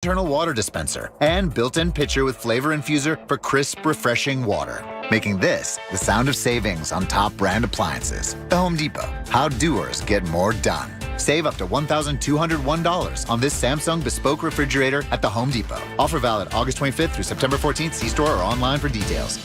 internal water dispenser, and built-in pitcher with flavor infuser for crisp, refreshing water. Making this the sound of savings on top brand appliances. The Home Depot. How doers get more done. Save up to $1,201 on this Samsung bespoke refrigerator at the Home Depot. Offer valid August 25th through September 14th. See store or online for details.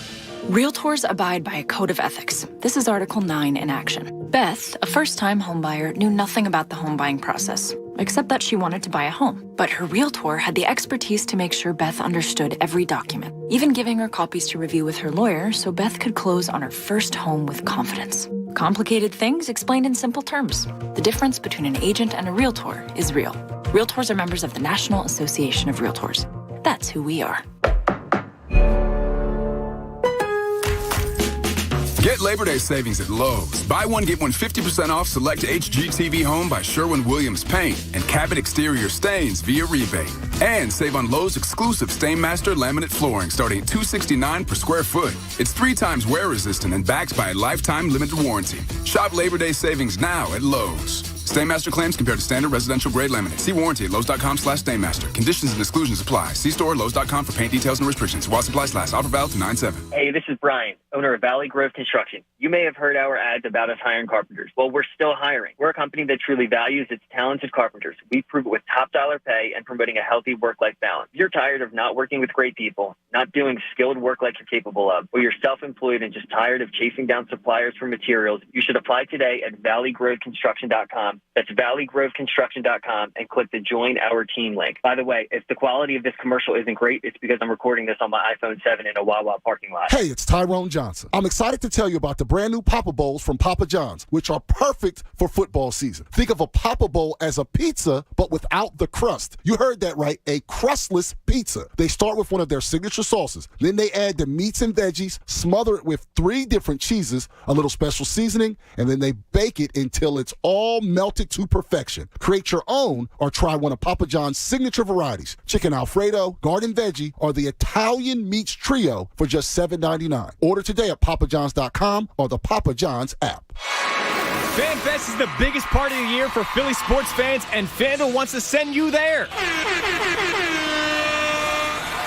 Realtors abide by a code of ethics. This is Article 9 in action. Beth, a first-time homebuyer, knew nothing about the home buying process, except that she wanted to buy a home. But her realtor had the expertise to make sure Beth understood every document, even giving her copies to review with her lawyer so Beth could close on her first home with confidence. Complicated things explained in simple terms. The difference between an agent and a realtor is real. Realtors are members of the National Association of Realtors. That's who we are. Get Labor Day savings at Lowe's. Buy one, get one 50% off select HGTV Home by Sherwin-Williams Paint and cabin exterior stains via rebate. And save on Lowe's exclusive Stainmaster laminate flooring starting at $269 per square foot. It's 3 times wear resistant and backed by a lifetime limited warranty. Shop Labor Day savings now at Lowe's. Stainmaster claims compared to standard residential grade laminate. See warranty at Lowe's.com/Stainmaster. Conditions and exclusions apply. See store Lowe's.com for paint details and restrictions. While supplies last. Offer valid to 9/7. Hey, this is Brian, owner of Valley Grove Construction. You may have heard our ads about us hiring carpenters. Well, we're still hiring. We're a company that truly values its talented carpenters. We prove it with top dollar pay and promoting a healthy work-life balance. If you're tired of not working with great people, not doing skilled work like you're capable of, or you're self-employed and just tired of chasing down suppliers for materials, you should apply today at valleygroveconstruction.com. That's valleygroveconstruction.com and click the Join Our Team link. By the way, if the quality of this commercial isn't great, it's because I'm recording this on my iPhone 7 in a Wawa parking lot. Hey, it's Tyrone Johnson. I'm excited to tell you about the brand new Papa Bowls from Papa John's, which are perfect for football season. Think of a Papa Bowl as a pizza, but without the crust. You heard that right, a crustless pizza. They start with one of their signature sauces. Then they add the meats and veggies, smother it with 3 different cheeses, a little special seasoning, and then they bake it until it's all melted to perfection. Create your own or try one of Papa John's signature varieties. Chicken Alfredo, garden veggie, or the Italian meats trio for just $7.99. Order today at papajohns.com or the Papa John's app. FanFest is the biggest party of the year for Philly sports fans, and FanDuel wants to send you there.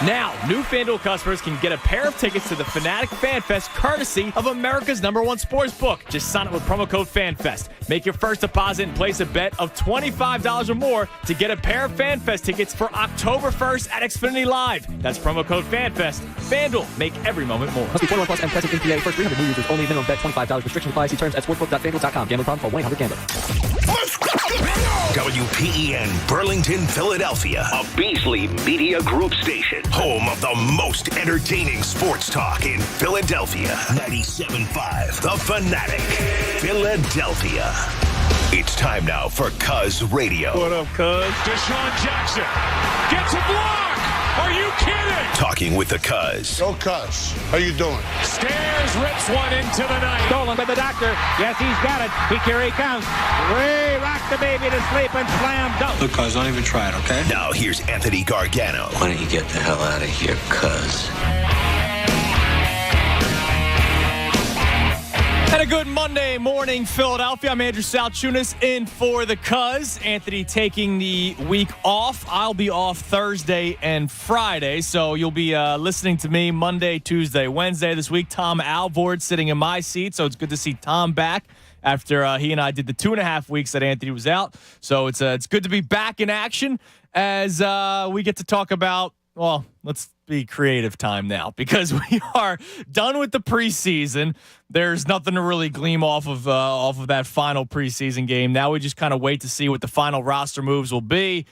Now, new FanDuel customers can get a pair of tickets to the Fanatic FanFest courtesy of America's #1 sportsbook. Just sign up with promo code FanFest. Make your first deposit and place a bet of $25 or more to get a pair of FanFest tickets for October 1st at Xfinity Live. That's promo code FanFest. FanDuel, make every moment more. Must be 21 plus and present in PA. First 300 new users only. Minimum bet $25. Restriction applies. See terms at sportsbook.fanduel.com. Gambling problem? Call 1-800-GAMBLER. WPEN Burlington, Philadelphia, a Beasley Media Group station, home of the most entertaining sports talk in Philadelphia. 97.5 The Fanatic, Philadelphia. It's time now for Cuz Radio. What up, Cuz? Deshaun Jackson gets a block. Are you kidding? Talking with the Cuz. Yo, Cuz, how you doing? Stairs rips one into the night. Stolen by the doctor. Yes, he's got it. Here he comes. Ray rocked the baby to sleep and slam dunk. Look, Cuz, don't even try it, okay? Now here's Anthony Gargano. Why don't you get the hell out of here, Cuz? And a good Monday morning, Philadelphia. I'm Andrew Salchunas in for the Cuz. Anthony taking the week off. I'll be off Thursday and Friday, so you'll be listening to me Monday, Tuesday, Wednesday this week. Tom Alvord sitting in my seat, so it's good to see Tom back after he and I did the 2.5 weeks that Anthony was out. So it's good to be back in action as we get to talk about, well, let's be creative time now because we are done with the preseason. There's nothing to really gleam off of that final preseason game. Now we just kind of wait to see what the final roster moves will be.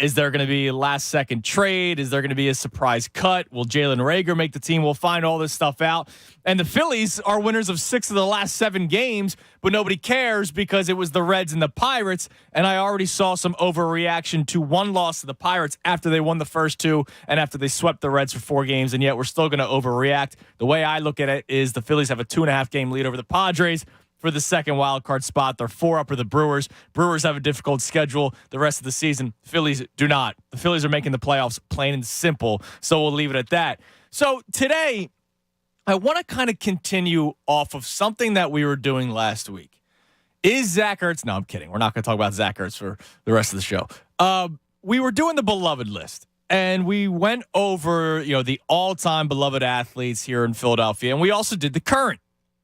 Is there going to be a last-second trade? Is there going to be a surprise cut? Will Jalen Reagor make the team? We'll find all this stuff out. And the Phillies are winners of 6 of the last 7 games, but nobody cares because it was the Reds and the Pirates, and I already saw some overreaction to one loss to the Pirates after they won the first 2 and after they swept the Reds for 4 games, and yet we're still going to overreact. The way I look at it is the Phillies have a 2.5-game lead over the Padres for the second wild card spot. They're 4 up for the Brewers. Brewers have a difficult schedule the rest of the season. Phillies do not. The Phillies are making the playoffs, plain and simple, so we'll leave it at that. So today, I want to kind of continue off of something that we were doing last week. Is Zach Ertz? No, I'm kidding. We're not going to talk about Zach Ertz for the rest of the show. We were doing the beloved list. and we went over, the all-time beloved athletes here in Philadelphia, and we also did the current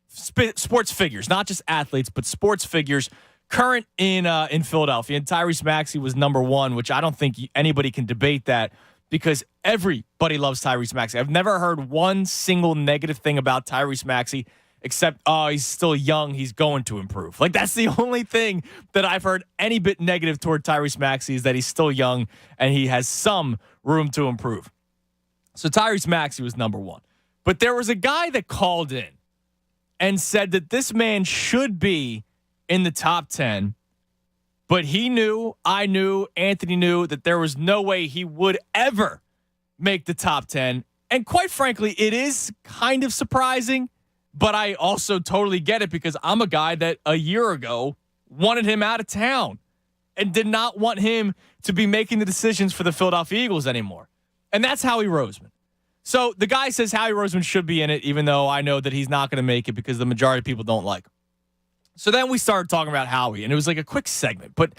sports figures, not just athletes, but sports figures current in Philadelphia. And Tyrese Maxey was number one, which I don't think anybody can debate that because everybody loves Tyrese Maxey. I've never heard one single negative thing about Tyrese Maxey except, he's still young, he's going to improve. Like, that's the only thing that I've heard any bit negative toward Tyrese Maxey is that he's still young and he has some room to improve. So Tyrese Maxey was number one. But there was a guy that called in and said that this man should be in the top 10, but he knew, I knew, Anthony knew that there was no way he would ever make the top 10. And quite frankly, it is kind of surprising, but I also totally get it because I'm a guy that a year ago wanted him out of town and did not want him to be making the decisions for the Philadelphia Eagles anymore. And that's Howie Roseman. So the guy says Howie Roseman should be in it, even though I know that he's not going to make it because the majority of people don't like him. So then we started talking about Howie, and it was like a quick segment. But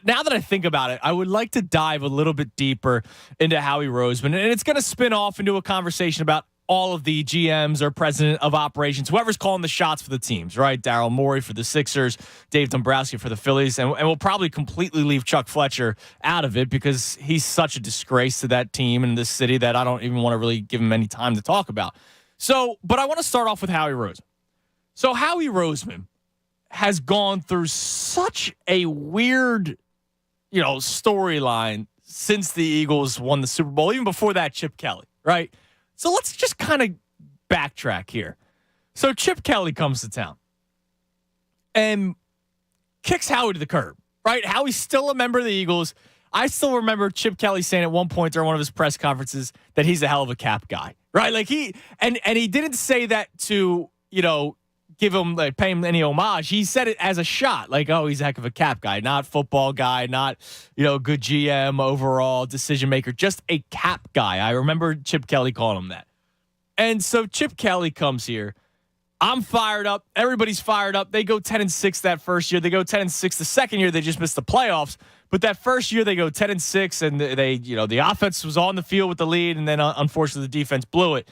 now that I think about it, I would like to dive a little bit deeper into Howie Roseman. And it's going to spin off into a conversation about all of the GMs or president of operations, whoever's calling the shots for the teams, right? Daryl Morey for the Sixers, Dave Dombrowski for the Phillies, and we'll probably completely leave Chuck Fletcher out of it because he's such a disgrace to that team and this city that I don't even want to really give him any time to talk about. So, but I want to start off with Howie Roseman. So Howie Roseman has gone through such a weird, storyline since the Eagles won the Super Bowl, even before that, Chip Kelly, right? So let's just kind of backtrack here. So Chip Kelly comes to town and kicks Howie to the curb, right? Howie's still a member of the Eagles. I still remember Chip Kelly saying at one point during one of his press conferences that he's a hell of a cap guy, right? Like he didn't say that to, give him, pay him any homage. He said it as a shot, like, oh, he's a heck of a cap guy, not football guy, not, good GM overall decision maker, just a cap guy. I remember Chip Kelly calling him that. And so Chip Kelly comes here. I'm fired up. Everybody's fired up. They go 10-6 that first year. They go 10-6 the second year. They just missed the playoffs. But that first year they go 10-6 and they, the offense was on the field with the lead. And then unfortunately the defense blew it.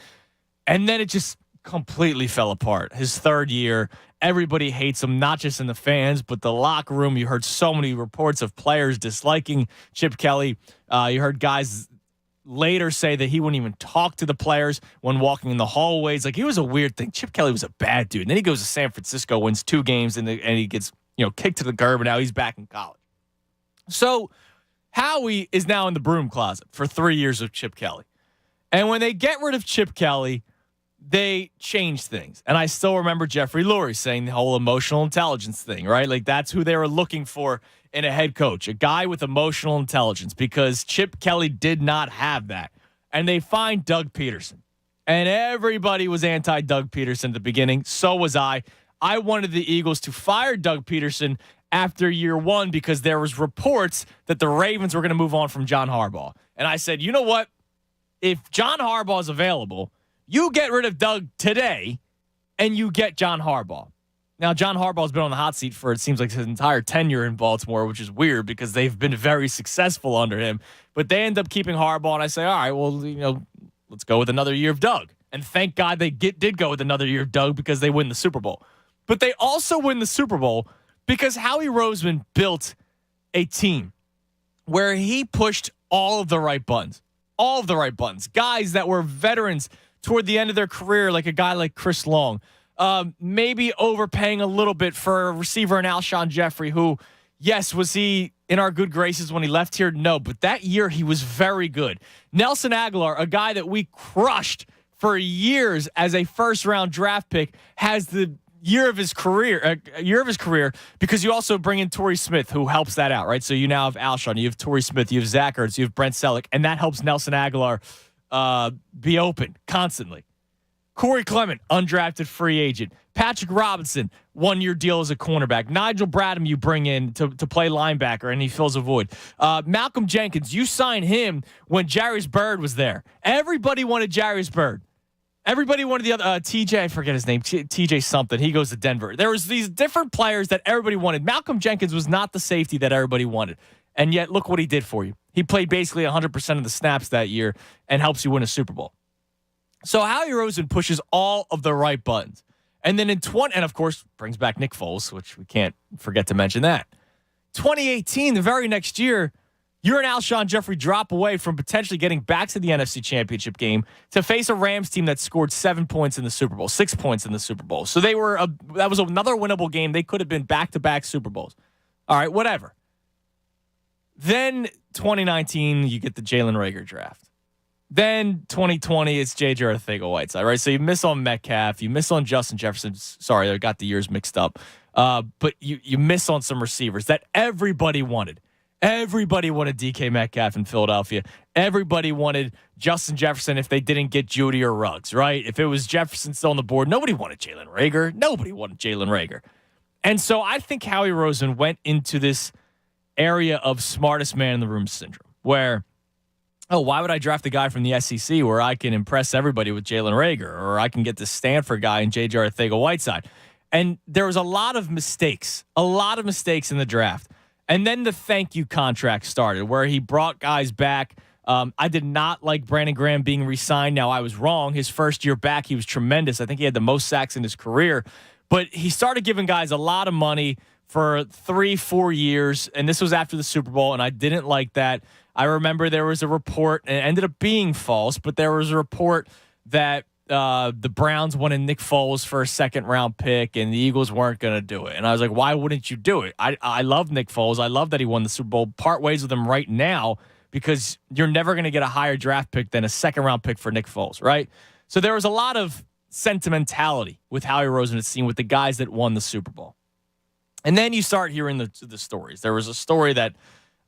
And then it just completely fell apart. His third year, everybody hates him, not just in the fans, but the locker room. You heard so many reports of players disliking Chip Kelly. You heard guys later say that he wouldn't even talk to the players when walking in the hallways. Like, he was a weird thing. Chip Kelly was a bad dude. And then he goes to San Francisco, wins 2 games, and he gets, kicked to the curb, and now he's back in college. So Howie is now in the broom closet for 3 years of Chip Kelly. And when they get rid of Chip Kelly, they changed things. And I still remember Jeffrey Lurie saying the whole emotional intelligence thing, right? Like, that's who they were looking for in a head coach, a guy with emotional intelligence, because Chip Kelly did not have that. And they find Doug Peterson. And everybody was anti-Doug Peterson at the beginning. So was I. I wanted the Eagles to fire Doug Peterson after year 1 because there was reports that the Ravens were going to move on from John Harbaugh. And I said, you know what? If John Harbaugh is available, you get rid of Doug today, and you get John Harbaugh. Now, John Harbaugh's been on the hot seat for, it seems like, his entire tenure in Baltimore, which is weird because they've been very successful under him. But they end up keeping Harbaugh, and I say, all right, well, let's go with another year of Doug. And thank God they did go with another year of Doug because they win the Super Bowl. But they also win the Super Bowl because Howie Roseman built a team where he pushed all of the right buttons. All of the right buttons. Guys that were veterans toward the end of their career, like a guy like Chris Long, maybe overpaying a little bit for a receiver in Alshon Jeffrey, who, yes, was he in our good graces when he left here? No, but that year he was very good. Nelson Aguilar, a guy that we crushed for years as a first-round draft pick, has the year of his career because you also bring in Torrey Smith, who helps that out, right? So you now have Alshon, you have Torrey Smith, you have Zach Ertz, you have Brent Selleck, and that helps Nelson Aguilar be open constantly. Corey Clement, undrafted free agent. Patrick Robinson, 1-year deal as a cornerback. Nigel Bradham you bring in to play linebacker, and he fills a void. Malcolm Jenkins, you signed him when Jarius Byrd was there. Everybody wanted Jarius Byrd. Everybody wanted the other TJ, I forget his name, TJ something. He goes to Denver. There was these different players that everybody wanted. Malcolm Jenkins was not the safety that everybody wanted. And yet, look what he did for you. He played basically 100% of the snaps that year and helps you win a Super Bowl. So Howie Roseman pushes all of the right buttons. And then and of course, brings back Nick Foles, which we can't forget to mention that. 2018, the very next year, you're an Alshon Jeffrey drop away from potentially getting back to the NFC Championship game to face a Rams team that scored 7 points in the Super Bowl, 6 points in the Super Bowl. So that was another winnable game. They could have been back-to-back Super Bowls. All right, whatever. Then 2019, you get the Jalen Reagor draft. Then 2020, it's J.J. Arcega-Whiteside, right? So you miss on Metcalf. You miss on Justin Jefferson. Sorry, I got the years mixed up. But you miss on some receivers that everybody wanted. Everybody wanted DK Metcalf in Philadelphia. Everybody wanted Justin Jefferson if they didn't get Judy or Ruggs, right? If it was Jefferson still on the board, nobody wanted Jalen Reagor. Nobody wanted Jalen Reagor. And so I think Howie Roseman went into this area of smartest man in the room syndrome where, why would I draft a guy from the SEC where I can impress everybody with Jalen Reagor, or I can get the Stanford guy in J.J. Arcega-Whiteside? And there was a lot of mistakes in the draft. And then the thank you contract started where he brought guys back. I did not like Brandon Graham being re-signed. Now, I was wrong. His first year back, he was tremendous. I think he had the most sacks in his career. But he started giving guys a lot of money for 3-4 years, and this was after the Super Bowl, and I didn't like that. I remember there was a report, and it ended up being false, but there was a report that the Browns wanted Nick Foles for a second-round pick, and the Eagles weren't going to do it. And I was like, why wouldn't you do it? I love Nick Foles. I love that he won the Super Bowl. Part ways with him right now because you're never going to get a higher draft pick than a second-round pick for Nick Foles, right? So there was a lot of sentimentality with Howie Roseman's team with the guys that won the Super Bowl. And then you start hearing the stories. There was a story that,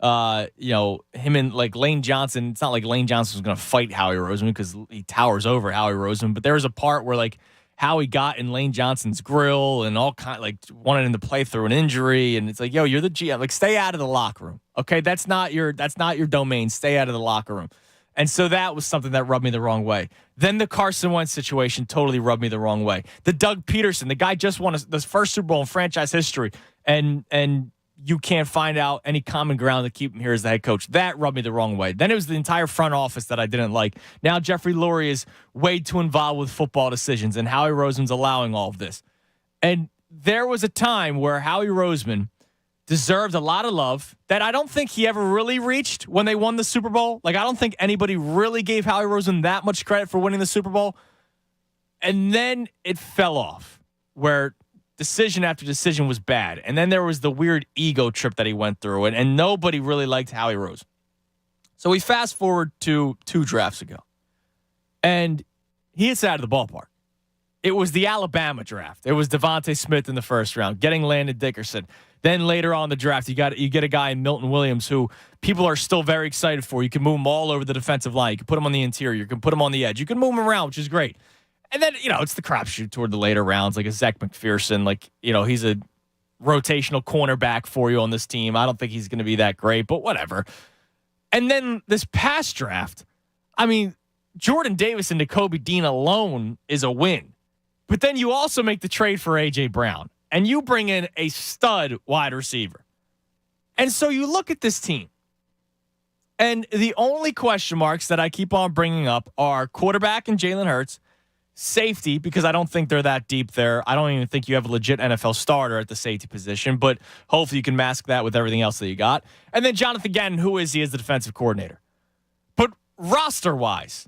him and like Lane Johnson, it's not like Lane Johnson was going to fight Howie Roseman because he towers over Howie Roseman. But there was a part where like Howie got in Lane Johnson's grill and all kind like wanted him to play through an injury. And it's like, yo, you're the GM. Like, stay out of the locker room. Okay, that's not your domain. Stay out of the locker room. And so that was something that rubbed me the wrong way. Then the Carson Wentz situation totally rubbed me the wrong way. The Doug Peterson, the guy just won the first Super Bowl in franchise history, and you can't find out any common ground to keep him here as the head coach. That rubbed me the wrong way. Then it was the entire front office that I didn't like. Now Jeffrey Lurie is way too involved with football decisions, and Howie Roseman's allowing all of this. And there was a time where Howie Roseman deserved a lot of love that I don't think he ever really reached when they won the Super Bowl. Like, I don't think anybody really gave Howie Roseman that much credit for winning the Super Bowl. And then it fell off where decision after decision was bad. And then there was the weird ego trip that he went through, and nobody really liked Howie Roseman. So we fast forward to 2 drafts ago, and he hits out of the ballpark. It was the Alabama draft. It was Devontae Smith in the first round, getting Landon Dickerson. Then later on in the draft, you get a guy in Milton Williams who people are still very excited for. You can move him all over the defensive line. You can put him on the interior. You can put him on the edge. You can move him around, which is great. And then, it's the crapshoot toward the later rounds, like a Zach McPherson. Like, he's a rotational cornerback for you on this team. I don't think he's going to be that great, but whatever. And then this past draft, I mean, Jordan Davis and Nakobe Dean alone is a win. But then you also make the trade for A.J. Brown, and you bring in a stud wide receiver. And so you look at this team, and the only question marks that I keep on bringing up are quarterback and Jalen Hurts, safety, because I don't think they're that deep there. I don't even think you have a legit NFL starter at the safety position, but hopefully you can mask that with everything else that you got. And then Jonathan Gannon, who is he as the defensive coordinator? But roster-wise,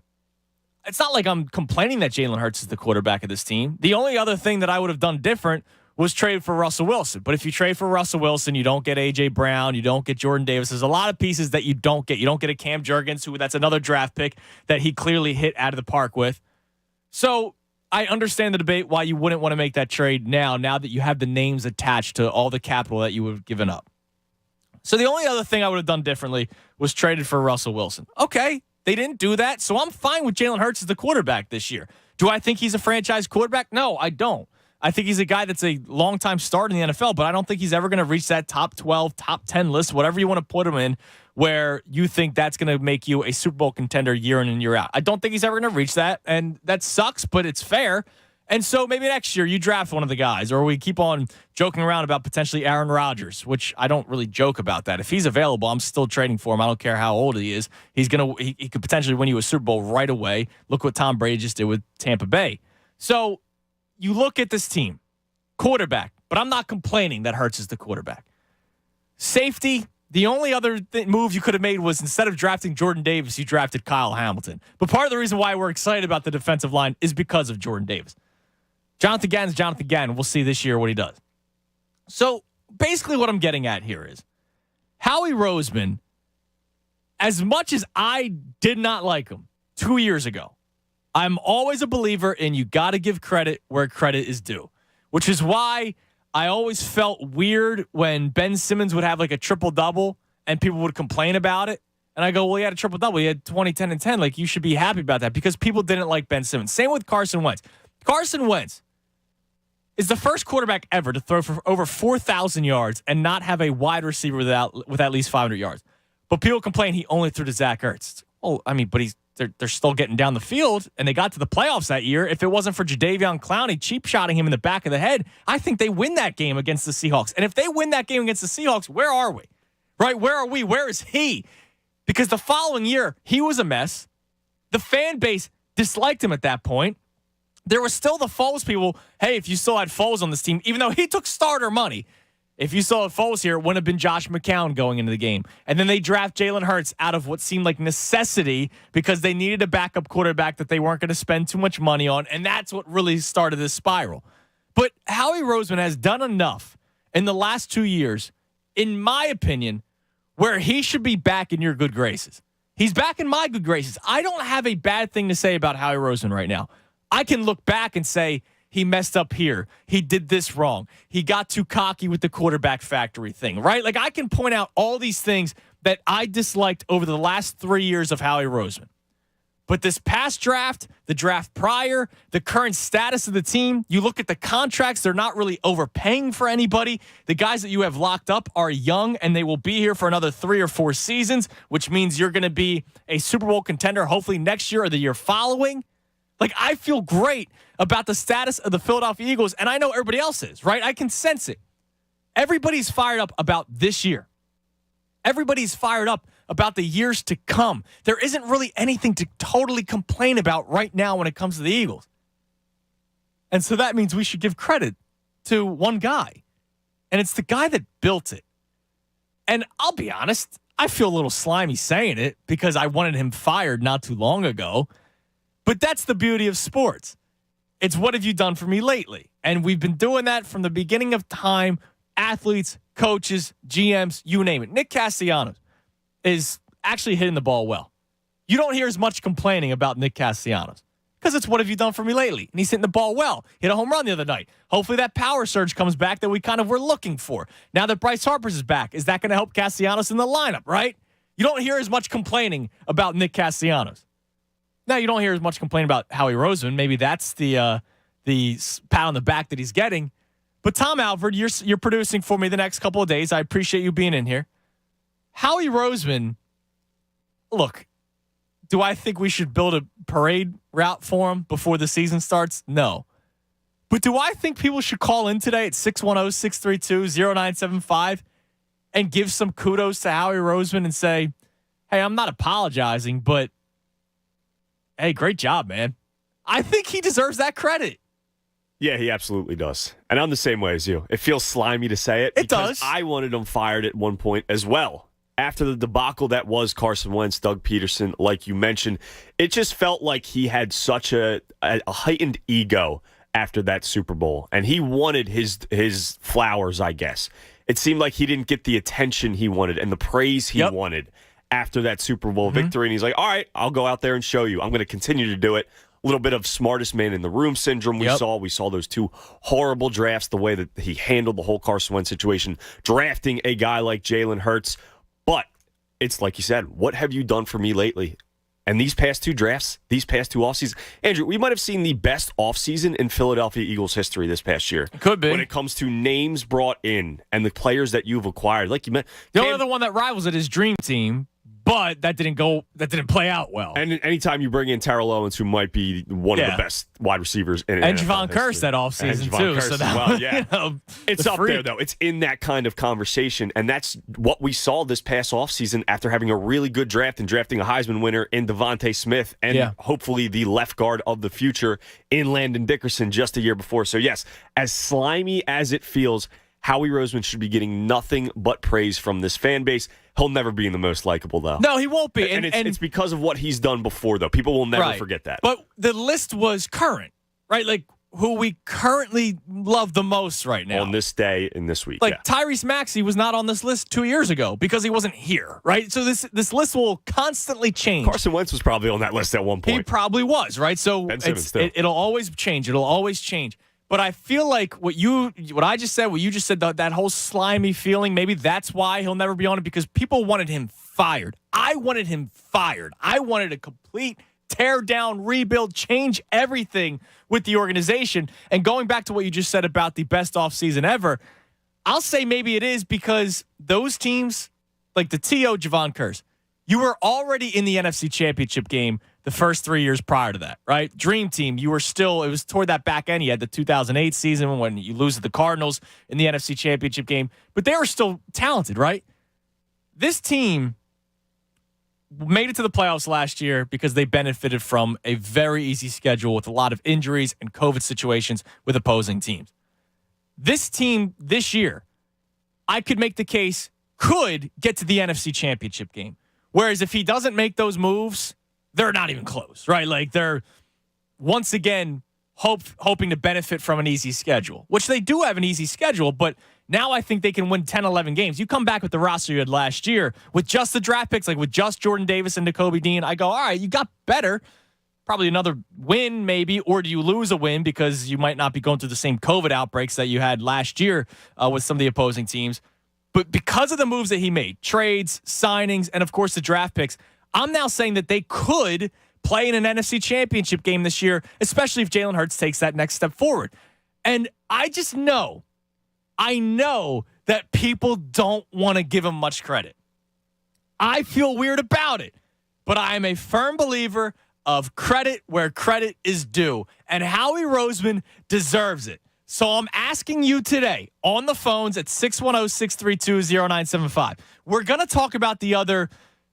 it's not like I'm complaining that Jalen Hurts is the quarterback of this team. The only other thing that I would have done different was trade for Russell Wilson. But if you trade for Russell Wilson, you don't get A.J. Brown, you don't get Jordan Davis. There's a lot of pieces that you don't get. You don't get a Cam Jurgens, who that's another draft pick that he clearly hit out of the park with. So I understand the debate why you wouldn't want to make that trade now that you have the names attached to all the capital that you would have given up. So the only other thing I would have done differently was traded for Russell Wilson. Okay, they didn't do that, so I'm fine with Jalen Hurts as the quarterback this year. Do I think he's a franchise quarterback? No, I don't. I think he's a guy that's a long-time starter in the NFL, but I don't think he's ever going to reach that top 12, top 10 list, whatever you want to put him in, where you think that's going to make you a Super Bowl contender year in and year out. I don't think he's ever going to reach that, and that sucks, but it's fair. And so maybe next year you draft one of the guys, or we keep on joking around about potentially Aaron Rodgers, which I don't really joke about that. If he's available, I'm still trading for him. I don't care how old he is. He could potentially win you a Super Bowl right away. Look what Tom Brady just did with Tampa Bay. So you look at this team, quarterback, but I'm not complaining that Hurts is the quarterback. Safety, the only other move you could have made was instead of drafting Jordan Davis, you drafted Kyle Hamilton. But part of the reason why we're excited about the defensive line is because of Jordan Davis. Jonathan Gannon's Jonathan Gannon. We'll see this year what he does. So basically what I'm getting at here is Howie Roseman, as much as I did not like him 2 years ago, I'm always a believer in you got to give credit where credit is due, which is why I always felt weird when Ben Simmons would have like a triple-double and people would complain about it. And I go, well, he had a triple-double. He had 20, 10, and 10. Like, you should be happy about that because people didn't like Ben Simmons. Same with Carson Wentz. Carson Wentz is the first quarterback ever to throw for over 4,000 yards and not have a wide receiver with at least 500 yards. But people complain he only threw to Zach Ertz. Oh, I mean, but they're still getting down the field, and they got to the playoffs that year. If it wasn't for Jadeveon Clowney cheap-shotting him in the back of the head, I think they win that game against the Seahawks. And if they win that game against the Seahawks, where are we? Right? Where are we? Where is he? Because the following year, he was a mess. The fan base disliked him at that point. There was still the Foles people, hey, if you still had Foles on this team, even though he took starter money, if you still had Foles here, it wouldn't have been Josh McCown going into the game. And then they draft Jalen Hurts out of what seemed like necessity because they needed a backup quarterback that they weren't going to spend too much money on, and that's what really started this spiral. But Howie Roseman has done enough in the last 2 years, in my opinion, where he should be back in your good graces. He's back in my good graces. I don't have a bad thing to say about Howie Roseman right now. I can look back and say he messed up here. He did this wrong. He got too cocky with the quarterback factory thing, right? Like, I can point out all these things that I disliked over the last 3 years of Howie Roseman. But this past draft, the draft prior, the current status of the team, you look at the contracts, they're not really overpaying for anybody. The guys that you have locked up are young, and they will be here for another 3 or 4 seasons, which means you're going to be a Super Bowl contender hopefully next year or the year following. Like, I feel great about the status of the Philadelphia Eagles, and I know everybody else is, right? I can sense it. Everybody's fired up about this year. Everybody's fired up about the years to come. There isn't really anything to totally complain about right now when it comes to the Eagles. And so that means we should give credit to one guy, and it's the guy that built it. And I'll be honest, I feel a little slimy saying it because I wanted him fired not too long ago. But that's the beauty of sports. It's what have you done for me lately? And we've been doing that from the beginning of time. Athletes, coaches, GMs, you name it. Nick Castellanos is actually hitting the ball well. You don't hear as much complaining about Nick Castellanos because it's what have you done for me lately? And he's hitting the ball well. Hit a home run the other night. Hopefully that power surge comes back that we kind of were looking for. Now that Bryce Harper's is back, is that going to help Castellanos in the lineup, right? You don't hear as much complaining about Nick Castellanos. Now, you don't hear as much complaint about Howie Roseman. Maybe that's the pat on the back that he's getting. But Tom Alford, you're producing for me the next couple of days. I appreciate you being in here. Howie Roseman, look, do I think we should build a parade route for him before the season starts? No. But do I think people should call in today at 610-632-0975 and give some kudos to Howie Roseman and say, hey, I'm not apologizing, but hey, great job, man. I think he deserves that credit. Yeah, he absolutely does. And I'm the same way as you. It feels slimy to say it. It does. I wanted him fired at one point as well. After the debacle that was Carson Wentz, Doug Peterson, like you mentioned, it just felt like he had such a heightened ego after that Super Bowl. And he wanted his flowers, I guess. It seemed like he didn't get the attention he wanted and the praise he wanted after that Super Bowl victory. And he's like, all right, I'll go out there and show you. I'm going to continue to do it. A little bit of smartest man in the room syndrome we saw. We saw those 2 horrible drafts, the way that he handled the whole Carson Wentz situation, drafting a guy like Jalen Hurts. But it's like you said, what have you done for me lately? And these past 2 drafts, these past 2 offseasons, Andrew, we might have seen the best offseason in Philadelphia Eagles history this past year. It could be. When it comes to names brought in and the players that you've acquired. Like you meant, the only other one that rivals it is Dream Team. But that didn't play out well. And anytime you bring in Terrell Owens, who might be one of the best wide receivers in and NFL Javon Curse that offseason too. So that, it's up there though. It's in that kind of conversation, and that's what we saw this past offseason after having a really good draft and drafting a Heisman winner in Devontae Smith, and hopefully the left guard of the future in Landon Dickerson just a year before. So yes, as slimy as it feels, Howie Roseman should be getting nothing but praise from this fan base. He'll never be the most likable, though. No, he won't be. And it's because of what he's done before, though. People will never forget that. But the list was current, right? Like, who we currently love the most right now. On this day in this week. Like, Tyrese Maxey was not on this list 2 years ago because he wasn't here, right? So this list will constantly change. Carson Wentz was probably on that list at one point. He probably was, right? So it'll always change. It'll always change. But I feel like what you just said, that whole slimy feeling, maybe that's why he'll never be on it, because people wanted him fired. I wanted him fired. I wanted a complete tear down, rebuild, change everything with the organization. And going back to what you just said about the best offseason ever, I'll say maybe it is because those teams, like the T.O. Javon Curse, you were already in the NFC Championship game the first 3 years prior to that, right? Dream Team, it was toward that back end. You had the 2008 season when you lose to the Cardinals in the NFC Championship game, but they were still talented, right? This team made it to the playoffs last year because they benefited from a very easy schedule with a lot of injuries and COVID situations with opposing teams. This team this year, I could make the case, could get to the NFC Championship game. Whereas if he doesn't make those moves, they're not even close, right? Like, they're once again hoping to benefit from an easy schedule, which they do have an easy schedule, but now I think they can win 10, 11 games. You come back with the roster you had last year with just the draft picks, like with just Jordan Davis and Nakobe Dean. I go, all right, you got better. Probably another win maybe, or do you lose a win because you might not be going through the same COVID outbreaks that you had last year with some of the opposing teams. But because of the moves that he made, trades, signings, and of course the draft picks, I'm now saying that they could play in an NFC Championship game this year, especially if Jalen Hurts takes that next step forward. And I know that people don't want to give him much credit. I feel weird about it, but I am a firm believer of credit where credit is due, and Howie Roseman deserves it. So I'm asking you today on the phones at 610-632-0975. We're going to talk about the other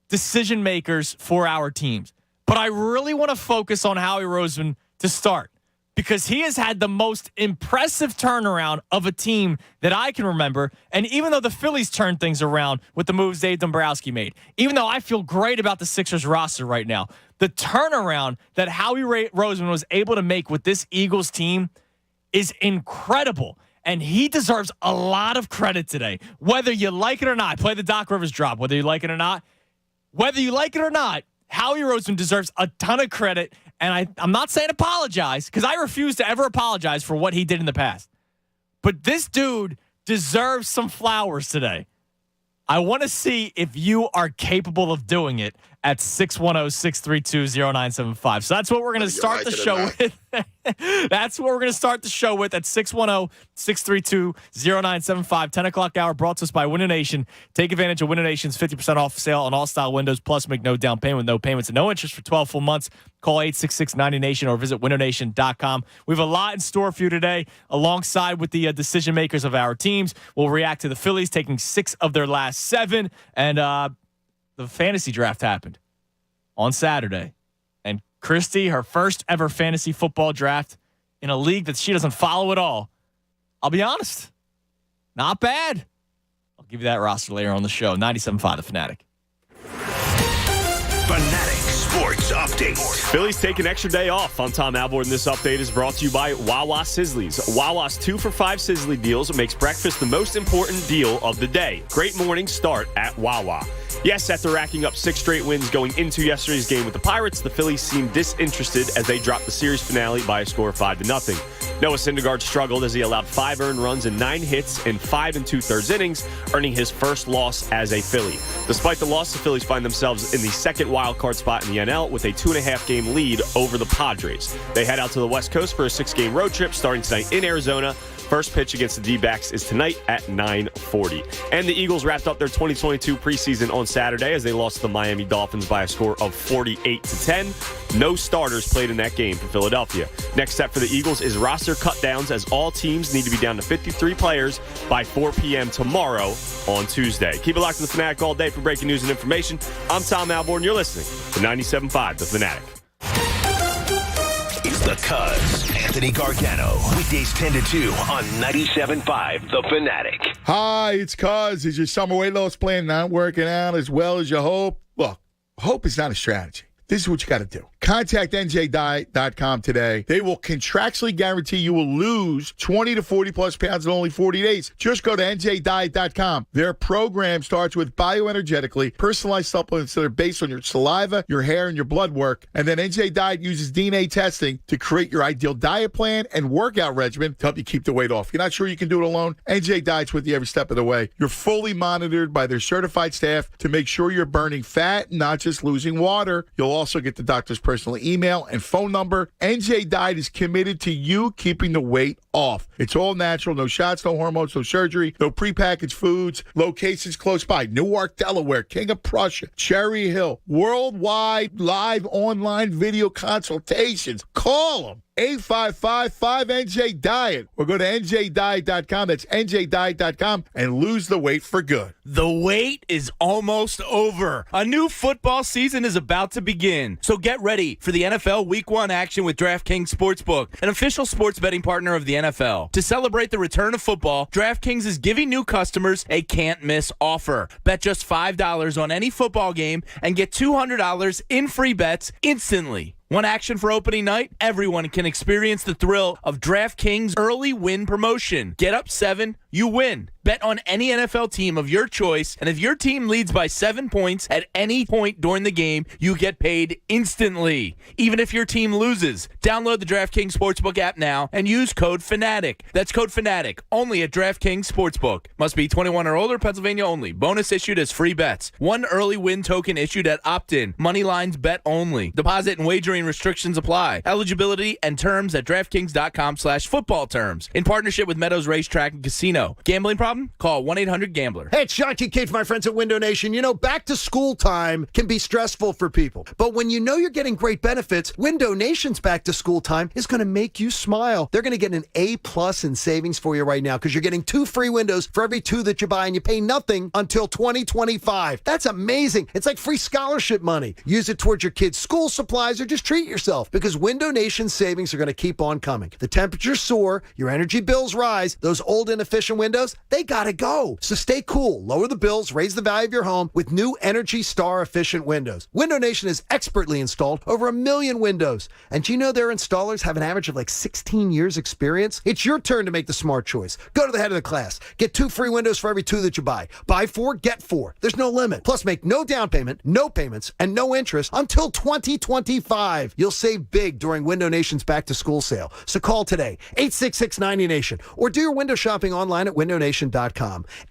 decision makers for our teams, but I really want to focus on Howie Roseman to start because he has had the most impressive turnaround of a team that I can remember. And even though the Phillies turned things around with the moves Dave Dombrowski made, even though I feel great about the Sixers roster right now, the turnaround that Howie Roseman was able to make with this Eagles team is incredible. And he deserves a lot of credit today. Whether you like it or not, play the Doc Rivers drop, whether you like it or not, Howie Roseman deserves a ton of credit. And I'm not saying apologize, because I refuse to ever apologize for what he did in the past. But this dude deserves some flowers today. I want to see if you are capable of doing it at 610-632-0975. So that's what we're going to start the show with. That's what we're going to start the show with at 610-632-0975. 10 o'clock hour brought to us by Winner Nation. Take advantage of Winner Nation's 50% off sale on all style windows, plus make no down payment, no payments, and no interest for 12 full months. Call 866-90Nation or visit winnernation.com. We have a lot in store for you today, alongside with the decision makers of our teams. We'll react to the Phillies taking 6 of their last 7, and the fantasy draft happened on Saturday. And Christy, her first ever fantasy football draft in a league that she doesn't follow at all. I'll be honest, not bad. I'll give you that roster later on the show. 97.5 The Fanatic. Fanatic Sports Update. Phillies take an extra day off. I'm Tom Alvord, and this update is brought to you by Wawa Sizzlies. Wawa's 2-for-5 Sizzly deals makes breakfast the most important deal of the day. Great mornings start at Wawa. Yes, after racking up 6 straight wins going into yesterday's game with the Pirates, the Phillies seemed disinterested as they dropped the series finale by a score of 5-0. Noah Syndergaard struggled as he allowed 5 earned runs and 9 hits in 5 2/3 innings, earning his first loss as a Philly. Despite the loss, the Phillies find themselves in the second wild card spot in the NL with a 2.5-game lead over the Padres. They head out to the West Coast for a 6-game road trip starting tonight in Arizona. First pitch against the D-backs is tonight at 9:40. And the Eagles wrapped up their 2022 preseason on Saturday as they lost to the Miami Dolphins by a score of 48-10. No starters played in that game for Philadelphia. Next step for the Eagles is roster cutdowns, as all teams need to be down to 53 players by 4 p.m. tomorrow on Tuesday. Keep it locked to The Fanatic all day for breaking news and information. I'm Tom Alborn. You're listening to 97.5 The Fanatic. It's the Cuz, Anthony Gargano. Weekdays 10 to 2 on 97.5 The Fanatic. Hi, it's Cuz. Is your summer weight loss plan not working out as well as you hope? Look, hope is not a strategy. This is what you got to do. Contact njdiet.com today. They will contractually guarantee you will lose 20 to 40 plus pounds in only 40 days. Just go to njdiet.com. Their program starts with bioenergetically personalized supplements that are based on your saliva, your hair, and your blood work. And then NJ Diet uses DNA testing to create your ideal diet plan and workout regimen to help you keep the weight off. You're not sure you can do it alone? NJ Diet's with you every step of the way. You're fully monitored by their certified staff to make sure you're burning fat, not just losing water. You'll also get the doctor's personal email and phone number. NJ Diet is committed to you keeping the weight off. It's all natural, no shots, no hormones, no surgery, no prepackaged foods. Locations close by: Newark, Delaware, King of Prussia, Cherry Hill. Worldwide live online video consultations. Call them. 855-5NJ-DIET or go to njdiet.com. That's njdiet.com and lose the weight for good. The wait is almost over. A new football season is about to begin. So get ready for the NFL Week 1 action with DraftKings Sportsbook, an official sports betting partner of the NFL. To celebrate the return of football, DraftKings is giving new customers a can't-miss offer. Bet just $5 on any football game and get $200 in free bets instantly. One action for opening night, everyone can experience the thrill of DraftKings early win promotion. Get up 7, you win. Bet on any NFL team of your choice, and if your team leads by 7 points at any point during the game, you get paid instantly, even if your team loses. Download the DraftKings Sportsbook app now and use code FANATIC. That's code FANATIC, only at DraftKings Sportsbook. Must be 21 or older, Pennsylvania only. Bonus issued as free bets. One early win token issued at opt-in. Money lines bet only. Deposit and wagering restrictions apply. Eligibility and terms at DraftKings.com/football terms. In partnership with Meadows Racetrack and Casino. Gambling problem? Call 1-800-GAMBLER. Hey, it's John Kincaid for my friends at Window Nation. You know, back to school time can be stressful for people. But when you know you're getting great benefits, Window Nation's back to school time is going to make you smile. They're going to get an A+ in savings for you right now because you're getting 2 free windows for every 2 that you buy, and you pay nothing until 2025. That's amazing. It's like free scholarship money. Use it towards your kids' school supplies or just treat yourself because Window Nation savings are going to keep on coming. The temperatures soar, your energy bills rise, those old inefficient windows, they gotta go. So stay cool, lower the bills, raise the value of your home with new Energy Star efficient windows. Window Nation has expertly installed over 1 million windows. And do you know their installers have an average of like 16 years experience? It's your turn to make the smart choice. Go to the head of the class. Get 2 free windows for every 2 that you buy. Buy 4, get 4. There's no limit. Plus make no down payment, no payments, and no interest until 2025. You'll save big during Window Nation's back to school sale. So call today, 866-90Nation, or do your window shopping online at windownation.com.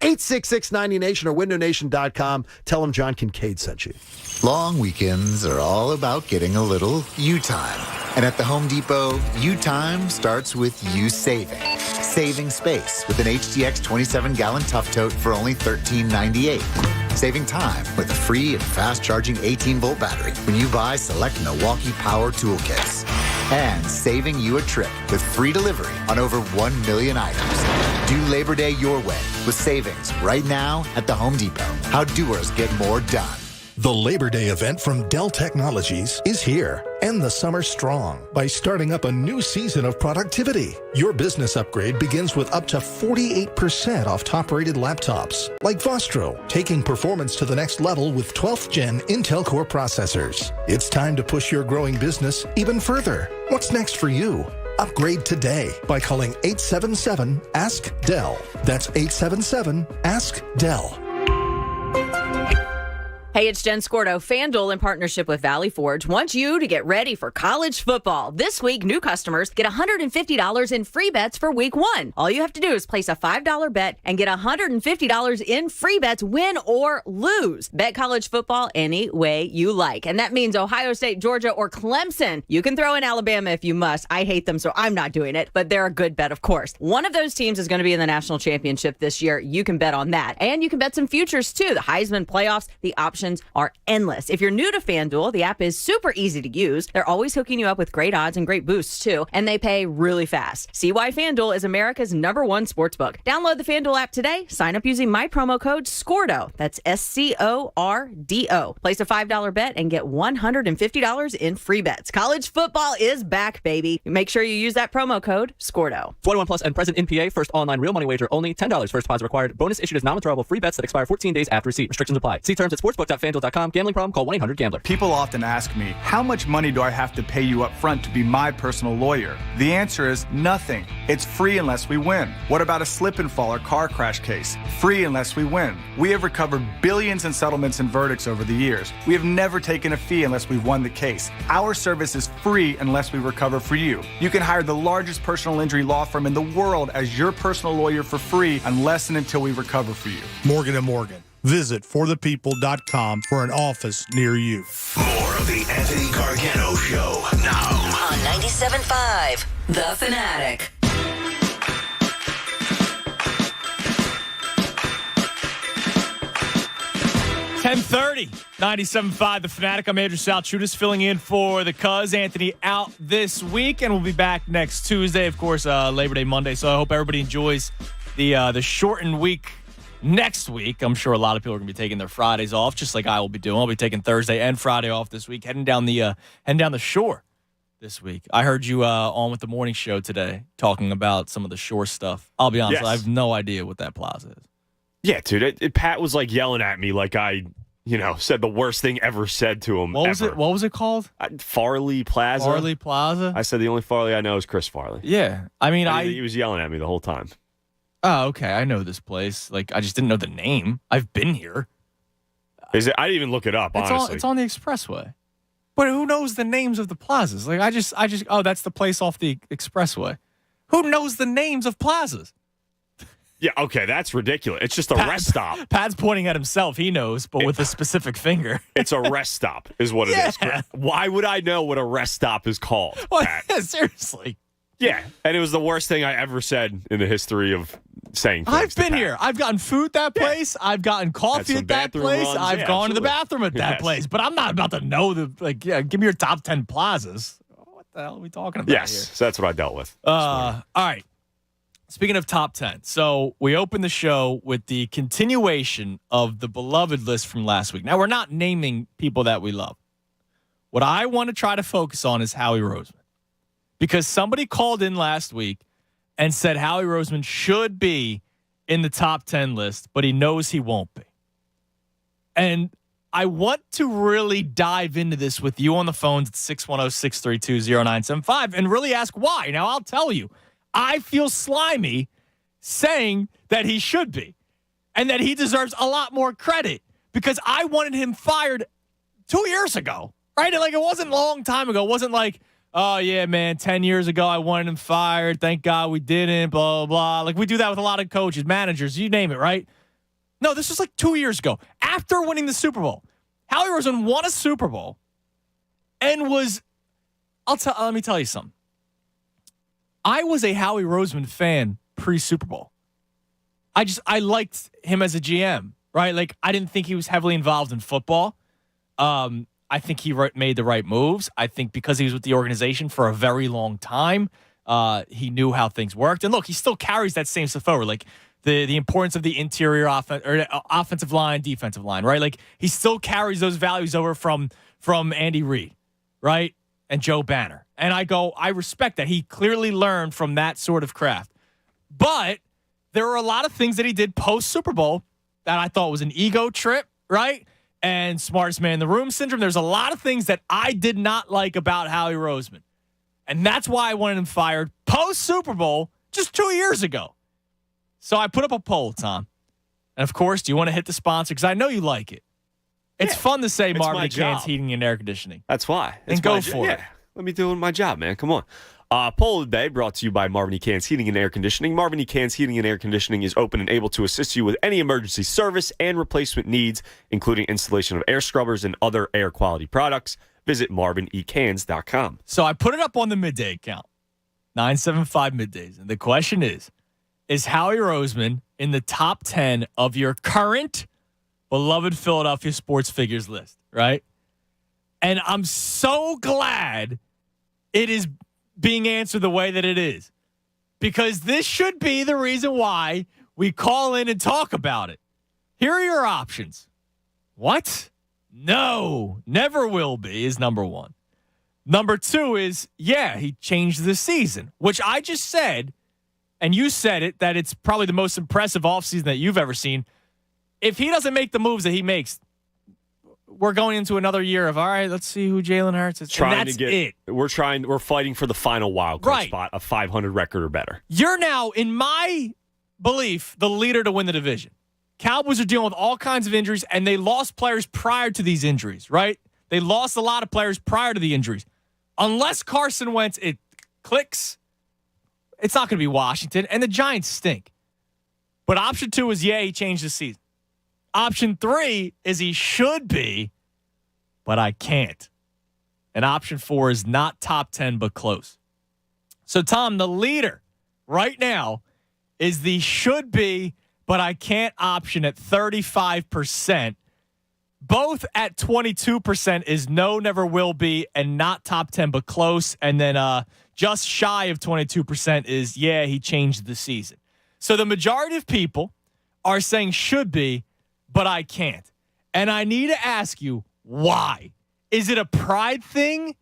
866-90Nation or windownation.com. Tell them John Kincaid sent you. Long weekends are all about getting a little you time. And at the Home Depot, you time starts with you saving. Saving space with an HDX 27-gallon Tough Tote for only $13.98. Saving time with a free and fast-charging 18-volt battery when you buy select Milwaukee Power Toolkits. And saving you a trip with free delivery on over 1 million items. Do Labor Day your way with savings right now at the Home Depot. How doers get more done. The Labor Day event from Dell Technologies is here. End the summer strong by starting up a new season of productivity. Your business upgrade begins with up to 48% off top-rated laptops, like Vostro, taking performance to the next level with 12th Gen Intel Core processors. It's time to push your growing business even further. What's next for you? Upgrade today by calling 877-ASK-DELL. That's 877-ASK-DELL. Hey, it's Jen Scordo. FanDuel, in partnership with Valley Forge, wants you to get ready for college football. This week, new customers get $150 in free bets for week 1. All you have to do is place a $5 bet and get $150 in free bets, win or lose. Bet college football any way you like. And that means Ohio State, Georgia, or Clemson. You can throw in Alabama if you must. I hate them, so I'm not doing it. But they're a good bet, of course. One of those teams is going to be in the national championship this year. You can bet on that. And you can bet some futures, too. The Heisman playoffs, the options are endless. If you're new to FanDuel, the app is super easy to use. They're always hooking you up with great odds and great boosts, too, and they pay really fast. See why FanDuel is America's #1 sportsbook. Download the FanDuel app today. Sign up using my promo code SCORDO. That's SCORDO. Place a $5 bet and get $150 in free bets. College football is back, baby. Make sure you use that promo code SCORDO. 21 plus and present in PA. First online real money wager only. $10 first deposit required. Bonus issued as non-withdrawable free bets that expire 14 days after receipt. Restrictions apply. See terms at sportsbook.fanduel.com. Gambling problem? Call 1-800-GAMBLER. People often ask me, how much money do I have to pay you up front to be my personal lawyer? The answer is nothing. It's free unless we win. What about a slip and fall or car crash case? Free unless we win. We have recovered billions in settlements and verdicts over the years. We have never taken a fee unless we've won the case. Our service is free unless we recover for you. You can hire the largest personal injury law firm in the world as your personal lawyer for free unless and until we recover for you. Morgan & Morgan. Visit forthepeople.com for an office near you. More of the Anthony Gargano Show now on 97.5 The Fanatic. $10:30, 97.5 The Fanatic. I'm Andrew Salchunas filling in for the Cuz. Anthony out this week, and we'll be back next Tuesday, of course, Labor Day Monday. So I hope everybody enjoys the shortened week next week. I'm sure a lot of people are going to be taking their Fridays off, just like I will be doing. I'll be taking Thursday and Friday off this week, heading down the shore this week. I heard you on with the morning show today talking about some of the shore stuff. I'll be honest, Yes. I have no idea what that plaza is. Yeah, dude. Pat was like yelling at me like I, said the worst thing ever said to him. What was it called? Farley Plaza. Farley Plaza? I said the only Farley I know is Chris Farley. Yeah. I mean, he was yelling at me the whole time. Oh, okay. I know this place. Like, I just didn't know the name. I've been here. Is it? I didn't even look it up, honestly. It's on the expressway. But who knows the names of the plazas? Like, I just, oh, that's the place off the expressway. Who knows the names of plazas? Yeah, okay, that's ridiculous. It's just a rest stop. Pat's pointing at himself. He knows, but with a specific finger. It's a rest stop is what it is. Why would I know what a rest stop is called, Pat? Yeah, seriously. Yeah, and it was the worst thing I ever said in the history of saying things. I've been here. I've gotten food at that place. Yeah. I've gotten coffee at that place. Runs. I've gone to the bathroom at that place. But I'm not about to know give me your top 10 plazas. What the hell are we talking about here? So that's what I dealt with. All right. Speaking of top 10, so we opened the show with the continuation of the beloved list from last week. Now, we're not naming people that we love. What I want to try to focus on is Howie Roseman. Because somebody called in last week and said Howie Roseman should be in the top 10 list, but he knows he won't be. And I want to really dive into this with you on the phones at 610-632-0975 and really ask why. Now, I'll tell you. I feel slimy saying that he should be and that he deserves a lot more credit because I wanted him fired 2 years ago, right? Like, it wasn't a long time ago. It wasn't like, oh, yeah, man, 10 years ago I wanted him fired. Thank God we didn't, blah, blah, blah. Like, we do that with a lot of coaches, managers, you name it, right? No, this was like 2 years ago after winning the Super Bowl. Howie Roseman won a Super Bowl and was, let me tell you something. I was a Howie Roseman fan pre-Super Bowl. I liked him as a GM, right? Like, I didn't think he was heavily involved in football. I think he made the right moves. I think because he was with the organization for a very long time, he knew how things worked. And look, he still carries that same stuff over, like the importance of the interior offensive line, defensive line, right? Like, he still carries those values over from Andy Reid, right? And Joe Banner. And I respect that. He clearly learned from that sort of craft. But there were a lot of things that he did post-Super Bowl that I thought was an ego trip, right? And smartest man in the room syndrome. There's a lot of things that I did not like about Howie Roseman. And that's why I wanted him fired post-Super Bowl just 2 years ago. So I put up a poll, Tom. And, of course, do you want to hit the sponsor? Because I know you like it. It's fun to say It's Marvin my and Can's job. Heating and Air Conditioning. That's why. And go for it. Let me do my job, man. Come on. Poll of the day brought to you by Marvin E. Can's Heating and Air Conditioning. Marvin E. Can's Heating and Air Conditioning is open and able to assist you with any emergency service and replacement needs, including installation of air scrubbers and other air quality products. Visit marvinecans.com. So I put it up on the midday account, 975 middays. And the question is Howie Roseman in the top 10 of your current beloved Philadelphia sports figures list, right? And I'm so glad it is being answered the way that it is, because this should be the reason why we call in and talk about it. Here are your options. What? No, never will be is number one. Number two is, he changed the season, which I just said, and you said it, that it's probably the most impressive offseason that you've ever seen. If he doesn't make the moves that he makes, we're going into another year of, all right, let's see who Jalen Hurts is. And that's it. We're fighting for the final wild card spot, a 500 record or better. You're now, in my belief, the leader to win the division. Cowboys are dealing with all kinds of injuries, and they lost players prior to these injuries, right? They lost a lot of players prior to the injuries. Unless Carson Wentz, it clicks, it's not going to be Washington, and the Giants stink. But option two is, he changed the season. Option three is he should be, but I can't. And option four is not top 10, but close. So, Tom, the leader right now is the should be, but I can't option at 35%. Both at 22% is no, never will be, and not top 10, but close. And then just shy of 22% is, he changed the season. So the majority of people are saying should be, but I can't. And I need to ask you, why? Is it a pride thing?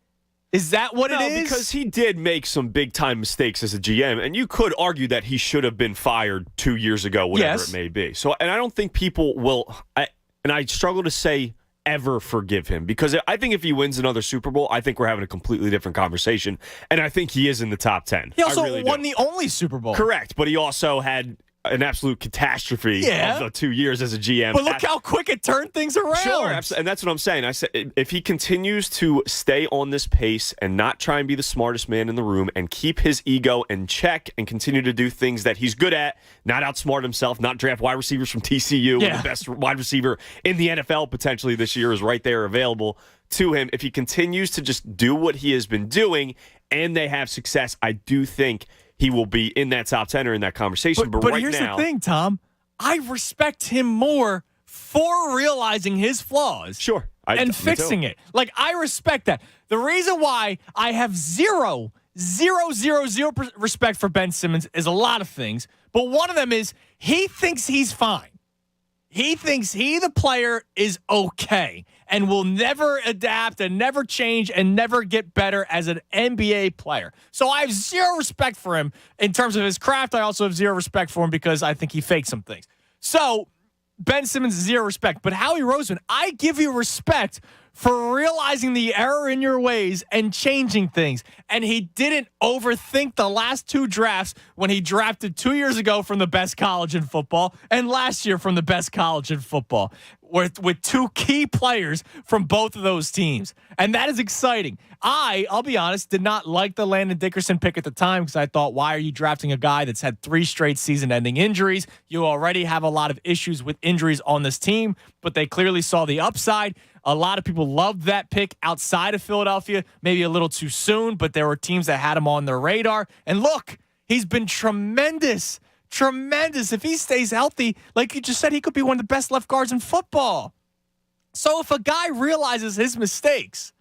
Is that what it is? No, because he did make some big-time mistakes as a GM, and you could argue that he should have been fired 2 years ago, whatever it may be. So, and I don't think people will, and I struggle to say ever forgive him, because I think if he wins another Super Bowl, I think we're having a completely different conversation, and I think he is in the top 10. He also won the only Super Bowl. Correct, but he also had an absolute catastrophe of the 2 years as a GM. But look how quick it turned things around. Sure, and that's what I'm saying. I said if he continues to stay on this pace and not try and be the smartest man in the room and keep his ego in check and continue to do things that he's good at, not outsmart himself, not draft wide receivers from TCU, when the best wide receiver in the NFL potentially this year is right there available to him. If he continues to just do what he has been doing and they have success, I do think he will be in that top 10 or in that conversation. But right here's now, the thing, Tom. I respect him more for realizing his flaws. Sure. And fixing it. Like, I respect that. The reason why I have zero respect for Ben Simmons is a lot of things. But one of them is he thinks he's fine. He thinks the player, is okay and will never adapt and never change and never get better as an NBA player. So I have zero respect for him in terms of his craft. I also have zero respect for him because I think he faked some things. So Ben Simmons, zero respect. But Howie Roseman, I give you respect for realizing the error in your ways and changing things. And he didn't overthink the last two drafts when he drafted 2 years ago from the best college in football and last year from the best college in football with two key players from both of those teams. And that is exciting. I'll be honest, did not like the Landon Dickerson pick at the time because I thought, why are you drafting a guy that's had 3 straight season-ending injuries? You already have a lot of issues with injuries on this team, but they clearly saw the upside. A lot of people loved that pick outside of Philadelphia, maybe a little too soon, but there were teams that had him on their radar. And look, he's been tremendous. If he stays healthy, like you just said, he could be one of the best left guards in football. So if a guy realizes his mistakes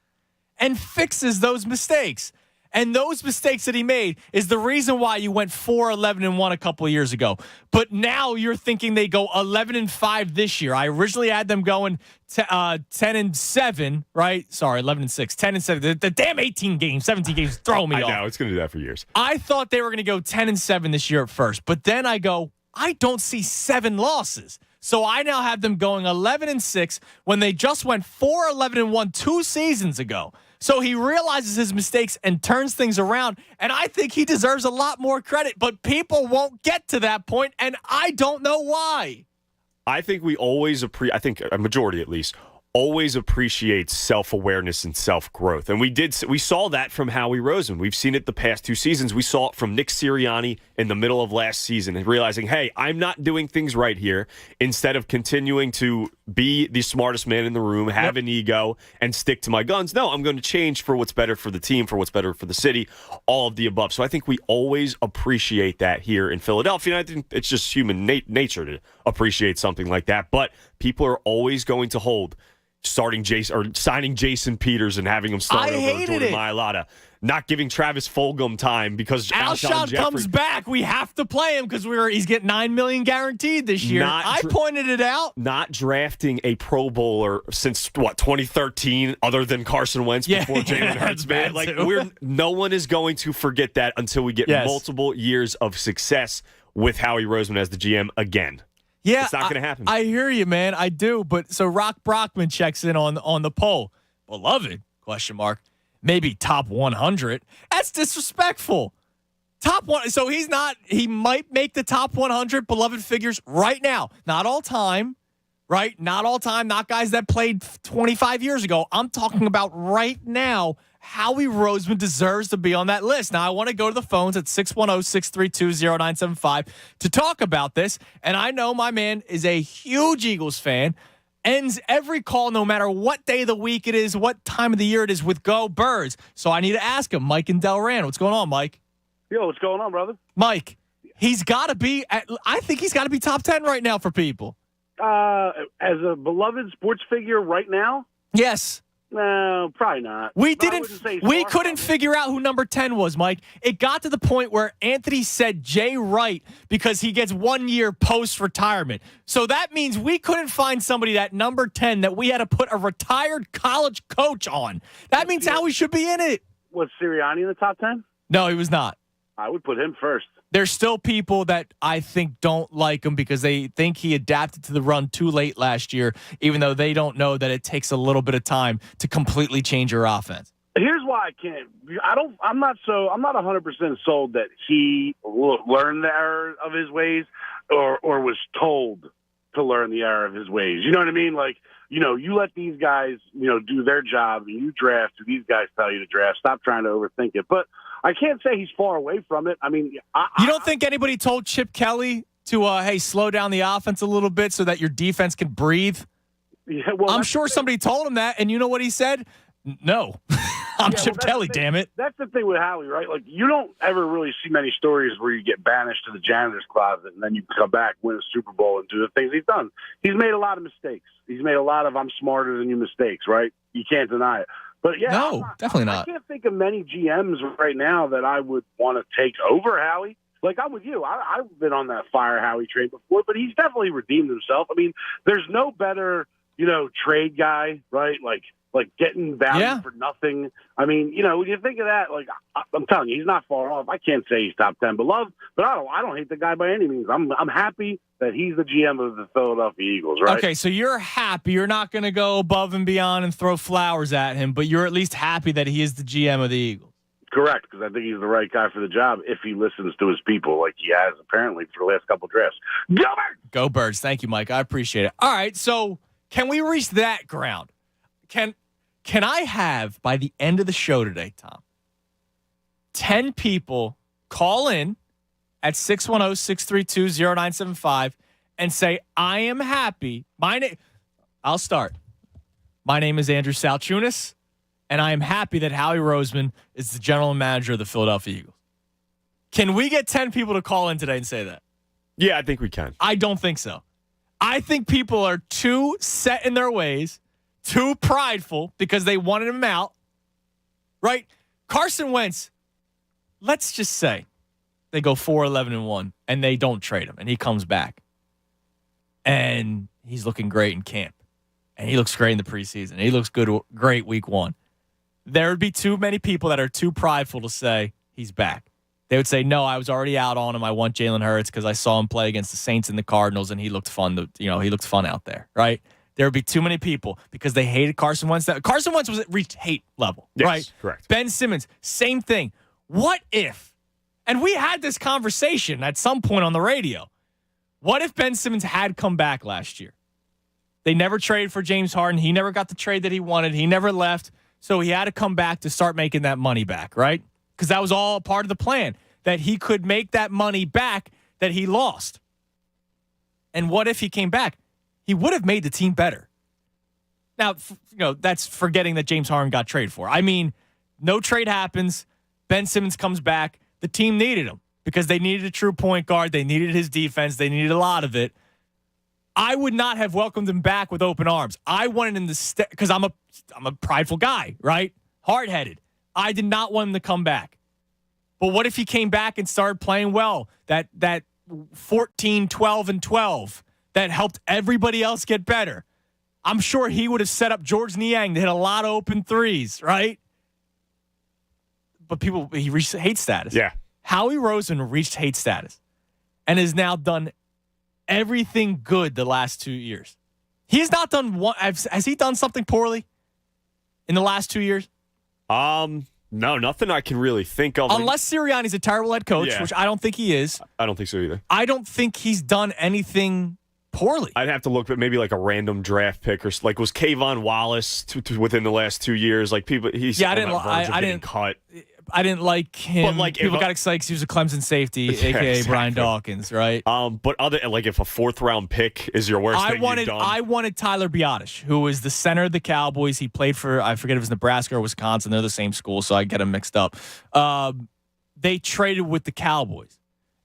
and fixes those mistakes, and those mistakes that he made is the reason why you went 4-11-1 a couple of years ago. But now you're thinking they go 11-5 this year. I originally had them going 10-7, right? Sorry, 11-6, 10-7. The damn 18 games, 17 games, throwing me off. I know, it's going to do that for years. I thought they were going to go 10-7 this year at first, but then I go, I don't see 7 losses. So I now have them going 11-6 when they just went 4-11-1 2 seasons ago. So he realizes his mistakes and turns things around, and I think he deserves a lot more credit, but people won't get to that point, and I don't know why. I think we always I think a majority at least, always appreciates self-awareness and self-growth. And we saw that from Howie Roseman. We've seen it the past 2 seasons. We saw it from Nick Sirianni in the middle of last season and realizing, hey, I'm not doing things right here. Instead of continuing to be the smartest man in the room, have an ego, and stick to my guns, no, I'm going to change for what's better for the team, for what's better for the city, all of the above. So I think we always appreciate that here in Philadelphia. And I think it's just human nature to appreciate something like that. But people are always going to hold signing Jason Peters and having him start over Jordan Mailata. Not giving Travis Fulgham time because Alshon comes back. We have to play him because he's getting $9 million guaranteed this year. I pointed it out. Not drafting a Pro Bowler since 2013, other than Carson Wentz before Jalen Hurts. Man, no one is going to forget that until we get multiple years of success with Howie Roseman as the GM again. Yeah, it's not going to happen. I hear you, man. I do. But so Rock Brockman checks in on the poll. Beloved? ? Maybe top 100. That's disrespectful. Top one. So he might make the top 100 beloved figures right now. Not all time, right? Not all time. Not guys that played 25 years ago. I'm talking about right now. Howie Roseman deserves to be on that list. Now, I want to go to the phones at 610-632-0975 to talk about this. And I know my man is a huge Eagles fan. Ends every call, no matter what day of the week it is, what time of the year it is, with Go Birds. So I need to ask him, Mike and Delran. What's going on, Mike? Yo, what's going on, brother? Mike, he's got to be I think he's got to be top 10 right now for people. As a beloved sports figure right now? Yes. No, probably not. We couldn't figure out who number 10 was, Mike. It got to the point where Anthony said Jay Wright because he gets 1 year post-retirement. So that means we couldn't find somebody at number 10 that we had to put a retired college coach on. That means Howie should be in it. Was Sirianni in the top 10? No, he was not. I would put him first. There's still people that I think don't like him because they think he adapted to the run too late last year, even though they don't know that it takes a little bit of time to completely change your offense. Here's why I can't. I'm not 100% sold that he learned the error of his ways or was told to learn the error of his ways. You know what I mean? Like, you let these guys, do their job and you draft who these guys tell you to draft. Stop trying to overthink it. But I can't say he's far away from it. I mean, you don't think anybody told Chip Kelly to, slow down the offense a little bit so that your defense can breathe? Yeah, well, I'm sure somebody told him that, and you know what he said? No. I'm Chip Kelly, damn it. That's the thing with Howie, right? Like, you don't ever really see many stories where you get banished to the janitor's closet and then you come back, win a Super Bowl, and do the things he's done. He's made a lot of mistakes. He's made a lot of I'm smarter than you mistakes, right? You can't deny it. But, yeah. No, definitely not. I can't think of many GMs right now that I would want to take over Howie. Like, I'm with you. I've been on that fire Howie train before, but he's definitely redeemed himself. I mean, there's no better, trade guy, right? Like getting value for nothing. I mean, when you think of that, like, I'm telling you, he's not far off. I can't say he's top 10 beloved, but I don't hate the guy by any means. I'm happy that he's the GM of the Philadelphia Eagles, right? Okay, so you're happy. You're not going to go above and beyond and throw flowers at him, but you're at least happy that he is the GM of the Eagles. Correct, because I think he's the right guy for the job if he listens to his people like he has apparently for the last couple of drafts. Go Birds! Go Birds. Thank you, Mike. I appreciate it. All right, so can we reach that ground? Can I have, by the end of the show today, Tom, 10 people call in at 610-632-0975 and say, I am happy. I'll start. My name is Andrew Salchunas, and I am happy that Howie Roseman is the general manager of the Philadelphia Eagles. Can we get 10 people to call in today and say that? Yeah, I think we can. I don't think so. I think people are too set in their ways, too prideful because they wanted him out, right? Carson Wentz, let's just say they go 4-11-1 and they don't trade him and he comes back and he's looking great in camp and he looks great in the preseason. He looks great week one. There would be too many people that are too prideful to say he's back. They would say, no, I was already out on him. I want Jalen Hurts because I saw him play against the Saints and the Cardinals and he looked fun. He looked fun out there, right? There would be too many people because they hated Carson Wentz. Carson Wentz was at reached hate level, yes, right? Correct. Ben Simmons, same thing. What if, and we had this conversation at some point on the radio, what if Ben Simmons had come back last year? They never traded for James Harden. He never got the trade that he wanted. He never left. So he had to come back to start making that money back, right? Because that was all part of the plan, that he could make that money back that he lost. And what if he came back? He would have made the team better. Now, that's forgetting that James Harden got traded for. I mean, no trade happens. Ben Simmons comes back. The team needed him because they needed a true point guard. They needed his defense. They needed a lot of it. I would not have welcomed him back with open arms. I wanted him to because I'm a prideful guy, right? Hard-headed. I did not want him to come back. But what if he came back and started playing well? That 14, 12, and 12 that helped everybody else get better. I'm sure he would have set up George Niang to hit a lot of open threes, right? But he reached hate status. Yeah. Howie Roseman reached hate status and has now done everything good the last 2 years. He has not done one. Has he done something poorly in the last 2 years? No, nothing I can really think of. Unless Sirianni's a terrible head coach, which I don't think he is. I don't think so either. I don't think he's done anything poorly. I'd have to look at maybe like a random draft pick or like was Kayvon Wallace within the last 2 years. Like people, he's I didn't cut. I didn't like him. But like people got excited because he was a Clemson safety, Yeah, aka exactly. Brian Dawkins, right? But if a 4th round pick is your worst thing you've done. I wanted Tyler Biotish, who was the center of the Cowboys. He played for, I forget if it was Nebraska or Wisconsin. They're the same school, so I get them mixed up. They traded with the Cowboys.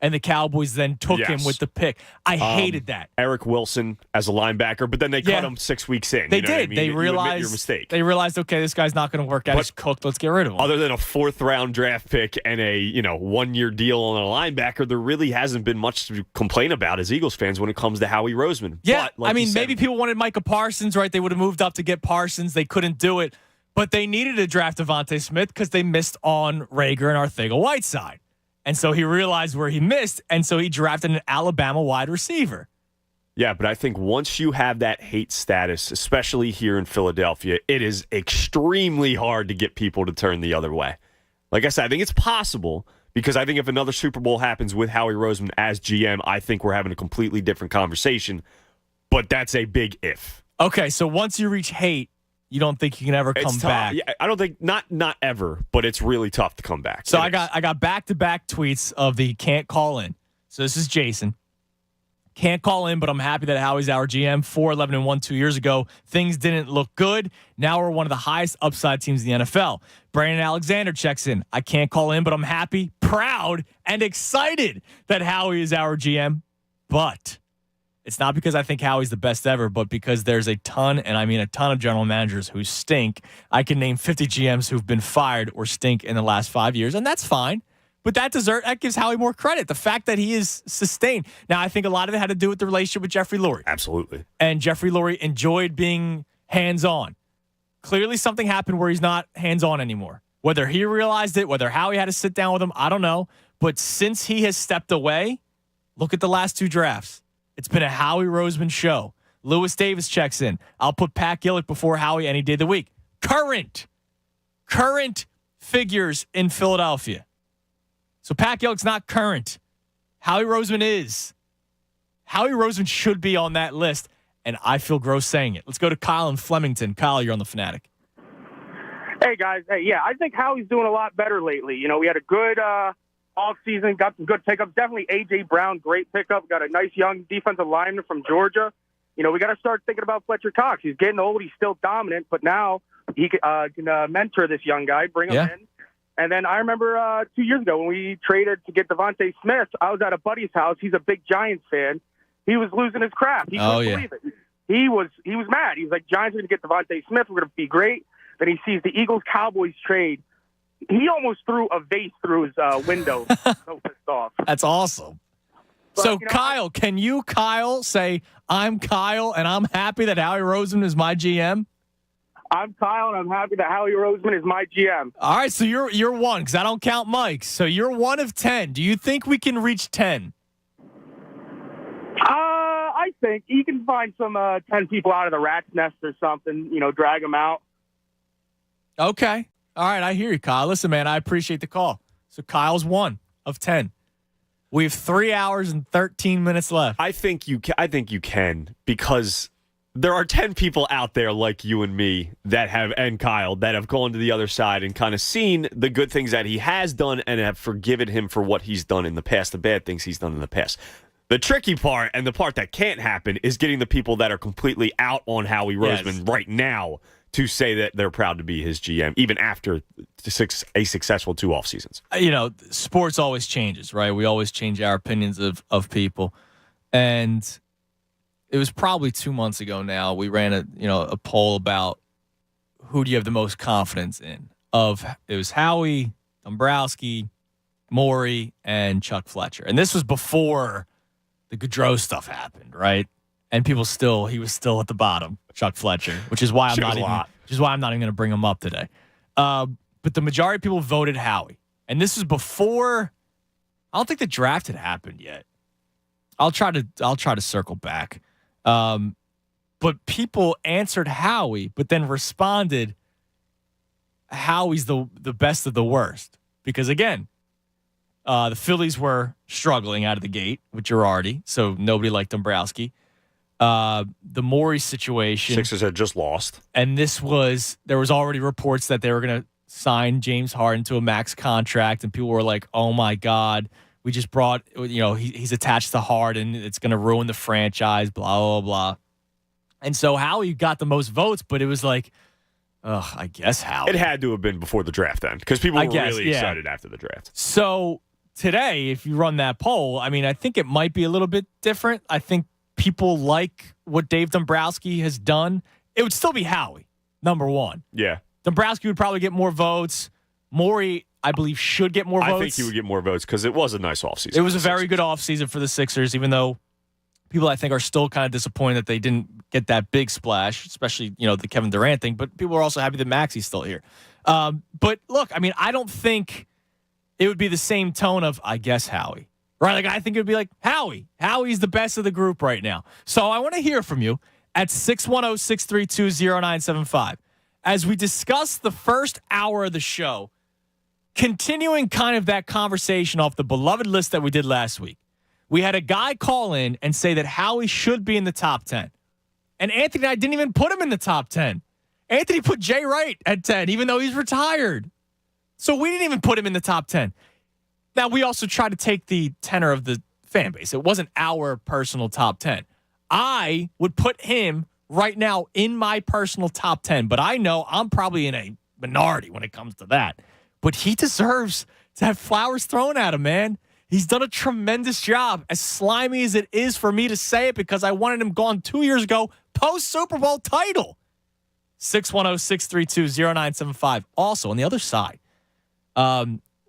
And the Cowboys then took him with the pick. I hated that. Eric Wilson as a linebacker, but then they cut him 6 weeks in. They you know did. What I mean? They realized you admit your mistake. They realized, okay, this guy's not going to work out. He's cooked. Let's get rid of him. Other than a 4th round draft pick and a 1 year deal on a linebacker, there really hasn't been much to complain about as Eagles fans when it comes to Howie Roseman. Yeah, but, like maybe people wanted Micah Parsons, right? They would have moved up to get Parsons. They couldn't do it, but they needed to draft Devontae Smith because they missed on Rager and Arcega-Whiteside. And so he realized where he missed, and so he drafted an Alabama wide receiver. Yeah, but I think once you have that hate status, especially here in Philadelphia, it is extremely hard to get people to turn the other way. Like I said, I think it's possible because I think if another Super Bowl happens with Howie Roseman as GM, I think we're having a completely different conversation. But that's a big if. Okay, so once you reach hate, you don't think you can ever come back? Yeah, I don't think not ever, but it's really tough to come back. So I got back-to-back tweets of the can't call in. So this is Jason. Can't call in, but I'm happy that Howie's our GM. 4-11-1 2 years ago. Things didn't look good. Now we're one of the highest upside teams in the NFL. Brandon Alexander checks in. I can't call in, but I'm happy, proud, and excited that Howie is our GM. But it's not because I think Howie's the best ever, but because there's a ton, and I mean a ton of general managers who stink. I can name 50 GMs who've been fired or stink in the last 5 years, and that's fine. But that gives Howie more credit. The fact that he is sustained. Now, I think a lot of it had to do with the relationship with Jeffrey Lurie. Absolutely. And Jeffrey Lurie enjoyed being hands-on. Clearly something happened where he's not hands-on anymore. Whether he realized it, whether Howie had to sit down with him, I don't know. But since he has stepped away, look at the last 2 drafts. It's been a Howie Roseman show. Lewis Davis checks in. I'll put Pat Gillick before Howie any day of the week. Current figures in Philadelphia. So Pat Gillick's not current. Howie Roseman is. Howie Roseman should be on that list, and I feel gross saying it. Let's go to Kyle in Flemington. Kyle, you're on the Fanatic. Hey, guys. Hey, yeah, I think Howie's doing a lot better lately. We had a good off-season, got some good pickups. Definitely A.J. Brown, great pickup. Got a nice young defensive lineman from Georgia. We got to start thinking about Fletcher Cox. He's getting old. He's still dominant, but now he can mentor this young guy, bring him in. And then I remember 2 years ago when we traded to get Devontae Smith, I was at a buddy's house. He's a big Giants fan. He was losing his crap. He couldn't believe it. He was mad. He was like, Giants are going to get Devontae Smith. We're going to be great. Then he sees the Eagles-Cowboys trade. He almost threw a vase through his window. So pissed off. That's awesome. But, so, Kyle, can you, say, I'm Kyle, and I'm happy that Howie Roseman is my GM? I'm Kyle, and I'm happy that Howie Roseman is my GM. All right, so you're one, because I don't count Mike. So you're 1 of 10. Do you think we can reach 10? I think you can find some 10 people out of the rat's nest or something, drag them out. Okay. All right, I hear you, Kyle. Listen, man, I appreciate the call. So Kyle's 1 of 10. We have 3 hours and 13 minutes left. I think you can because there are 10 people out there like you and me and Kyle that have gone to the other side and kind of seen the good things that he has done and have forgiven him for what he's done in the past, the bad things he's done in the past. The tricky part and the part that can't happen is getting the people that are completely out on Howie Roseman right now to say that they're proud to be his GM, even after a successful 2 off seasons. Sports always changes, right? We always change our opinions of people. And it was probably 2 months ago now. We ran a poll about who do you have the most confidence in. It was Howie, Dombrowski, Morey, and Chuck Fletcher. And this was before the Gaudreau stuff happened, right? And he was still at the bottom, Chuck Fletcher, which is why I'm not even going to bring him up today. But the majority of people voted Howie. And this is before, I don't think the draft had happened yet. I'll try to circle back. But people answered Howie, but then responded, Howie's the best of the worst. Because again, the Phillies were struggling out of the gate with Girardi, so nobody liked Dombrowski. The Morey situation. Sixers had just lost. And there was already reports that they were going to sign James Harden to a max contract, and people were like, oh my God, we just brought, he's attached to Harden, it's going to ruin the franchise, blah, blah, blah. And so Howie got the most votes, but it was like, I guess Howie. It had to have been before the draft then, because people were really excited after the draft. So today, if you run that poll, I think it might be a little bit different. I think people like what Dave Dombrowski has done. It would still be Howie, number one. Yeah. Dombrowski would probably get more votes. Morey, I believe, should get more votes. I think he would get more votes because it was a nice offseason. It was a very good offseason for the Sixers, even though people, I think, are still kind of disappointed that they didn't get that big splash, especially, the Kevin Durant thing. But people are also happy that Maxi's still here. But look, I don't think it would be the same tone of, I guess, Howie. Right? Like, I think it would be like, Howie. Howie's the best of the group right now. So I want to hear from you at 610-632-0975. As we discuss the first hour of the show, continuing kind of that conversation off the beloved list that we did last week, we had a guy call in and say that Howie should be in the top 10. And Anthony and I didn't even put him in the top 10. Anthony put Jay Wright at 10, even though he's retired. So we didn't even put him in the top 10. Now, we also tried to take the tenor of the fan base. It wasn't our personal top 10. I would put him right now in my personal top 10, but I know I'm probably in a minority when it comes to that. But he deserves to have flowers thrown at him, man. He's done a tremendous job, as slimy as it is for me to say it, because I wanted him gone 2 years ago, post-Super Bowl title. 610-632-0975. Also, on the other side,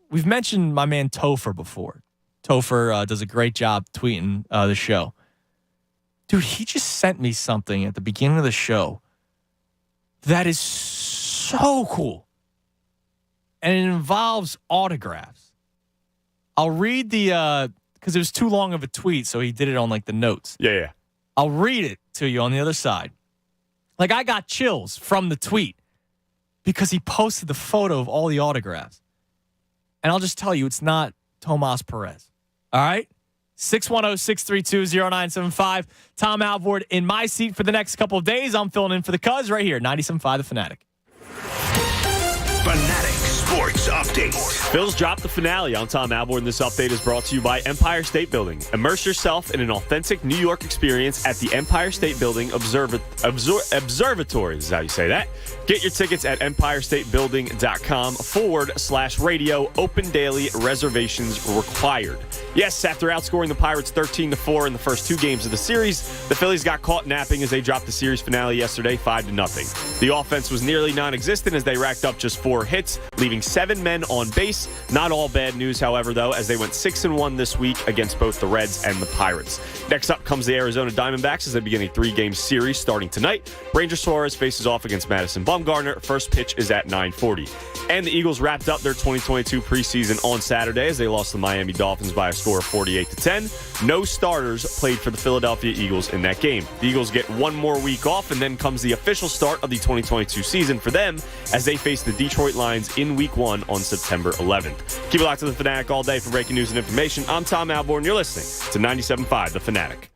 we've mentioned my man Topher before. Topher does a great job tweeting the show. Dude, he just sent me something at the beginning of the show that is so cool. And it involves autographs. I'll read the, because it was too long of a tweet, so he did it on like the notes. Yeah. I'll read it to you on the other side. Like, I got chills from the tweet because he posted the photo of all the autographs. And I'll just tell you, it's not Tomas Perez. All right? 610-632-0975. Tom Alvord in my seat for the next couple of days. I'm filling in for the Cuz right here, 97.5 The Fanatic. Fanatic Sports Update. Phil's dropped the finale on Tom Alvord, and this update is brought to you by Empire State Building. Immerse yourself in an authentic New York experience at the Empire State Building Observatory. This is how you say that. Get your tickets at empirestatebuilding.com/radio. Open daily, reservations required. Yes, after outscoring the Pirates 13-4 in the first 2 games of the series, the Phillies got caught napping as they dropped the series finale yesterday 5-0. The offense was nearly non-existent as they racked up just 4 hits, leaving 7 men on base. Not all bad news, however, though, as they went 6-1 this week against both the Reds and the Pirates. Next up comes the Arizona Diamondbacks as they begin a 3-game series starting tonight. Ranger Suarez faces off against Madison Bumgarner. First pitch is at 9:40. And the Eagles wrapped up their 2022 preseason on Saturday as they lost the Miami Dolphins by a score of 48-10. No starters played for the Philadelphia Eagles in that game. The Eagles get 1 more week off, and then comes the official start of the 2022 season for them as they face the Detroit Lions in Week 1 on September 11th. Keep it locked to The Fanatic all day for breaking news and information. I'm Tom Alvord, and you're listening to 97.5 The Fanatic.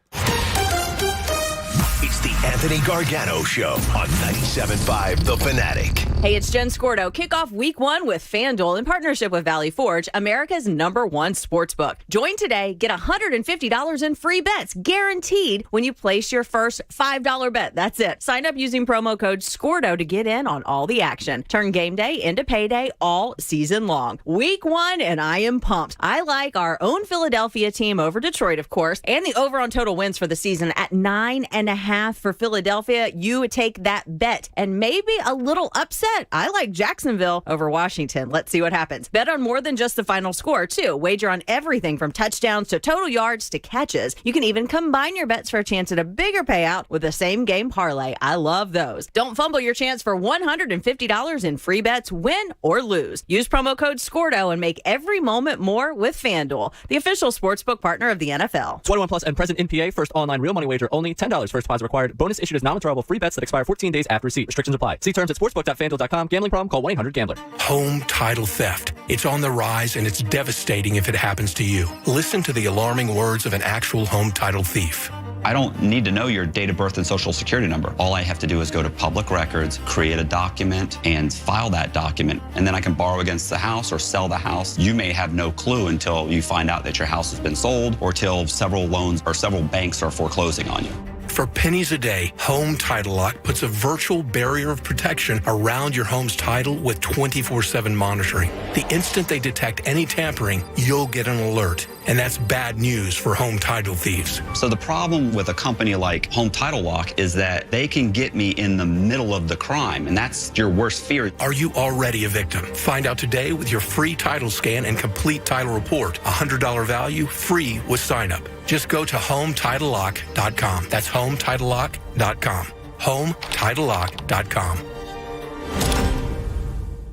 It's the Anthony Gargano Show on 97.5 The Fanatic. Hey, it's Jen Scordo. Kick off week 1 with FanDuel in partnership with Valley Forge, America's #1 sportsbook. Join today. Get $150 in free bets guaranteed when you place your first $5 bet. That's it. Sign up using promo code SCORDO to get in on all the action. Turn game day into payday all season long. Week 1, and I am pumped. I like our own Philadelphia team over Detroit, of course, and the over on total wins for the season at 9.5 for Philadelphia. You would take that bet and maybe a little upset. I like Jacksonville over Washington. Let's see what happens. Bet on more than just the final score, too. Wager on everything from touchdowns to total yards to catches. You can even combine your bets for a chance at a bigger payout with the same game parlay. I love those. Don't fumble your chance for $150 in free bets, win or lose. Use promo code SCORDO and make every moment more with FanDuel, the official sportsbook partner of the NFL. 21 plus and present in PA. First online real money wager only. $10 first deposit required. Bonus issued as non-withdrawable free bets that expire 14 days after receipt. Restrictions apply. See terms at sportsbook.fanduel.com. Gambling problem? Call 1-800-GAMBLER. Home title theft. It's on the rise, and it's devastating if it happens to you. Listen to the alarming words of an actual home title thief. I don't need to know your date of birth and social security number. All I have to do is go to public records, create a document, and file that document. And then I can borrow against the house or sell the house. You may have no clue until you find out that your house has been sold or till several loans or several banks are foreclosing on you. For pennies a day, Home Title Lock puts a virtual barrier of protection around your home's title with 24/7 monitoring. The instant they detect any tampering, you'll get an alert. And that's bad news for home title thieves. So the problem with a company like Home Title Lock is that they can get me in the middle of the crime, and that's your worst fear. Are you already a victim? Find out today with your free title scan and complete title report. $100 value, free with sign up. Just go to HomeTitleLock.com. That's HomeTitleLock.com. HomeTitleLock.com.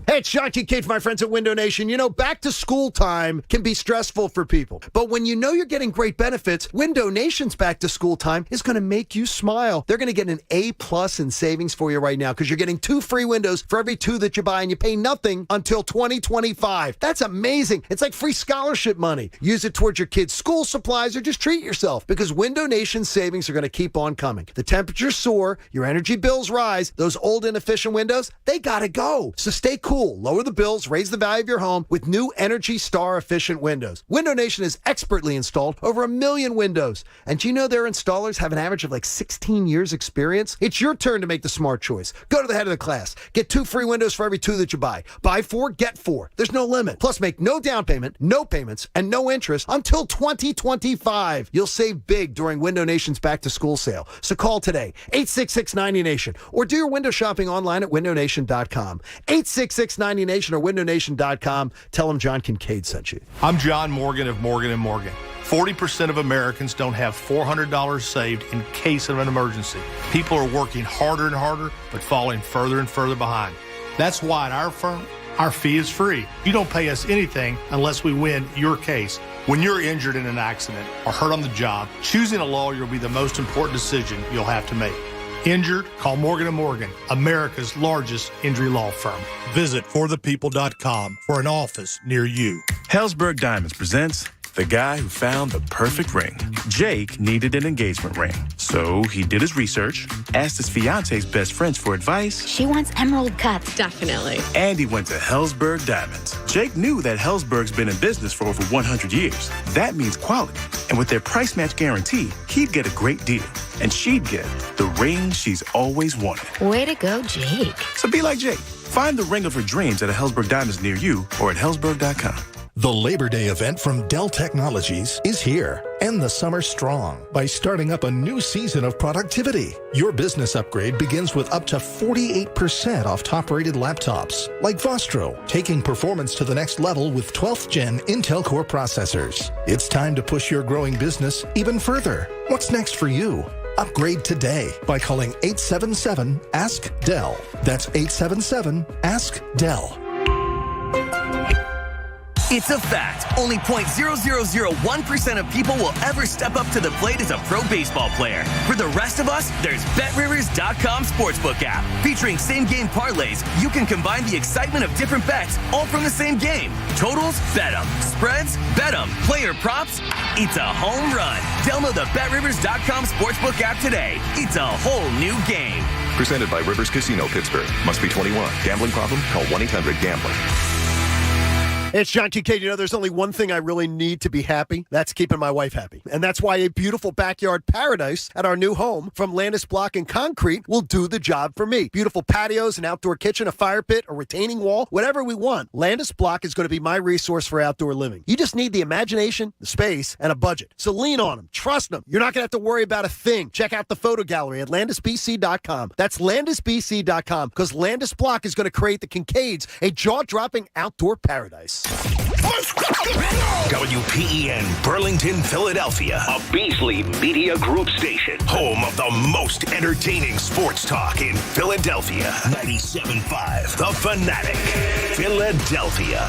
Hey, it's Sean Kincaid for my friends at Window Nation. You know, back to school time can be stressful for people. But when you know you're getting great benefits, Window Nation's back to school time is going to make you smile. They're going to get an A+ in savings for you right now because you're getting 2 free windows for every 2 that you buy, and you pay nothing until 2025. That's amazing. It's like free scholarship money. Use it towards your kids' school supplies or just treat yourself because Window Nation's savings are going to keep on coming. The temperatures soar, your energy bills rise, those old inefficient windows, they got to go. So stay cool. Lower the bills, raise the value of your home with new Energy Star efficient windows. Window Nation has expertly installed over 1 million windows. And do you know their installers have an average of like 16 years experience? It's your turn to make the smart choice. Go to the head of the class. Get 2 free windows for every 2 that you buy. Buy 4, get 4. There's no limit. Plus, make no down payment, no payments, and no interest until 2025. You'll save big during Window Nation's back to school sale. So call today, 866-90Nation, or do your window shopping online at windownation.com. 866-90Nation or windownation.com. Tell them John Kincaid sent you. I'm John Morgan of Morgan & Morgan. 40% of Americans don't have $400 saved in case of an emergency. People are working harder and harder, but falling further and further behind. That's why at our firm, our fee is free. You don't pay us anything unless we win your case. When you're injured in an accident or hurt on the job, choosing a lawyer will be the most important decision you'll have to make. Injured? Call Morgan & Morgan, America's largest injury law firm. Visit forthepeople.com for an office near you. Helzberg Diamonds presents the guy who found the perfect ring. Jake needed an engagement ring. So he did his research, asked his fiance's best friends for advice. She wants emerald cuts. Definitely. And he went to Helzberg Diamonds. Jake knew that Helzberg's been in business for over 100 years. That means quality. And with their price match guarantee, he'd get a great deal. And she'd get the ring she's always wanted. Way to go, Jake. So be like Jake. Find the ring of her dreams at a Helzberg Diamonds near you or at Helzberg.com. The Labor Day event from Dell Technologies is here. End the summer strong by starting up a new season of productivity. Your business upgrade begins with up to 48% off top-rated laptops, like Vostro, taking performance to the next level with 12th Gen Intel Core processors. It's time to push your growing business even further. What's next for you? Upgrade today by calling 877-ASK-DELL. That's 877-ASK-DELL. It's a fact. Only 0.0001% of people will ever step up to the plate as a pro baseball player. For the rest of us, there's BetRivers.com Sportsbook app. Featuring same-game parlays, you can combine the excitement of different bets all from the same game. Totals? Bet 'em. Spreads? Bet bet 'em, player props, it's a home run. Download the BetRivers.com sportsbook app today. It's a whole new game. Presented by Rivers Casino Pittsburgh. Must be 21. Gambling problem? Call 1-800-GAMBLER. Hey, it's John TK. You know, there's only one thing I really need to be happy. That's keeping my wife happy. And that's why a beautiful backyard paradise at our new home from Landis Block and Concrete will do the job for me. Beautiful patios, an outdoor kitchen, a fire pit, a retaining wall, whatever we want. Landis Block is going to be my resource for outdoor living. You just need the imagination, the space, and a budget. So lean on them. Trust them. You're not going to have to worry about a thing. Check out the photo gallery at LandisBC.com. That's LandisBC.com, because Landis Block is going to create the Kincaids, a jaw-dropping outdoor paradise. WPEN Burlington, Philadelphia, a Beasley Media Group station, home of the most entertaining sports talk in Philadelphia. 97.5 The Fanatic, Philadelphia.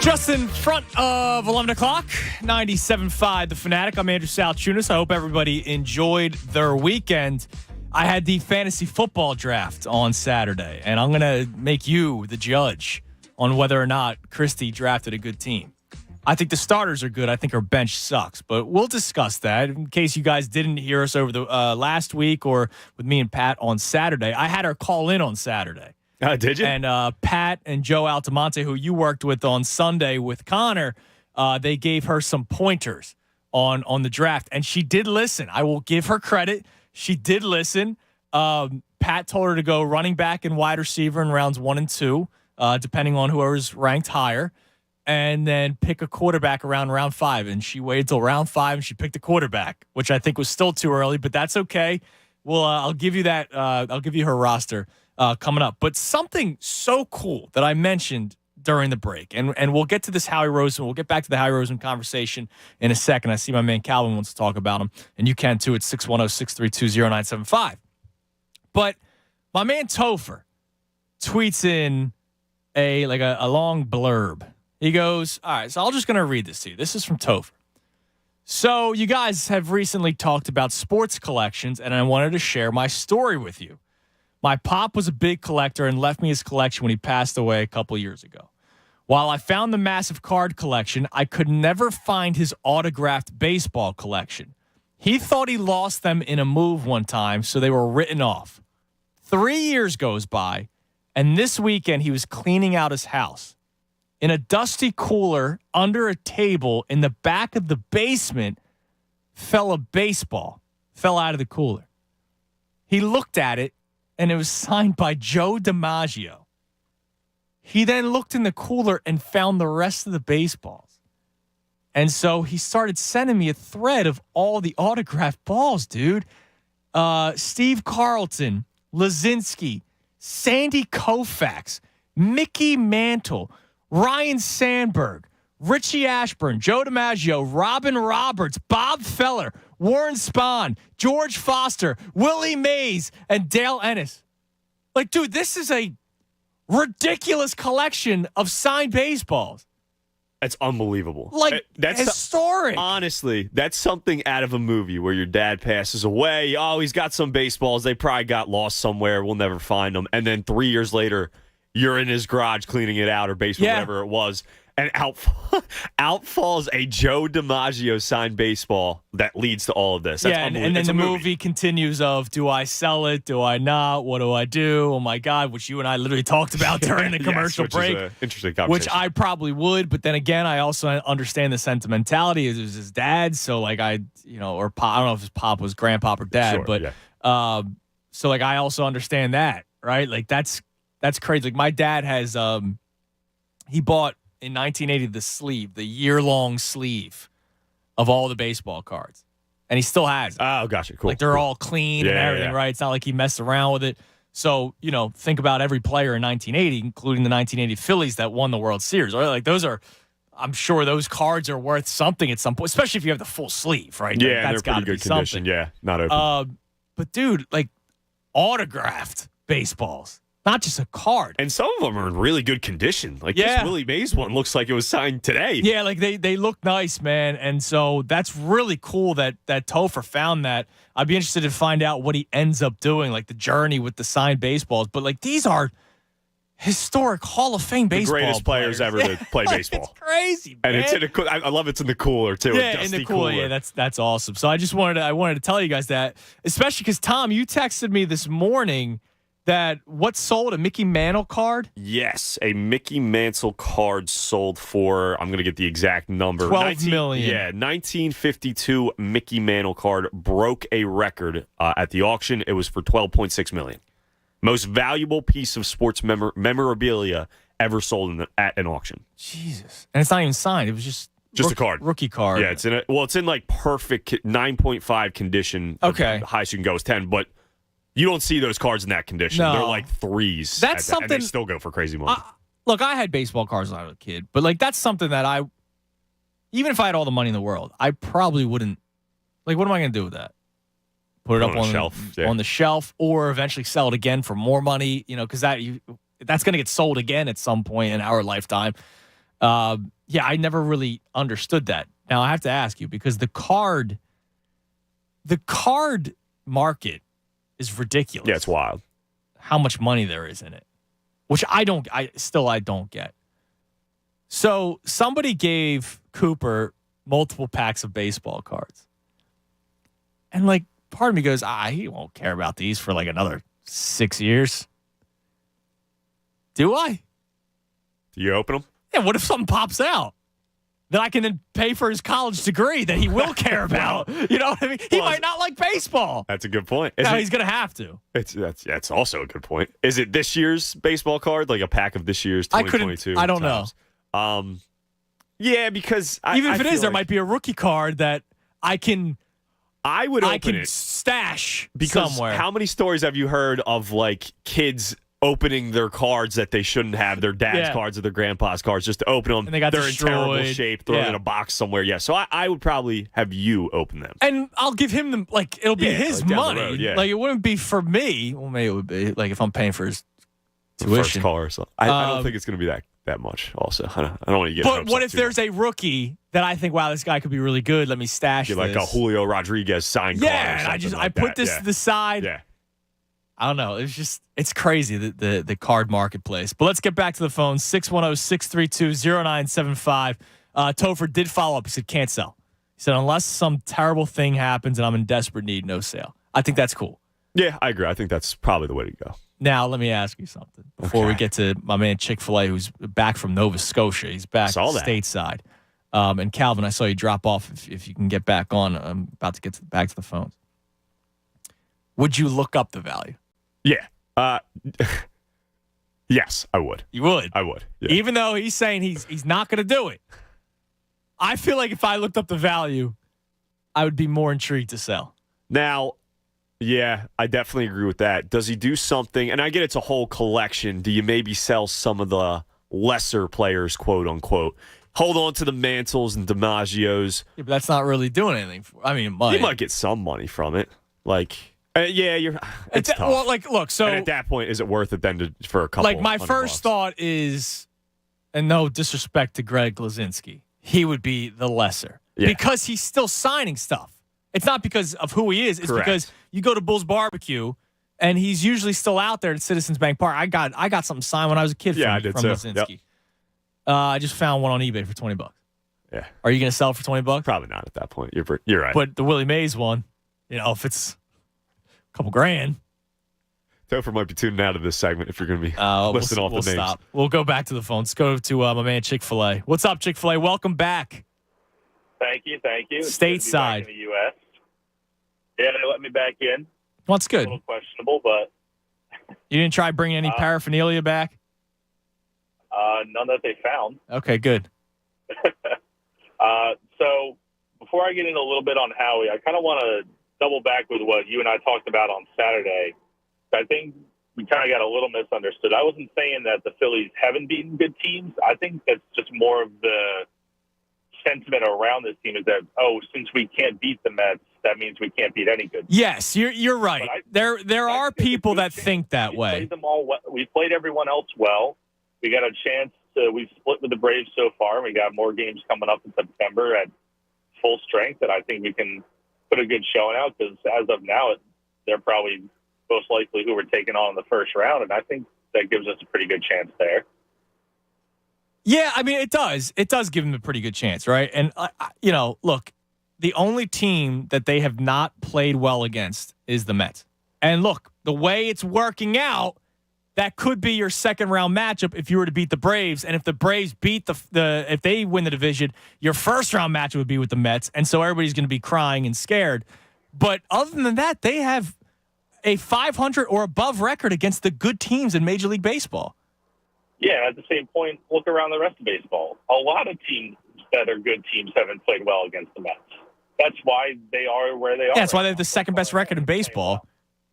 Just in front of 11 o'clock, 97.5 The Fanatic. I'm Andrew Salchunas. I hope everybody enjoyed their weekend. I had the fantasy football draft on Saturday, and I'm going to make you the judge on whether or not Christie drafted a good team. I think the starters are good. I think our bench sucks, but we'll discuss that in case you guys didn't hear us over the last week or with me and Pat on Saturday. I had her call in on Saturday. Did you? And Pat and Joe Altamonte, who you worked with on Sunday with Connor, they gave her some pointers on the draft. And she did listen. I will give her credit. She did listen. Pat told her to go running back and wide receiver in rounds 1 and 2, depending on whoever's ranked higher, and then pick a quarterback around round 5. And she waited till round 5 and she picked a quarterback, which I think was still too early, but that's okay. Well, I'll give you that. I'll give you her roster coming up. But something so cool that I mentioned during the break, and we'll get to this Howie Roseman. We'll get back to the Howie Roseman conversation in a second. I see my man Calvin wants to talk about him, and you can too at 610-632-0975. But my man Topher tweets in a long blurb. He goes, all right, so I'm just going to read this to you. This is from Topher. So you guys have recently talked about sports collections, and I wanted to share my story with you. My pop was a big collector and left me his collection when he passed away a couple years ago. While I found the massive card collection, I could never find his autographed baseball collection. He thought he lost them in a move one time, so they were written off. 3 years goes by, and this weekend he was cleaning out his house. In a dusty cooler under a table in the back of the basement fell a baseball, fell out of the cooler. He looked at it, and it was signed by Joe DiMaggio. He then looked in the cooler and found the rest of the baseballs. And so he started sending me a thread of all the autographed balls, dude. Steve Carlton, Lazinski, Sandy Koufax, Mickey Mantle, Ryan Sandberg, Richie Ashburn, Joe DiMaggio, Robin Roberts, Bob Feller, Warren Spahn, George Foster, Willie Mays, and Dale Ennis. Like, dude, this is a ridiculous collection of signed baseballs. That's unbelievable. Like, that's historic. Honestly, that's something out of a movie where your dad passes away. Oh, he's got some baseballs. They probably got lost somewhere. We'll never find them. And then 3 years later, you're in his garage cleaning it out or basement, whatever it was. And out falls a Joe DiMaggio signed baseball that leads to all of this. That's unbelievable. And then the movie continues of, do I sell it? Do I not? What do I do? Oh, my God, which you and I literally talked about during the commercial break. Is interesting conversation. Which I probably would, but then again, I also understand the sentimentality. It was his dad, so like or pop, I don't know if his pop was grandpop or dad, Sure, but yeah. So like I also understand that, right? Like that's crazy. Like my dad has he bought in 1980 the year-long sleeve of all the baseball cards. And he still has it. Oh, gotcha. Cool. Like they're all clean and everything, right? It's not like he messed around with it. So, think about every player in 1980, including the 1980 Phillies that won the World Series, right? Like I'm sure those cards are worth something at some point, especially if you have the full sleeve, right? Yeah, that's they're pretty good condition. Something. Yeah, not open. But dude, like autographed baseballs. Not just a card. And some of them are in really good condition. Like this Willie Mays one looks like it was signed today. Yeah, like they look nice, man. And so that's really cool that Topher found that. I'd be interested to find out what he ends up doing, like the journey with the signed baseballs. But like these are historic Hall of Fame baseball The greatest players ever to play baseball. It's crazy, man. And it's in I love it's in the cooler too. Yeah, in the cooler. Yeah, that's awesome. So I wanted to tell you guys that, especially because Tom, you texted me this morning that what sold, a Mickey Mantle card? Yes, a Mickey Mantle card sold for, I'm going to get the exact number. $12 million. Yeah, 1952 Mickey Mantle card broke a record at the auction. It was for $12.6 million. Most valuable piece of sports memorabilia ever sold at an auction. Jesus. And it's not even signed. It was just a card. Rookie card. Yeah, it's in like perfect 9.5 condition. Okay. The highest you can go is 10, but you don't see those cards in that condition. No. They're like 3s. That's something. And they still go for crazy money. Look, I had baseball cards when I was a kid, but like that's something that even if I had all the money in the world, I probably wouldn't. Like, what am I going to do with that? Put it up on the shelf, or eventually sell it again for more money. You know, because that's going to get sold again at some point in our lifetime. Yeah, I never really understood that. Now I have to ask you, because the card market is ridiculous. Yeah, it's wild. How much money there is in it, which I don't get. So somebody gave Cooper multiple packs of baseball cards, and like part of me goes, he won't care about these for like another 6 years. Do I? Do you open them? Yeah. What if something pops out that I can then pay for his college degree that he will care about? You know what I mean? He might not like baseball. That's a good point. He's going to have to. That's also a good point. Is it this year's baseball card, like a pack of this year's 2022? I don't know. Yeah, because even if it is, there might be a rookie card that I can stash somewhere. How many stories have you heard of like kids opening their cards that they shouldn't have, their dad's cards or their grandpa's cards, just to open them? And they're in terrible shape, throw them in a box somewhere. Yeah, so I would probably have you open them. And I'll give him them, like, it'll be his money. Road, Like, it wouldn't be for me. Well, maybe it would be, like, if I'm paying for his tuition. First car or something. I don't think it's going to be that much, also. I don't want to get But what if there's a rookie that I think, wow, this guy could be really good, let me stash this. Like a Julio Rodriguez signed card or something. Yeah, I put this to the side. Yeah. I don't know. It's crazy, the card marketplace. But let's get back to the phone. 610-632-0975. Topher did follow up. He said, can't sell. He said, unless some terrible thing happens and I'm in desperate need, no sale. I think that's cool. Yeah, I agree. I think that's probably the way to go. Now, let me ask you something before we get to my man Chick-fil-A, who's back from Nova Scotia. He's back stateside. And Calvin, I saw you drop off. If you can get back on, I'm about to get back to the phones. Would you look up the value? Yeah. Yes, I would. You would? I would. Yeah. Even though he's saying he's not going to do it. I feel like if I looked up the value, I would be more intrigued to sell. Now, yeah, I definitely agree with that. Does he do something? And I get it's a whole collection. Do you maybe sell some of the lesser players, quote unquote? Hold on to the Mantles and DiMaggios. Yeah, but that's not really doing anything. It might. You might get some money from it. Like, it's tough. Well, like, look, so. And at that point, is it worth it then for a couple? Like, my first thought is, and no disrespect to Greg Glasinski, he would be the lesser. Yeah. Because he's still signing stuff. It's not because of who he is. It's because you go to Bull's Barbecue, and he's usually still out there at Citizens Bank Park. I got something signed when I was a kid from Glasinski. Yep. I just found one on eBay for $20. Yeah. Are you going to sell it for $20? Probably not at that point. You're right. But the Willie Mays one, if it's a couple grand. Topher might be tuning out of this segment if you're going to be listing off the names. Stop. We'll go back to the phone. Let's go to my man Chick-fil-A. What's up, Chick-fil-A? Welcome back. Thank you. It's stateside. in the U.S. Yeah, they let me back in. Well, that's good. A little questionable, but you didn't try bringing any paraphernalia back? None that they found. Okay, good. So before I get in a little bit on Howie, I kind of want to double back with what you and I talked about on Saturday. I think we kind of got a little misunderstood. I wasn't saying that the Phillies haven't beaten good teams. I think that's just more of the sentiment around this team is that, since we can't beat the Mets, that means we can't beat any good team. Yes, you're right. There are people that think that way. We played everyone else well. We got a chance to. We've split with the Braves so far. We got more games coming up in September at full strength, and I think we can put a good showing out because as of now, they're probably most likely who we're taking on in the first round, and I think that gives us a pretty good chance there. Yeah, I mean, it does. It does give them a pretty good chance, right? And, look, the only team that they have not played well against is the Mets. And, look, the way it's working out, that could be your second-round matchup if you were to beat the Braves. And if the Braves beat if they win the division, your first-round matchup would be with the Mets. And so everybody's going to be crying and scared. But other than that, they have a 500 or above record against the good teams in Major League Baseball. Yeah, at the same point, look around the rest of baseball. A lot of teams that are good teams haven't played well against the Mets. That's why they are where they are. Yeah, that's why they have the second-best record in baseball.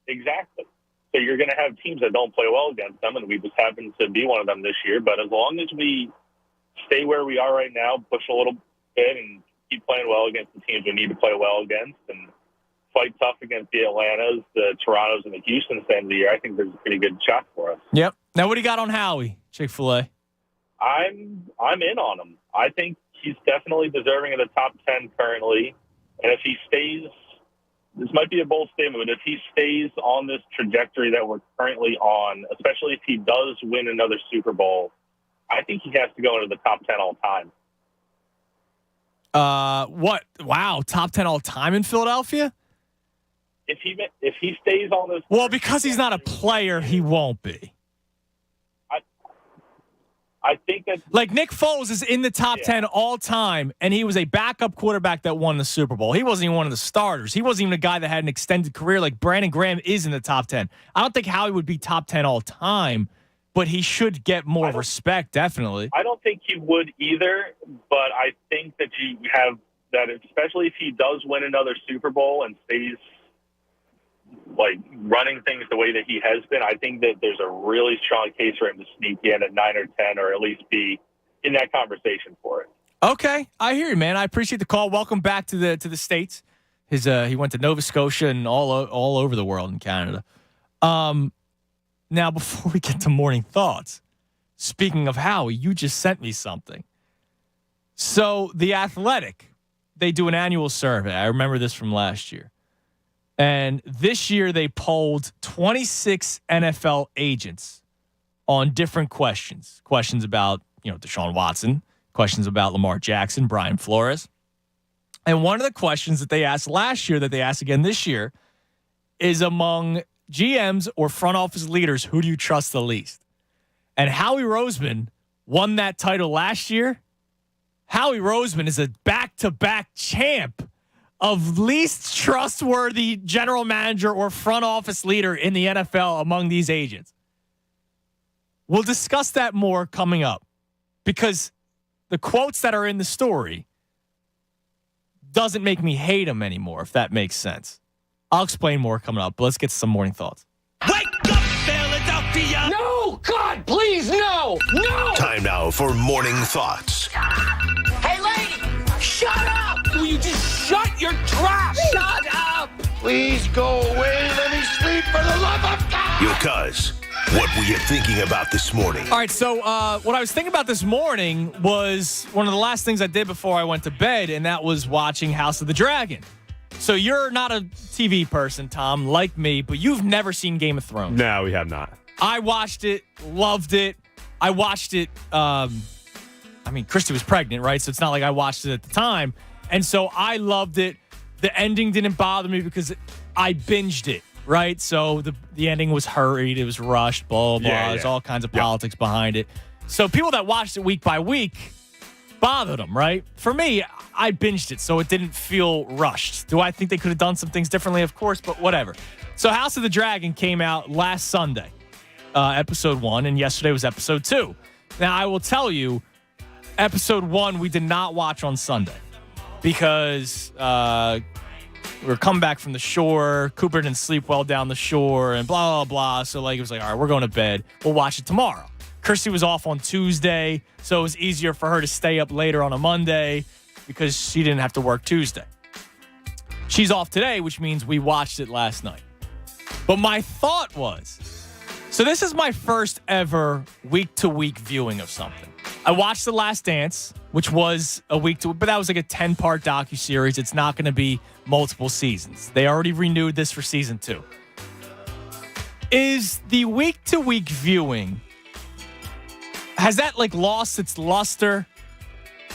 Exactly. So you're going to have teams that don't play well against them, and we just happen to be one of them this year. But as long as we stay where we are right now, push a little bit, and keep playing well against the teams we need to play well against, and fight tough against the Atlantas, the Torontos, and the Houstons at the end of the year, I think there's a pretty good shot for us. Yep. Now, what do you got on Howie, Chick-fil-A? I'm in on him. I think he's definitely deserving of the top 10 currently. And if he stays, this might be a bold statement, but if he stays on this trajectory that we're currently on, especially if he does win another Super Bowl, I think he has to go into the top 10 all time. What? Wow, top 10 all time in Philadelphia? If he stays on this... Well, because he's not a player, he won't be. I think that... Like, Nick Foles is in the top 10 all time, and he was a backup quarterback that won the Super Bowl. He wasn't even one of the starters. He wasn't even a guy that had an extended career like Brandon Graham is in the top 10. I don't think Howie would be top 10 all time, but he should get more respect, definitely. I don't think he would either, but I think that you have that, especially if he does win another Super Bowl and stays like running things the way that he has been, I think that there's a really strong case for him to sneak in at 9 or 10, or at least be in that conversation for it. Okay, I hear you, man. I appreciate the call. Welcome back to the States. He went to Nova Scotia and all over the world in Canada. Now, before we get to morning thoughts, speaking of Howie, you just sent me something. So The Athletic, they do an annual survey. I remember this from last year. And this year they polled 26 NFL agents on different questions. Questions about, Deshaun Watson, questions about Lamar Jackson, Brian Flores. And one of the questions that they asked last year that they asked again this year is among GMs or front office leaders, who do you trust the least? And Howie Roseman won that title last year. Howie Roseman is a back-to-back champ of least trustworthy general manager or front office leader in the NFL among these agents. We'll discuss that more coming up, because the quotes that are in the story doesn't make me hate him anymore, if that makes sense. I'll explain more coming up, but let's get to some morning thoughts. Wake up, Philadelphia! No! God, please, no! No! Time now for morning thoughts. Hey, lady! Shut up! Will you just shut your trap? Shut up! Please go away. Let me sleep for the love of God! Yo, cuz, what were you thinking about this morning? All right, so what I was thinking about this morning was one of the last things I did before I went to bed, and that was watching House of the Dragon. So you're not a TV person, Tom, like me, but you've never seen Game of Thrones. No, we have not. I watched it, loved it. I watched it, Christy was pregnant, right? So it's not like I watched it at the time. And so I loved it. The ending didn't bother me because I binged it, right? So the ending was hurried. It was rushed, blah, blah, blah. There's all kinds of politics behind it. So people that watched it week by week bothered them, right? For me, I binged it, so it didn't feel rushed. Do I think they could have done some things differently? Of course, but whatever. So House of the Dragon came out last Sunday, episode 1, and yesterday was episode 2. Now, I will tell you, episode 1 we did not watch on Sunday because we were coming back from the shore. Cooper didn't sleep well down the shore and blah, blah, blah. So it was like, all right, we're going to bed. We'll watch it tomorrow. Kirsty was off on Tuesday, so it was easier for her to stay up later on a Monday because she didn't have to work Tuesday. She's off today, which means we watched it last night. But my thought was, so this is my first ever week-to-week viewing of something. I watched The Last Dance, which was a week-to-week, but that was like a 10-part docuseries. It's not going to be multiple seasons. They already renewed this for season 2. Is the week-to-week viewing, has that like lost its luster?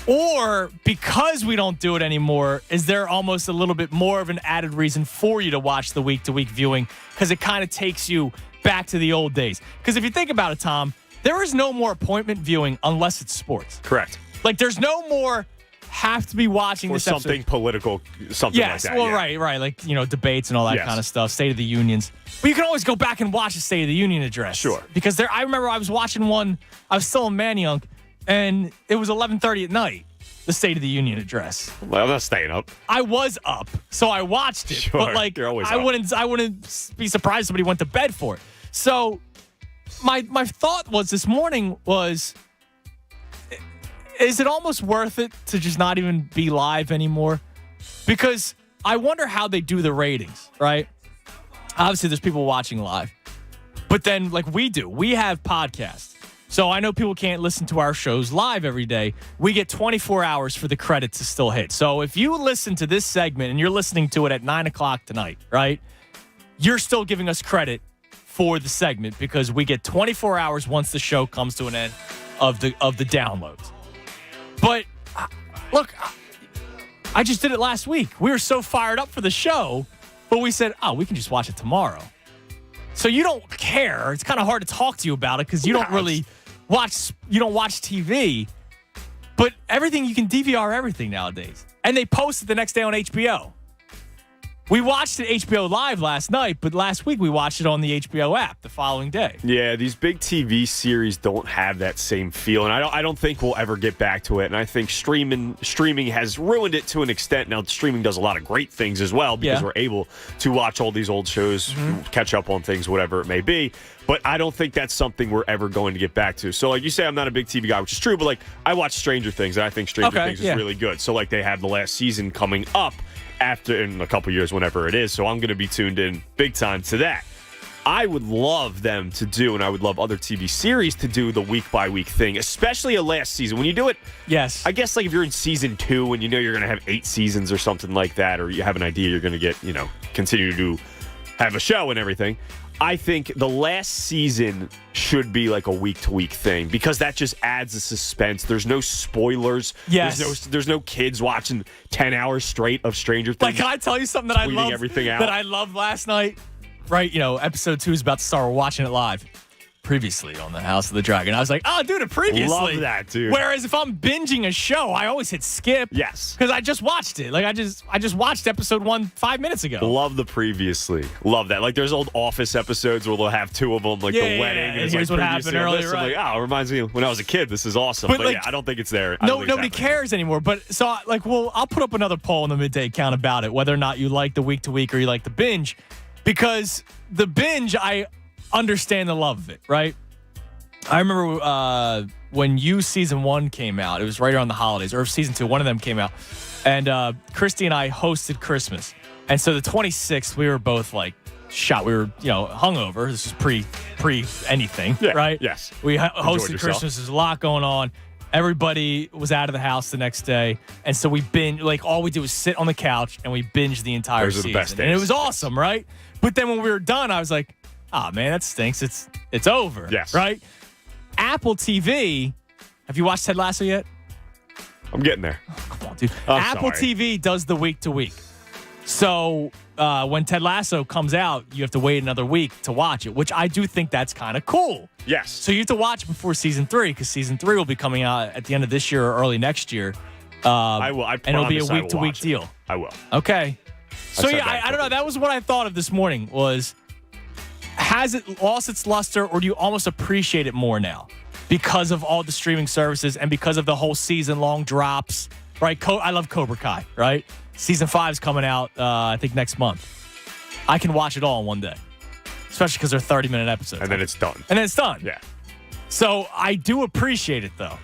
Or because we don't do it anymore, is there almost a little bit more of an added reason for you to watch the week-to-week viewing? Because it kind of takes you back to the old days. Because if you think about it, Tom, there is no more appointment viewing unless it's sports. Correct. Like, there's no more have to be watching this episode. Something political, something like that. Yes, well, right. Like, debates and all that kind of stuff, State of the Unions. But you can always go back and watch the State of the Union address. Sure. Because I remember I was watching one, I was still in Manayunk, and it was 11:30 at night, the State of the Union address. Well, I'm not staying up. I was up, so I watched it. Sure, but like, you're always I up. wouldn't be surprised if somebody went to bed for it. So my thought was this morning was, is it almost worth it to just not even be live anymore? Because I wonder how they do the ratings, right? Obviously, there's people watching live. But then, like we do, we have podcasts. So I know people can't listen to our shows live every day. We get 24 hours for the credit to still hit. So if you listen to this segment and you're listening to it at 9 o'clock tonight, right, you're still giving us credit for the segment because we get 24 hours once the show comes to an end of the downloads. But look, I just did it last week. We were so fired up for the show, but we said, we can just watch it tomorrow. So you don't care. It's kind of hard to talk to you about it because you don't really watch TV. But everything, you can DVR everything nowadays. And they post it the next day on HBO. We watched it HBO Live last night, but last week we watched it on the HBO app the following day. Yeah, these big TV series don't have that same feel, and I don't think we'll ever get back to it. And I think streaming has ruined it to an extent. Now, streaming does a lot of great things as well because we're able to watch all these old shows, catch up on things, whatever it may be. But I don't think that's something we're ever going to get back to. So, like you say, I'm not a big TV guy, which is true, but like I watch Stranger Things, and I think Stranger Things is really good. So, like, they have the last season coming up in a couple years, whenever it is. So I'm going to be tuned in big time to that. I would love them to do, and I would love other TV series to do the week-by-week thing, especially a last season. When you do it, I guess like if you're in season 2 and you know you're going to have 8 seasons or something like that, or you have an idea you're going to get, continue to have a show and everything, I think the last season should be like a week-to-week thing because that just adds a suspense. There's no spoilers. Yes. There's no kids watching 10 hours straight of Stranger Things. Like, can I tell you something that I love? Everything out. That I loved last night? Right, episode 2 is about to start. We're watching it live. Previously on the House of the Dragon. I was like, dude, it previously. Love that, dude. Whereas if I'm binging a show, I always hit skip. Yes. Because I just watched it. Like, I just watched episode 1 5 minutes ago. Love the previously. Love that. Like, there's old Office episodes where they'll have 2 of them, like the wedding. And here's like what happened earlier, right? I'm like, it reminds me of when I was a kid. This is awesome. But like, I don't think it's there. Nobody cares anymore. But so, I'll put up another poll in the midday count about it, whether or not you like the week-to-week or you like the binge. Because the binge, I understand the love of it, right? I remember when season 1 came out. It was right around the holidays, or season 2. One of them came out, and Christy and I hosted Christmas. And so the 26th, we were both like shot. We were hungover. This was pre anything, right? Yes. We hosted Christmas. There's a lot going on. Everybody was out of the house the next day, and so we binged. Like all we did was sit on the couch and we binged the entire season. The best days. And it was awesome, right? But then when we were done, I was like, man, that stinks. It's over. Yes. Right. Apple TV, have you watched Ted Lasso yet? I'm getting there. Oh, come on, dude. Apple TV does the week-to-week. So when Ted Lasso comes out, you have to wait another week to watch it, which I do think that's kind of cool. Yes. So you have to watch it before season 3, because season 3 will be coming out at the end of this year or early next year. I will. I promise. And it'll be a week-to-week deal. I will. Okay. So I don't know. That was what I thought of this morning was, has it lost its luster, or do you almost appreciate it more now because of all the streaming services and because of the whole season-long drops, right? I love Cobra Kai, right? Season 5 is coming out, I think, next month. I can watch it all in one day, especially because they're 30-minute episodes. And then it's done. And then it's done. Yeah. So I do appreciate it, though.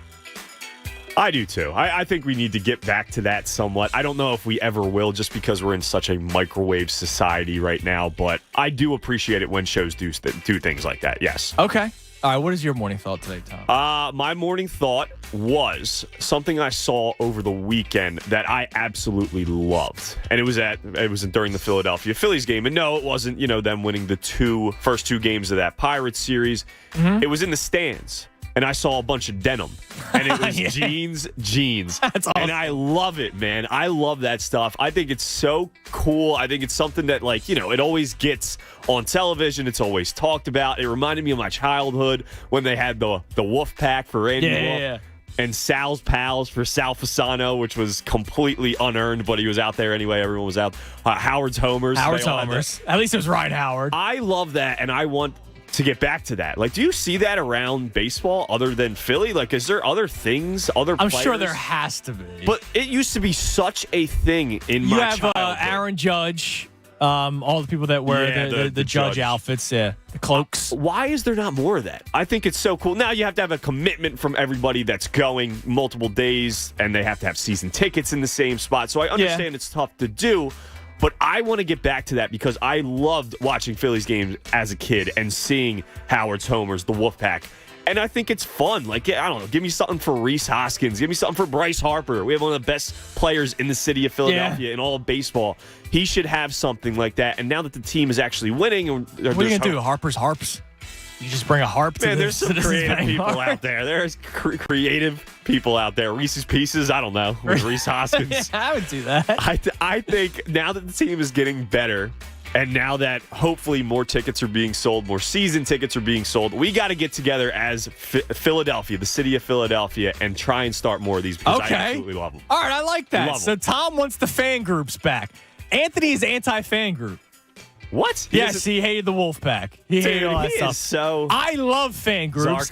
I do too. I think we need to get back to that somewhat. I don't know if we ever will just because we're in such a microwave society right now, but I do appreciate it when shows do things like that, yes. Okay. All right, what is your morning thought today, Tom? My morning thought was something I saw over the weekend that I absolutely loved. And it was during the Philadelphia Phillies game. And no, it wasn't, them winning the first two games of that Pirates series. Mm-hmm. It was in the stands. And I saw a bunch of denim. And it was jeans. That's awesome. And I love it, man. I love that stuff. I think it's so cool. I think it's something that, it always gets on television. It's always talked about. It reminded me of my childhood when they had the Wolf Pack for Randy Wolf. Yeah. And Sal's Pals for Sal Fasano, which was completely unearned, but he was out there anyway. Everyone was out. Howard's Homers. At least it was Ryan Howard. I love that, and I want to get back to that. Do you see that around baseball other than Philly? Is there other things, other players? I'm sure there has to be. But it used to be such a thing in my childhood. You have Aaron Judge, all the people that wear the Judge outfits, the cloaks. Why is there not more of that? I think it's so cool. Now you have to have a commitment from everybody that's going multiple days, and they have to have season tickets in the same spot. So I understand it's tough to do. But I want to get back to that because I loved watching Phillies games as a kid and seeing Howard's Homers, the Wolfpack. And I think it's fun. I don't know, give me something for Rhys Hoskins. Give me something for Bryce Harper. We have one of the best players in the city of Philadelphia in all of baseball. He should have something like that. And now that the team is actually winning. What are you going to do, Harper's Harps? You just bring a harp to there's some creative people out there. There's creative people out there. Reese's Pieces, I don't know. With Rhys Hoskins. I would do that. I think now that the team is getting better, and now that hopefully more tickets are being sold, more season tickets are being sold, we got to get together as Philadelphia, the city of Philadelphia, and try and start more of these because I absolutely love them. All right, I like that. So Tom wants the fan groups back. Anthony's anti-fan group. What? Yes, he hated the Wolfpack. He hated all that stuff. I love fan groups.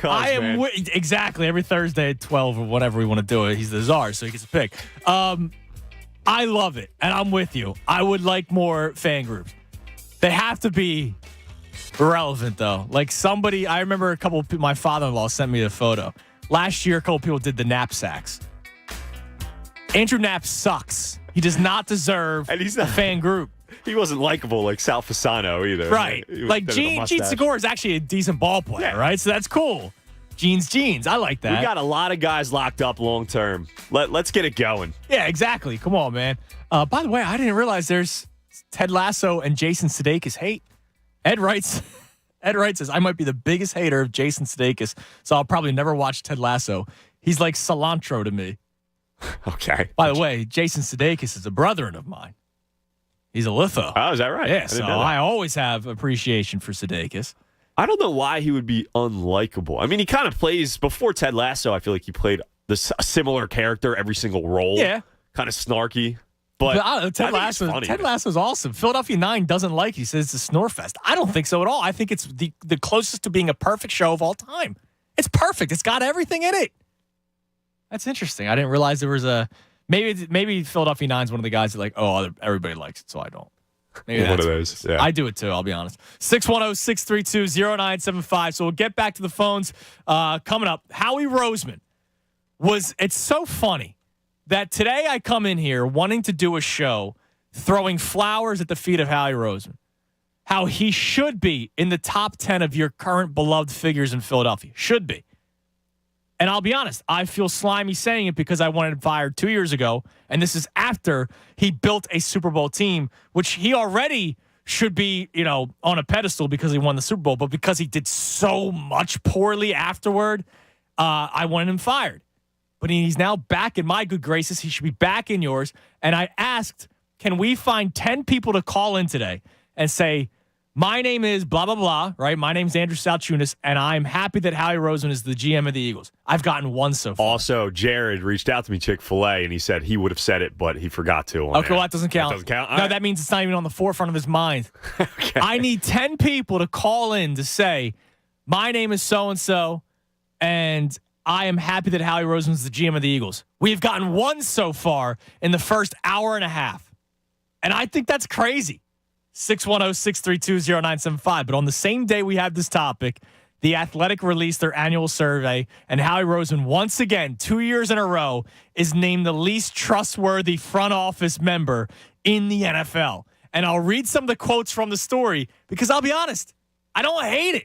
Exactly. Every Thursday at 12 or whatever we want to do it. He's the czar, so he gets to pick. I love it, and I'm with you. I would like more fan groups. They have to be relevant, though. I remember my father-in-law sent me the photo. Last year, a couple people did the knapsacks. Andrew Knapp sucks. He does not deserve a fan group. He wasn't likable like Sal Fasano either. Right. Gene Segura is actually a decent ball player, right? So that's cool. Gene's. I like that. We got a lot of guys locked up long term. Let's get it going. Yeah, exactly. Come on, man. By the way, I didn't realize there's Ted Lasso and Jason Sudeikis hate. Ed writes, says, I might be the biggest hater of Jason Sudeikis, so I'll probably never watch Ted Lasso. He's like cilantro to me. Okay. By the way, Jason Sudeikis is a brethren of mine. He's a litho. Oh, is that right? Yeah, so I always have appreciation for Sudeikis. I don't know why he would be unlikable. I mean, he kind of plays, before Ted Lasso, I feel like he played a similar character every single role. Yeah. Kind of snarky. But Ted Lasso's awesome. Philadelphia 9 doesn't like it. He says it's a snore fest. I don't think so at all. I think it's the closest to being a perfect show of all time. It's perfect. It's got everything in it. That's interesting. I didn't realize there was a... Maybe Philadelphia 9 is one of the guys that everybody likes it, so I don't. Maybe one of those. Yeah. I do it too, I'll be honest. 610-632-0975. So we'll get back to the phones coming up. Howie Roseman it's so funny that today I come in here wanting to do a show throwing flowers at the feet of Howie Roseman. How he should be in the top 10 of your current beloved figures in Philadelphia. Should be. And I'll be honest, I feel slimy saying it because I wanted him fired 2 years ago, and this is after he built a Super Bowl team, which he already should be, on a pedestal because he won the Super Bowl, but because he did so much poorly afterward, I wanted him fired. But he's now back in my good graces. He should be back in yours. And I asked, can we find 10 people to call in today and say, my name is blah, blah, blah, right? My name's Andrew Salchunas, and I'm happy that Howie Roseman is the GM of the Eagles. I've gotten one so far. Also, Jared reached out to me, Chick-fil-A, and he said he would have said it, but he forgot to. Okay, well, that doesn't count. That doesn't count? No, that means it's not even on the forefront of his mind. Okay. I need 10 people to call in to say, my name is so-and-so, and I am happy that Howie Roseman is the GM of the Eagles. We've gotten one so far in the first hour and a half, and I think that's crazy. 610-632-0975. But on the same day we have this topic, The Athletic released their annual survey, and Howie Roseman, once again, 2 years in a row, is named the least trustworthy front office member in the NFL. And I'll read some of the quotes from the story because I'll be honest, I don't hate it.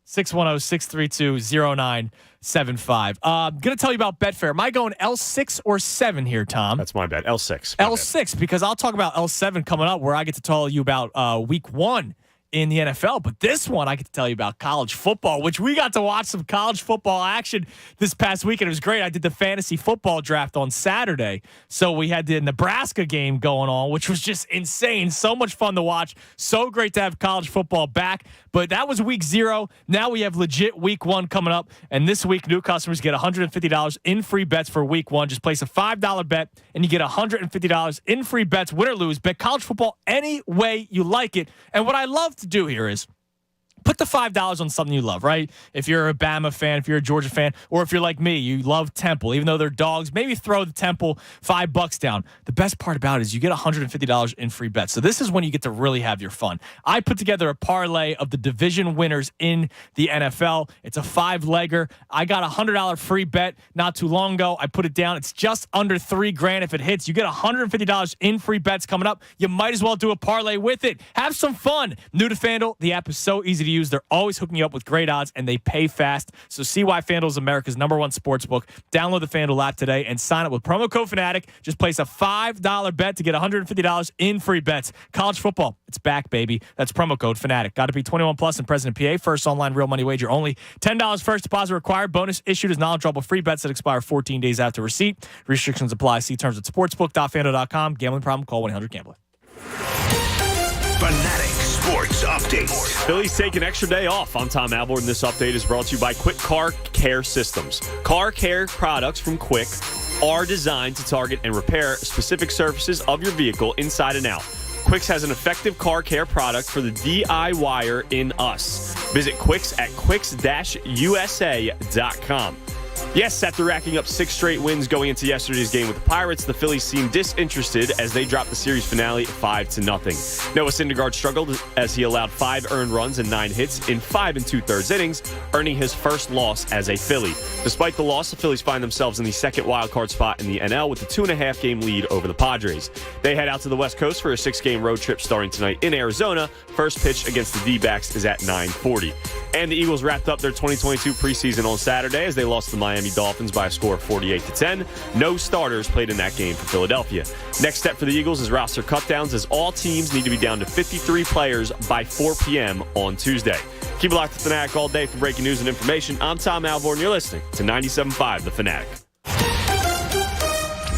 610-632-0975. I'm going to tell you about Betfair. Am I going L6 or 7 here, Tom? That's my bet. L6. L6, because I'll talk about L7 coming up, where I get to tell you about week 1 in the NFL. But this one, I get to tell you about college football, which we got to watch some college football action this past weekend. It was great. I did the fantasy football draft on Saturday. So we had the Nebraska game going on, which was just insane. So much fun to watch. So great to have college football back. But that was week 0. Now we have legit week 1 coming up. And this week, new customers get $150 in free bets for week 1. Just place a $5 bet and you get $150 in free bets, win or lose. Bet college football any way you like it. And what I love to do here is put the $5 on something you love, right? If you're a Bama fan, if you're a Georgia fan, or if you're like me, you love Temple, even though they're dogs, maybe throw the Temple $5 down. The best part about it is you get $150 in free bets. So this is when you get to really have your fun. I put together a parlay of the division winners in the NFL. It's a 5-legger. I got a $100 free bet not too long ago. I put it down. It's just under $3,000 if it hits. You get $150 in free bets coming up. You might as well do a parlay with it. Have some fun. New to FanDuel, the app is so easy to use. They're always hooking you up with great odds, and they pay fast. So see why FanDuel is America's #1 sportsbook. Download the FanDuel app today and sign up with promo code Fanatic. Just place a $5 bet to get $150 in free bets. College football, it's back, baby. That's promo code Fanatic. Got to be 21 plus and present in PA. First online real money wager only. $10 first deposit required. Bonus issued as knowledgeable free bets that expire 14 days after receipt. Restrictions apply. See terms at sportsbook.fanduel.com. Gambling problem? Call 1-800-GAMBLER. Fanatic Sports Update. Phillies take an extra day off. I'm Tom Alvord, and this update is brought to you by Quick Car Care Systems. Car care products from Quick are designed to target and repair specific surfaces of your vehicle inside and out. Quicks has an effective car care product for the DIYer in us. Visit Quicks at quicks-usa.com. Yes, after racking up 6 straight wins going into yesterday's game with the Pirates, the Phillies seemed disinterested as they dropped the series finale 5-0. Noah Syndergaard struggled as he allowed 5 earned runs and 9 hits in 5 2/3 innings, earning his first loss as a Philly. Despite the loss, the Phillies find themselves in the second wildcard spot in the NL with a 2.5-game lead over the Padres. They head out to the West Coast for a 6-game road trip starting tonight in Arizona. First pitch against the D-backs is at 9:40. And the Eagles wrapped up their 2022 preseason on Saturday as they lost to the Miami Dolphins by a score of 48-10. No starters played in that game for Philadelphia. Next step for the Eagles is roster cutdowns as all teams need to be down to 53 players by 4 p.m. on Tuesday. Keep it locked to Fanatic all day for breaking news and information. I'm Tom Alvord, and you're listening to 97.5 The Fanatic.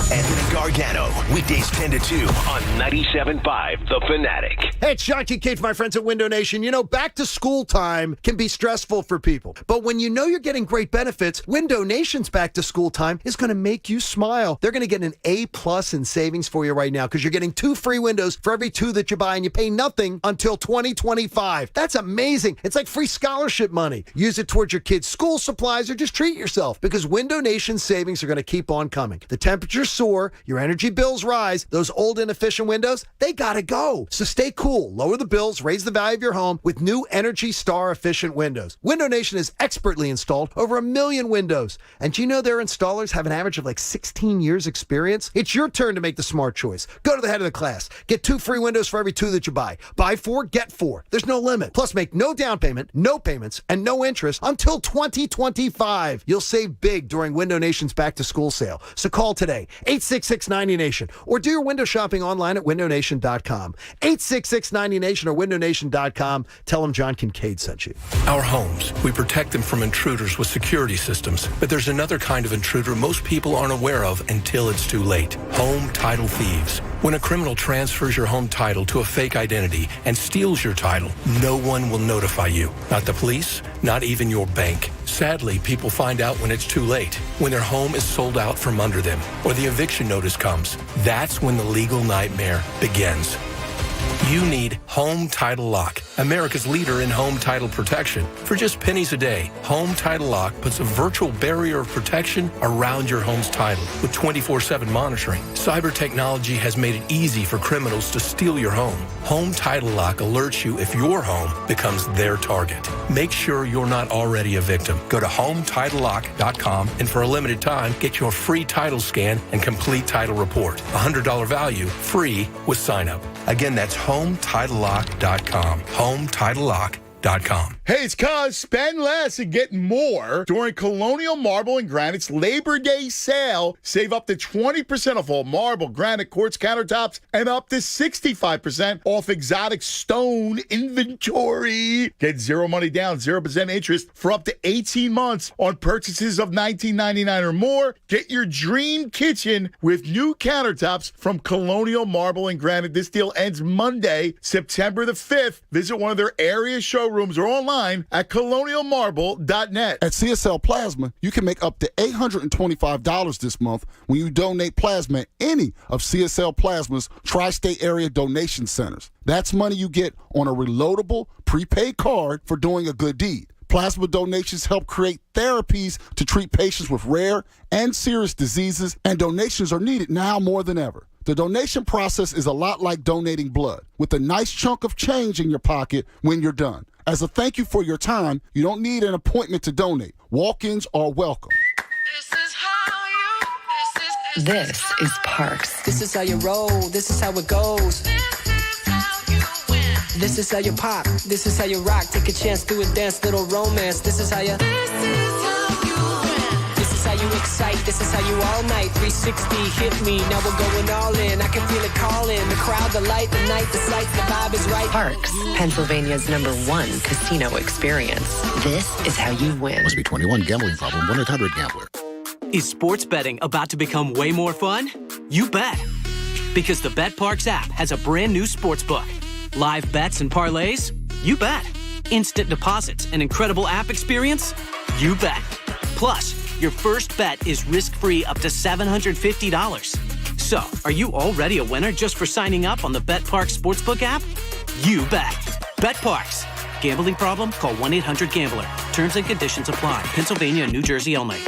Anthony Gargano, weekdays 10 to 2 on 97.5 The Fanatic. Hey, it's John Kincaid, my friends at Window Nation. You know, back to school time can be stressful for people. But when you know you're getting great benefits, Window Nation's back to school time is going to make you smile. They're going to get an A+ in savings for you right now because you're getting 2 free windows for every 2 that you buy, and you pay nothing until 2025. That's amazing. It's like free scholarship money. Use it towards your kids' school supplies or just treat yourself because Window Nation's savings are going to keep on coming. The temperature's soar, your energy bills rise, those old inefficient windows, they gotta go. So stay cool, lower the bills, raise the value of your home with new Energy Star efficient windows. Window Nation has expertly installed over 1 million windows. And do you know their installers have an average of like 16 years experience? It's your turn to make the smart choice. Go to the head of the class. Get 2 free windows for every 2 that you buy. Buy 4, get 4. There's no limit. Plus make no down payment, no payments, and no interest until 2025. You'll save big during Window Nation's back to school sale. So call today. 866-90Nation, or do your window shopping online at windownation.com. 866-90Nation or windownation.com. Tell them John Kincaid sent you. Our homes, we protect them from intruders with security systems. But there's another kind of intruder most people aren't aware of until it's too late. Home title thieves. When a criminal transfers your home title to a fake identity and steals your title, no one will notify you. Not the police, not even your bank. Sadly, people find out when it's too late, when their home is sold out from under them, or the eviction notice comes. That's when the legal nightmare begins. You need Home Title Lock, America's leader in home title protection. For just pennies a day, Home Title Lock puts a virtual barrier of protection around your home's title with 24/7 monitoring. Cyber technology has made it easy for criminals to steal your home. Home Title Lock alerts you if your home becomes their target. Make sure you're not already a victim. Go to HometitleLock.com and for a limited time, get your free title scan and complete title report. $100 value, free with sign up. Again, that's HometitleLock.com. HometitleLock.com. Hey, it's Cuz. Spend less and get more during Colonial Marble and Granite's Labor Day sale. Save up to 20% off all marble, granite, quartz countertops, and up to 65% off exotic stone inventory. Get zero money down, 0% interest for up to 18 months on purchases of $19.99 or more. Get your dream kitchen with new countertops from Colonial Marble and Granite. This deal ends Monday, September the 5th. Visit one of their area showrooms or online at colonialmarble.net. At CSL Plasma, you can make up to $825 this month when you donate plasma at any of CSL Plasma's tri-state area donation centers. That's money you get on a reloadable prepaid card for doing a good deed. Plasma donations help create therapies to treat patients with rare and serious diseases, and donations are needed now more than ever. The donation process is a lot like donating blood, with a nice chunk of change in your pocket when you're done. As a thank you for your time, you don't need an appointment to donate. Walk-ins are welcome. This is Parks. This is how you roll. This is how it goes. This is how you pop. This is how you rock. Take a chance, do a dance, little romance. This is how you. This is how you excite. This is how you all night. 360 hit me. Now we're going all in. I can feel it calling. The crowd, the light, the night, the sights, the vibe is right. Parks, Pennsylvania's #1 casino experience. This is how you win. Must be 21. Gambling problem. 1-800-GAMBLER. Is sports betting about to become way more fun? You bet. Because the BetParks app has a brand new sports book. Live bets and parlays? You bet. Instant deposits and incredible app experience? You bet. Plus, your first bet is risk-free up to $750. So, are you already a winner just for signing up on the BetParks Sportsbook app? You bet. BetParks. Gambling problem? Call 1-800-GAMBLER. Terms and conditions apply. Pennsylvania and New Jersey only.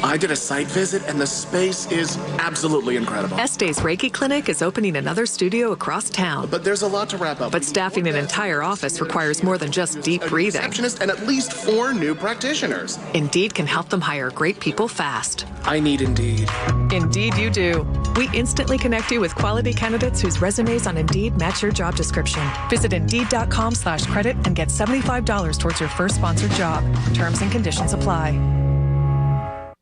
I did a site visit, and the space is absolutely incredible. Este's Reiki Clinic is opening another studio across town. But there's a lot to wrap up. But staffing an entire office requires more than just deep breathing. A receptionist and at least 4 new practitioners. Indeed can help them hire great people fast. I need Indeed. Indeed you do. We instantly connect you with quality candidates whose resumes on Indeed match your job description. Visit Indeed.com/credit and get $75 towards your first sponsored job. Terms and conditions apply.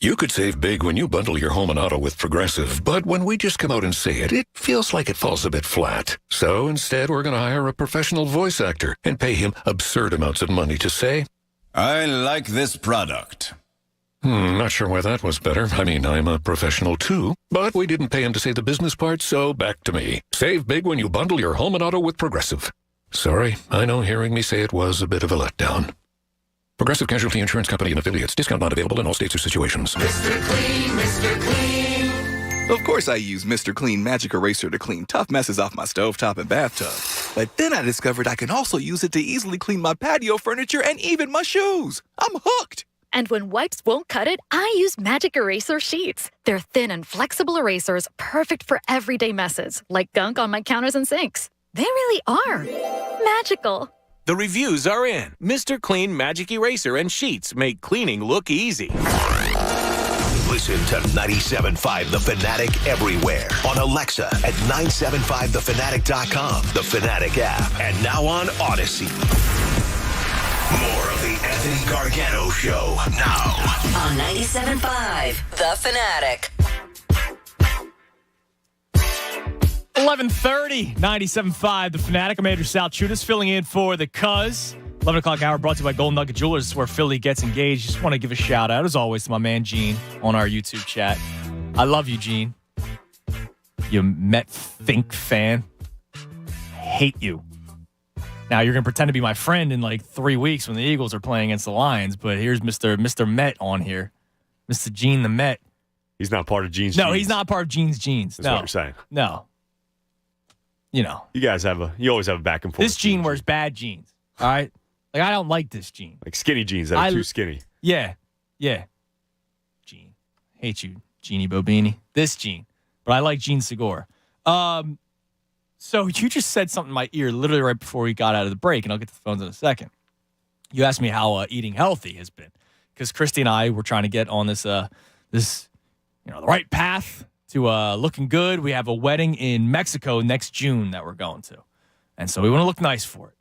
You could save big when you bundle your home and auto with Progressive, but when we just come out and say it, it feels like it falls a bit flat. So instead, we're going to hire a professional voice actor and pay him absurd amounts of money to say, I like this product. Not sure why that was better. I mean, I'm a professional too, but we didn't pay him to say the business part, so back to me. Save big when you bundle your home and auto with Progressive. Sorry, I know hearing me say it was a bit of a letdown. Progressive Casualty Insurance Company and affiliates. Discount not available in all states or situations. Mr. Clean, Mr. Clean. Of course I use Mr. Clean Magic Eraser to clean tough messes off my stovetop and bathtub. But then I discovered I can also use it to easily clean my patio furniture and even my shoes. I'm hooked. And when wipes won't cut it, I use Magic Eraser Sheets. They're thin and flexible erasers, perfect for everyday messes, like gunk on my counters and sinks. They really are magical. The reviews are in. Mr. Clean Magic Eraser and Sheets make cleaning look easy. Listen to 97.5 The Fanatic everywhere. On Alexa at 975thefanatic.com, the Fanatic app, and now on Odyssey. More of the Anthony Gargano Show now. On 97.5 The Fanatic. 11:30, 97.5 The Fanatic. I'm Andrew Salchunas filling in for the Cuz. 11 o'clock hour brought to you by Golden Nugget Jewelers, where Philly gets engaged. Just want to give a shout out, as always, to my man Gene on our YouTube chat. I love you, Gene. You Met Fink fan. I hate you. Now, you're going to pretend to be my friend in like 3 weeks when the Eagles are playing against the Lions, but here's Mr. Met on here. Mr. Gene the Met. He's not part of Gene's No, genes. he's not part of Gene's genes. That's no. what you're saying. No. you know. You always have a back and forth. This Gene wears bad jeans. All right? Like, I don't like this Gene. Like skinny jeans that are too skinny. Yeah. Gene. Hate you, Jeannie Bobini. This Gene. But I like Gene Segura. So you just said something in my ear literally right before we got out of the break, and I'll get to the phones in a second. You asked me how eating healthy has been. Because Christy and I were trying to get on this the right path to looking good. We have a wedding in Mexico next June that we're going to. And so we want to look nice for it.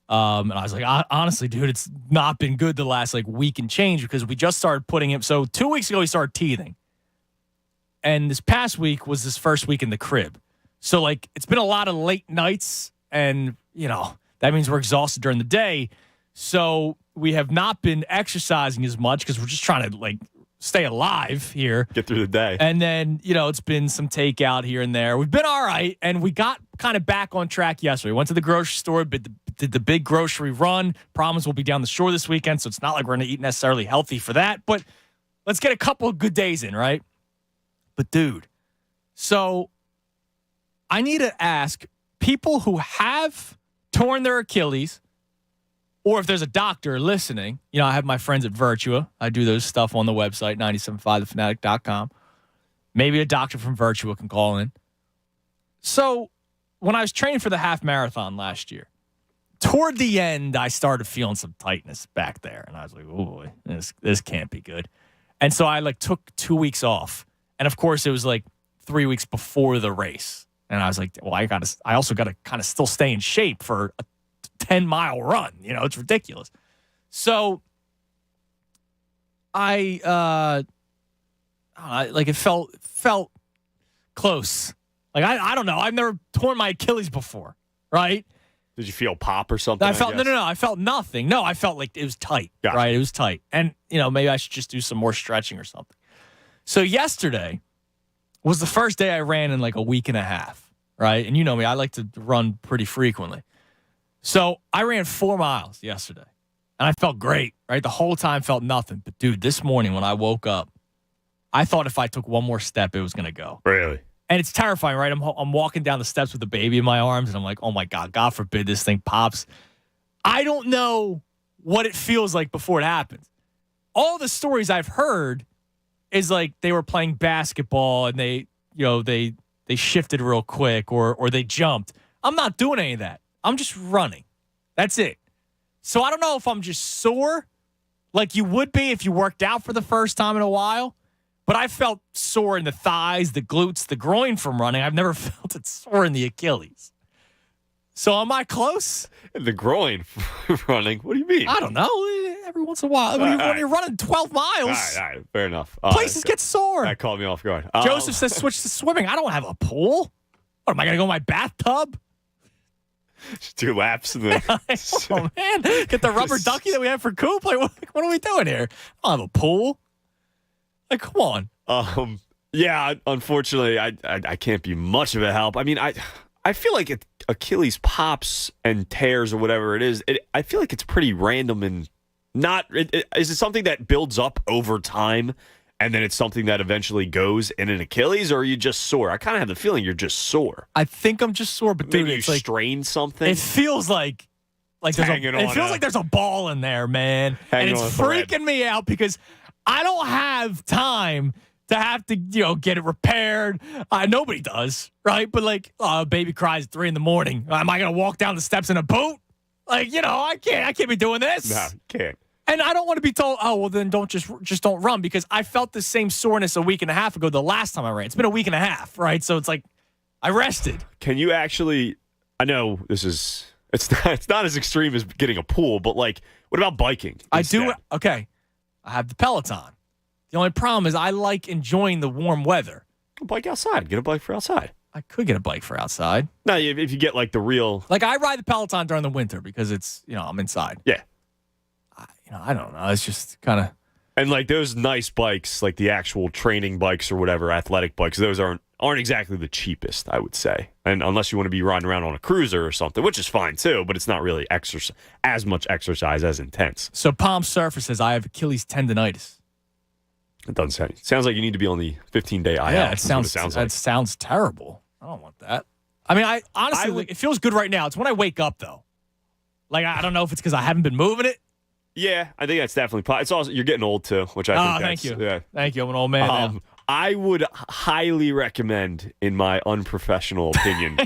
And I was like, honestly, dude, it's not been good the last week and change because we just started putting him. So 2 weeks ago, he started teething. And this past week was his first week in the crib. So it's been a lot of late nights and, that means we're exhausted during the day. So we have not been exercising as much because we're just trying to stay alive here. Get through the day. And then, it's been some takeout here and there. We've been all right. And we got kind of back on track yesterday. Went to the grocery store, did the big grocery run. Promise we'll be down the shore this weekend. So it's not like we're going to eat necessarily healthy for that. But let's get a couple of good days in, right? But dude, so I need to ask people who have torn their Achilles, or if there's a doctor listening, I have my friends at Virtua. I do those stuff on the website, 97.5thefanatic.com. Maybe a doctor from Virtua can call in. So when I was training for the half marathon last year, toward the end, I started feeling some tightness back there. And I was like, oh boy, this can't be good. And so I took 2 weeks off. And of course, it was 3 weeks before the race. And I was like, well, I also got to kind of still stay in shape for a 10-mile run. It's ridiculous. So it felt close. I don't know. I've never torn my Achilles before, right? Did you feel pop or something? I felt no. I felt nothing. No, I felt like it was tight, right? It was tight. And, maybe I should just do some more stretching or something. So yesterday was the first day I ran in a week and a half, right? And you know me, I like to run pretty frequently. So I ran 4 miles yesterday, and I felt great, right? The whole time felt nothing. But, dude, this morning when I woke up, I thought if I took one more step, it was going to go. Really? And it's terrifying, right? I'm walking down the steps with the baby in my arms, and I'm like, oh, my God forbid this thing pops. I don't know what it feels like before it happens. All the stories I've heard is they were playing basketball and they shifted real quick or they jumped. I'm not doing any of that. I'm just running. That's it. So I don't know if I'm just sore like you would be if you worked out for the first time in a while, but I felt sore in the thighs, the glutes, the groin from running. I've never felt it sore in the Achilles. So am I close? The groin running? What do you mean? I don't know. Every once in a while. When you're running 12 miles. All right. Fair enough. Places get sore. That caught me off guard. Joseph says switch to swimming. I don't have a pool. What, am I going to go in my bathtub? Just 2 laps. And then oh, man. Get the rubber ducky that we have for Coop. What are we doing here? I don't have a pool. Come on. Yeah, unfortunately, I can't be much of a help. I mean, I feel like Achilles pops and tears or whatever it is. I feel like it's pretty random and not. Is it something that builds up over time and then it's something that eventually goes in an Achilles, or are you just sore? I kind of have the feeling you're just sore. I think I'm just sore, but maybe you strain something. It feels like there's a ball in there, man, and it's freaking me out because I don't have time to have to, get it repaired. Nobody does, right? But baby cries at 3 a.m. Am I going to walk down the steps in a boot? I can't be doing this. No, you can't. And I don't want to be told, oh, well, then don't don't run, because I felt the same soreness a week and a half ago the last time I ran. It's been a week and a half, right? So it's I rested. Can you actually, I know it's not as extreme as getting a pool, but what about biking instead? I do. Okay. I have the Peloton. The only problem is I like enjoying the warm weather. Go bike outside. Get a bike for outside. I could get a bike for outside. No, if you get the real. I ride the Peloton during the winter because it's, I'm inside. Yeah. I don't know. It's just kind of. And those nice bikes, the actual training bikes or whatever, athletic bikes, those aren't exactly the cheapest, I would say. And unless you want to be riding around on a cruiser or something, which is fine too, but it's not really as much exercise as intense. So Palm Surfer says, I have Achilles tendonitis. It doesn't sound. It sounds like you need to be on the 15-day IL. Yeah, it sounds like. That sounds terrible. I don't want that. I mean, I honestly, it feels good right now. It's when I wake up, though. Like, I don't know if it's because I haven't been moving it. Yeah, I think that's definitely. It's also you're getting old too, which I think. Thank you. Yeah. Thank you. I'm an old man now. I would highly recommend, in my unprofessional opinion,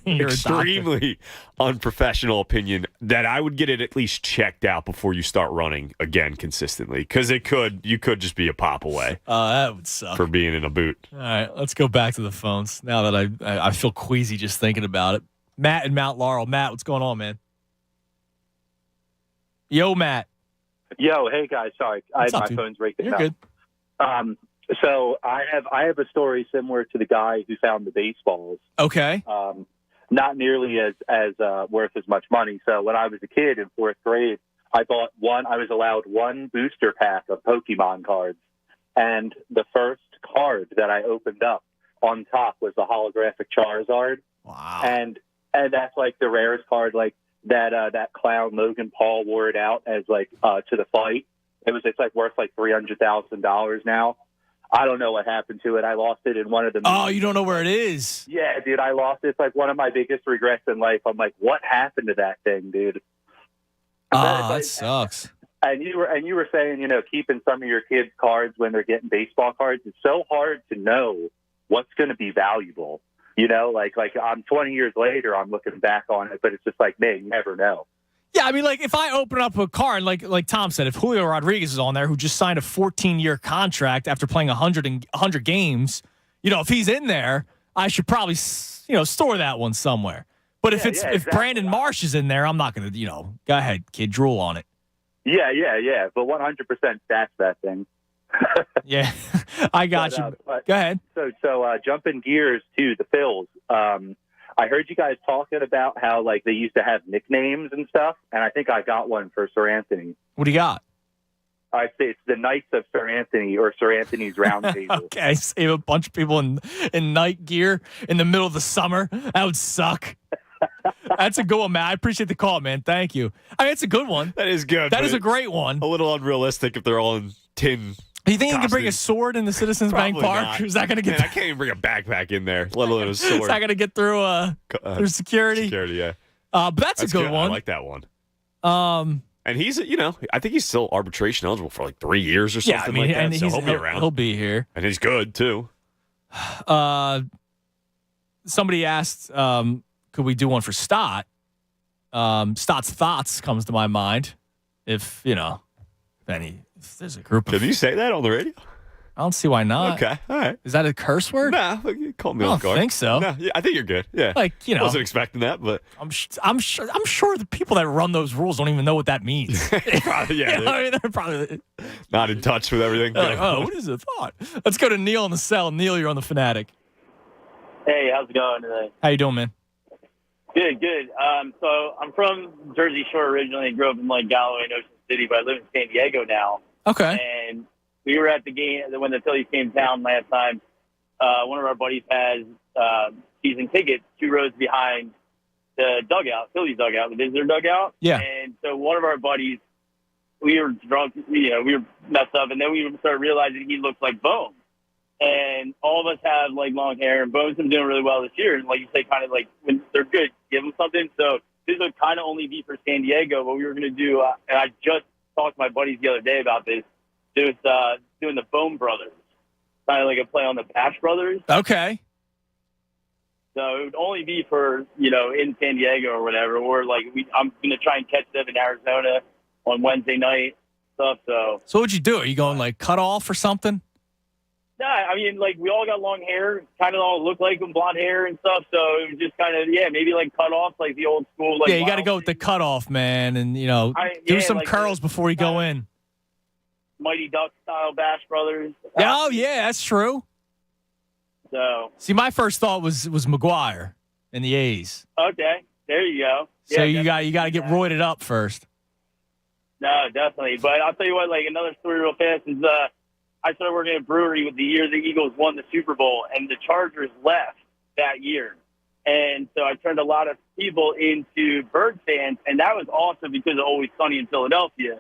you're extremely unprofessional opinion, that I would get it at least checked out before you start running again consistently, because you could just be a pop away. That would suck for being in a boot. All right, let's go back to the phones now that I feel queasy just thinking about it. Matt in Mount Laurel. Matt, what's going on, man? Yo, Matt. Yo, hey guys. Sorry, my phone's breaking. You're good. So I have a story similar to the guy who found the baseballs. Okay. Not nearly as worth as much money. So when I was a kid in 4th grade, I was allowed one booster pack of Pokemon cards, and the first card that I opened up on top was the holographic Charizard. Wow. And that's like the rarest card. Like that clown Logan Paul wore it out as like to the fight. It's like worth like $300,000 now. I don't know what happened to it. I lost it in one of the. Oh, you don't know where it is? Yeah, dude, I lost it. It's like one of my biggest regrets in life. I'm like, what happened to that thing, dude? That sucks. And you were saying, keeping some of your kids' cards when they're getting baseball cards. It's so hard to know what's going to be valuable. Like I'm 20 years later, I'm looking back on it, but it's just like, man, you never know. Yeah, I mean, like, if I open up a card, like Tom said, if Julio Rodriguez is on there, who just signed a 14-year contract after playing 100 games, if he's in there, I should probably, store that one somewhere. But if Brandon Marsh is in there, I'm not going to, go ahead, kid, drool on it. Yeah. But 100% that's that thing. Yeah, I got you. Go ahead. So jumping gears to the Phils. I heard you guys talking about how like they used to have nicknames and stuff, and I think I got one for Sir Anthony. What do you got? I say it's the Knights of Sir Anthony, or Sir Anthony's Round Table. Okay, save a bunch of people in night gear in the middle of the summer. That would suck. That's a good one, Matt. I appreciate the call, man. Thank you. I mean, it's a good one. That is good. That is a great one. A little unrealistic if they're all in tin. Do you think you can bring a sword in the Citizens Bank Park? Not. Is that going to get? Man, I can't even bring a backpack in there, let alone a sword. Is that going to get through through security? Security, yeah. But that's a good one. I like that one. And he's, I think he's still arbitration eligible for like 3 years or something like that. And so he'll be around. He'll be here, and he's good too. Somebody asked, could we do one for Stott? Stott's Thoughts comes to my mind. If if there's a group of... Can you say that on the radio? I don't see why not. Okay, all right. Is that a curse word? Nah, you called me I off don't guard. think so. No, yeah, I think you're good. Yeah. Wasn't expecting that, but... I'm sure the people that run those rules don't even know what that means. Probably, yeah. I mean, they're probably... Not in touch with everything. Like, what is a thought? Let's go to Neil in the cell. Neil, you're on the Fanatic. Hey, how's it going today? How you doing, man? Good. So I'm from Jersey Shore originally. Grew up in like Galloway and Ocean City, but I live in San Diego now. Okay. And we were at the game when the Phillies came down last time. One of our buddies has season tickets 2 rows behind the dugout, Phillies dugout, the visitor dugout. Yeah. And so one of our buddies, we were drunk, we were messed up, and then we started realizing he looked like Bones. And all of us have like long hair, and Bones is doing really well this year. And like you say, kind of like when they're good, give them something. So this would kind of only be for San Diego, but we were going to do, and I just talked to my buddies the other day about this. It was doing the Bone Brothers, kind of like a play on the Bash Brothers. Okay. So it would only be for, in San Diego or whatever, or like I'm going to try and catch them in Arizona on Wednesday night stuff. So what'd you do? Are you going like cut off or something? Nah, I mean, like we all got long hair, kind of all look like them, blonde hair and stuff. So it was just kind of, maybe like cut off, like the old school. Like, yeah, you got to go with the cutoff, man, and do some like curls before you go in. Mighty Duck style Bash Brothers. Oh yeah, that's true. So see, my first thought was McGuire and the A's. Okay, there you go. So you got to get roided up first. No, definitely. But I'll tell you what, like another story real fast is I started working at a brewery with the year the Eagles won the Super Bowl, and the Chargers left that year. And so I turned a lot of people into Bird fans, and that was also because of Always Sunny in Philadelphia.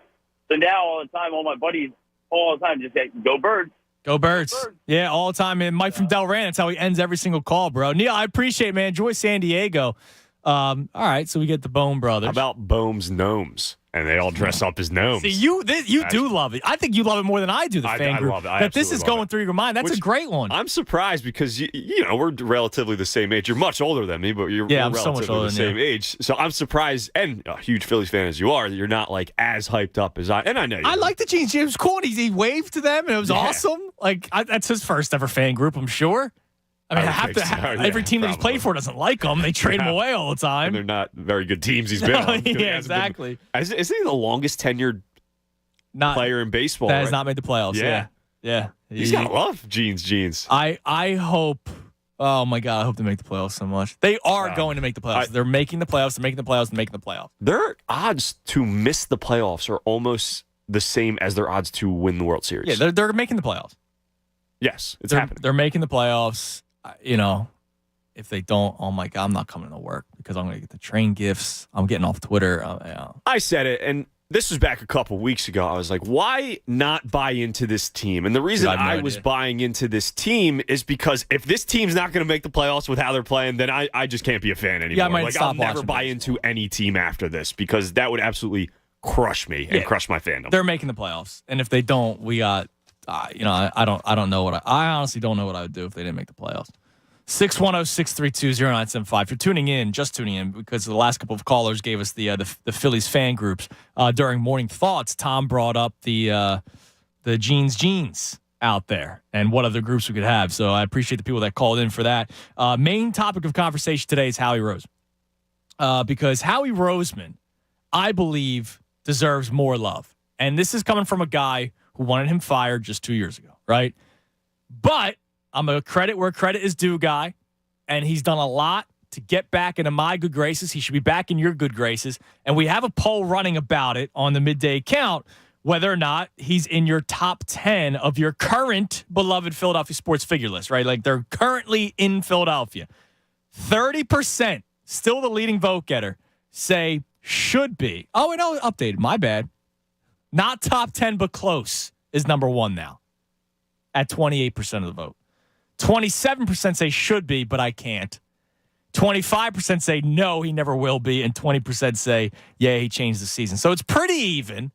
So now all the time, all my buddies all the time just say, go Birds. Go Birds. Yeah, all the time, man. Mike from Delran, that's how he ends every single call, bro. Neil, I appreciate it, man. Enjoy San Diego. All right, so we get the Bone Brothers. How about Bohm's Gnomes? And they all dress up as gnomes. See, you do love it. I think you love it more than I do, the fan group. I love it. That this is going through your mind. That's a great one. I'm surprised because, you know, we're relatively the same age. You're much older than me, but we're I'm so much relatively older the than same age. So I'm surprised, and a huge Phillies fan as you are, that you're not, like, as hyped up as I. And I know you I like the jeans. It was cool. And he waved to them, and it was awesome. Like, that's his first ever fan group, I'm sure. I mean, every team that he's played for doesn't like him. They trade him away all the time. And they're not very good teams he's been on. Yeah, exactly. Isn't he the longest tenured player in baseball? That has not made the playoffs. Yeah. He's got to love jeans. I hope. Oh my God! I hope they make the playoffs so much. They are going to make the playoffs. They're making the playoffs. They're making the playoffs. They're making the playoffs. Their odds to miss the playoffs are almost the same as their odds to win the World Series. Yeah, they're making the playoffs. Yes, it's happening. They're making the playoffs. You know, if they don't, oh my God, I'm not coming to work because I'm going to get the train gifts. I'm getting off Twitter. I said it, and this was back a couple weeks ago. I was like, why not buy into this team? And the reason I was buying into this team is because if this team's not going to make the playoffs with how they're playing, then I just can't be a fan anymore. Yeah, I'll never buy into any team after this because that would absolutely crush me and crush my fandom. They're making the playoffs, and if they don't, we got. I don't know what I honestly don't know what I would do if they didn't make the playoffs. 610-632-0975. If you're tuning in, just tuning in, because the last couple of callers gave us the Phillies fan groups during Morning Thoughts. Tom brought up the jeans out there and what other groups we could have. So I appreciate the people that called in for that. Main topic of conversation today is Howie Roseman, because Howie Roseman, I believe, deserves more love, and this is coming from a guy who wanted him fired just 2 years ago, right? But I'm a credit where credit is due guy, and he's done a lot to get back into my good graces. He should be back in your good graces. And we have a poll running about it on the midday count, whether or not he's in your top 10 of your current beloved Philadelphia sports figure list, right? Like they're currently in Philadelphia. 30%, still the leading vote getter, say should be. Oh, and updated. My bad. Not top 10, but close is number one now at 28% of the vote. 27% say should be, but I can't. 25% say no, he never will be. And 20% say, yeah, he changed the season. So it's pretty even.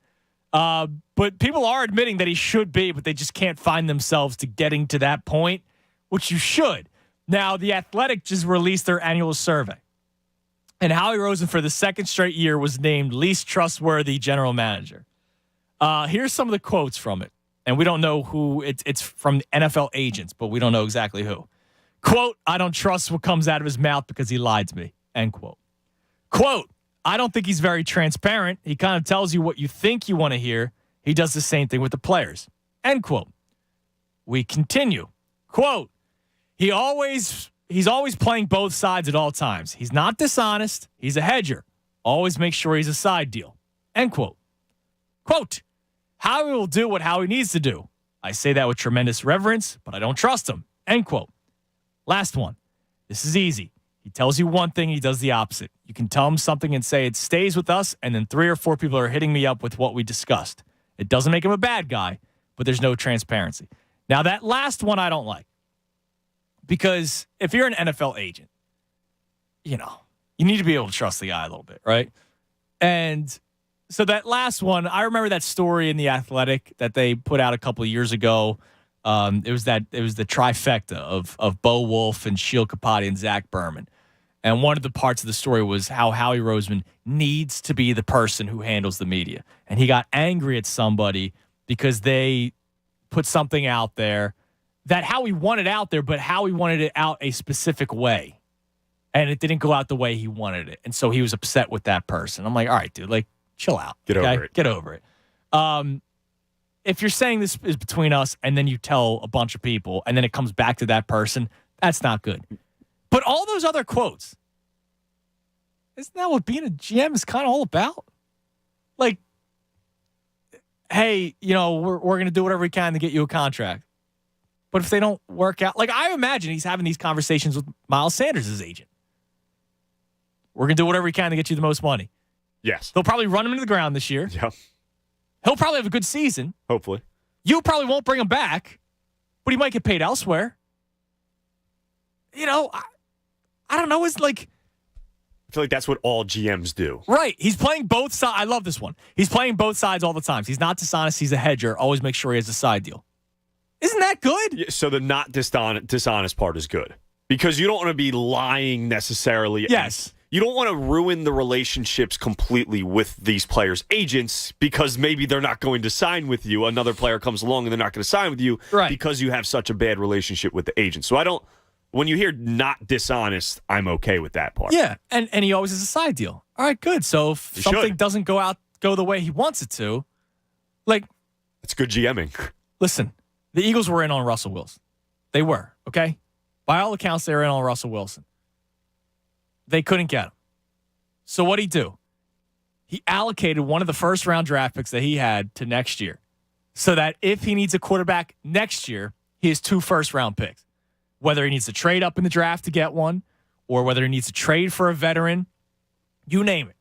But people are admitting that he should be, but they just can't find themselves to getting to that point, which you should. Now, The Athletic just released their annual survey. And Howie Roseman, for the second straight year, was named least trustworthy general manager. Here's some of the quotes from it. And we don't know who. It's from NFL agents, but we don't know exactly who. Quote, I don't trust what comes out of his mouth because he lied to me. End quote. Quote, I don't think he's very transparent. He kind of tells you what you think you want to hear. He does the same thing with the players. End quote. We continue. Quote, he's always playing both sides at all times. He's not dishonest. He's a hedger. Always make sure he's a side deal. End quote. Quote, Howie will do what Howie needs to do. I say that with tremendous reverence, but I don't trust him. End quote. Last one. This is easy. He tells you one thing, he does the opposite. You can tell him something and say it stays with us, and then 3 or 4 people are hitting me up with what we discussed. It doesn't make him a bad guy, but there's no transparency. Now, that last one I don't like. Because if you're an NFL agent, you need to be able to trust the guy a little bit, right? And so that last one, I remember that story in The Athletic that they put out a couple of years ago. It was the trifecta of Bo Wolf and Sheil Kapati and Zach Berman. And one of the parts of the story was how Howie Roseman needs to be the person who handles the media. And he got angry at somebody because they put something out there that Howie wanted out there, but Howie wanted it out a specific way. And it didn't go out the way he wanted it. And so he was upset with that person. I'm like, all right, dude, like, chill out. Get over it. Get over it. If you're saying this is between us and then you tell a bunch of people and then it comes back to that person, that's not good. But all those other quotes, isn't that what being a GM is kind of all about? Like, hey, we're going to do whatever we can to get you a contract. But if they don't work out, like I imagine he's having these conversations with Miles Sanders' agent. We're going to do whatever we can to get you the most money. Yes. They'll probably run him into the ground this year. Yeah. He'll probably have a good season. Hopefully. You probably won't bring him back. but he might get paid elsewhere. You know, I don't know. It's like, I feel like that's what all GMs do. right. He's playing both sides. I love this one. He's playing both sides all the time. He's not dishonest. He's a hedger. Always make sure he has a side deal. Isn't that good? Yeah, so the not dishonest part is good because you don't want to be lying necessarily. Yes. You don't want to ruin the relationships completely with these players' agents because maybe they're not going to sign with you. Another player comes along and they're not going to sign with you because you have such a bad relationship with the agent. So when you hear not dishonest, I'm okay with that part. Yeah, and he always has a side deal. All right, good. So if something doesn't go the way he wants it to, like, it's good GMing. Listen, the Eagles were in on Russell Wilson. They were, okay? By all accounts, they were in on Russell Wilson. They couldn't get him. So what'd he do? He allocated one of the first-round draft picks that he had to next year so that if he needs a quarterback next year, he has 2 first-round picks. Whether he needs to trade up in the draft to get one or whether he needs to trade for a veteran, you name it.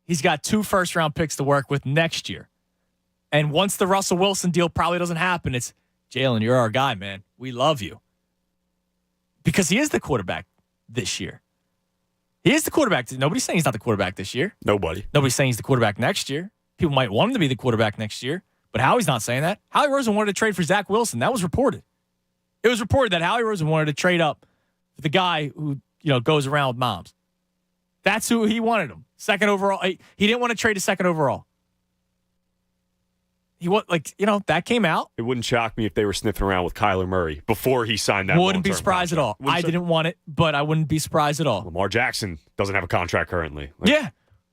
He's got 2 first-round picks to work with next year. And once the Russell Wilson deal probably doesn't happen, it's, Jalen, you're our guy, man. We love you. Because he is the quarterback this year. He is the quarterback. Nobody's saying he's not the quarterback this year. Nobody's saying he's the quarterback next year. People might want him to be the quarterback next year, but Howie's not saying that. Howie Roseman wanted to trade for Zach Wilson. That was reported. It was reported that Howie Roseman wanted to trade up for the guy who, goes around with moms. That's who he wanted him. Second overall. He didn't want to trade a second overall. That came out. It wouldn't shock me if they were sniffing around with Kyler Murray before he signed that. Wouldn't be surprised at all. I didn't want it, but I wouldn't be surprised at all. Lamar Jackson doesn't have a contract currently. Yeah.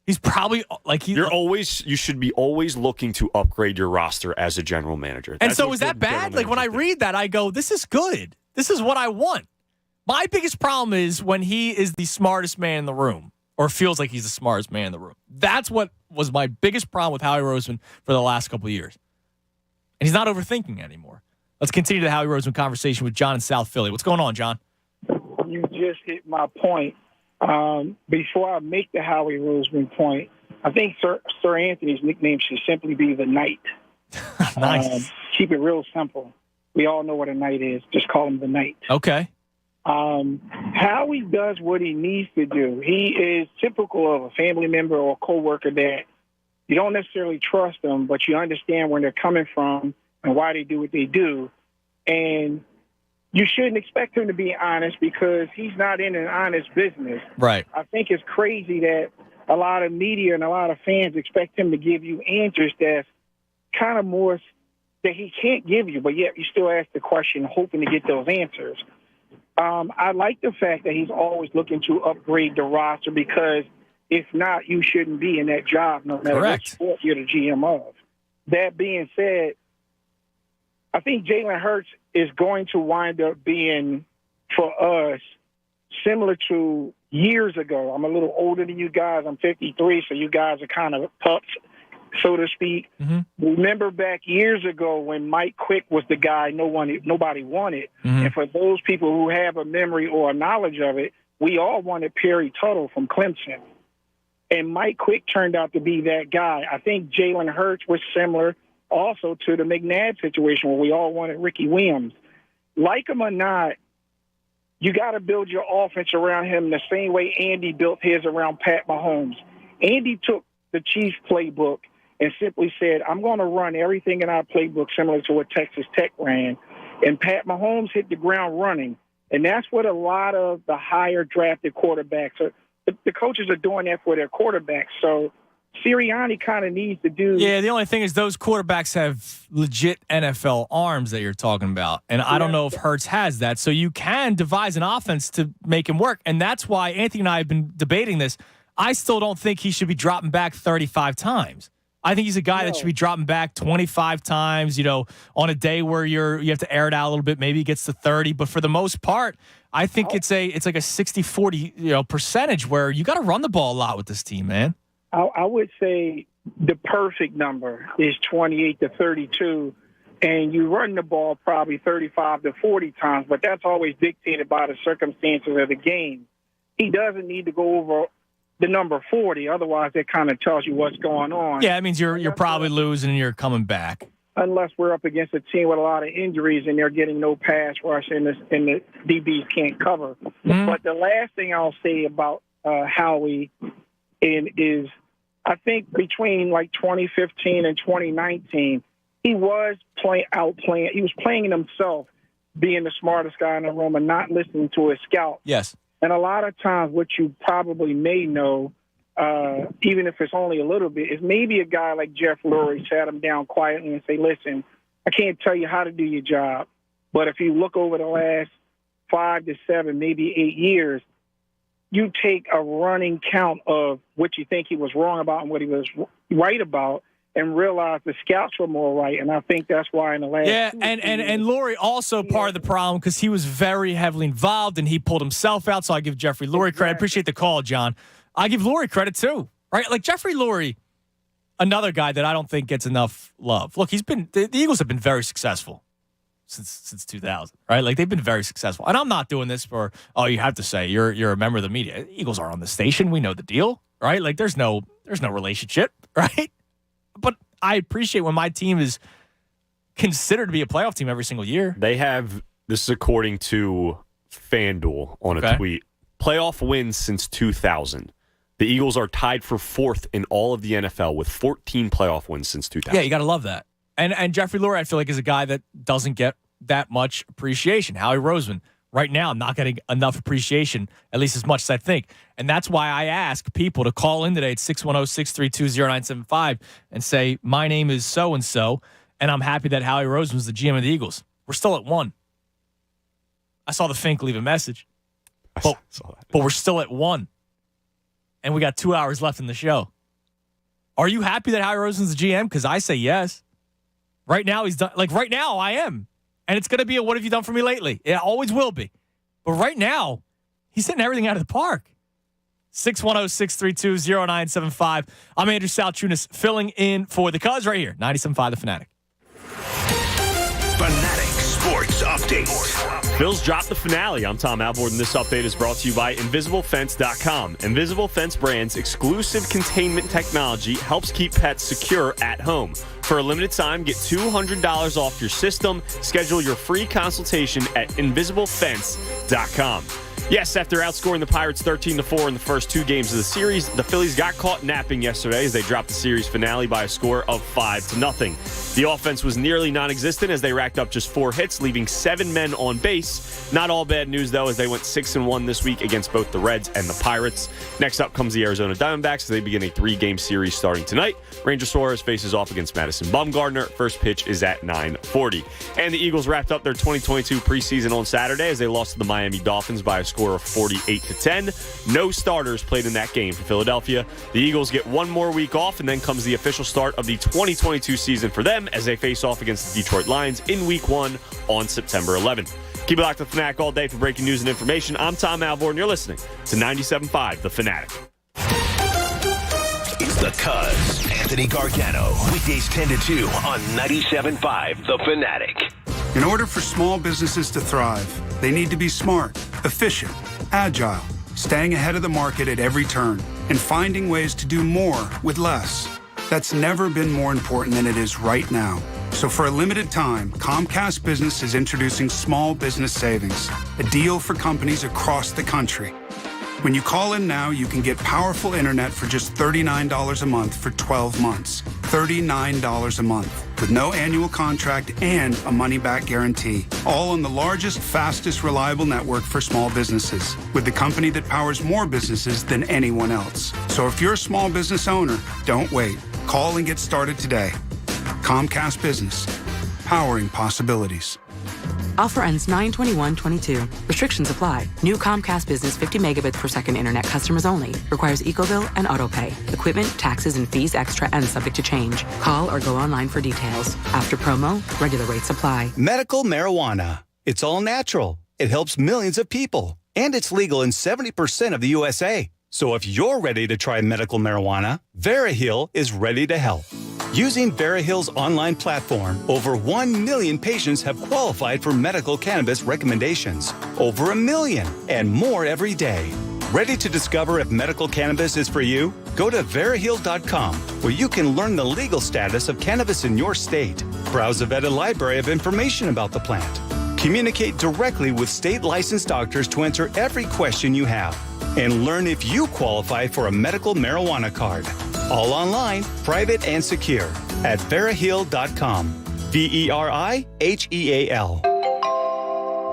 He's probably you should be always looking to upgrade your roster as a general manager. And so is that bad? Like when I read that, I go, this is good. This is what I want. My biggest problem is when he is the smartest man in the room or feels like he's the smartest man in the room. That's what was my biggest problem with Howie Roseman for the last couple of years. And he's not overthinking anymore. Let's continue the Howie Roseman conversation with John in South Philly. What's going on, John? You just hit my point. Before I make the Howie Roseman point, I think Sir Anthony's nickname should simply be the Knight. Nice. Keep it real simple. We all know what a Knight is. Just call him the Knight. Okay. Howie does what he needs to do. He is typical of a family member or a coworker that you don't necessarily trust them, but you understand where they're coming from and why they do what they do. And you shouldn't expect him to be honest because he's not in an honest business. Right. I think it's crazy that a lot of media and a lot of fans expect him to give you answers that's kind of more that he can't give you, but yet you still ask the question hoping to get those answers. I like the fact that he's always looking to upgrade the roster because if not, you shouldn't be in that job no matter what sport you're the GM of. That being said, I think Jalen Hurts is going to wind up being, for us, similar to years ago. I'm a little older than you guys. I'm 53, so you guys are kind of pups, so to speak. Mm-hmm. Remember back years ago when Mike Quick was the guy nobody wanted. Mm-hmm. And for those people who have a memory or a knowledge of it, we all wanted Perry Tuttle from Clemson. And Mike Quick turned out to be that guy. I think Jalen Hurts was similar also to the McNabb situation where we all wanted Ricky Williams. Like him or not, you got to build your offense around him the same way Andy built his around Pat Mahomes. Andy took the Chiefs playbook and simply said, I'm going to run everything in our playbook similar to what Texas Tech ran. And Pat Mahomes hit the ground running. And that's what a lot of the higher drafted quarterbacks are. The coaches are doing that for their quarterbacks. So Sirianni kind of needs to do. Yeah, the only thing is those quarterbacks have legit NFL arms that you're talking about. And I don't know if Hurts has that. So you can devise an offense to make him work. And that's why Anthony and I have been debating this. I still don't think he should be dropping back 35 times. I think he's a guy that should be dropping back 25 times, on a day where you have to air it out a little bit. Maybe he gets to 30. But for the most part, I think it's like a 60-40 percentage where you got to run the ball a lot with this team, man. I would say the perfect number is 28 to 32, and you run the ball probably 35 to 40 times, but that's always dictated by the circumstances of the game. He doesn't need to go over the number 40, otherwise that kind of tells you what's going on. Yeah, it means you're probably losing and you're coming back. unless we're up against a team with a lot of injuries and they're getting no pass rush and the DBs can't cover. But the last thing I'll say about Howie is I think between like 2015 and 2019, he was playing himself, being the smartest guy in the room and not listening to his scout. Yes. And a lot of times what you probably may know, even if it's only a little bit, is maybe a guy like Jeff Lurie sat him down quietly and say, listen, I can't tell you how to do your job, but if you look over the last 5 to 7, maybe 8 years, you take a running count of what you think he was wrong about and what he was right about, and realize the scouts were more right. And I think that's why in the last and Lurie also part of the problem because he was very heavily involved and he pulled himself out. So I give Jeffrey Lurie credit. I appreciate the call, John. I give Lurie credit too, right? Like Jeffrey Lurie, another guy that I don't think gets enough love. Look, the Eagles have been very successful since 2000, right? Like they've been very successful. And I'm not doing this for, you have to say you're a member of the media. Eagles are on the station. We know the deal, right? Like there's no relationship, right? But I appreciate when my team is considered to be a playoff team every single year. They have, this is according to FanDuel on a tweet, playoff wins since 2000. The Eagles are tied for 4th in all of the NFL with 14 playoff wins since 2000. Yeah, you got to love that. And Jeffrey Lurie, I feel like, is a guy that doesn't get that much appreciation. Howie Roseman, right now, not getting enough appreciation, at least as much as I think. And that's why I ask people to call in today at 610-632-0975 and say, my name is so-and-so, and I'm happy that Howie Roseman's the GM of the Eagles. We're still at 1. I saw the Fink leave a message. But we're still at 1. And we got 2 hours left in the show. Are you happy that Howie Roseman's the GM? Because I say yes. Right now, he's done. Like, right now, I am. And it's going to be a what have you done for me lately? It always will be. But right now, he's hitting everything out of the park. 610-632-0975. I'm Andrew Salchunas filling in for the Cuz right here. 97.5 The Fanatic. Fanatic Sports Update. Bills dropped the finale. I'm Tom Alvord, and this update is brought to you by InvisibleFence.com. Invisible Fence brand's exclusive containment technology helps keep pets secure at home. For a limited time, get $200 off your system. Schedule your free consultation at InvisibleFence.com. Yes, after outscoring the Pirates 13-4 in the first 2 games of the series, the Phillies got caught napping yesterday as they dropped the series finale by a score of 5-0. The offense was nearly non-existent as they racked up just 4 hits, leaving 7 men on base. Not all bad news, though, as they went 6-1 this week against both the Reds and the Pirates. Next up comes the Arizona Diamondbacks as they begin a 3-game series starting tonight. Ranger Suarez faces off against Madison Bumgarner. First pitch is at 9:40. And the Eagles wrapped up their 2022 preseason on Saturday as they lost to the Miami Dolphins by a score of 48-10. No starters played in that game for Philadelphia. The Eagles get 1 more week off, and then comes the official start of the 2022 season for them as they face off against the Detroit Lions in Week 1 on September 11th. Keep it locked to Fanatic all day for breaking news and information. I'm Tom Alvord, and you're listening to 97.5 The Fanatic. It's the Cuz, Anthony Gargano, weekdays 10 to 2 on 97.5 The Fanatic. In order for small businesses to thrive, they need to be smart, efficient, agile, staying ahead of the market at every turn, and finding ways to do more with less. That's never been more important than it is right now. So for a limited time, Comcast Business is introducing Small Business Savings, a deal for companies across the country. When you call in now, you can get powerful internet for just $39 a month for 12 months. $39 a month, with no annual contract and a money-back guarantee. All on the largest, fastest, reliable network for small businesses, with the company that powers more businesses than anyone else. So if you're a small business owner, don't wait. Call and get started today. Comcast Business, powering possibilities. Offer ends 9/21/22. Restrictions apply. New Comcast Business 50 megabits per second internet customers only. Requires EcoBill and AutoPay. Equipment, taxes, and fees extra and subject to change. Call or go online for details. After promo, regular rates apply. Medical marijuana. It's all natural. It helps millions of people. And it's legal in 70% of the USA. So if you're ready to try medical marijuana, VeriHeal is ready to help. Using VeriHeal's online platform, over 1 million patients have qualified for medical cannabis recommendations. Over 1 million, and more every day. Ready to discover if medical cannabis is for you? Go to VeriHeal.com, where you can learn the legal status of cannabis in your state, Browse a vetted library of information about the plant. Communicate directly with state-licensed doctors to answer every question you have. And learn if you qualify for a medical marijuana card. All online, private, and secure at VeraHeal.com. VERIHEAL.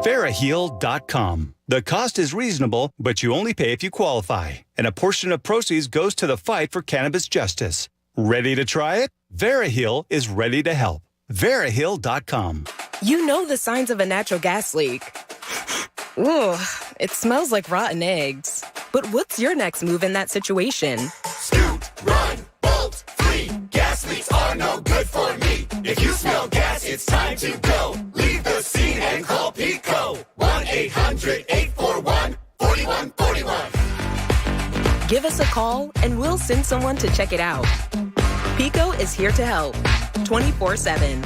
VeraHeal.com. The cost is reasonable, but you only pay if you qualify. And a portion of proceeds goes to the fight for cannabis justice. Ready to try it? VeraHeal is ready to help. VeraHeal.com. You know the signs of a natural gas leak. Ooh, it smells like rotten eggs. But what's your next move in that situation? Scoot, run, bolt, flee. Gas leaks are no good for me. If you smell gas, it's time to go. Leave the scene and call Pico. 1-800-841-4141. Give us a call and we'll send someone to check it out. Pico is here to help 24/7.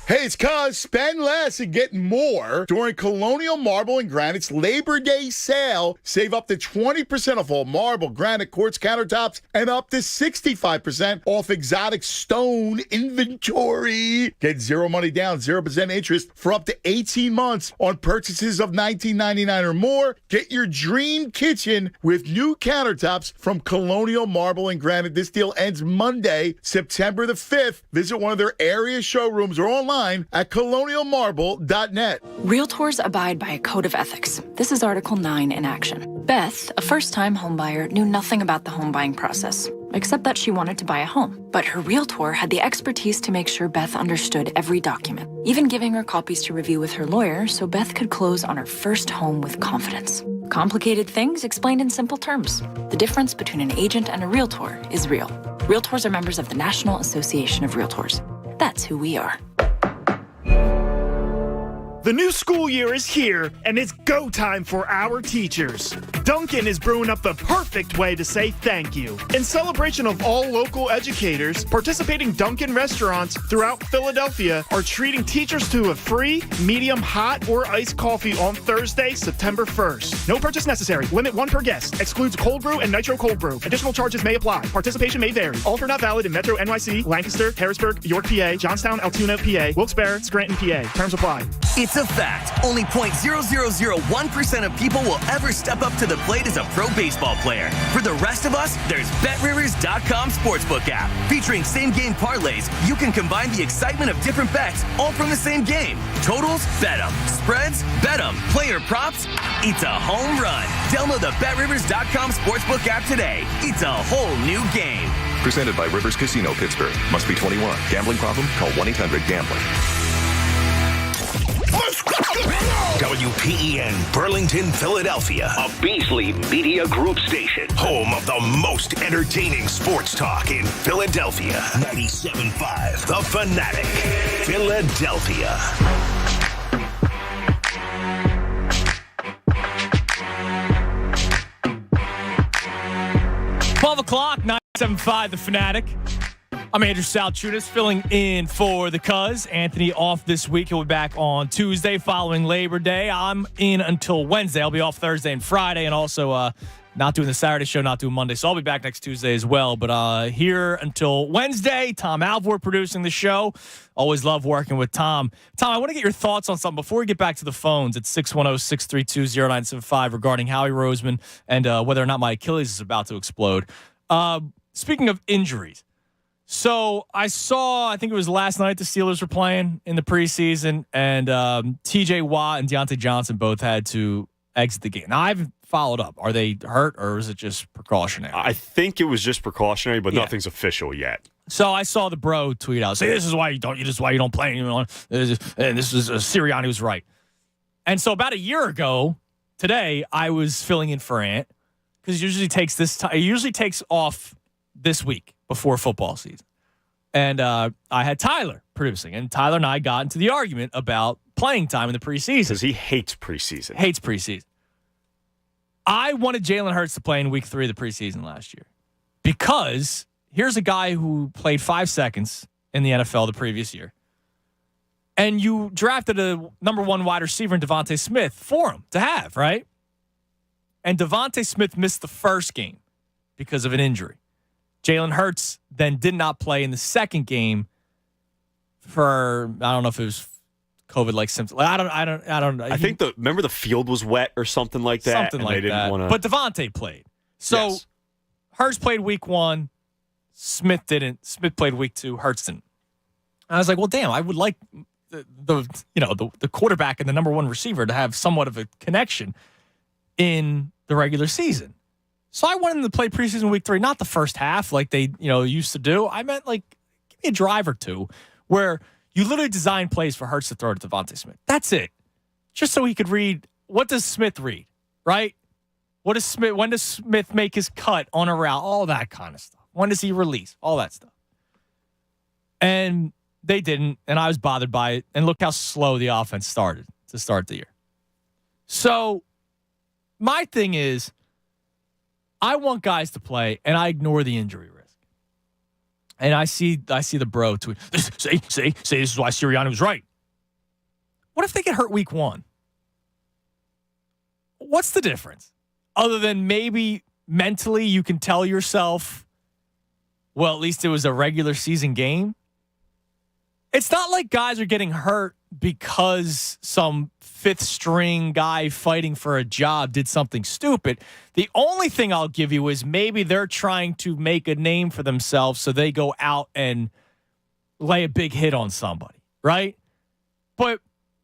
Hey, it's Cuz. Spend less and get more during Colonial Marble and Granite's Labor Day sale. Save up to 20% off all marble, granite, quartz countertops, and up to 65% off exotic stone inventory. Get zero money down, 0% interest for up to 18 months on purchases of $19.99 or more. Get your dream kitchen with new countertops from Colonial Marble and Granite. This deal ends Monday, September the 5th. Visit one of their area showrooms or online at colonialmarble.net. Realtors abide by a code of ethics. This is Article 9 in action. Beth, a first-time homebuyer, knew nothing about the home buying process, except that she wanted to buy a home. But her realtor had the expertise to make sure Beth understood every document, even giving her copies to review with her lawyer so Beth could close on her first home with confidence. Complicated things explained in simple terms. The difference between an agent and a realtor is real. Realtors are members of the National Association of Realtors. That's who we are. The new school year is here, and it's go time for our teachers. Dunkin' is brewing up the perfect way to say thank you. In celebration of all local educators, participating Dunkin' restaurants throughout Philadelphia are treating teachers to a free, medium, hot, or iced coffee on Thursday, September 1st. No purchase necessary. Limit one per guest. Excludes cold brew and nitro cold brew. Additional charges may apply. Participation may vary. Offer not valid in Metro NYC, Lancaster, Harrisburg, York, PA, Johnstown, Altoona, PA, Wilkes-Barre, Scranton, PA. Terms apply. It's a fact. Only 0.0001% of people will ever step up to the plate as a pro baseball player. For the rest of us, there's BetRivers.com Sportsbook app. Featuring same-game parlays, you can combine the excitement of different bets all from the same game. Totals? Bet 'em. Spreads? Bet 'em. Player props? It's a home run. Download the BetRivers.com Sportsbook app today. It's a whole new game. Presented by Rivers Casino, Pittsburgh. Must be 21. Gambling problem? Call 1-800-GAMBLER. WPEN Burlington, Philadelphia, a Beasley Media Group station, home of the most entertaining sports talk in Philadelphia. 97.5 The Fanatic, Philadelphia. 12 o'clock, 97.5 The Fanatic. I'm Andrew Salchunas, filling in for the Cuz. Anthony off this week. He'll be back on Tuesday following Labor Day. I'm in until Wednesday. I'll be off Thursday and Friday, and also not doing the Saturday show, not doing Monday. So I'll be back next Tuesday as well. But here until Wednesday, Tom Alvord producing the show. Always love working with Tom. Tom, I want to get your thoughts on something before we get back to the phones at 610-632-0975 regarding Howie Roseman and whether or not my Achilles is about to explode. Speaking of injuries, so I think it was last night the Steelers were playing in the preseason, and TJ Watt and Deontay Johnson both had to exit the game. Now, I've followed up. Are they hurt, or is it just precautionary? I think it was just precautionary, but nothing's official yet. So I saw the bro tweet out, say, this is why you don't play anymore. And this is Sirianni was right. And so about a year ago today, I was filling in for Ant because it usually takes this time. It usually takes off this week before football season. And I had Tyler producing, and Tyler and I got into the argument about playing time in the preseason. Because he hates preseason. Hates preseason. I wanted Jalen Hurts to play in week 3 of the preseason last year because here's a guy who played 5 seconds in the NFL the previous year. And you drafted a number 1 wide receiver in Devontae Smith for him to have, right? And Devontae Smith missed the first game because of an injury. Jalen Hurts then did not play in the second game for, I don't know if it was COVID-like symptoms. I don't know. I think remember the field was wet or something like that? Something like that. But Devontae played. So Hurts played week 1. Smith didn't. Smith played week 2. Hurts didn't. And I was like, well, damn, I would like the quarterback and the number 1 receiver to have somewhat of a connection in the regular season. So I wanted them to play preseason week 3, not the first half like they used to do. I meant like give me a drive or two where you literally design plays for Hurts to throw to Devontae Smith. That's it. Just so he could read. What does Smith read, right? When does Smith make his cut on a route? All that kind of stuff. When does he release? All that stuff. And they didn't, and I was bothered by it. And look how slow the offense started to start the year. So my thing is, I want guys to play, and I ignore the injury risk. And I see the bro tweet. Say, this is why Sirianni was right. What if they get hurt week 1? What's the difference? Other than maybe mentally you can tell yourself, well, at least it was a regular season game. It's not like guys are getting hurt because some 5th string guy fighting for a job did something stupid. The only thing I'll give you is maybe they're trying to make a name for themselves so they go out and lay a big hit on somebody, right? But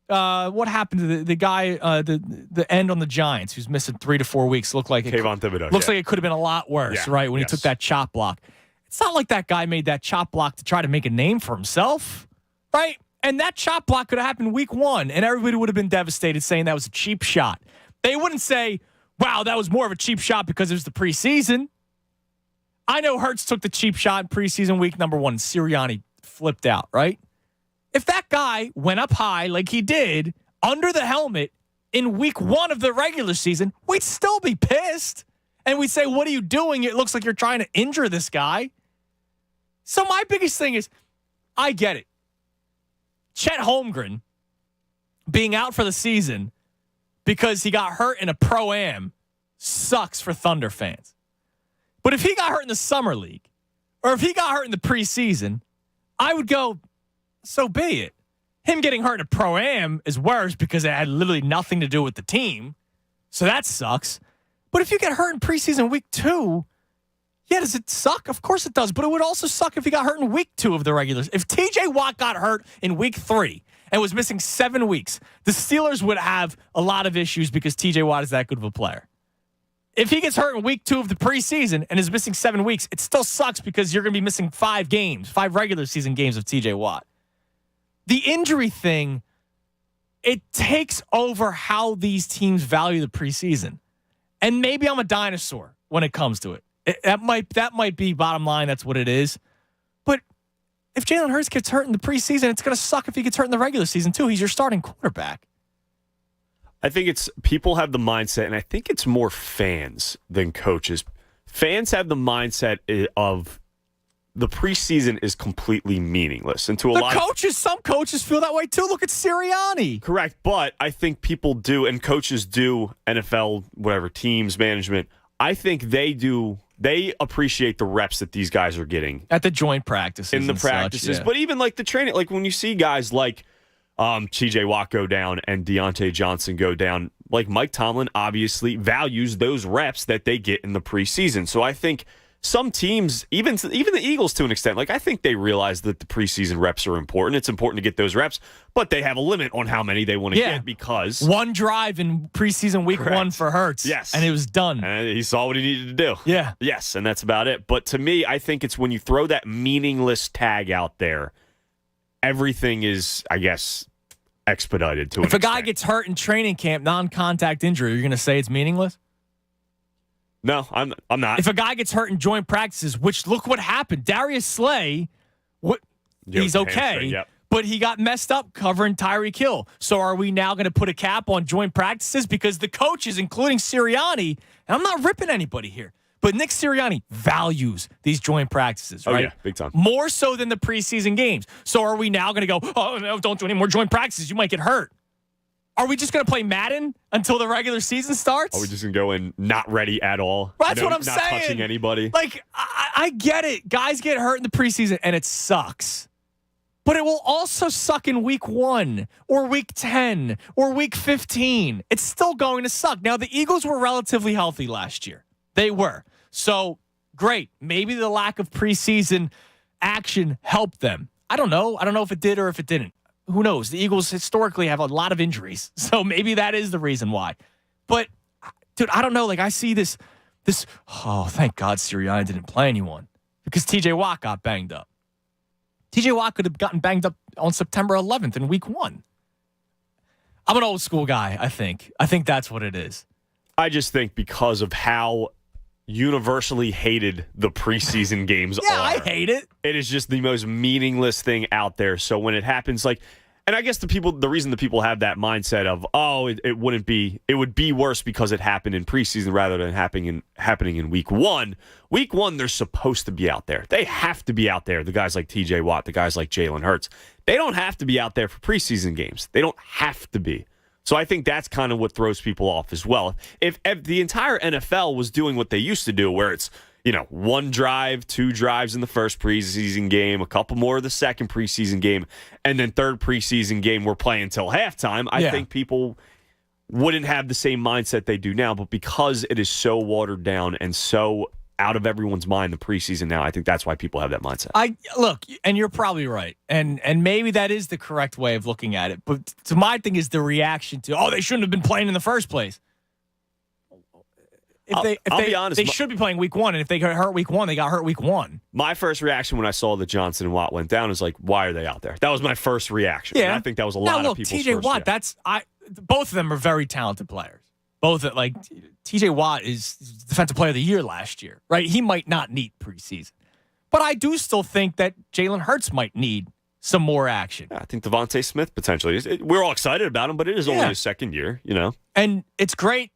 what happened to the guy, the end on the Giants who's missing 3 to 4 weeks? Looked like Kayvon Thibodeau. Looks like it could have been a lot worse, right? When he took that chop block. It's not like that guy made that chop block to try to make a name for himself, right? And that chop block could have happened week 1, and everybody would have been devastated saying that was a cheap shot. They wouldn't say, wow, that was more of a cheap shot because it was the preseason. I know Hurts took the cheap shot in preseason week number 1. Sirianni flipped out, right? If that guy went up high like he did under the helmet in week 1 of the regular season, we'd still be pissed. And we'd say, what are you doing? It looks like you're trying to injure this guy. So my biggest thing is, I get it. Chet Holmgren being out for the season because he got hurt in a Pro-Am sucks for Thunder fans. But if he got hurt in the Summer League or if he got hurt in the preseason, I would go, so be it. Him getting hurt in a Pro-Am is worse because it had literally nothing to do with the team. So that sucks. But if you get hurt in preseason week 2, yeah, does it suck? Of course it does. But it would also suck if he got hurt in week 2 of the regular. If TJ Watt got hurt in week 3 and was missing 7 weeks, the Steelers would have a lot of issues because TJ Watt is that good of a player. If he gets hurt in week 2 of the preseason and is missing 7 weeks, it still sucks because you're going to be missing 5 regular season games of TJ Watt. The injury thing, it takes over how these teams value the preseason. And maybe I'm a dinosaur when it comes to it. That might be bottom line. That's what it is. But if Jalen Hurts gets hurt in the preseason, it's going to suck if he gets hurt in the regular season too. He's your starting quarterback. I think it's people have the mindset, and I think it's more fans than coaches. Fans have the mindset of the preseason is completely meaningless. And to a lot of some coaches feel that way too. Look at Sirianni. Correct, but I think people do, and coaches do, NFL, whatever, teams, management, I think they do. They appreciate the reps that these guys are getting at the joint practices, in the practices, but even like the training, like when you see guys like TJ Watt go down and Deontay Johnson go down, like Mike Tomlin obviously values those reps that they get in the preseason. So I think some teams, even the Eagles to an extent, like I think they realize that the preseason reps are important. It's important to get those reps, but they have a limit on how many they want to get because one drive in preseason week 1 for Hurts. Yes. And it was done. And he saw what he needed to do. Yeah. Yes, and that's about it. But to me, I think it's when you throw that meaningless tag out there, everything is, I guess, expedited to an extent. If a guy gets hurt in training camp, non-contact injury, you're going to say it's meaningless? No, I'm not. If a guy gets hurt in joint practices, which look what happened. Darius Slay, he's okay, but he got messed up covering Tyreek Hill. So are we now going to put a cap on joint practices? Because the coaches, including Sirianni, and I'm not ripping anybody here, but Nick Sirianni values these joint practices, right? Oh, yeah, big time. More so than the preseason games. So are we now going to go, oh, no, don't do any more joint practices. You might get hurt. Are we just going to play Madden until the regular season starts? Are we just going to go in not ready at all? That's what I'm saying. Not touching anybody. Like, I get it. Guys get hurt in the preseason, and it sucks. But it will also suck in week 1 or week 10 or week 15. It's still going to suck. Now, the Eagles were relatively healthy last year. They were. So, great. Maybe the lack of preseason action helped them. I don't know. I don't know if it did or if it didn't. Who knows? The Eagles historically have a lot of injuries. So maybe that is the reason why. But, dude, I don't know. Like, I see this, oh, thank God Sirianni didn't play anyone because TJ Watt got banged up. TJ Watt could have gotten banged up on September 11th in week 1. I'm an old school guy, I think. I think that's what it is. I just think because of how universally hated the preseason games are. I hate it. It is just the most meaningless thing out there. So when it happens, like, and I guess the reason the people have that mindset of, oh, it would be worse because it happened in preseason rather than happening in week 1. Week 1, they're supposed to be out there. They have to be out there. The guys like TJ Watt, the guys like Jalen Hurts. They don't have to be out there for preseason games. They don't have to be. So I think that's kind of what throws people off as well. If the entire NFL was doing what they used to do, where it's, 1 drive, 2 drives in the first preseason game, a couple more of the second preseason game, and then third preseason game we're playing until halftime, I think people wouldn't have the same mindset they do now. But because it is so watered down and so out of everyone's mind, the preseason now, I think that's why people have that mindset. Look, and you're probably right. And maybe that is the correct way of looking at it. But to my thing is the reaction to, they shouldn't have been playing in the first place. I'll be honest, they should be playing week 1, and if they got hurt week 1, they got hurt week 1. My first reaction when I saw that Johnson and Watt went down is like, why are they out there? That was my first reaction. Yeah. And I think that was a lot of people's TJ Watt, both of them are very talented players. TJ Watt is Defensive Player of the Year last year, right? He might not need preseason. But I do still think that Jalen Hurts might need some more action. Yeah, I think Devontae Smith potentially. We're all excited about him, but it is only his second year, And it's great.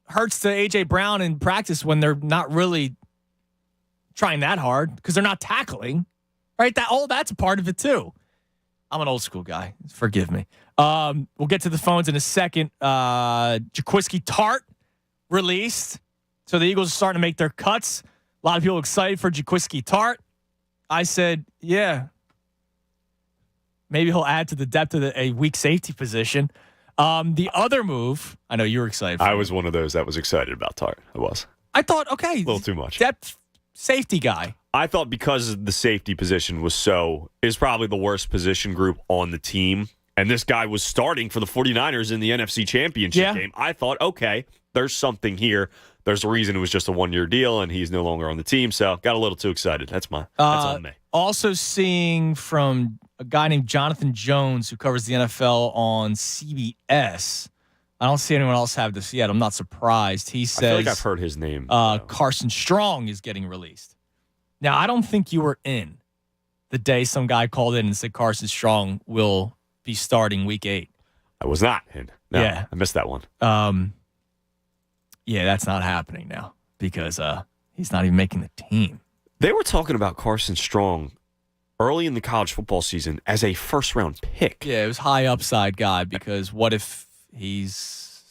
Hurts to A.J. Brown in practice when they're not really trying that hard because they're not tackling, right? That's a part of it too. I'm an old school guy. Forgive me. We'll get to the phones in a second. Jaquiski Tart released. So the Eagles are starting to make their cuts. A lot of people excited for Jaquiski Tart. I said, yeah. Maybe he'll add to the depth of a weak safety position. The other move, I know you were excited for. I was one of those that was excited about Tart. I was. I thought, okay. A little too much. Depth safety guy. I thought because the safety position is probably the worst position group on the team, and this guy was starting for the 49ers in the NFC Championship game, I thought, okay, there's something here. There's a reason it was just a 1-year deal, and he's no longer on the team, so got a little too excited. That's on me. Also seeing from a guy named Jonathan Jones, who covers the NFL on CBS. I don't see anyone else have this yet. I'm not surprised. He says, I feel like I've heard his name. Carson Strong is getting released. Now, I don't think you were in the day some guy called in and said Carson Strong will be starting week 8. I was not in. No, yeah. I missed that one. Yeah, that's not happening now because he's not even making the team. They were talking about Carson Strong early in the college football season as a first-round pick. Yeah, it was high upside guy because what if he's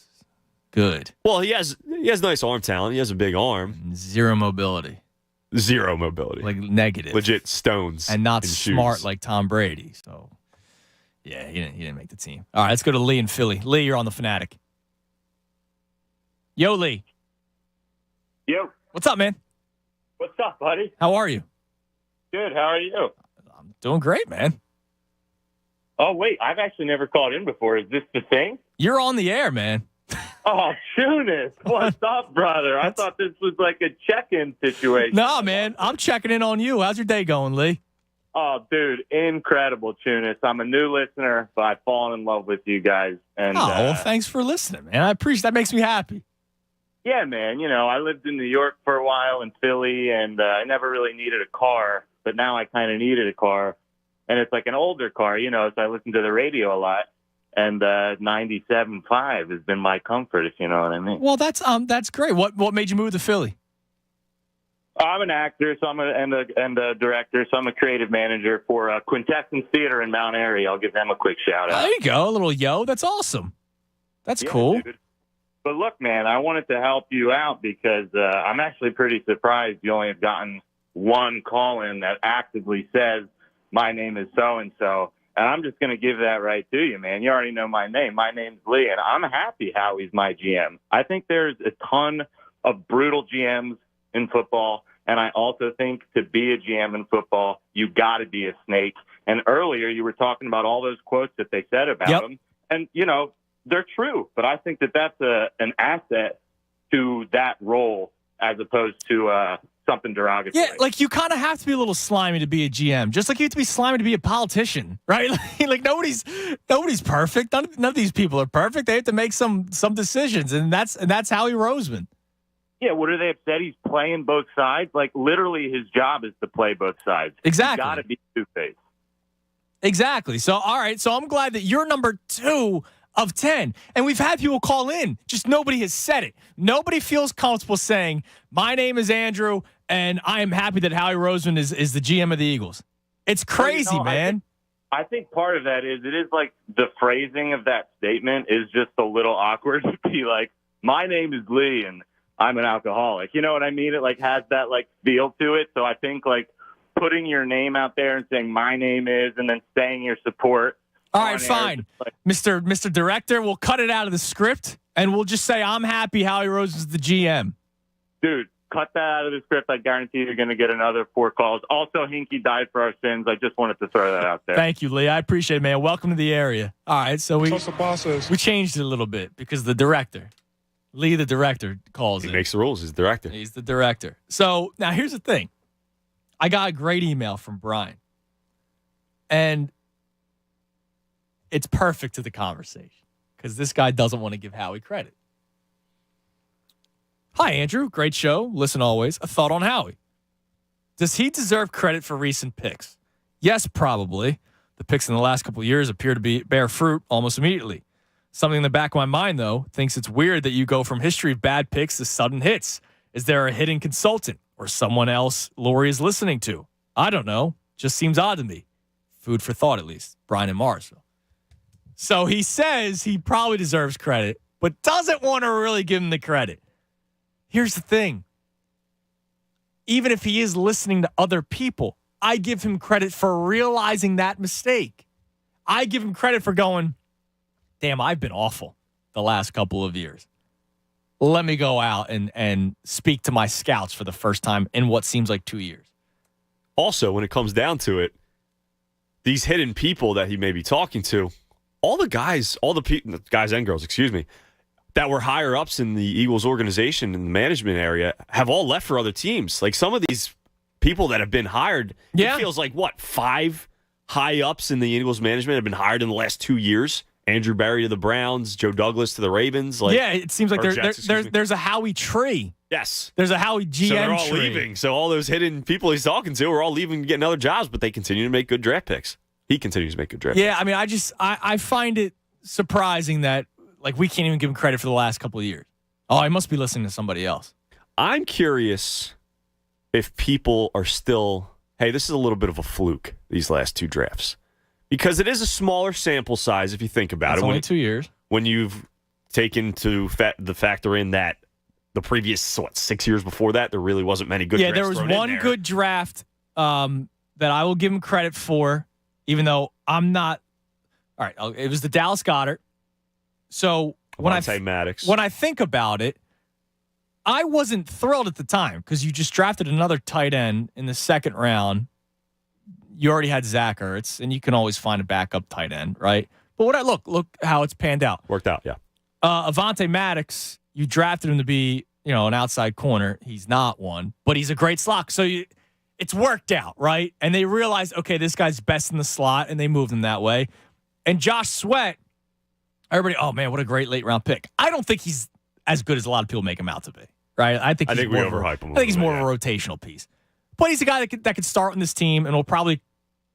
good? Well, he has nice arm talent. He has a big arm. Zero mobility. Like negative. Legit stones. And not in smart shoes. Like Tom Brady. So, yeah, he didn't make the team. All right, let's go to Lee in Philly. Lee, you're on the Fanatic. Yo, Lee. Yo. What's up, man? What's up, buddy? How are you? Good. How are you? I'm doing great, man. Oh, wait. I've actually never called in before. Is this the thing? You're on the air, man. Oh, Tunis. What's up, brother? I thought this was like a check-in situation. Nah, man. I'm checking in on you. How's your day going, Lee? Oh, dude. Incredible, Tunis. I'm a new listener, but I've fallen in love with you guys. And well, thanks for listening, man. I appreciate that. Makes me happy. Yeah, man. I lived in New York for a while in Philly, and I never really needed a car, but now I kind of needed a car. And it's like an older car, so I listen to the radio a lot. And 97.5 has been my comfort, if you know what I mean. Well, that's great. What made you move to Philly? I'm an actor, so and a director, so I'm a creative manager for Quintessence Theater in Mount Airy. I'll give them a quick shout out. There you go, a little That's awesome. That's cool. Dude. But look, man, I wanted to help you out because I'm actually pretty surprised you only have gotten one call in that actively says my name is so-and-so. And I'm just going to give that right to you, man. You already know my name. My name's Lee, and I'm happy Howie's my GM. I think there's a ton of brutal GMs in football, and I also think to be a GM in football, you got to be a snake. And earlier you were talking about all those quotes that they said about him, and, they're true. But I think that that's an asset to that role as opposed to something derogatory. Yeah, like you kind of have to be a little slimy to be a GM, just like you have to be slimy to be a politician, right? Like nobody's perfect. None of these people are perfect. They have to make some decisions, and that's Howie Roseman. Yeah, what are they upset? He's playing both sides. Like literally, his job is to play both sides. Exactly. Got to be two-faced. Exactly. So all right. So I'm glad that you're number 2 of 10. And we've had people call in. Just nobody has said it. Nobody feels comfortable saying, my name is Andrew, and I am happy that Howie Roseman is the GM of the Eagles. It's crazy, man. I think part of that is it is like the phrasing of that statement is just a little awkward to be like, my name is Lee, and I'm an alcoholic. You know what I mean? It like has that like feel to it. So I think like putting your name out there and saying my name is, and then saying your support. All right, fine. Mr. Director, we'll cut it out of the script, and we'll just say I'm happy Howie Rose is the GM. Dude, cut that out of the script. I guarantee you're going to get another 4 calls. Also, Hinkie died for our sins. I just wanted to throw that out there. Thank you, Lee. I appreciate it, man. Welcome to the area. All right, so we changed it a little bit because the director, Lee, the director, calls He makes the rules. He's the director. He's the director. So now here's the thing. I got a great email from Brian, and it's perfect to the conversation because this guy doesn't want to give Howie credit. Hi, Andrew. Great show. Listen always. A thought on Howie. Does he deserve credit for recent picks? Yes, probably. The picks in the last couple of years appear to bear fruit almost immediately. Something in the back of my mind, though, thinks it's weird that you go from history of bad picks to sudden hits. Is there a hidden consultant or someone else Lori is listening to? I don't know. Just seems odd to me. Food for thought, at least. Brian in Marsville. So he says he probably deserves credit, but doesn't want to really give him the credit. Here's the thing. Even if he is listening to other people, I give him credit for realizing that mistake. I give him credit for going, damn, I've been awful the last couple of years. Let me go out and speak to my scouts for the first time in what seems like 2 years. Also, when it comes down to it, these hidden people that he may be talking to, all the guys and girls, that were higher ups in the Eagles organization in the management area have all left for other teams. Like some of these people that have been hired, it feels like 5 high ups in the Eagles management have been hired in the last 2 years. Andrew Berry to the Browns, Joe Douglas to the Ravens. It seems like there's a Howie tree. Yes. There's a Howie GM So they're all tree. leaving. So all those hidden people he's talking to are all leaving to get other jobs, but they continue to make good draft picks. He continues to make good draft picks. Yeah, I mean, I find it surprising that we can't even give him credit for the last couple of years. Oh, I must be listening to somebody else. I'm curious if people are still, hey, this is a little bit of a fluke, these last 2 drafts. Because it is a smaller sample size if you think about it. Only 2 years. When you've taken to the factor in that the previous 6 years before that, there really wasn't many good drafts. Yeah, there was one good draft that I will give him credit for, even though I'm not. All right, it was the Dallas Goedert. So when I think about it, I wasn't thrilled at the time because you just drafted another tight end in the second round. You already had Zach Ertz, and you can always find a backup tight end, right? But look how it's panned out. Worked out, yeah. Avonte Maddox, you drafted him to be, an outside corner. He's not one, but he's a great slot. So it's worked out, right? And they realized, okay, this guy's best in the slot, and they moved him that way. And Josh Sweat, everybody, oh man, what a great late round pick. I don't think he's as good as a lot of people make him out to be, right? I think we overhype him. I think he's more of a rotational piece. But he's a guy that could start on this team and will probably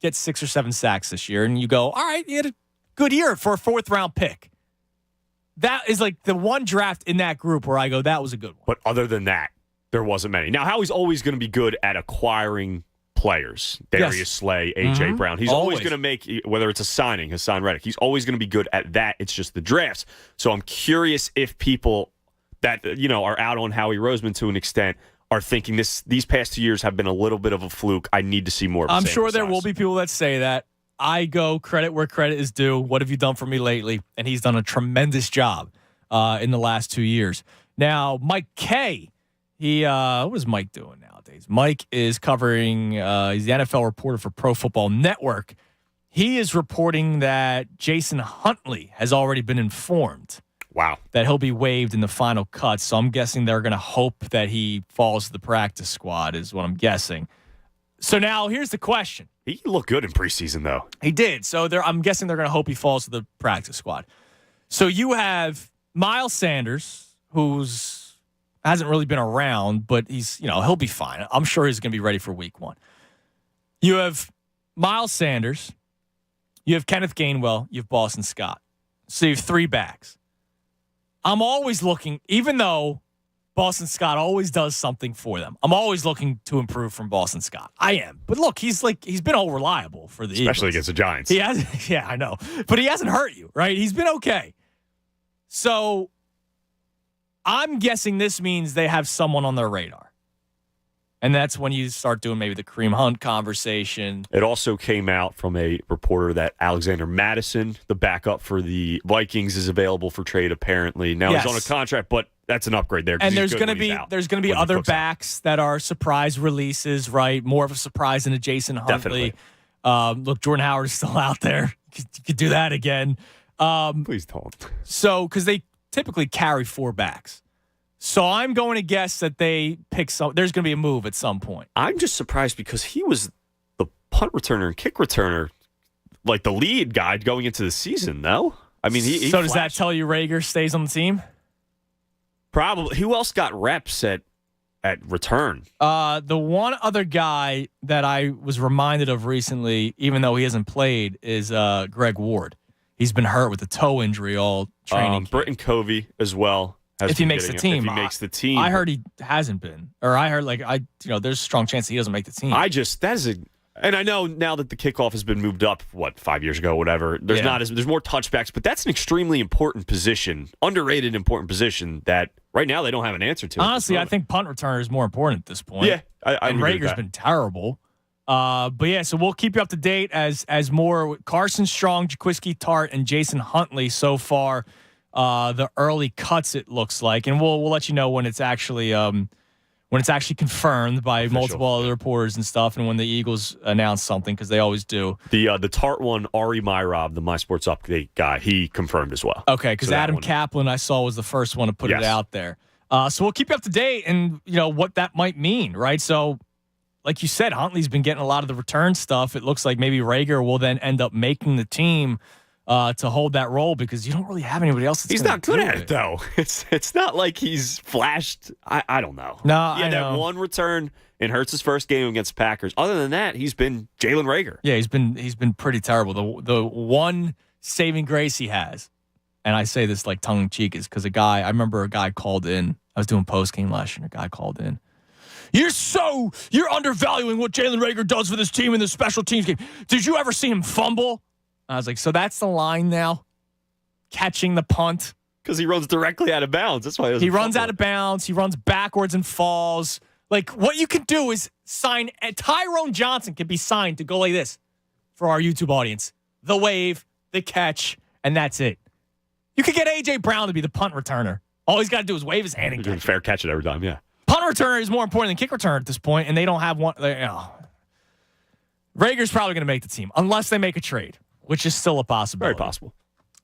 get 6 or 7 sacks this year. And you go, all right, he had a good year for a 4th-round pick. That is like the one draft in that group where I go, that was a good one. But other than that, there wasn't many. Now, Howie's always going to be good at acquiring players. Darius Slay, A.J. Brown. He's always going to make, whether it's a signing, Hassan Reddick, he's always going to be good at that. It's just the drafts. So I'm curious if people that, are out on Howie Roseman to an extent are thinking these past 2 years have been a little bit of a fluke. I need to see more. I'm sure there will be people that say that. I go credit where credit is due. What have you done for me lately? And he's done a tremendous job in the last 2 years. Now, Mike K, what is Mike doing nowadays? Mike is covering, he's the NFL reporter for Pro Football Network. He is reporting that Jason Huntley has already been informed. Wow. That he'll be waived in the final cut. So I'm guessing they're going to hope that he falls to the practice squad is what I'm guessing. So now here's the question. He looked good in preseason, though. He did. So I'm guessing they're going to hope he falls to the practice squad. So you have Miles Sanders, who's hasn't really been around, but he'll be fine. I'm sure he's going to be ready for week 1. You have Miles Sanders. You have Kenneth Gainwell. You have Boston Scott. So you have 3 backs. I'm always looking, even though Boston Scott always does something for them, I'm always looking to improve from Boston Scott. I am. But look, he's been all reliable for the Especially Eagles. against the Giants. He has, yeah, I know. But he hasn't hurt you, right? He's been okay. So I'm guessing this means they have someone on their radar. And that's when you start doing maybe the Kareem Hunt conversation. It also came out from a reporter that Alexander Mattison, the backup for the Vikings, is available for trade apparently. Now he's on a contract, but that's an upgrade there. And there's going to be other backs that are surprise releases, right? More of a surprise than a Jason Huntley. Look, Jordan Howard is still out there. You could do that again. Please don't. So, because they typically carry 4 backs. So I'm going to guess that they pick some. There's going to be a move at some point. I'm just surprised because he was the punt returner and kick returner, like the lead guy going into the season. No, I mean he. So does that tell you Rager stays on the team? Probably. Who else got reps at return? The one other guy that I was reminded of recently, even though he hasn't played, is Greg Ward. He's been hurt with a toe injury all training. Britton Covey as well. If he makes the team. If he makes the team. I heard he hasn't been. Or I heard there's a strong chance he doesn't make the team. And I know now that the kickoff has been moved up, 5 years ago, whatever. There's more touchbacks, but that's an extremely important position, underrated important position that right now they don't have an answer to. Honestly, I think punt returner is more important at this point. Yeah, and Rager's been terrible. But yeah, so we'll keep you up to date as more Carson Strong, Jaquiski Tart, and Jason Huntley so far. The early cuts, it looks like, and we'll let you know when it's actually confirmed by multiple other reporters and stuff, and when the Eagles announce something, because they always do. The Tart one, Ari Myrob, the My Sports Update guy, he confirmed as well. Okay, because Adam Kaplan I saw was the first one to put it out there. So we'll keep you up to date, and what that might mean, right? So, like you said, Huntley's been getting a lot of the return stuff. It looks like maybe Rager will then end up making the team. To hold that role because you don't really have anybody else. He's not good at it though. It's not like he's flashed. I don't know. No, he had that one return in Hurts' first game against Packers. Other than that, he's been Jalen Rager. Yeah, he's been pretty terrible. The one saving grace he has, and I say this like tongue in cheek, is because I remember a guy called in. I was doing post game last year, and a guy called in. You're undervaluing what Jalen Rager does for this team in the special teams game. Did you ever see him fumble? I was like, so that's the line now? Catching the punt? Because he runs directly out of bounds. That's why he runs out of bounds. He runs backwards and falls. Like, what you can do is sign Tyrone Johnson can be signed to go like this for our YouTube audience. The wave, the catch, and that's it. You could get A.J. Brown to be the punt returner. All he's got to do is wave his hand and catch. Fair catch it every time, yeah. Punt returner is more important than kick returner at this point, and they don't have one. Rager's probably going to make the team unless they make a trade, which is still a possibility. Very possible.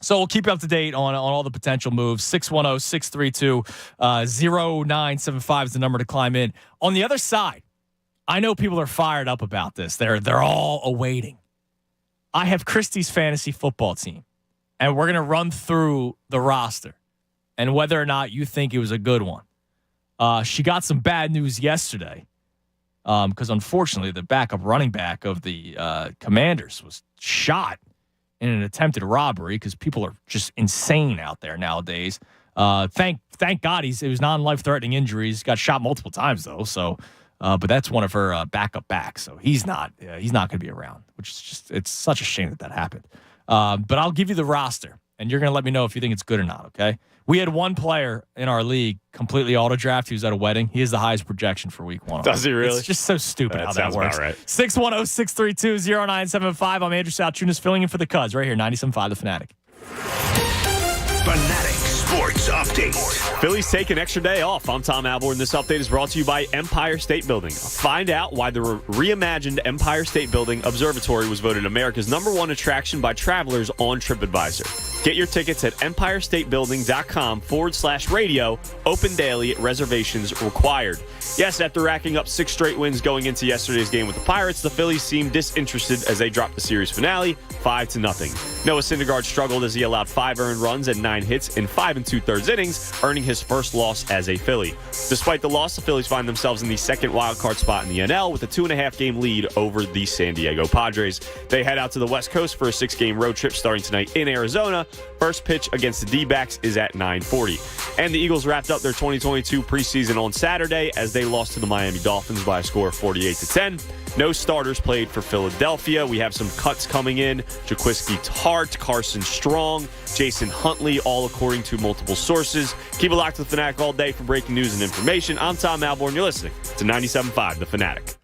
So we'll keep you up to date on all the potential moves. 610-632-0975 is the number to climb in. On the other side, I know people are fired up about this. They're all awaiting. I have Christy's fantasy football team, and we're going to run through the roster and whether or not you think it was a good one. She got some bad news yesterday because, unfortunately, the backup running back of the Commanders was shot in an attempted robbery because people are just insane out there nowadays. Thank God it was non-life-threatening injuries. Got shot multiple times, though. So, but that's one of her backup backs. So he's not going to be around, which is it's such a shame that happened. But I'll give you the roster. and you're going to let me know if you think it's good or not, okay? We had one player in our league completely auto-draft. He was at a wedding. He has the highest projection for week 1. Does he really? It's just so stupid how that works. Right. 610-632-0975. I'm Andrew Salchunas filling in for the Cuz right here, 97.5 The Fanatic. Fanatic Sports Update. Phillies take an extra day off. I'm Tom Alborn. This update is brought to you by Empire State Building. Find out why the reimagined Empire State Building Observatory was voted America's #1 attraction by travelers on TripAdvisor. Get your tickets at empirestatebuilding.com/radio. Open daily. Reservations required. Yes, after racking up 6 straight wins going into yesterday's game with the Pirates, the Phillies seemed disinterested as they dropped the series finale 5-0. Noah Syndergaard struggled as he allowed 5 earned runs and 9 hits in 5 2/3 innings, earning his first loss as a Philly. Despite the loss, the Phillies find themselves in the second wildcard spot in the NL with a 2.5-game lead over the San Diego Padres. They head out to the West Coast for a 6-game road trip starting tonight in Arizona. First pitch against the D-backs is at 9:40. And the Eagles wrapped up their 2022 preseason on Saturday as they lost to the Miami Dolphins by a score of 48-10. No starters played for Philadelphia. We have some cuts coming in. Jaquiski Tartt, Carson Strong, Jason Huntley, all according to multiple sources. Keep it locked to the Fanatic all day for breaking news and information. I'm Tom Alborn. You're listening to 97.5 The Fanatic.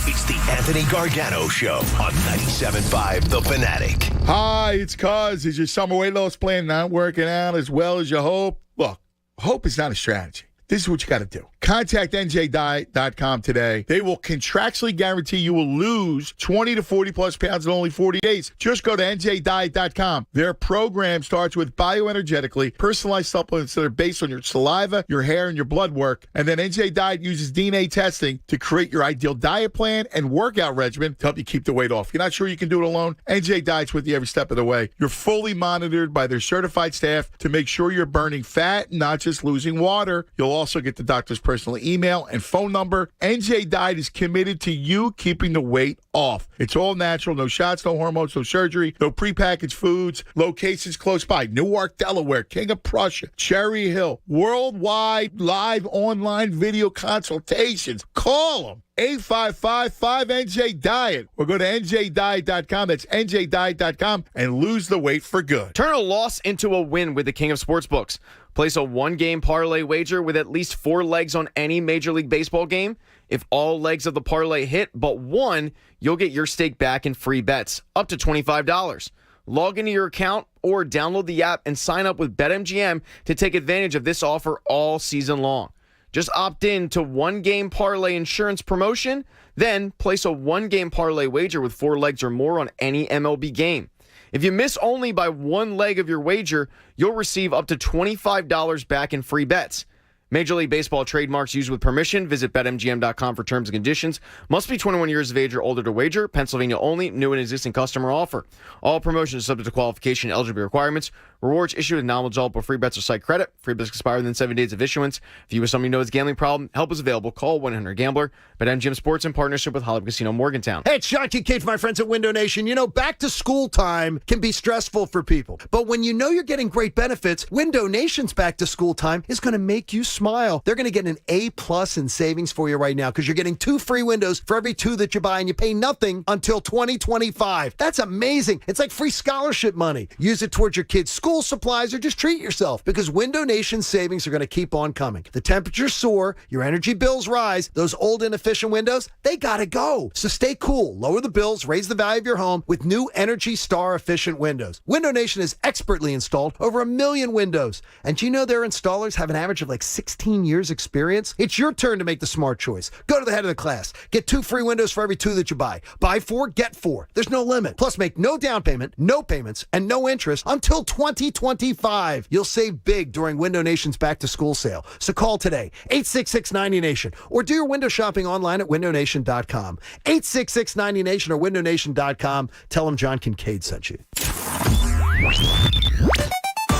It's the Anthony Gargano Show on 97.5 The Fanatic. Hi, it's Cuz. Is your summer weight loss plan not working out as well as you hope? Look, hope is not a strategy. This is what you got to do. Contact njdiet.com today. They will contractually guarantee you will lose 20 to 40 plus pounds in only 40 days. Just go to njdiet.com. Their program starts with bioenergetically personalized supplements that are based on your saliva, your hair, and your blood work. And then NJ Diet uses DNA testing to create your ideal diet plan and workout regimen to help you keep the weight off. If you're not sure you can do it alone, NJ Diet's with you every step of the way. You're fully monitored by their certified staff to make sure you're burning fat, not just losing water. You'll also get the doctor's personal email and phone number. NJ Diet is committed to you keeping the weight off. It's all natural, no shots, no hormones, no surgery, no prepackaged foods. Locations close by: Newark, Delaware, King of Prussia, Cherry Hill. Worldwide live online video consultations. Call them. 855-5NJ-DIET or go to njdiet.com. That's njdiet.com and lose the weight for good. Turn a loss into a win with the King of Sportsbooks. Place a one-game parlay wager with at least 4 legs on any Major League Baseball game. If all legs of the parlay hit but one, you'll get your stake back in free bets, up to $25. Log into your account or download the app and sign up with BetMGM to take advantage of this offer all season long. Just opt in to one-game parlay insurance promotion, then place a one-game parlay wager with 4 legs or more on any MLB game. If you miss only by 1 leg of your wager, you'll receive up to $25 back in free bets. Major League Baseball trademarks used with permission. Visit BetMGM.com for terms and conditions. Must be 21 years of age or older to wager. Pennsylvania only. New and existing customer offer. All promotions are subject to qualification and eligibility requirements. Rewards issued with non-eligible free bets or site credit. Free bets expire within 7 days of issuance. If you or somebody knows a gambling problem, help is available. Call 1-800-GAMBLER. BetMGM Sports in partnership with Hollywood Casino Morgantown. Hey, it's Sean Kincaid for my friends at Window Nation. You know, back to school time can be stressful for people. But when you know you're getting great benefits, Window Nation's back to school time is going to make you smile. They're going to get an A+ in savings for you right now because you're getting 2 free windows for every 2 that you buy, and you pay nothing until 2025. That's amazing. It's like free scholarship money. Use it towards your kids' school supplies or just treat yourself because Window Nation savings are going to keep on coming. The temperatures soar, your energy bills rise, those old inefficient windows, they got to go. So stay cool, lower the bills, raise the value of your home with new Energy Star efficient windows. Window Nation has expertly installed over 1 million windows. And do you know their installers have an average of like 16 years experience? It's your turn to make the smart choice. Go to the head of the class. Get 2 free windows for every 2 that you buy. Buy 4, get 4. There's no limit. Plus make no down payment, no payments, and no interest until 2025. You'll save big during Window Nation's back to school sale. So call today, 866-90Nation, or do your window shopping online at windownation.com. 866-90Nation or windownation.com. Tell them John Kincaid sent you.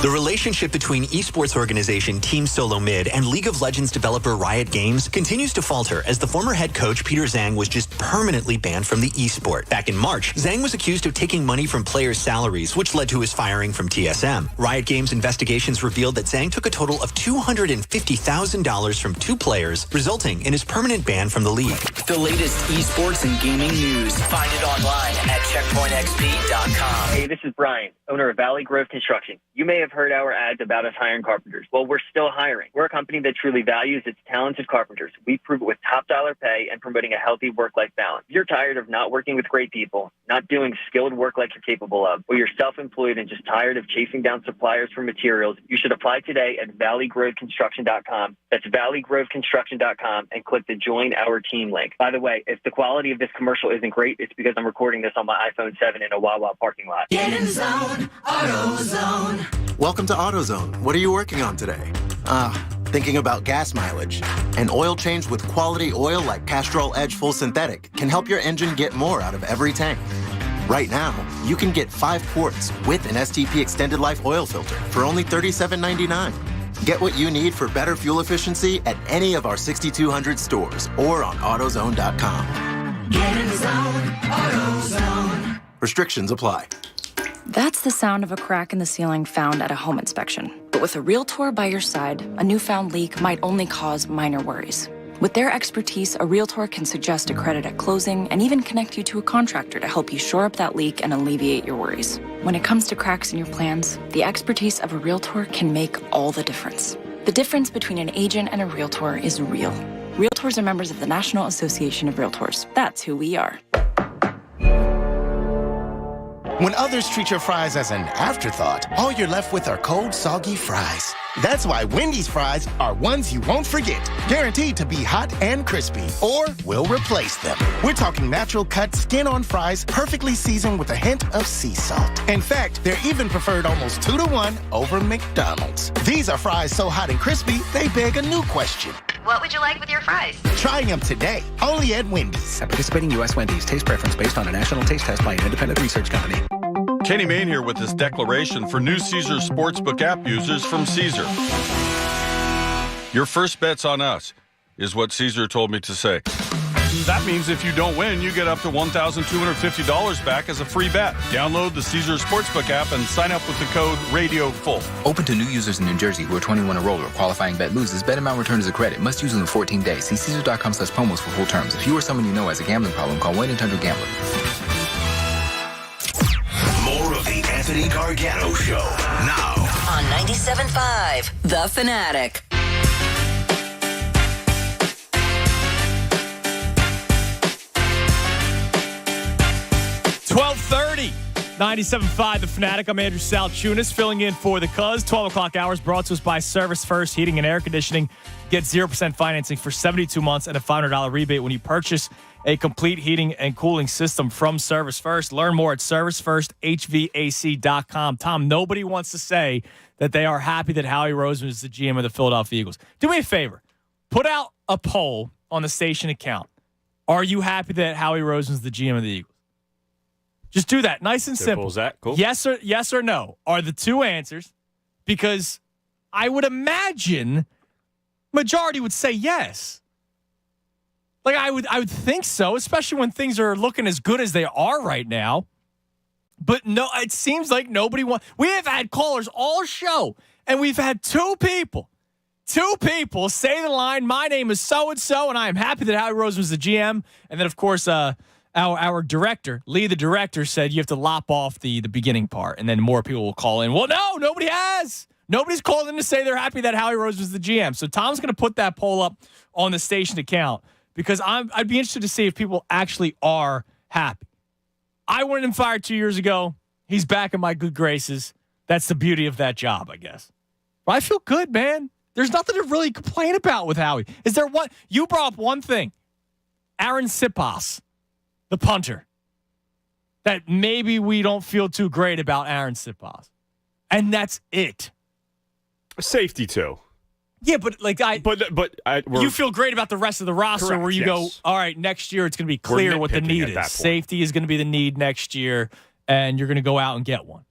The relationship between esports organization Team Solo Mid and League of Legends developer Riot Games continues to falter as the former head coach Peter Zhang was just permanently banned from the esport. Back in March, Zhang was accused of taking money from players' salaries, which led to his firing from TSM. Riot Games investigations revealed that Zhang took a total of $250,000 from 2 players, resulting in his permanent ban from the league. The latest esports and gaming news. Find it online at checkpointxp.com. Hey, this is Brian, owner of Valley Grove Construction. You may have heard our ads about us hiring carpenters. Well, we're still hiring. We're a company that truly values its talented carpenters. We prove it with top dollar pay and promoting a healthy work-life balance. If you're tired of not working with great people, not doing skilled work like you're capable of, or you're self-employed and just tired of chasing down suppliers for materials, you should apply today at valleygroveconstruction.com. That's valleygroveconstruction.com and click the Join Our Team link. By the way, if the quality of this commercial isn't great, it's because I'm recording this on my iPhone 7 in a Wawa parking lot. Get in the zone, AutoZone. Welcome to AutoZone. What are you working on today? Thinking about gas mileage. An oil change with quality oil like Castrol Edge Full Synthetic can help your engine get more out of every tank. Right now, you can get 5 quarts with an STP Extended Life oil filter for only $37.99. Get what you need for better fuel efficiency at any of our 6,200 stores or on AutoZone.com. Get in the zone, AutoZone. Restrictions apply. That's the sound of a crack in the ceiling found at a home inspection. But with a Realtor by your side, a newfound leak might only cause minor worries. With their expertise, a Realtor can suggest a credit at closing and even connect you to a contractor to help you shore up that leak and alleviate your worries. When it comes to cracks in your plans, the expertise of a Realtor can make all the difference. The difference between an agent and a Realtor is real. Realtors are members of the National Association of Realtors. That's who we are. When others treat your fries as an afterthought, all you're left with are cold, soggy fries. That's why Wendy's fries are ones you won't forget, guaranteed to be hot and crispy, or we'll replace them. We're talking natural cut, skin-on fries, perfectly seasoned with a hint of sea salt. In fact, they're even preferred almost 2-to-1 over McDonald's. These are fries so hot and crispy, they beg a new question. What would you like with your fries? Try them today, only at Wendy's. At participating U.S. Wendy's, taste preference based on a national taste test by an independent research company. Kenny Mayne here with this declaration for new Caesar Sportsbook app users from Caesar. Your first bet's on us, is what Caesar told me to say. That means if you don't win, you get up to $1,250 back as a free bet. Download the Caesar Sportsbook app and sign up with the code RADIOFULL. Open to new users in New Jersey who are 21 or older. Qualifying bet loses. Bet amount returned as a credit. Must use within 14 days. See Caesar.com/promos for full terms. If you or someone you know has a gambling problem, call 1-800-GAMBLER. More of the Anthony Gargano Show now on 97.5 The Fanatic. $12:30, 97.5 The Fanatic. I'm Andrew Salchunas, filling in for the Cuz. 12 o'clock hours brought to us by Service First Heating and Air Conditioning. Get 0% financing for 72 months and a $500 rebate when you purchase a complete heating and cooling system from Service First. Learn more at servicefirsthvac.com. Tom, nobody wants to say that they are happy that Howie Roseman is the GM of the Philadelphia Eagles. Do me a favor. Put out a poll on the station account. Are you happy that Howie Roseman is the GM of the Eagles? Just do that. Nice and simple. Is that cool? Yes or no are the two answers, because I would imagine majority would say yes. Like I would think so, especially when things are looking as good as they are right now. But no, it seems like nobody wants. We have had callers all show, and we've had two people say the line, "My name is so and so, and I am happy that Howie Roseman is the GM." And then, of course, our director, Lee, the director, said you have to lop off the beginning part, and then more people will call in. Well, no, nobody has. Nobody's called in to say they're happy that Howie Roseman is the GM. So Tom's going to put that poll up on the station account, because I'd be interested to see if people actually are happy. I wanted him fired 2 years ago. He's back in my good graces. That's the beauty of that job, I guess. But I feel good, man. There's nothing to really complain about with Howie. Is there one? You brought up one thing. Aaron Sipas, the punter. That maybe we don't feel too great about Aaron Sipas. And that's it. Safety, too. Yeah, but you feel great about the rest of the roster, correct, where you go, all right, next year it's going to be clear what the need is. Safety is going to be the need next year, and you're going to go out and get one.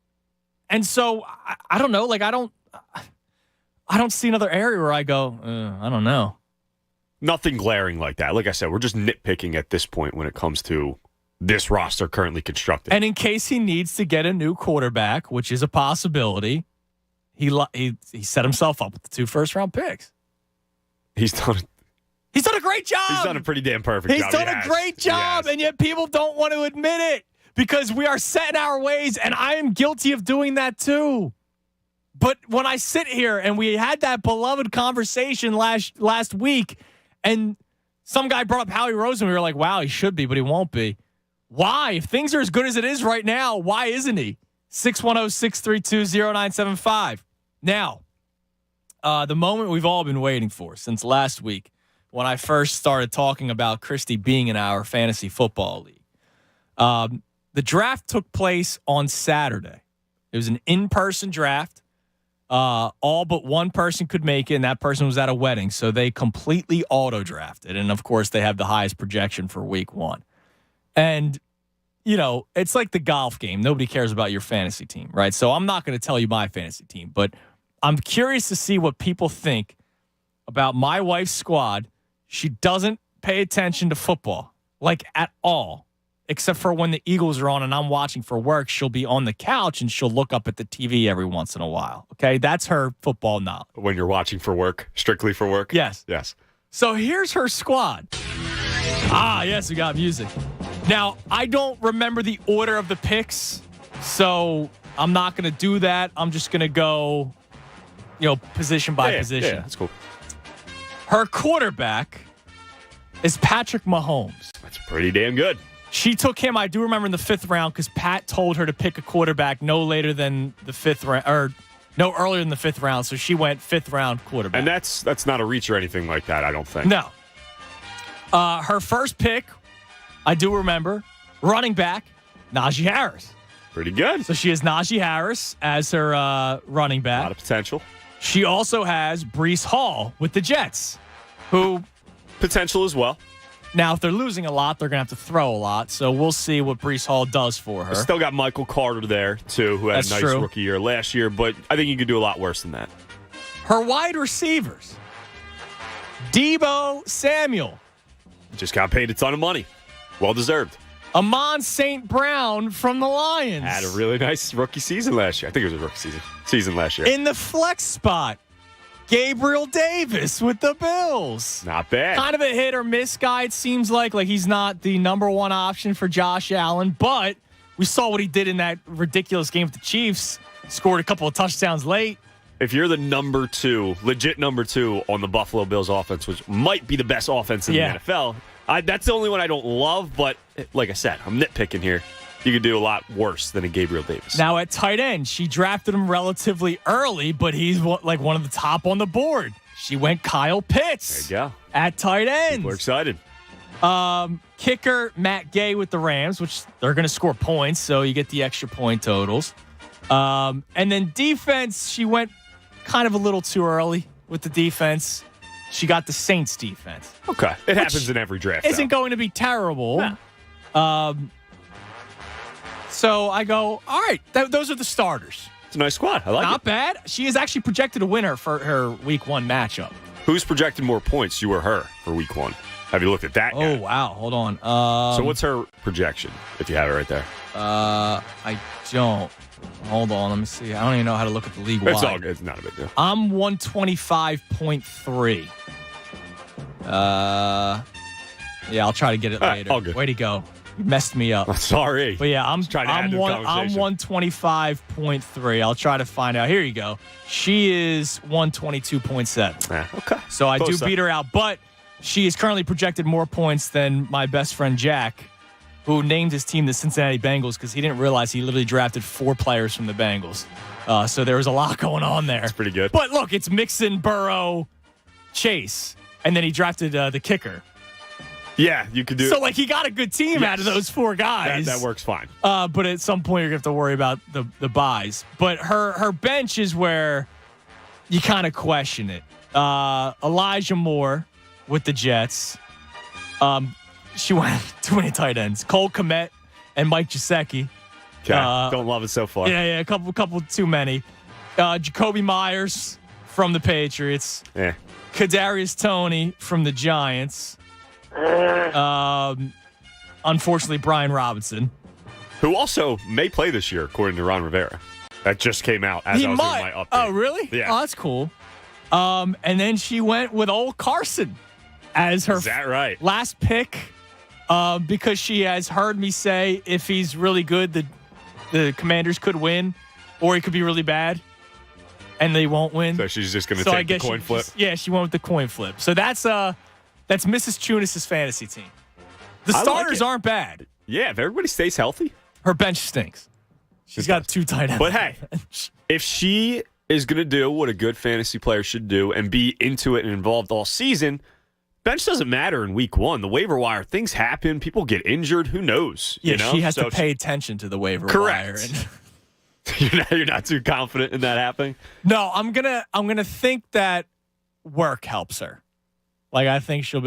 And so I don't know. Like I don't see another area where I go, I don't know. Nothing glaring like that. Like I said, we're just nitpicking at this point when it comes to this roster currently constructed. And in case he needs to get a new quarterback, which is a possibility, he set himself up with the 2 first-round picks. He's done a great job. He's done a pretty damn perfect job. He's done a great job, and yet people don't want to admit it because we are set in our ways, and I am guilty of doing that too. But when I sit here and we had that beloved conversation last week, and some guy brought up Howie Roseman, we were like, wow, he should be, but he won't be. Why? If things are as good as it is right now, why isn't he? 610-632-0975. Now, the moment we've all been waiting for since last week when I first started talking about Christy being in our fantasy football league. The draft took place on Saturday. It was an in-person draft. All but one person could make it, and that person was at a wedding. So they completely auto-drafted. And, of course, they have the highest projection for week 1. And, you know, it's like the golf game. Nobody cares about your fantasy team, right? So I'm not going to tell you my fantasy team, but I'm curious to see what people think about my wife's squad. She doesn't pay attention to football, like at all, except for when the Eagles are on and I'm watching for work. She'll be on the couch and she'll look up at the TV every once in a while. Okay, that's her football knowledge. When you're watching for work, strictly for work? Yes. Yes. So here's her squad. Yes, we got music. Now, I don't remember the order of the picks, so I'm not going to do that. I'm just going to go, position by position. Yeah, that's cool. Her quarterback is Patrick Mahomes. That's pretty damn good. She took him, I do remember, in the 5th round because Pat told her to pick a quarterback no later than the 5th round, or no earlier than the 5th round. So she went 5th round quarterback. And that's not a reach or anything like that, I don't think. No. Her first pick, I do remember, running back, Najee Harris. Pretty good. So she has Najee Harris as her running back. A lot of potential. She also has Breece Hall with the Jets, who... potential as well. Now, if they're losing a lot, they're going to have to throw a lot. So we'll see what Breece Hall does for her. Still got Michael Carter there, too, who had That's a nice true. rookie year last year, but I think you could do a lot worse than that. Her wide receivers, Deebo Samuel. Just got paid a ton of money. Well deserved. Amon St. Brown from the Lions. Had a really nice rookie season last year. I think it was a rookie season last year. In the flex spot, Gabriel Davis with the Bills. Not bad. Kind of a hit or miss guy, it seems like. Like he's not the number one option for Josh Allen, but we saw what he did in that ridiculous game with the Chiefs. Scored a couple of touchdowns late. If you're the legit number 2 on the Buffalo Bills offense, which might be the best offense in the NFL, that's the only one I don't love, but like I said, I'm nitpicking here. You could do a lot worse than a Gabriel Davis. Now at tight end, she drafted him relatively early, but he's like one of the top on the board. She went Kyle Pitts. There you go. At tight end. We're excited. Kicker, Matt Gay with the Rams, which they're going to score points, so you get the extra point totals. And then defense, she went kind of a little too early with the defense. She got the Saints defense. Okay. It happens in every draft. Isn't going to be terrible. No. So I go, all right, those are the starters. It's a nice squad. I like it. Not bad. She is actually projected a winner for her week 1 matchup. Who's projected more points, you or her, for week 1? Have you looked at that? Oh, wow. Hold on. So what's her projection, if you have it right there? I don't. Hold on. Let me see. I don't even know how to look at the league wide. It's not a big deal. I'm 125.3. Yeah, I'll try to get it later. All good. Way to go. You messed me up. Sorry. But yeah, I'm trying to add to the conversation. 125.3. I'll try to find out. Here you go. She is 122.7. Okay. So I Close do up. beat her out, but she is currently projected more points than my best friend Jack, who named his team the Cincinnati Bengals because he didn't realize he literally drafted 4 players from the Bengals. So there was a lot going on there. That's pretty good. But look, it's Mixon, Burrow, Chase, and then he drafted the kicker. Yeah, you could do So, he got a good team out of those 4 guys. That works fine. But at some point, you're going to have to worry about the buys. But her bench is where you kind of question it. Elijah Moore with the Jets. She went too many tight ends. Cole Kmet and Mike Gesicki. Okay. Don't love it so far. Yeah, a couple too many. Jacoby Myers from the Patriots. Yeah. Kadarius Toney from the Giants. Unfortunately, Brian Robinson, who also may play this year, according to Ron Rivera. That just came out as I was doing my update. Oh, really? Yeah. Oh, that's cool. And then she went with old Carson as her Is that right? last pick because she has heard me say if he's really good, the Commanders could win, or he could be really bad, and they won't win. So she's just going to take the coin flip? She went with the coin flip. So that's Mrs. Chunas' fantasy team. The starters aren't bad. Yeah, if everybody stays healthy. Her bench stinks. She's got 2 tight ends. But hey, if she is going to do what a good fantasy player should do and be into it and involved all season, bench doesn't matter in week 1. The waiver wire, things happen. People get injured. Who knows? Yeah, she has to pay attention to the waiver wire. You're not too confident in that happening? No, I'm gonna think that work helps her. Like, I think she'll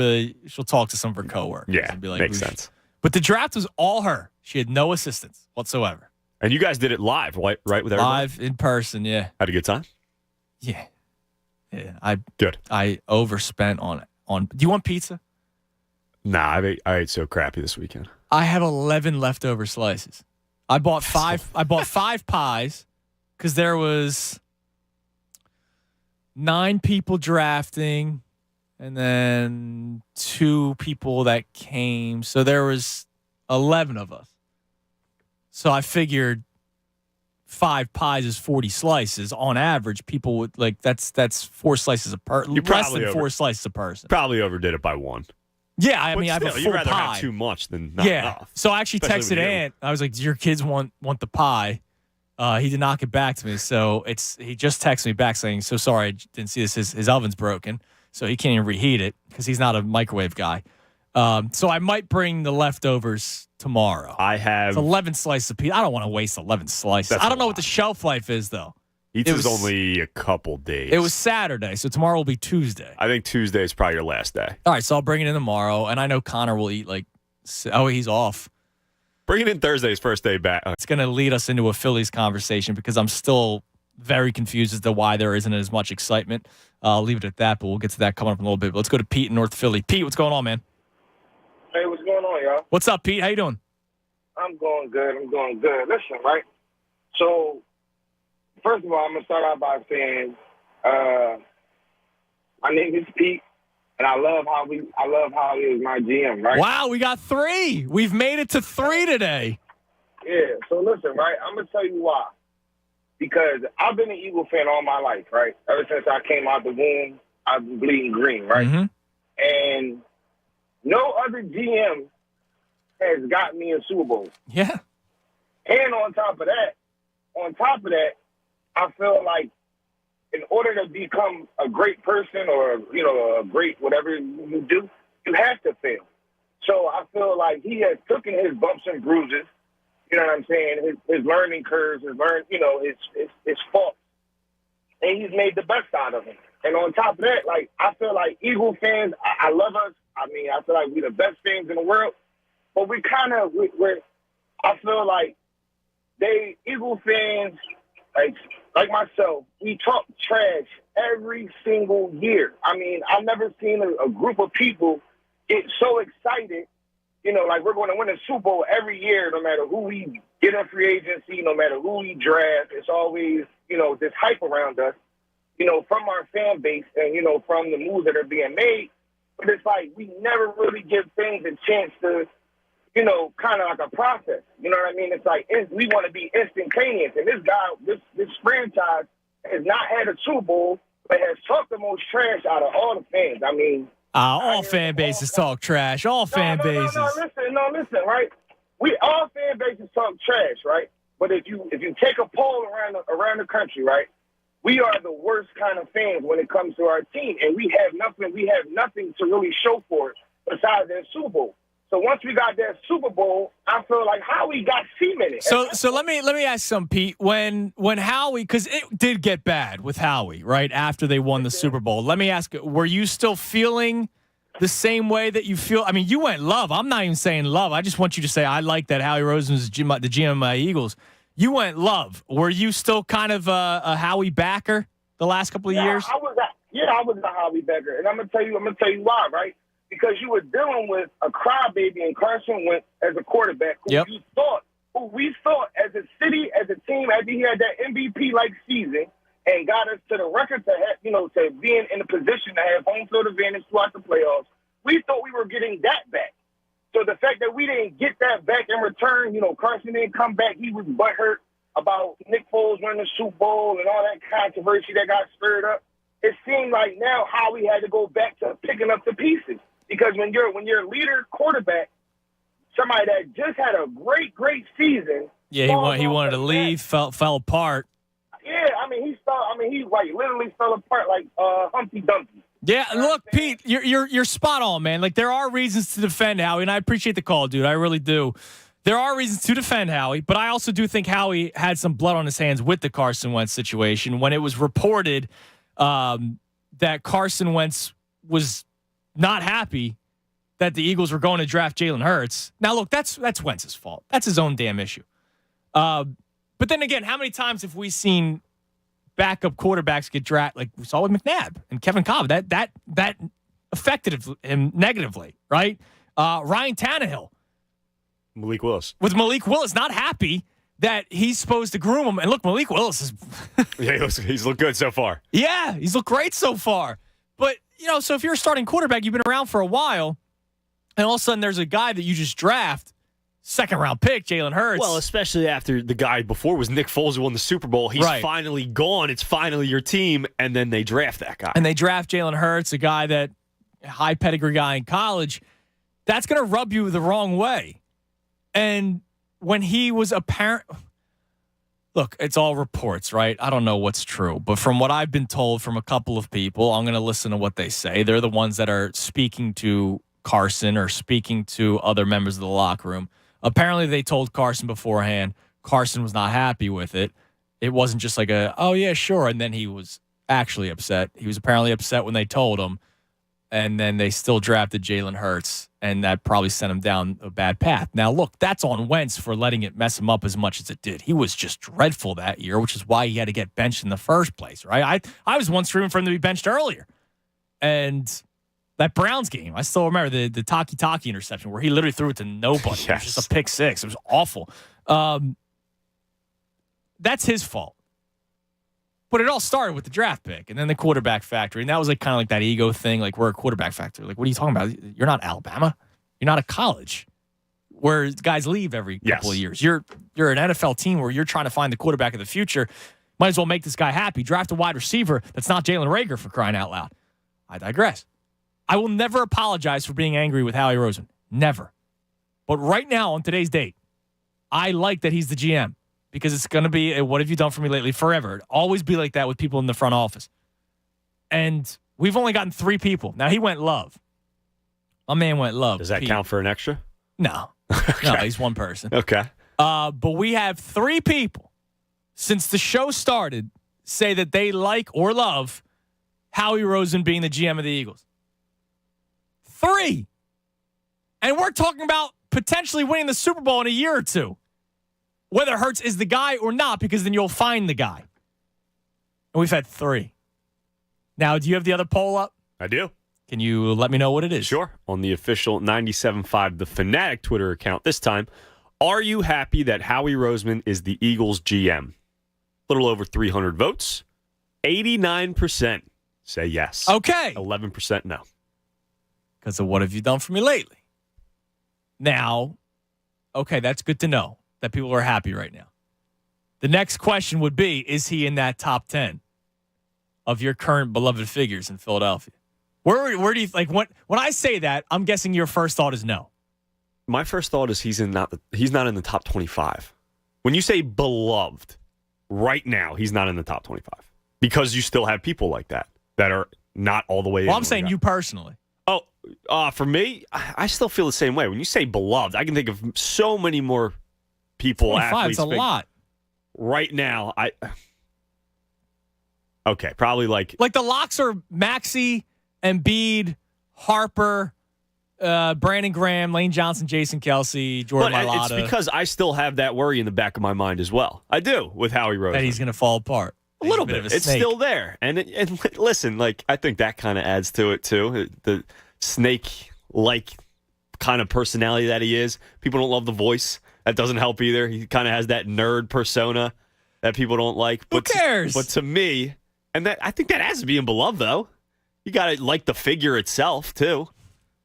talk to some of her coworkers. Yeah, and be like, makes sense. But the draft was all her. She had no assistance whatsoever. And you guys did it live, right? With everybody? Live in person, yeah. Had a good time? Yeah. I overspent on. Do you want pizza? Nah, I ate so crappy this weekend. I have 11 leftover slices. I bought 5. I bought 5 pies because there was 9 people drafting, and then 2 people that came. So there was 11 of us. So I figured 5 pies is 40 slices. On average, people would that's 4 slices a person. Less than 4 slices a person. Probably overdid it by 1. Yeah, I mean, I have a full you'd rather pie. have too much than not enough. So I actually texted Ant. I was like, "Do your kids want the pie?" He did not get back to me. So he just texted me back saying, "So sorry, I didn't see this. His oven's broken, so he can't even reheat it because he's not a microwave guy." So I might bring the leftovers tomorrow. It's 11 slices of pizza. I don't want to waste 11 slices. I don't know what the shelf life is, though. Pizza's only a couple days. It was Saturday, so tomorrow will be Tuesday. I think Tuesday is probably your last day. All right, so I'll bring it in tomorrow, and I know Connor will eat he's off. Bring it in Thursday's first day back. It's going to lead us into a Phillies conversation because I'm still very confused as to why there isn't as much excitement. I'll leave it at that, but we'll get to that coming up in a little bit. But let's go to Pete in North Philly. Pete, what's going on, man? Hey, what's going on, y'all? What's up, Pete? How you doing? I'm going good. Listen, right? So, first of all, I'm going to start out by saying my name is Pete, and I love Howie is my GM, right? Wow, we got 3. We've made it to 3 today. Yeah, so listen, right? I'm going to tell you why. Because I've been an Eagle fan all my life, right? Ever since I came out the womb, I've been bleeding green, right? Mm-hmm. And no other GM has gotten me a Super Bowl. Yeah. And on top of that, I feel like in order to become a great person or, a great whatever you do, you have to fail. So I feel like he has taken his bumps and bruises, you know what I'm saying, his learning curves, his faults, and he's made the best out of them. And on top of that, I feel like Eagle fans, I love us. I mean, I feel like we're the best fans in the world, but I feel like Eagle fans, like myself, we talk trash every single year. I mean, I've never seen a group of people get so excited, like we're going to win a Super Bowl every year, no matter who we get in free agency, no matter who we draft. It's always, this hype around us, from our fan base and, from the moves that are being made. But it's like we never really give things a chance to, kind of like a process. You know what I mean? It's like we want to be instantaneous. And this franchise has not had a Super Bowl, but has talked the most trash out of all the fans. I mean, all fan bases talk trash. All fan bases. No, listen, right? All fan bases talk trash, right? But if you take a poll around the country, right, we are the worst kind of fans when it comes to our team, and we have nothing to really show for it besides that Super Bowl. So once we got that Super Bowl, I feel like Howie got cemented. So let me ask some, Pete. When Howie, because it did get bad with Howie, right, after they won the Super Bowl. Let me ask, were you still feeling the same way that you feel? I mean, you went love. I'm not even saying love. I just want you to say, I like that Howie Roseman is the GM of my Eagles. You went love. Were you still kind of a Howie backer the last couple of years? I was a Howie backer. And I'm going to tell you why, right? Because you were dealing with a crybaby in Carson Wentz as a quarterback who we thought as a city, as a team, after he had that MVP-like season, and got us to the record to have, to being in a position to have home field advantage throughout the playoffs. We thought we were getting that back. So the fact that we didn't get that back in return, Carson didn't come back. He was butthurt about Nick Foles winning the Super Bowl and all that controversy that got stirred up. It seemed like now Howie had to go back to picking up the pieces, because when you're a leader quarterback, somebody that just had a great season. Yeah, he wanted to leave, fell apart. Yeah, he literally fell apart like Humpty Dumpty. Yeah, look, Pete, you're spot on, man. Like, there are reasons to defend Howie, and I appreciate the call, dude. I really do. There are reasons to defend Howie, but I also do think Howie had some blood on his hands with the Carson Wentz situation when it was reported that Carson Wentz was not happy that the Eagles were going to draft Jalen Hurts. Now, look, that's Wentz's fault. That's his own damn issue. But then again, how many times have we seen backup quarterbacks get drafted? Like we saw with McNabb and Kevin Cobb. That affected him negatively, right? Ryan Tannehill. Malik Willis. With Malik Willis, not happy that he's supposed to groom him. And look, Malik Willis is... yeah, he's looked good so far. Yeah, he's looked great so far. But, so if you're a starting quarterback, you've been around for a while, and all of a sudden there's a guy that you just draft, second-round pick, Jalen Hurts. Well, especially after the guy before was Nick Foles who won the Super Bowl. He's finally gone. It's finally your team, and then they draft that guy. And they draft Jalen Hurts, a guy that high pedigree guy in college. That's going to rub you the wrong way. And when he was apparent, look, it's all reports, right? I don't know what's true, but from what I've been told from a couple of people, I'm going to listen to what they say. They're the ones that are speaking to Carson or speaking to other members of the locker room. Apparently, they told Carson beforehand. Carson was not happy with it. It wasn't just like oh, yeah, sure. And then he was actually upset. He was apparently upset when they told him. And then they still drafted Jalen Hurts, and that probably sent him down a bad path. Now, look, that's on Wentz for letting it mess him up as much as it did. He was just dreadful that year, which is why he had to get benched in the first place, right? I was once screaming for him to be benched earlier. And that Browns game, I still remember the Taki interception where he literally threw it to nobody. Yes. It was just a pick six. It was awful. That's his fault. But it all started with the draft pick and then the quarterback factory. And that was kind of like that ego thing. Like, we're a quarterback factory. Like, what are you talking about? You're not Alabama. You're not a college where guys leave every couple of years. You're an NFL team where you're trying to find the quarterback of the future. Might as well make this guy happy. Draft a wide receiver that's not Jalen Reagor, for crying out loud. I digress. I will never apologize for being angry with Howie Roseman. Never. But right now, on today's date, I like that he's the GM. Because it's going to be what have you done for me lately forever. It'll always be like that with people in the front office. And we've only gotten 3 people. Now, he went love. My man went love. Does that count for an extra? No. Okay. No, he's one person. Okay. But we have 3 people since the show started say that they like or love Howie Roseman being the GM of the Eagles. 3. And we're talking about potentially winning the Super Bowl in a year or two. Whether Hurts is the guy or not, because then you'll find the guy. And we've had 3. Now, do you have the other poll up? I do. Can you let me know what it is? Sure. On the official 97.5 The Fanatic Twitter account this time, are you happy that Howie Roseman is the Eagles GM? A little over 300 votes. 89% say yes. Okay. 11% no. Because of what have you done for me lately? Now, okay, that's good to know that people are happy right now. The next question would be, is he in that top 10 of your current beloved figures in Philadelphia? Where do you when I say that, I'm guessing your first thought is no. My first thought is he's not in the top 25. When you say beloved, right now he's not in the top 25 because you still have people like that are not all the way in. Well, I'm saying you personally. Oh, for me, I still feel the same way. When you say beloved, I can think of so many more people, 25, athletes. it's a lot. Right now, probably like the locks are Maxey, Embiid, Harper, Brandon Graham, Lane Johnson, Jason Kelsey, Jordan Mailata. It's because I still have that worry in the back of my mind as well. I do with Howie Roseman. That he's going to fall apart. A little bit. It's still there. And listen, like I think that kind of adds to it too. The snake-like kind of personality that he is. People don't love the voice. That doesn't help either. He kind of has that nerd persona that people don't like. Who cares? But to me, and I think that has to be beloved though. You got to like the figure itself too.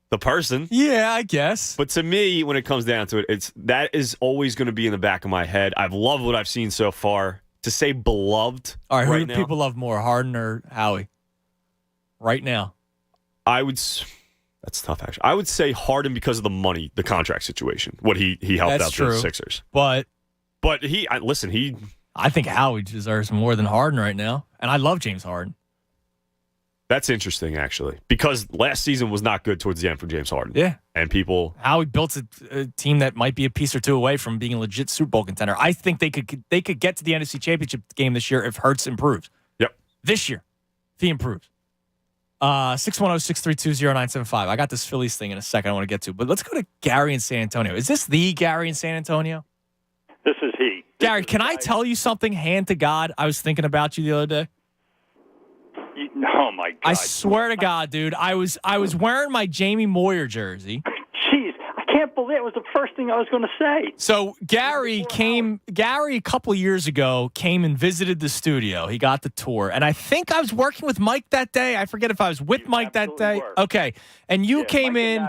The person. Yeah, I guess. But to me, when it comes down to it, that is always going to be in the back of my head. I've loved what I've seen so far. To say beloved. All right, who do now, people love more, Harden or Howie? Right now. That's tough, actually. I would say Harden because of the money, the contract situation, what he helped out the Sixers. But listen, I think Howie deserves more than Harden right now, and I love James Harden. That's interesting, actually, because last season was not good towards the end for James Harden. Yeah. And people... Howie built a team that might be a piece or two away from being a legit Super Bowl contender. I think they could get to the NFC Championship game this year if Hurts improves. Yep. This year, if he improves. 610-632-0975. I got this Phillies thing in a second I want to get to, but let's go to Gary in San Antonio. Is this the Gary in San Antonio? This is he. Gary, can I tell you something, hand to God? I was thinking about you the other day. Oh, my God. I swear to God, dude, I was wearing my Jamie Moyer jersey. Jeez, I can't believe it was the first thing I was going to say. So Gary, a couple of years ago, came and visited the studio. He got the tour. And I think I was working with Mike that day. I forget if I was with Mike that day. Were. Okay. And you came Mike in.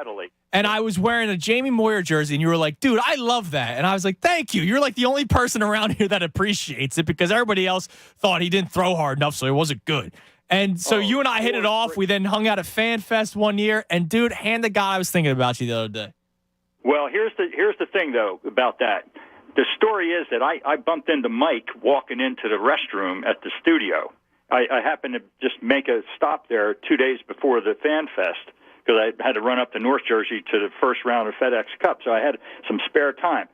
And I was wearing a Jamie Moyer jersey, and you were like, dude, I love that. And I was like, thank you. You're like the only person around here that appreciates it because everybody else thought he didn't throw hard enough, so he wasn't good. And so you and I hit it off. We then hung out at Fan Fest one year. And, dude, hand the guy I was thinking about you the other day. Well, here's the thing, though, about that. The story is that I bumped into Mike walking into the restroom at the studio. I happened to just make a stop there 2 days before the Fan Fest because I had to run up to North Jersey to the first round of FedEx Cup, so I had some spare time.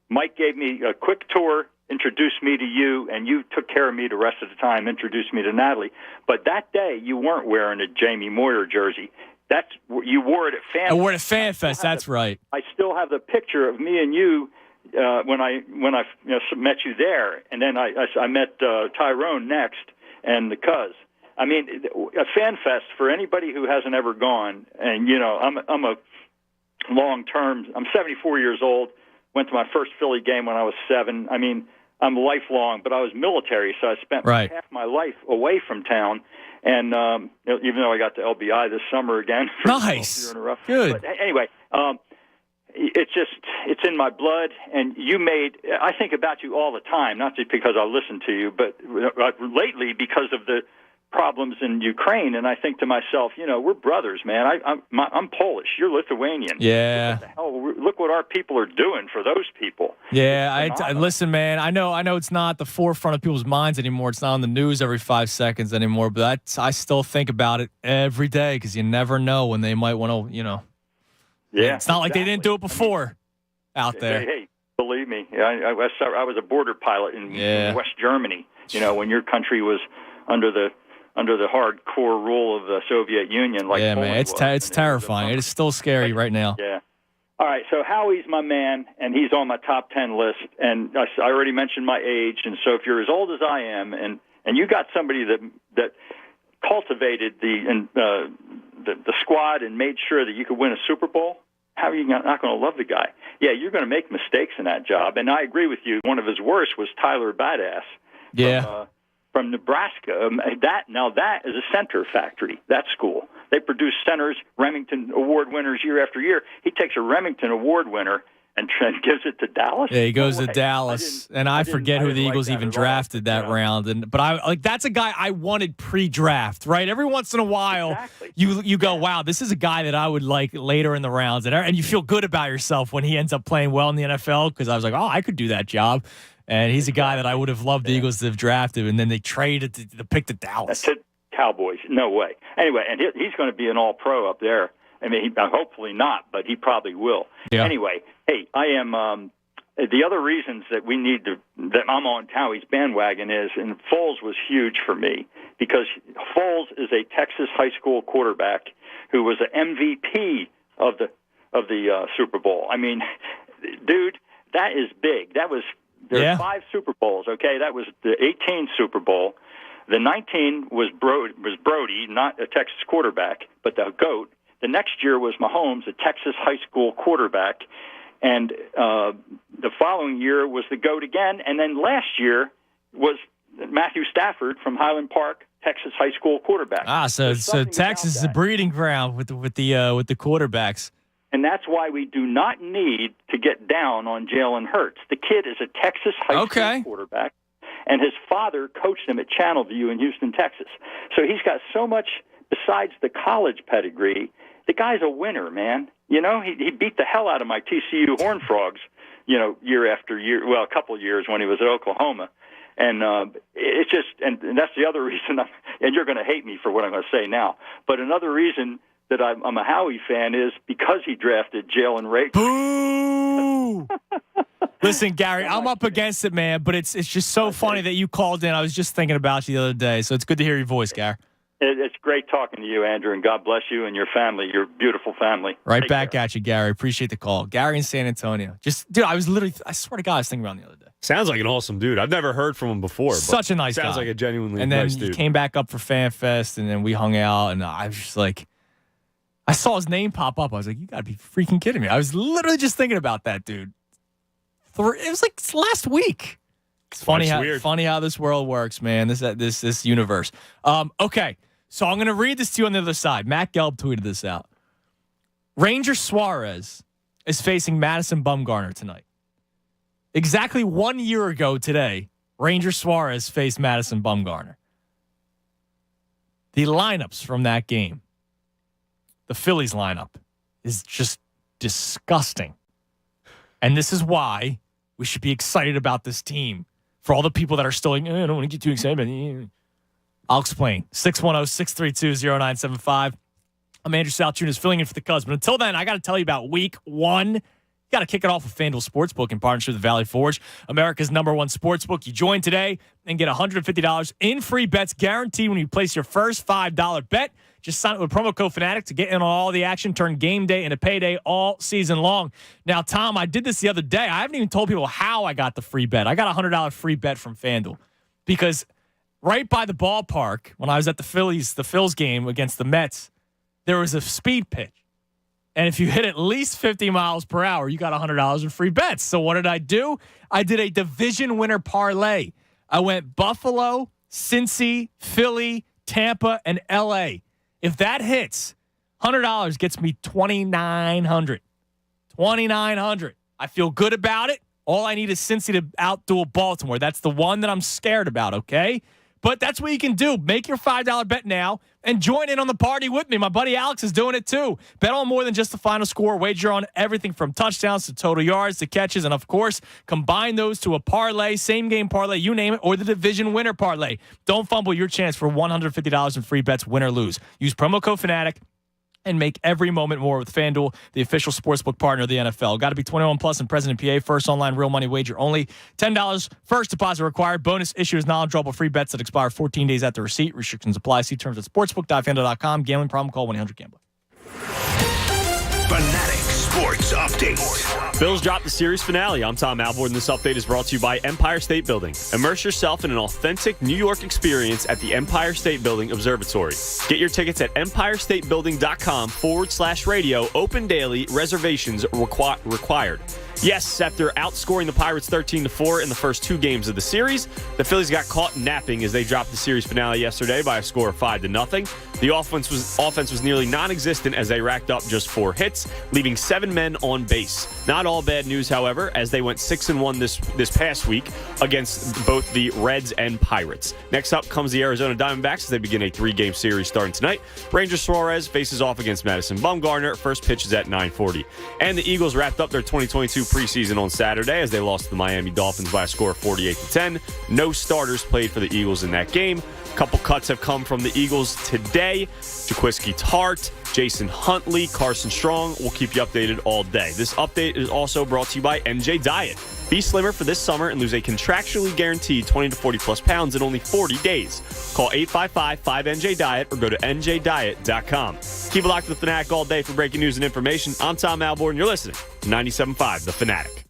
Mike gave me a quick tour, introduced me to you, and you took care of me the rest of the time, introduced me to Natalie. But that day, you weren't wearing a Jamie Moyer jersey. You wore it at Fan Fest. I wore it at Fan Fest, that's right. I still have the picture of me and you when I met you there, and then I met Tyrone next and the Cuz. I mean, a Fan Fest, for anybody who hasn't ever gone, and, I'm a long-term, I'm 74 years old, went to my first Philly game when I was 7. I mean, I'm lifelong, but I was military, so I spent half my life away from town. And even though I got to LBI this summer again. Nice. Good. But anyway, it's in my blood. And I think about you all the time, not just because I listen to you, but lately because of the problems in Ukraine, and I think to myself, we're brothers, man. I'm Polish. You're Lithuanian. Yeah. Look what our people are doing for those people. Yeah, I listen, man. I know it's not the forefront of people's minds anymore. It's not on the news every 5 seconds anymore. But I still think about it every day because you never know when they might want to, Yeah, it's not like they didn't do it before out there. Hey, believe me, I was a border pilot in West Germany. When your country was under the hardcore rule of the Soviet Union. Like yeah, Poland man, it's terrifying. It is still scary right now. Yeah. All right, so Howie's my man, and he's on my top 10 list. And I already mentioned my age, and so if you're as old as I am, and you got somebody that cultivated the squad and made sure that you could win a Super Bowl, how are you not going to love the guy? Yeah, you're going to make mistakes in that job. And I agree with you. One of his worst was Tyler Badass. Yeah. From Nebraska. That is a center factory, that school. They produce centers, Remington Award winners year after year. He takes a Remington Award winner and gives it to Dallas. Yeah, he goes to Dallas, and I forget who the Eagles even drafted that round. But that's a guy I wanted pre-draft, right? Every once in a while, you go, wow, this is a guy that I would like later in the rounds, and you feel good about yourself when he ends up playing well in the NFL because I was like, oh, I could do that job. And he's a guy that I would have loved the Eagles to have drafted, and then they traded the pick to Dallas. That's it, Cowboys. No way. Anyway, and he's going to be an all-pro up there. I mean, hopefully not, but he probably will. Yeah. Anyway, hey, I am the other reasons that that I'm on Howie's bandwagon is, and Foles was huge for me because Foles is a Texas high school quarterback who was an MVP of the Super Bowl. I mean, dude, that is big. There's 5 Super Bowls. Okay, that was the 18 Super Bowl. The 19 was Brody, not a Texas quarterback, but the GOAT. The next year was Mahomes, a Texas high school quarterback. And the following year was the GOAT again. And then last year was Matthew Stafford from Highland Park, Texas high school quarterback. So Texas is a breeding ground with the quarterbacks. And that's why we do not need to get down on Jalen Hurts. The kid is a Texas high school quarterback, and his father coached him at Channelview in Houston, Texas. So he's got so much besides the college pedigree. The guy's a winner, man. You know, he beat the hell out of my TCU Horned Frogs, you know, year after year. Well, a couple of years when he was at Oklahoma. And it's just, and that's the other reason, and you're going to hate me for what I'm going to say now, but another reason that I'm a Howie fan is because he drafted Jalen Rager. Boo! Listen, Gary, I'm up against it, man, but it's just so funny that you called in. I was just thinking about you the other day, so it's good to hear your voice, Gary. It's great talking to you, Andrew, and God bless you and your family, your beautiful family. Right back at you, Gary. Appreciate the call. Gary in San Antonio. Dude, I swear to God, I was thinking around the other day. Sounds like an awesome dude. I've never heard from him before. Such a nice guy. Sounds like a genuinely nice dude. And then he came back up for Fan Fest, and then we hung out, and I was just like, I saw his name pop up. I was like, you got to be freaking kidding me. I was literally just thinking about that, dude. It was like last week. It's funny how this world works, man, this universe. Okay. So I'm going to read this to you on the other side. Matt Gelb tweeted this out. Ranger Suarez is facing Madison Bumgarner tonight. Exactly 1 year ago today, Ranger Suarez faced Madison Bumgarner. The lineups from that game, the Phillies lineup, is just disgusting. And this is why we should be excited about this team. For all the people that are still like, I don't want to get too excited. I'll explain. 610-632-0975. I'm Andrew Saltunas filling in for the Cubs. But until then, I got to tell you about week 1. You got to kick it off with FanDuel Sportsbook in partnership with Valley Forge, America's #1 sportsbook. You join today and get $150 in free bets guaranteed when you place your first $5 bet. Just sign up with promo code Fanatic to get in on all the action. Turn game day into payday all season long. Now, Tom, I did this the other day. I haven't even told people how I got the free bet. I got a $100 free bet from FanDuel because right by the ballpark, when I was at the Phils game against the Mets, there was a speed pitch. And if you hit at least 50 miles per hour, you got $100 in free bets. So what did I do? I did a division winner parlay. I went Buffalo, Cincy, Philly, Tampa, and L.A. If that hits, $100 gets me $2,900. $2,900. I feel good about it. All I need is Cincy to outduel Baltimore. That's the one that I'm scared about, okay? But that's what you can do. Make your $5 bet now and join in on the party with me. My buddy Alex is doing it too. Bet on more than just the final score. Wager on everything from touchdowns to total yards to catches. And, of course, combine those to a parlay, same-game parlay, you name it, or the division winner parlay. Don't fumble your chance for $150 in free bets, win or lose. Use promo code Fanatic and make every moment more with FanDuel, the official sportsbook partner of the NFL. Got to be 21 plus and present in PA. First online real money wager only. $10 first deposit required. Bonus issue is non-withdrawable free bets that expire 14 days after receipt. Restrictions apply. See terms at sportsbook.fanduel.com. Gambling problem? Call 1-800-GAMBLER. Fanatic Sports Update. Bills dropped the series finale. I'm Tom Alvord, and this update is brought to you by Empire State Building. Immerse yourself in an authentic New York experience at the Empire State Building Observatory. Get your tickets at empirestatebuilding.com/radio. Open daily. Reservations required. Yes, after outscoring the Pirates 13-4 in the first 2 games of the series, the Phillies got caught napping as they dropped the series finale yesterday by a score of 5-0. The offense was nearly non-existent as they racked up just 4 hits, leaving 7 men on base. Not all bad news, however, as they went 6-1 this past week against both the Reds and Pirates. Next up comes the Arizona Diamondbacks as they begin a 3-game series starting tonight. Ranger Suarez faces off against Madison Bumgarner. First pitch is at 9:40. And the Eagles wrapped up their 2022 preseason on Saturday as they lost to the Miami Dolphins by a score of 48-10. No starters played for the Eagles in that game. A couple cuts have come from the Eagles today. Jaquiski Tartt, Jason Huntley, Carson Strong. We'll keep you updated all day. This update is also brought to you by MJ Diet. Be slimmer for this summer and lose a contractually guaranteed 20 to 40 plus pounds in only 40 days. Call 855-5NJ-DIET or go to njdiet.com. Keep it locked with the Fanatic all day for breaking news and information. I'm Tom Alborn, and you're listening to 97.5 The Fanatic.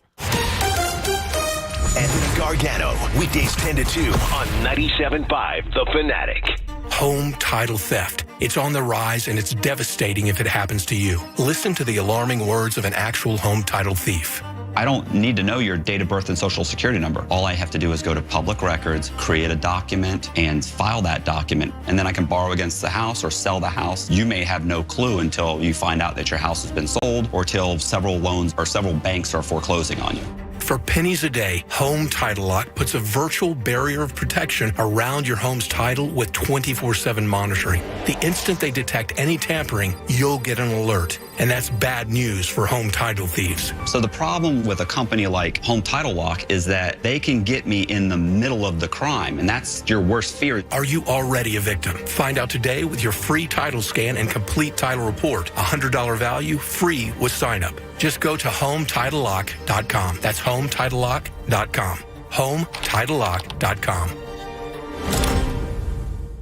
Anthony Gargano, weekdays 10 to 2 on 97.5 The Fanatic. Home title theft. It's on the rise, and it's devastating if it happens to you. Listen to the alarming words of an actual home title thief. I don't need to know your date of birth and social security number. All I have to do is go to public records, create a document, and file that document. And then I can borrow against the house or sell the house. You may have no clue until you find out that your house has been sold or till several loans or several banks are foreclosing on you. For pennies a day, Home Title Lock puts a virtual barrier of protection around your home's title with 24/7 monitoring. The instant they detect any tampering, you'll get an alert. And that's bad news for home title thieves. So the problem with a company like Home Title Lock is that they can get me in the middle of the crime, and that's your worst fear. Are you already a victim? Find out today with your free title scan and complete title report. $100 value, free with sign up. Just go to HomeTitleLock.com. That's HomeTitleLock.com. HomeTitleLock.com.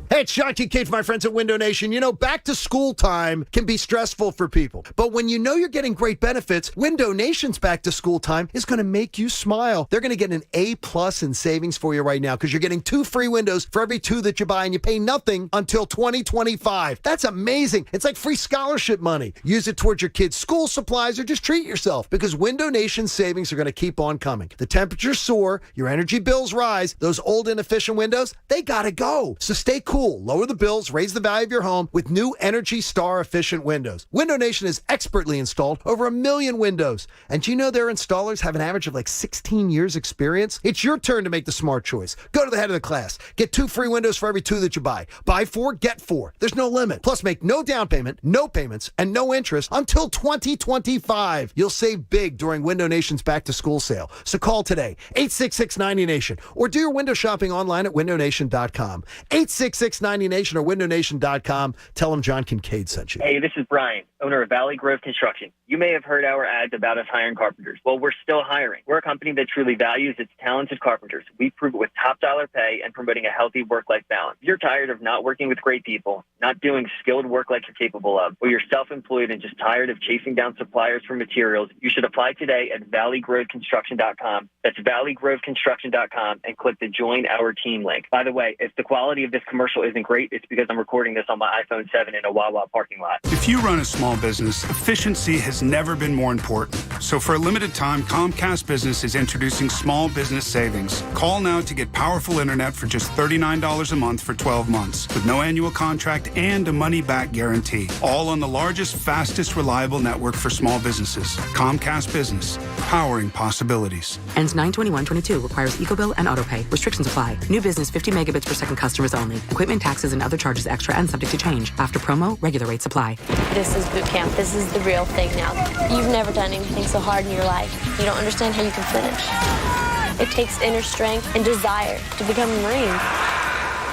Hey, it's John Kincaid for my friends at Window Nation. You know, back to school time can be stressful for people. But when you know you're getting great benefits, Window Nation's back to school time is going to make you smile. They're going to get an A+ in savings for you right now because you're getting 2 free windows for every 2 that you buy, and you pay nothing until 2025. That's amazing. It's like free scholarship money. Use it towards your kids' school supplies or just treat yourself because Window Nation's savings are going to keep on coming. The temperatures soar, your energy bills rise. Those old inefficient windows, they got to go. So stay cool. Lower the bills, raise the value of your home with new Energy Star efficient windows. Window Nation has expertly installed over 1 million windows. And do you know their installers have an average of like 16 years experience? It's your turn to make the smart choice. Go to the head of the class. Get 2 free windows for every 2 that you buy. Buy 4, get 4. There's no limit. Plus make no down payment, no payments, and no interest until 2025. You'll save big during Window Nation's back to school sale. So call today, 866-90Nation, or do your window shopping online at windownation.com. 866-90Nation or windownation.com. Tell them John Kincaid sent you. Hey, this is Brian, owner of Valley Grove Construction. You may have heard our ads about us hiring carpenters. Well, we're still hiring. We're a company that truly values its talented carpenters. We prove it with top dollar pay and promoting a healthy work-life balance. If you're tired of not working with great people, not doing skilled work like you're capable of, or you're self-employed and just tired of chasing down suppliers for materials, you should apply today at valleygroveconstruction.com. That's valleygroveconstruction.com and click the Join Our Team link. By the way, if the quality of this commercial isn't great, it's because I'm recording this on my iPhone 7 in a Wawa parking lot. If you run a small business, efficiency has never been more important. So for a limited time, Comcast Business is introducing small business savings. Call now to get powerful internet for just $39 a month for 12 months with no annual contract and a money-back guarantee. All on the largest, fastest, reliable network for small businesses. Comcast Business, powering possibilities. Ends 9/21/22. Requires EcoBill and AutoPay. Restrictions apply. New business 50 megabits per second customers only. Equipment, taxes, and other charges extra and subject to change. After promo, regular rates apply. This is boot camp. This is the real thing now. You've never done anything so hard in your life. You don't understand how you can finish. It takes inner strength and desire to become a Marine.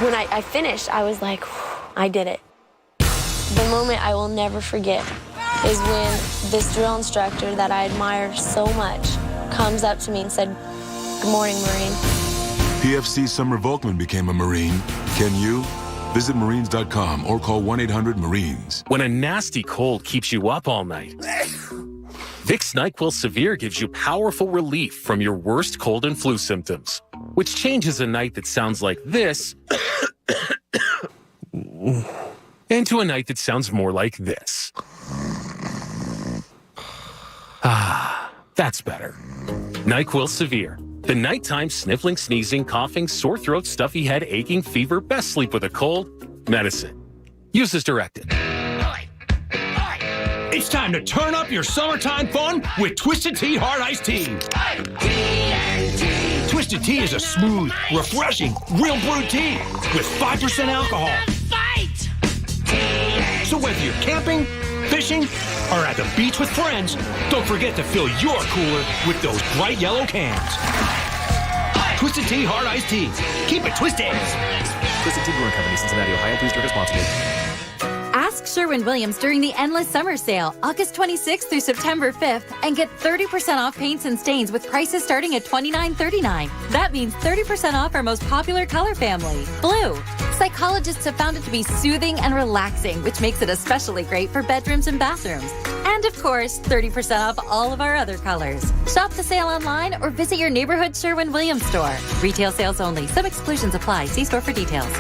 When I finished, I was like, I did it. The moment I will never forget is when this drill instructor that I admire so much comes up to me and said, "Good morning, Marine." PFC Summer Volkman became a Marine. Can you? Visit Marines.com or call 1-800-MARINES. When a nasty cold keeps you up all night, Vicks NyQuil Severe gives you powerful relief from your worst cold and flu symptoms, which changes a night that sounds like this into a night that sounds more like this. Ah, that's better. NyQuil Severe. The nighttime sniffling, sneezing, coughing, sore throat, stuffy head, aching, fever, best sleep with a cold, medicine. Use as directed. It's time to turn up your summertime fun with Twisted Tea Hard Iced Tea. Twisted Tea is a smooth, refreshing, real brewed tea with 5% alcohol. So whether you're camping, fishing, or at the beach with friends, don't forget to fill your cooler with those bright yellow cans. Twisted Tea Hard Iced Tea. Keep it twisted. Twisted Tea Brewing Company, Cincinnati, Ohio. Please drink responsibly. Ask Sherwin-Williams during the Endless Summer Sale, August 26th through September 5th, and get 30% off paints and stains with prices starting at $29.39. That means 30% off our most popular color family, blue. Psychologists have found it to be soothing and relaxing, which makes it especially great for bedrooms and bathrooms. And of course, 30% off all of our other colors. Shop the sale online or visit your neighborhood Sherwin-Williams store. Retail sales only. Some exclusions apply. See store for details.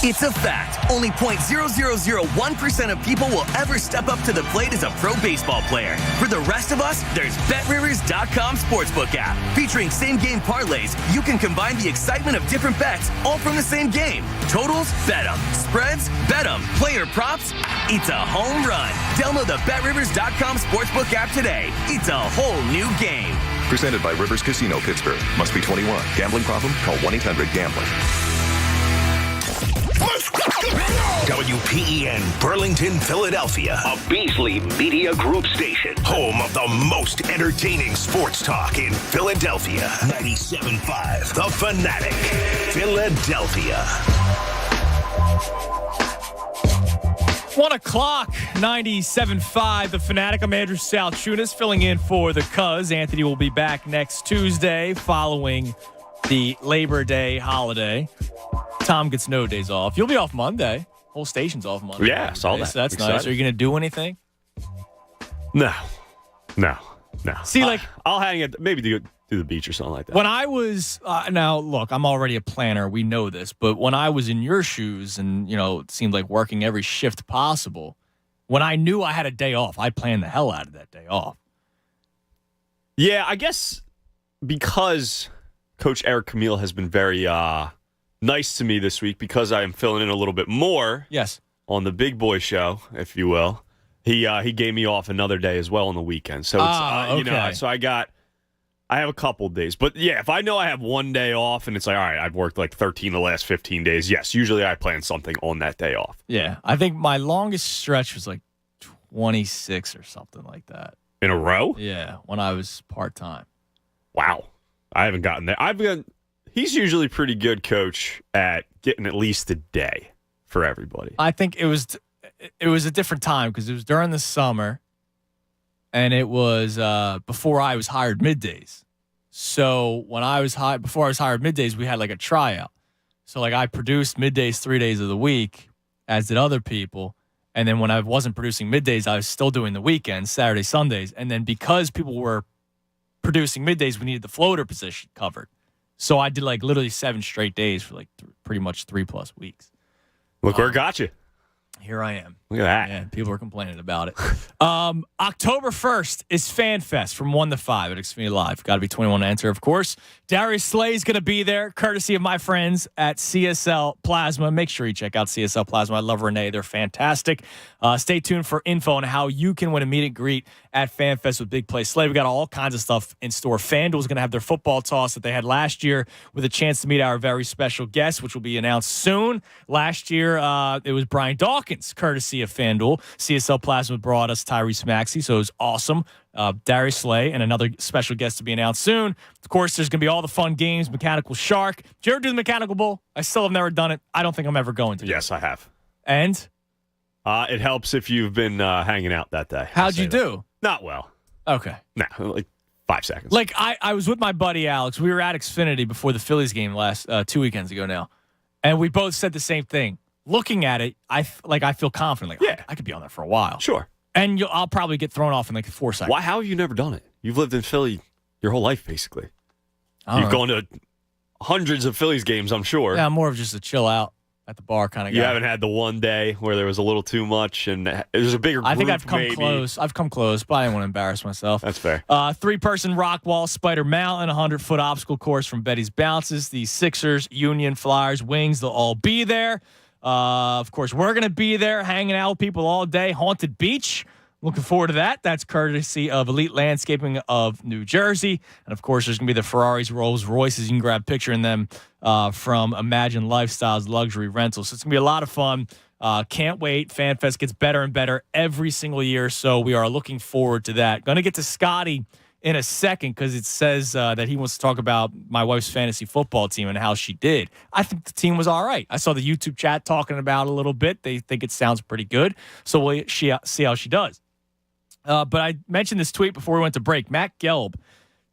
It's a fact. Only 0.0001% of people will ever step up to the plate as a pro baseball player. For the rest of us, there's BetRivers.com Sportsbook app. Featuring same-game parlays, you can combine the excitement of different bets, all from the same game. Totals? Bet 'em. Spreads? Bet 'em. Player props? It's a home run. Download the BetRivers.com Sportsbook app today. It's a whole new game. Presented by Rivers Casino Pittsburgh. Must be 21. Gambling problem? Call 1-800-GAMBLER. WPEN Burlington, Philadelphia, a Beasley Media Group station, home of the most entertaining sports talk in Philadelphia. 97.5 The Fanatic, Philadelphia. 1 o'clock, 97.5 The Fanatic. I'm Andrew Salchunas, filling in for the Cuz. Anthony will be back next Tuesday following the Labor Day holiday. Tom gets no days off. You'll be off Monday. Whole station's off Monday. Yeah, I saw that. So that's Excited. nice. Are you going to do anything? No. See, I'll hang it. Maybe do the beach or something like that. When I was now, look, I'm already a planner. We know this, but when I was in your shoes, and it seemed like working every shift possible, when I knew I had a day off, I planned the hell out of that day off. Yeah, I guess because Coach Eric Camille has been very nice to me this week, because I am filling in a little bit more. Yes. On the Big Boy Show, if you will. He gave me off another day as well on the weekend. So it's okay. So I have a couple days. But yeah, if I know I have one day off and it's like, all right, I've worked like 13 the last 15 days, yes, usually I plan something on that day off. Yeah. I think my longest stretch was like 26 or something like that. In a row? Yeah, when I was part-time. Wow. I haven't gotten there. He's usually pretty good, Coach, at getting at least a day for everybody. I think it was a different time because it was during the summer, and it was before I was hired middays. So when before I was hired middays, we had like a tryout. So like I produced middays 3 days of the week, as did other people. And then when I wasn't producing middays, I was still doing the weekends, Saturday, Sundays. And then because people were producing middays, we needed the floater position covered. So I did like literally 7 straight days for like pretty much 3+ weeks. Look where it got you. Here I am. Look at that. Yeah, people are complaining about it. October 1st is Fan Fest from 1 to 5 at Xfinity Live. Got to be 21 to enter, of course. Darius Slay is going to be there, courtesy of my friends at CSL Plasma. Make sure you check out CSL Plasma. I love Renee. They're fantastic. Stay tuned for info on how you can win a meet and greet at Fan Fest with Big Play Slay. We got all kinds of stuff in store. FanDuel is going to have their football toss that they had last year with a chance to meet our very special guest, which will be announced soon. Last year, it was Brian Dawkins, courtesy of FanDuel. CSL Plasma brought us Tyrese Maxey, so it was awesome. Darius Slay and another special guest to be announced soon. Of course, there's going to be all the fun games. Mechanical Shark. Did you ever do the Mechanical Bull? I still have never done it. I don't think I'm ever going to. Yes, I have. And? It helps if you've been hanging out that day. How'd you do? Not well. Okay. No, like 5 seconds. Like, I was with my buddy Alex. We were at Xfinity before the Phillies game last 2 weekends ago now. And we both said the same thing. Looking at it, I feel confident. Like, yeah, I could be on there for a while. Sure. And I'll probably get thrown off in like 4 seconds. Why? How have you never done it? You've lived in Philly your whole life, basically. You've gone to hundreds of Phillies games, I'm sure. Yeah, I'm more of just a chill out at the bar kind of guy. You haven't had the one day where there was a little too much and there's a bigger group. I think I've come maybe. close. I've come close, but I didn't want to embarrass myself. That's fair. 3-person rock wall, Spider Mountain, 100-foot obstacle course from Betty's Bounces. The Sixers, Union, Flyers, Wings, they'll all be there. Of course, we're going to be there hanging out with people all day. Haunted Beach. Looking forward to that. That's courtesy of Elite Landscaping of New Jersey. And, of course, there's going to be the Ferraris, Rolls Royces. You can grab a picture in them from Imagine Lifestyles Luxury Rentals. So it's going to be a lot of fun. Can't wait. FanFest gets better and better every single year. So we are looking forward to that. Going to get to Scotty in a second because it says that he wants to talk about my wife's fantasy football team and how she did. I think the team was all right. I saw the YouTube chat talking about it a little bit. They think it sounds pretty good. So we'll see how she does. But I mentioned this tweet before we went to break. Matt Gelb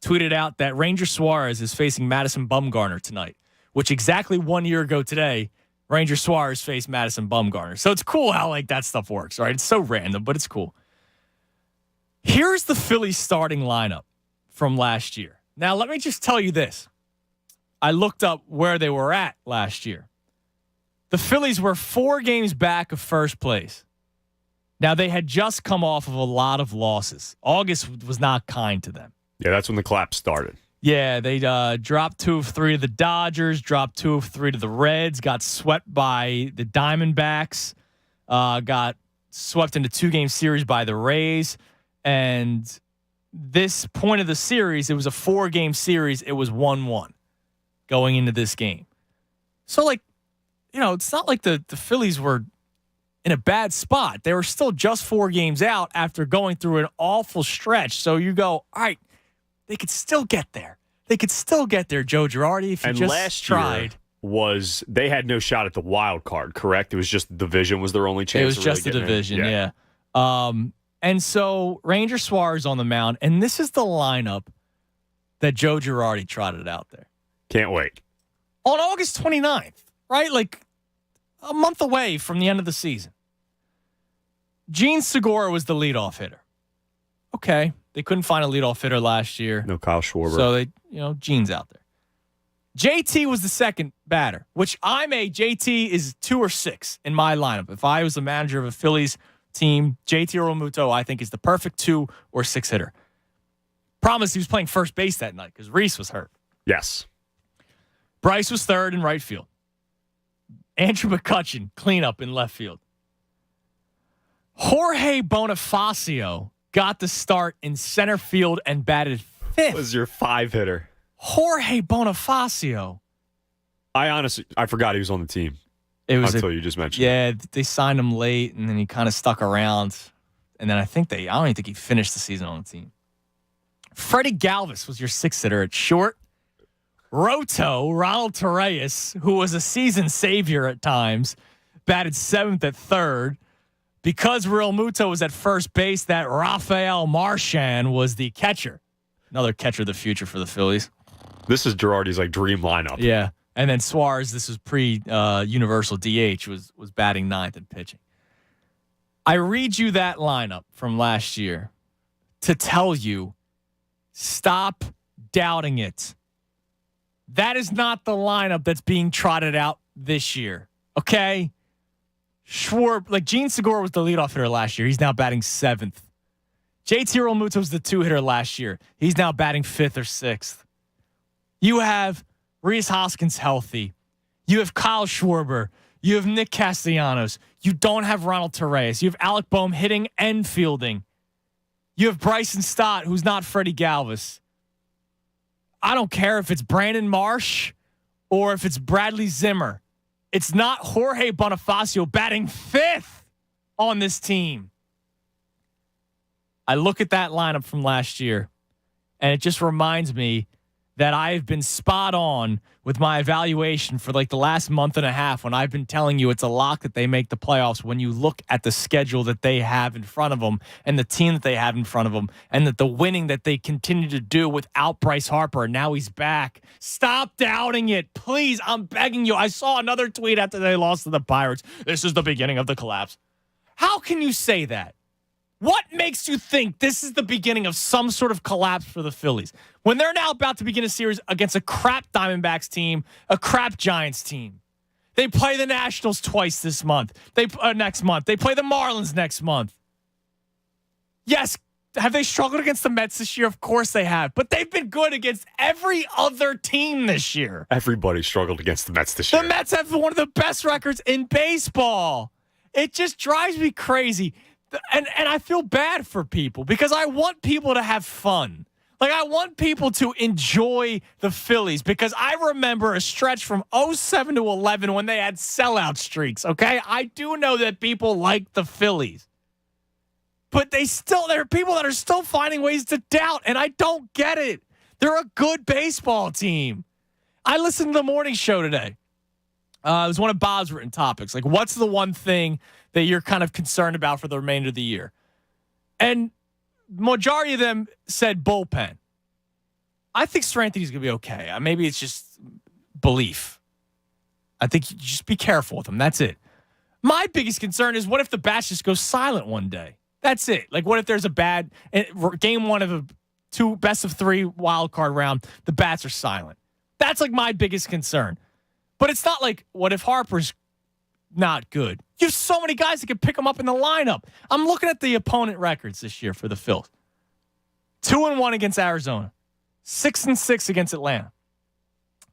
tweeted out that Ranger Suarez is facing Madison Bumgarner tonight, which exactly 1 year ago today, Ranger Suarez faced Madison Bumgarner. So it's cool how like that stuff works, right? It's so random, but it's cool. Here's the Phillies starting lineup from last year. Now, let me just tell you this. I looked up where they were at last year. The Phillies were 4 games back of first place. Now, they had just come off of a lot of losses. August was not kind to them. Yeah, that's when the collapse started. Yeah, they dropped 2 of 3 to the Dodgers, dropped 2 of 3 to the Reds, got swept by the Diamondbacks, got swept into 2-game series by the Rays. And this point of the series, it was a 4-game series. It was 1-1 going into this game. So, like, you know, it's not like the Phillies were in a bad spot. They were still just 4 games out after going through an awful stretch. So you go, all right, they could still get there. They could still get there, Joe Girardi, if you just last tried. Year they had no shot at the wild card, correct? It was just the division was their only chance. It was just the division, yeah. And so Ranger Suarez on the mound, and this is the lineup that Joe Girardi trotted out there. Can't wait. On August 29th, right? Like a month away from the end of the season. Gene Segura was the leadoff hitter. Okay. They couldn't find a leadoff hitter last year. No Kyle Schwarber. So Gene's out there. JT was the second batter, which JT is 2 or 6 in my lineup. If I was the manager of a Phillies team, JT Realmuto, I think, is the perfect 2 or 6 hitter. Promise he was playing first base that night because Reese was hurt. Yes. Bryce was third in right field. Andrew McCutchen, cleanup in left field. Jorge Bonifacio got the start in center field and batted 5th. Was your 5 hitter. Jorge Bonifacio. I forgot he was on the team. It was until you just mentioned. Yeah, they signed him late, and then he kind of stuck around. And then I don't even think he finished the season on the team. Freddie Galvis was your 6th hitter at short. Roto, Ronald Torreyes, who was a season savior at times, batted 7th at third. Because Real Muto was at first base, that Rafael Marchand was the catcher. Another catcher of the future for the Phillies. This is Girardi's dream lineup. Yeah. And then Suarez, this was pre-universal DH, was batting 9th and pitching. I read you that lineup from last year to tell you, stop doubting it. That is not the lineup that's being trotted out this year. Okay? Gene Segura was the leadoff hitter last year. He's now batting 7th. JT Realmuto was the 2 hitter last year. He's now batting 5th or 6th. You have Rhys Hoskins healthy. You have Kyle Schwarber. You have Nick Castellanos. You don't have Ronald Torreyes. You have Alec Boehm hitting and fielding. You have Bryson Stott, who's not Freddie Galvis. I don't care if it's Brandon Marsh or if it's Bradley Zimmer. It's not Jorge Bonifacio batting 5th on this team. I look at that lineup from last year, and it just reminds me that I've been spot on with my evaluation for the last month and a half when I've been telling you it's a lock that they make the playoffs when you look at the schedule that they have in front of them and the team that they have in front of them and that the winning that they continue to do without Bryce Harper. And now he's back. Stop doubting it. Please, I'm begging you. I saw another tweet after they lost to the Pirates. This is the beginning of the collapse. How can you say that? What makes you think this is the beginning of some sort of collapse for the Phillies when they're now about to begin a series against a crap Diamondbacks team, a crap Giants team? They play the Nationals twice this month. Next month. They play the Marlins next month. Yes, have they struggled against the Mets this year? Of course they have. But they've been good against every other team this year. Everybody struggled against the Mets this year. The Mets have one of the best records in baseball. It just drives me crazy. And I feel bad for people because I want people to have fun. I want people to enjoy the Phillies because I remember a stretch from 07 to 11 when they had sellout streaks, okay? I do know that people like the Phillies. But there are people that are still finding ways to doubt, and I don't get it. They're a good baseball team. I listened to the morning show today. It was one of Bob's written topics. Like, what's the one thing that you're kind of concerned about for the remainder of the year? And majority of them said bullpen. I think Seranthony's going to be okay. Maybe it's just belief. I think you just be careful with him. That's it. My biggest concern is what if the bats just go silent one day? That's it. Like, what if there's a bad game one of a best of 3 wild card round, the bats are silent? That's like my biggest concern. But it's not like, what if Harper's not good? You have so many guys that can pick him up in the lineup. I'm looking at the opponent records this year for the Phils. 2-1 against Arizona. 6-6 against Atlanta.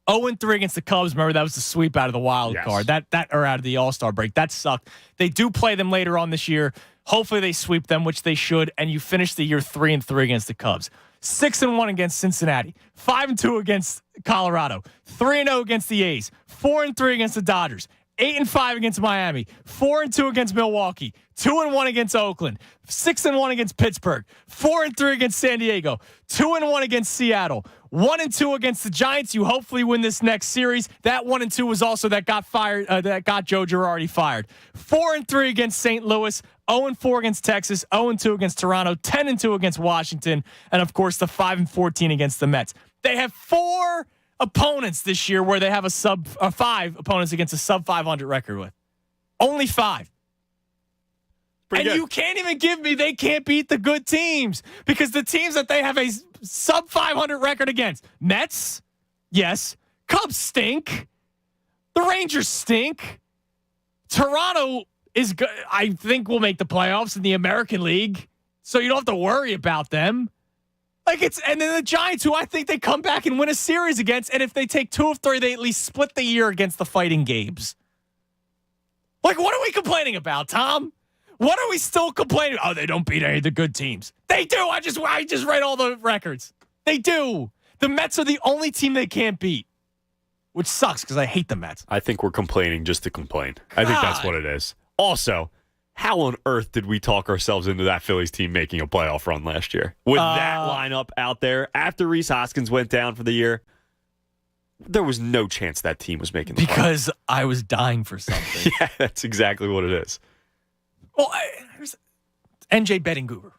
0-3 against the Cubs. Remember, that was the sweep out of the wild card. That or out of the All-Star break. That sucked. They do play them later on this year. Hopefully they sweep them, which they should, and you finish the year 3-3 against the Cubs. 6-1 against Cincinnati. 5-2 against Colorado. 3-0 against the A's. 4-3 against the Dodgers. 8-5 against Miami. 4-2 against Milwaukee. 2-1 against Oakland. 6-1 against Pittsburgh. 4-3 against San Diego. 2-1 against Seattle. 1-2 against the Giants. You hopefully win this next series. That 1-2 was also that got Joe Girardi fired. 4-3 against St. Louis. 0-4 against Texas. 0-2 against Toronto. 10-2 against Washington. And of course, the 5-14 against the Mets. They have 4 opponents this year where they have 5 opponents against a sub 500 record with. Only 5. And good. You can't even give me they can't beat the good teams, because the teams that they have a sub 500 record against, Mets, yes. Cubs stink. The Rangers stink. Toronto is good. I think will make the playoffs in the American League, so you don't have to worry about them. And then the Giants, who I think they come back and win a series against, and if they take 2 of 3, they at least split the year against the Fighting Gabes. Like, what are we complaining about, Tom? What are we still complaining? Oh, they don't beat any of the good teams. They do. I just read all the records. They do. The Mets are the only team they can't beat, which sucks because I hate the Mets. I think we're complaining just to complain. I think that's what it is. Also, how on earth did we talk ourselves into that Phillies team making a playoff run last year? With that lineup out there, after Rhys Hoskins went down for the year, there was no chance that team was making the playoffs. Because I was dying for something. Yeah, that's exactly what it is. Well, NJ betting guru.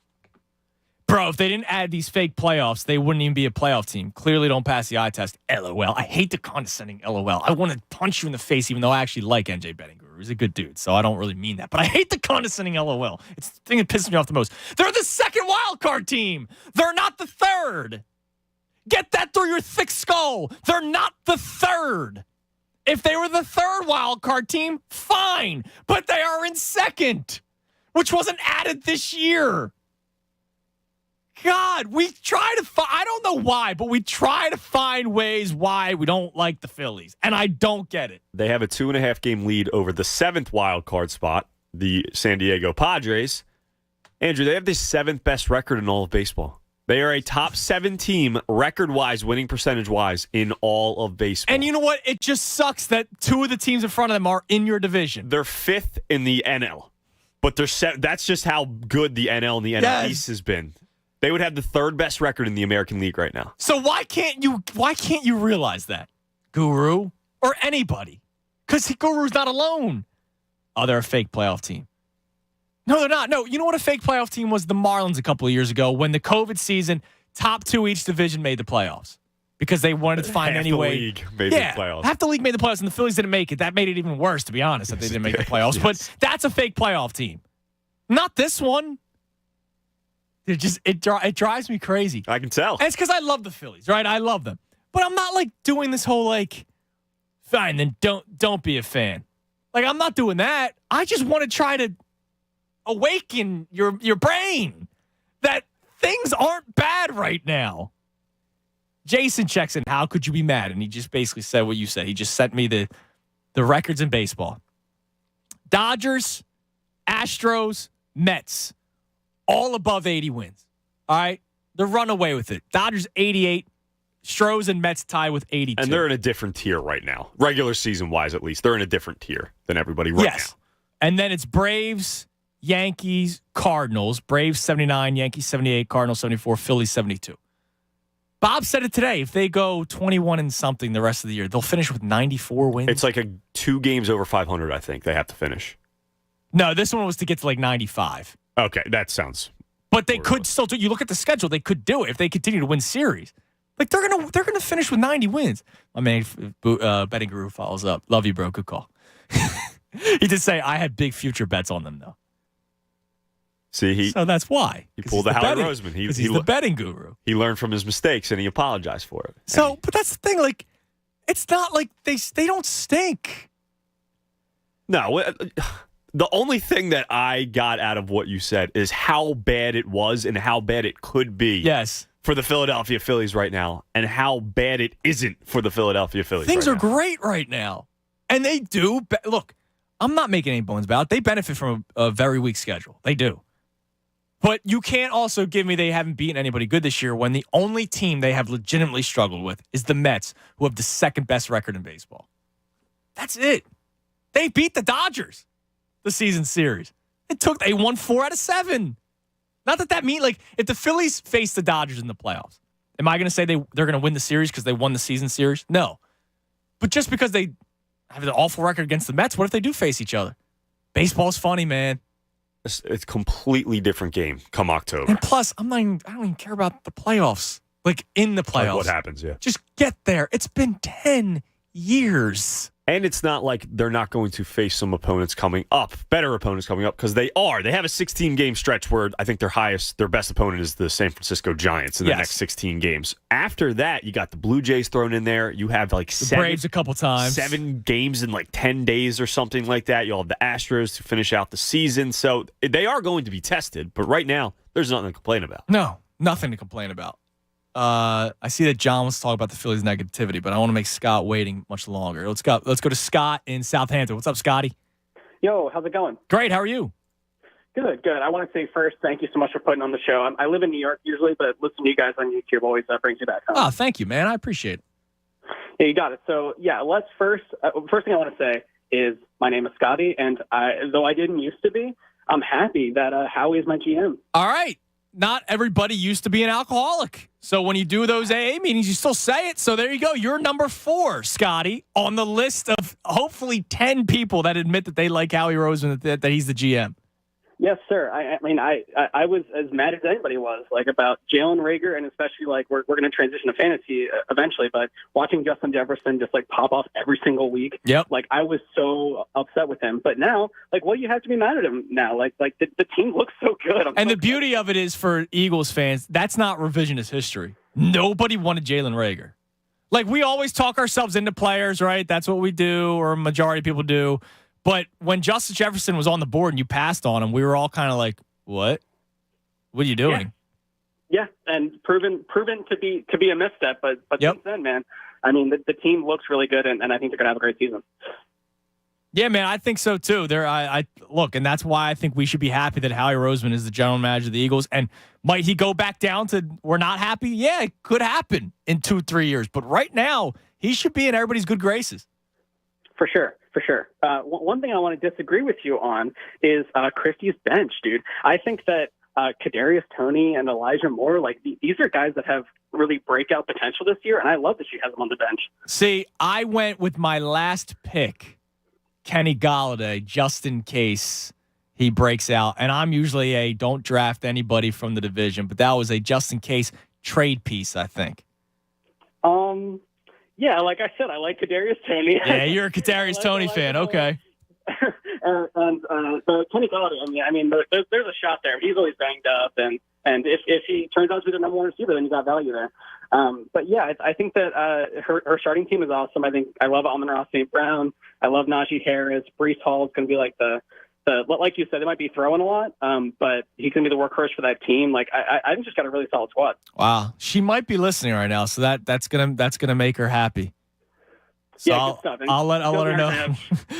Bro, if they didn't add these fake playoffs, they wouldn't even be a playoff team. Clearly don't pass the eye test. LOL. I hate the condescending LOL. I want to punch you in the face, even though I actually like NJ betting guru. He's a good dude, so I don't really mean that. But I hate the condescending LOL. It's the thing that pisses me off the most. They're the second wild card team. They're not the third. Get that through your thick skull. They're not the third. If they were the third wild card team, fine. But they are in second, which wasn't added this year. God, we try to find, I don't know why, but we try to find ways why we don't like the Phillies, and I don't get it. They have a 2.5 game lead over the 7th wild card spot, the San Diego Padres. Andrew, they have the 7th best record in all of baseball. They are a top 7 team record-wise, winning percentage-wise in all of baseball. And you know what? It just sucks that 2 of the teams in front of them are in your division. They're 5th in the NL, but that's just how good the NL and the NL East has been. They would have the 3rd best record in the American League right now. So why can't you realize that, Guru, or anybody? Because Guru's not alone. Oh, they're a fake playoff team. No, they're not. No, you know what a fake playoff team was? The Marlins a couple of years ago when the COVID season, top 2 each division made the playoffs because they wanted to find any way. Half the league made the playoffs. Half the league made the playoffs, and the Phillies didn't make it. That made it even worse, to be honest, that they didn't make the playoffs. Yes. But that's a fake playoff team. Not this one. It drives me crazy. I can tell. And it's because I love the Phillies, right? I love them. But I'm not like doing this whole fine, then don't be a fan. Like, I'm not doing that. I just want to try to awaken your brain that things aren't bad right now. Jason checks in, how could you be mad? And he just basically said what you said. He just sent me the records in baseball. Dodgers, Astros, Mets, all above 80 wins. All right? They're run away with it. Dodgers 88, Stros and Mets tie with 82. And they're in a different tier right now. Regular season-wise, at least. They're in a different tier than everybody right now. And then it's Braves, Yankees, Cardinals, Braves 79, Yankees 78, Cardinals 74, Phillies 72. Bob said it today. If they go 21 and something the rest of the year, they'll finish with 94 wins. It's like 2 games over 500, I think, they have to finish. No, this one was to get to like 95. Okay, that sounds. But they could still do. You look at the schedule; they could do it if they continue to win series. Like they're gonna finish with 90 wins. My man, betting guru follows up. Love you, bro. Good call. He did say I had big future bets on them though. See, so that's why he pulled the Howie Roseman. He's the betting guru. He learned from his mistakes and he apologized for it. So, but that's the thing. Like, it's not like they don't stink. No. The only thing that I got out of what you said is how bad it was and how bad it could be. Yes. For the Philadelphia Phillies right now, and how bad it isn't for the Philadelphia Phillies. Things are great right now, and they do. Look, I'm not making any bones about it. They benefit from a very weak schedule. They do. But you can't also give me they haven't beaten anybody good this year when the only team they have legitimately struggled with is the Mets, who have the second best record in baseball. That's it. They beat the Dodgers the season series. They won 4 out of 7. Not that means, like, if the Phillies face the Dodgers in the playoffs, am I going to say they're going to win the series because they won the season series? No. But just because they have an awful record against the Mets, what if they do face each other? Baseball's funny, man. It's a completely different game come October. And plus, I don't even care about the playoffs. Like, in the playoffs. Like what happens, yeah. Just get there. It's been 10 years. And it's not like they're not going to face some opponents coming up, better opponents coming up, because they are. They have a 16-game stretch where I think their best opponent is the San Francisco Giants in the next 16 games. After that, you got the Blue Jays thrown in there. You have like the Braves a couple times. 7 games in like 10 days or something like that. You'll have the Astros to finish out the season. So they are going to be tested. But right now, there's nothing to complain about. No, nothing to complain about. I see that John wants to talk about the Phillies' negativity, but I don't want to make Scott waiting much longer. Let's go to Scott in Southampton. What's up, Scotty? Yo, how's it going? Great. How are you? Good. I want to say first, thank you so much for putting on the show. I live in New York usually, but listening to you guys on YouTube always brings you back home. Oh, thank you, man. I appreciate it. Yeah, you got it. So, yeah, let's first thing I want to say is my name is Scotty, and though I didn't used to be, I'm happy that Howie is my GM. All right. Not everybody used to be an alcoholic. So when you do those AA meetings, you still say it. So there you go. You're number 4, Scotty, on the list of hopefully 10 people that admit that they like Howie Roseman, that he's the GM. Yes, sir. I mean, I was as mad as anybody was, like, about Jalen Reagor, and especially, like, we're going to transition to fantasy eventually, but watching Justin Jefferson just, like, pop off every single week, like, I was so upset with him. But now, like, what do you have to be mad at him now? Like the team looks so good. And the beauty of it is for Eagles fans, that's not revisionist history. Nobody wanted Jalen Reagor. Like, we always talk ourselves into players, right? That's what we do, or a majority of people do. But when Justin Jefferson was on the board and you passed on him, we were all kind of like, "What? What are you doing?" Yeah, and proven to be a misstep. But since then, man, I mean, the team looks really good, and I think they're gonna have a great season. Yeah, man, I think so too. I look, and that's why I think we should be happy that Howie Roseman is the general manager of the Eagles. And might he go back down to we're not happy? Yeah, it could happen in 2-3 years. But right now, he should be in everybody's good graces. For sure. One thing I want to disagree with you on is Christie's bench, dude. I think that Kadarius Toney and Elijah Moore, like, these are guys that have really breakout potential this year, and I love that she has them on the bench. See, I went with my last pick, Kenny Golladay, just in case he breaks out. And I'm usually a don't draft anybody from the division, but that was a just in case trade piece, I think. Yeah, like I said, I like Kadarius Toney. Yeah, you're a Kadarius Toney fan. Okay. and Kenny Golladay, I mean, there's a shot there. He's always banged up, and if he turns out to be the number 1 receiver, then you got value there. But yeah, I think that her starting team is awesome. I love Amon-Ra St. Brown. I love Najee Harris. Breece Hall is going to be like the like you said, they might be throwing a lot, but he's going to be the workhorse for that team. Like I just got a really solid squad. Wow, she might be listening right now, so that's gonna make her happy. So yeah, good stuff. I'll let her know.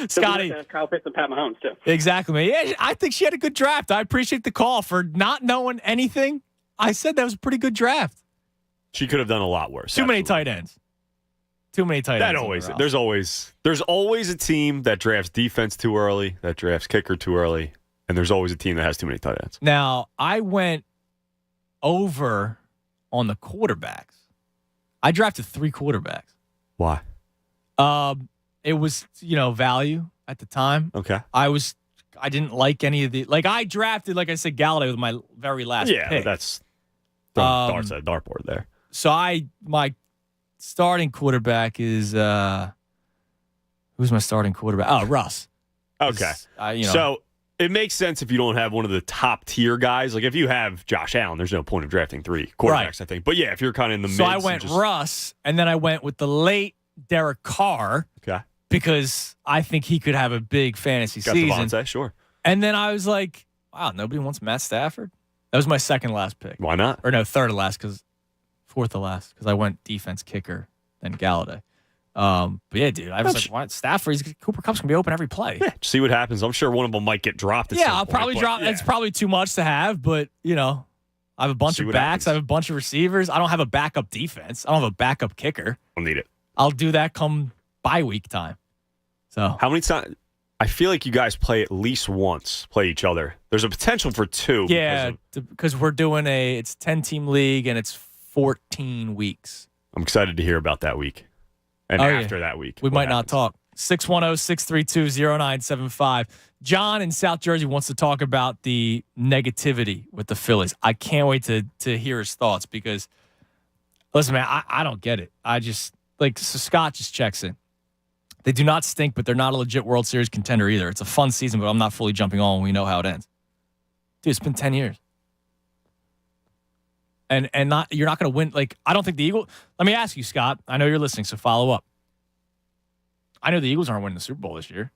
Scotty, Kyle Pitts and Pat Mahomes too. Exactly, man. Yeah, I think she had a good draft. I appreciate the call for not knowing anything. I said that was a pretty good draft. She could have done a lot worse. Too many tight ends. There's always a team that drafts defense too early, that drafts kicker too early. And there's always a team that has too many tight ends. Now, I went over on the quarterbacks. I drafted 3 quarterbacks. Why? It was, value at the time. Okay. I didn't like any of the, I drafted, like I said, Galladay with my very last pick. Yeah, that's throwing darts at a dartboard there. So my starting quarterback is, who's my starting quarterback? Oh, Russ. Okay. So it makes sense if you don't have one of the top tier guys. Like if you have Josh Allen, there's no point of drafting 3 quarterbacks, right. I think. But yeah, if you're kind of in the middle. So I went Russ, and then I went with the late Derek Carr. Okay. Because I think he could have a big fantasy season. Devontae, sure. And then I was like, wow, nobody wants Matt Stafford? That was my second last pick. Why not? Or no, third to last, fourth to last, because I went defense kicker, then Galladay. But yeah, dude, I was like, why Stafford? Cooper Kupp's going to be open every play. Yeah, see what happens. I'm sure one of them might get dropped at some point. I'll probably drop. Yeah. It's probably too much to have, but, I have a bunch of backs. I have a bunch of receivers. I don't have a backup defense. I don't have a backup kicker. I'll need it. I'll do that come bye week time. So how many times? I feel like you guys play at least once, play each other. There's a potential for 2. Yeah, because we're doing it's 10-team league, and it's 14 weeks. I'm excited to hear about that week. And after that week. We might not talk. 610-632-0975. John in South Jersey wants to talk about the negativity with the Phillies. I can't wait to hear his thoughts because, listen, man, I don't get it. I just, so Scott just checks in. They do not stink, but they're not a legit World Series contender either. It's a fun season, but I'm not fully jumping on when we know how it ends. Dude, it's been 10 years. And you're not going to win. I don't think the Eagles. Let me ask you, Scott. I know you're listening, so follow up. I know the Eagles aren't winning the Super Bowl this year,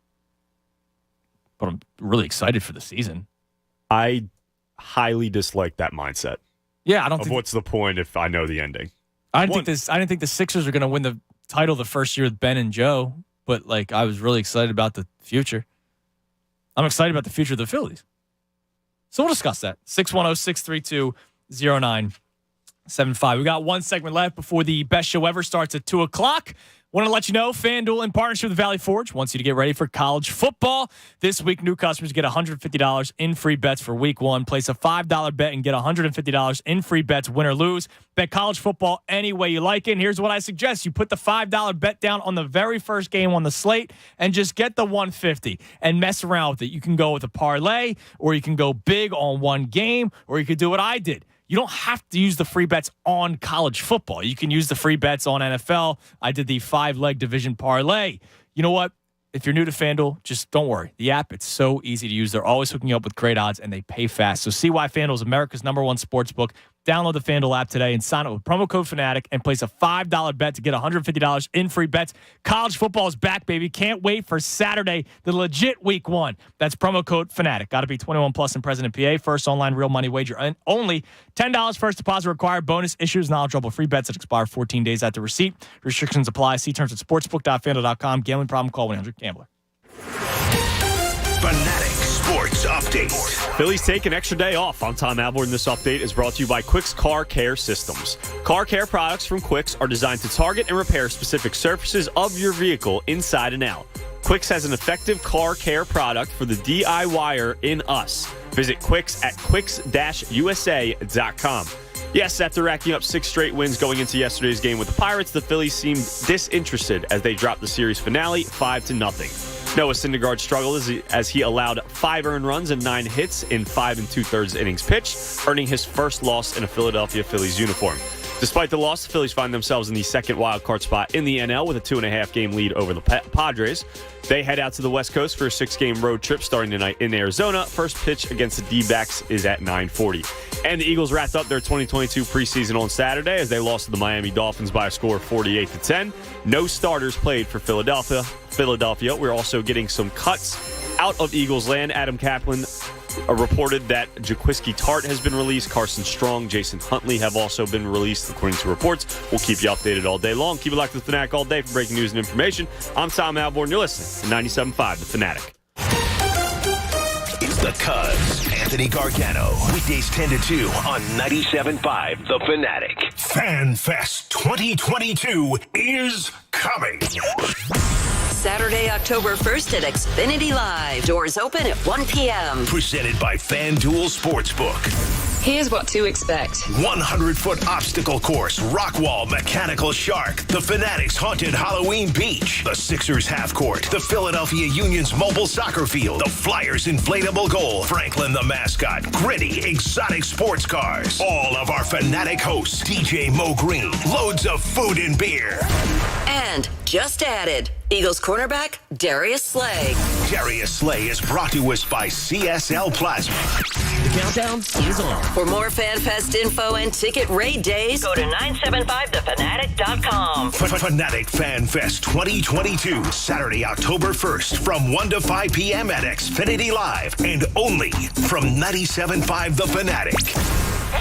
but I'm really excited for the season. I highly dislike that mindset. Yeah, I don't think. What's the point if I know the ending? I didn't think the Sixers are going to win the title the first year with Ben and Joe, but I was really excited about the future. I'm excited about the future of the Phillies. So we'll discuss that. 610-632-0975. We got one segment left before the best show ever starts at 2 o'clock. Want to let you know, FanDuel, in partnership with Valley Forge, wants you to get ready for college football. This week, new customers get $150 in free bets for week 1. Place a $5 bet and get $150 in free bets, win or lose. Bet college football any way you like it. And here's what I suggest. You put the $5 bet down on the very first game on the slate and just get the $150 and mess around with it. You can go with a parlay, or you can go big on one game, or you could do what I did. You don't have to use the free bets on college football. You can use the free bets on NFL. I did the 5-leg division parlay. You know what? If you're new to FanDuel, just don't worry. The app, it's so easy to use. They're always hooking you up with great odds, and they pay fast. So see why FanDuel is America's #1 sportsbook. Download the FanDuel app today and sign up with promo code Fanatic and place a $5 bet to get $150 in free bets. College football is back, baby. Can't wait for Saturday, the legit week 1. That's promo code Fanatic. Got to be 21 plus and present in PA. First online real money wager. And only $10 first deposit required. Bonus issues, knowledgeable free bets that expire 14 days after receipt. Restrictions apply. See terms at sportsbook.fanduel.com. Gambling problem? Call 1-800-GAMBLER. Fanatic Sports Update. Phillies take an extra day off. I'm Tom Alborn. This update is brought to you by Quick's Car Care Systems. Car care products from Quick's are designed to target and repair specific surfaces of your vehicle inside and out. Quick's has an effective car care product for the DIYer in us. Visit Quick's at quicks-usa.com. Yes, after racking up 6 straight wins going into yesterday's game with the Pirates, the Phillies seemed disinterested as they dropped the series finale 5-0. Noah Syndergaard struggled as he allowed 5 earned runs and 9 hits in 5 2/3 innings pitched, earning his first loss in a Philadelphia Phillies uniform. Despite the loss, the Phillies find themselves in the second wildcard spot in the NL with a 2.5-game lead over the Padres. They head out to the West Coast for a 6-game road trip starting tonight in Arizona. First pitch against the D-backs is at 9:40. And the Eagles wrapped up their 2022 preseason on Saturday as they lost to the Miami Dolphins by a score of 48-10. No starters played for Philadelphia. We're also getting some cuts out of Eagles land. Adam Kaplan reported that Jaquiski Tart has been released. Carson Strong, Jason Huntley have also been released, according to reports. We'll keep you updated all day long. Keep it locked to the Fanatic all day for breaking news and information. I'm Tom Alborn. You're listening to 97.5 The Fanatic. It's the Cuz, Anthony Gargano. Weekdays 10 to 2 on 97.5 The Fanatic. FanFest 2022 is coming. Saturday, October 1st at Xfinity Live. Doors open at 1 p.m. Presented by FanDuel Sportsbook. Here's what to expect. 100-foot obstacle course, Rockwall Mechanical Shark, the Fanatic's Haunted Halloween Beach, the Sixers half court, the Philadelphia Union's mobile soccer field, the Flyers inflatable goal, Franklin the mascot, gritty, exotic sports cars, all of our Fanatic hosts, DJ Mo Green, loads of food and beer. And just added, Eagles cornerback Darius Slay. Darius Slay is brought to us by CSL Plasma. The countdown is on. For more FanFest info and ticket raid days, go to 975thefanatic.com. Fanatic Fan Fest 2022, Saturday, October 1st from 1 to 5 p.m. at Xfinity Live and only from 97.5 The Fanatic.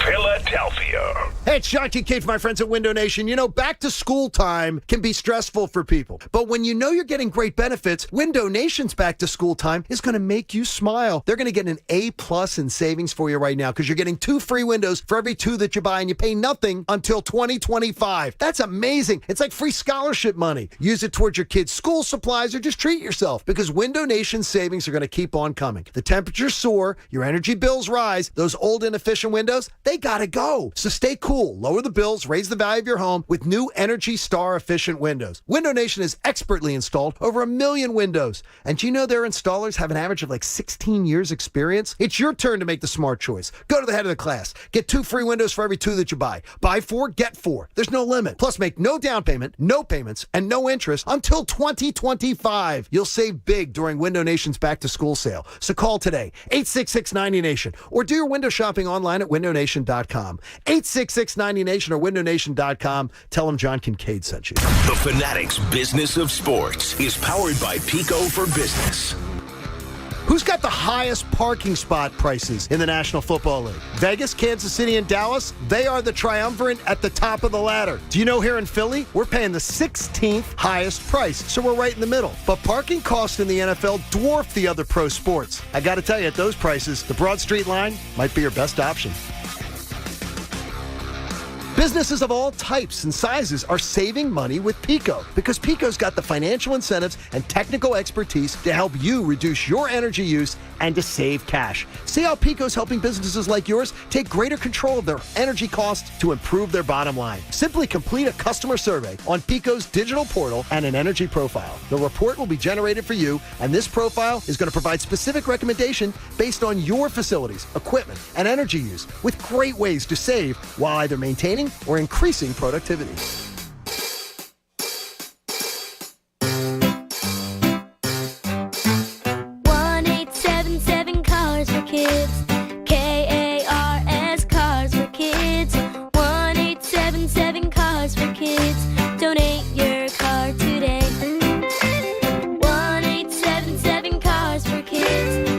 Philadelphia. Hey, it's John Kincaid for my friends at Window Nation. You know, back to school time can be stressful for people. But when you know you're getting great benefits, Window Nation's back to school time is going to make you smile. They're going to get an A+ in savings for you right now because you're getting 2 free windows for every 2 that you buy, and you pay nothing until 2025. That's amazing. It's like free scholarship money. Use it towards your kids' school supplies or just treat yourself because Window Nation savings are going to keep on coming. The temperatures soar, your energy bills rise, those old inefficient windows, they gotta go. So stay cool, lower the bills, raise the value of your home with new Energy Star efficient windows. Window Nation has expertly installed over 1 million windows. And do you know their installers have an average of like 16 years experience? It's your turn to make the smart choice. Go to the head of the class. Get 2 free windows for every 2 that you buy. Buy 4, get 4. There's no limit. Plus make no down payment, no payments, and no interest until 2025. You'll save big during Window Nation's back to school sale. So call today, 866-90Nation, or do your window shopping online at windownation.com. 866-90Nation or windownation.com. Tell them John Kincaid sent you. The Fanatic's Business of Sports is powered by Pico for Business. Who's got the highest parking spot prices in the National Football League? Vegas, Kansas City, and Dallas? They are the triumvirate at the top of the ladder. Do you know here in Philly, we're paying the 16th highest price, so we're right in the middle. But parking costs in the NFL dwarf the other pro sports. I got to tell you, at those prices, the Broad Street line might be your best option. Businesses of all types and sizes are saving money with Pico because Pico's got the financial incentives and technical expertise to help you reduce your energy use and to save cash. See how Pico's helping businesses like yours take greater control of their energy costs to improve their bottom line. Simply complete a customer survey on Pico's digital portal and an energy profile. The report will be generated for you, and this profile is going to provide specific recommendation based on your facilities, equipment, and energy use with great ways to save while either maintaining or increasing productivity. 1-877 Cars for Kids. KARS Cars for Kids. 1-877 Cars for Kids. Donate your car today. 1-877 Cars for Kids.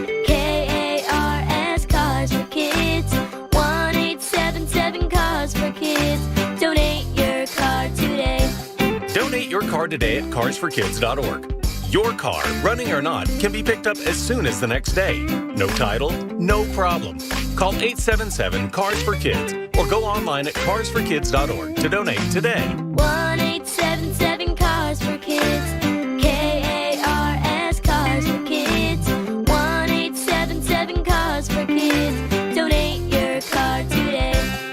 KARS Cars for Kids. 1-877 Cars for Kids. Donate your car today. Donate your car today at carsforkids.org. Your car, running or not, can be picked up as soon as the next day. No title, no problem. Call 877-CARS-FOR-KIDS or go online at carsforkids.org to donate today. 1-877 Cars for Kids. KARS Cars for Kids. 1-877 Cars for Kids. Donate your car today.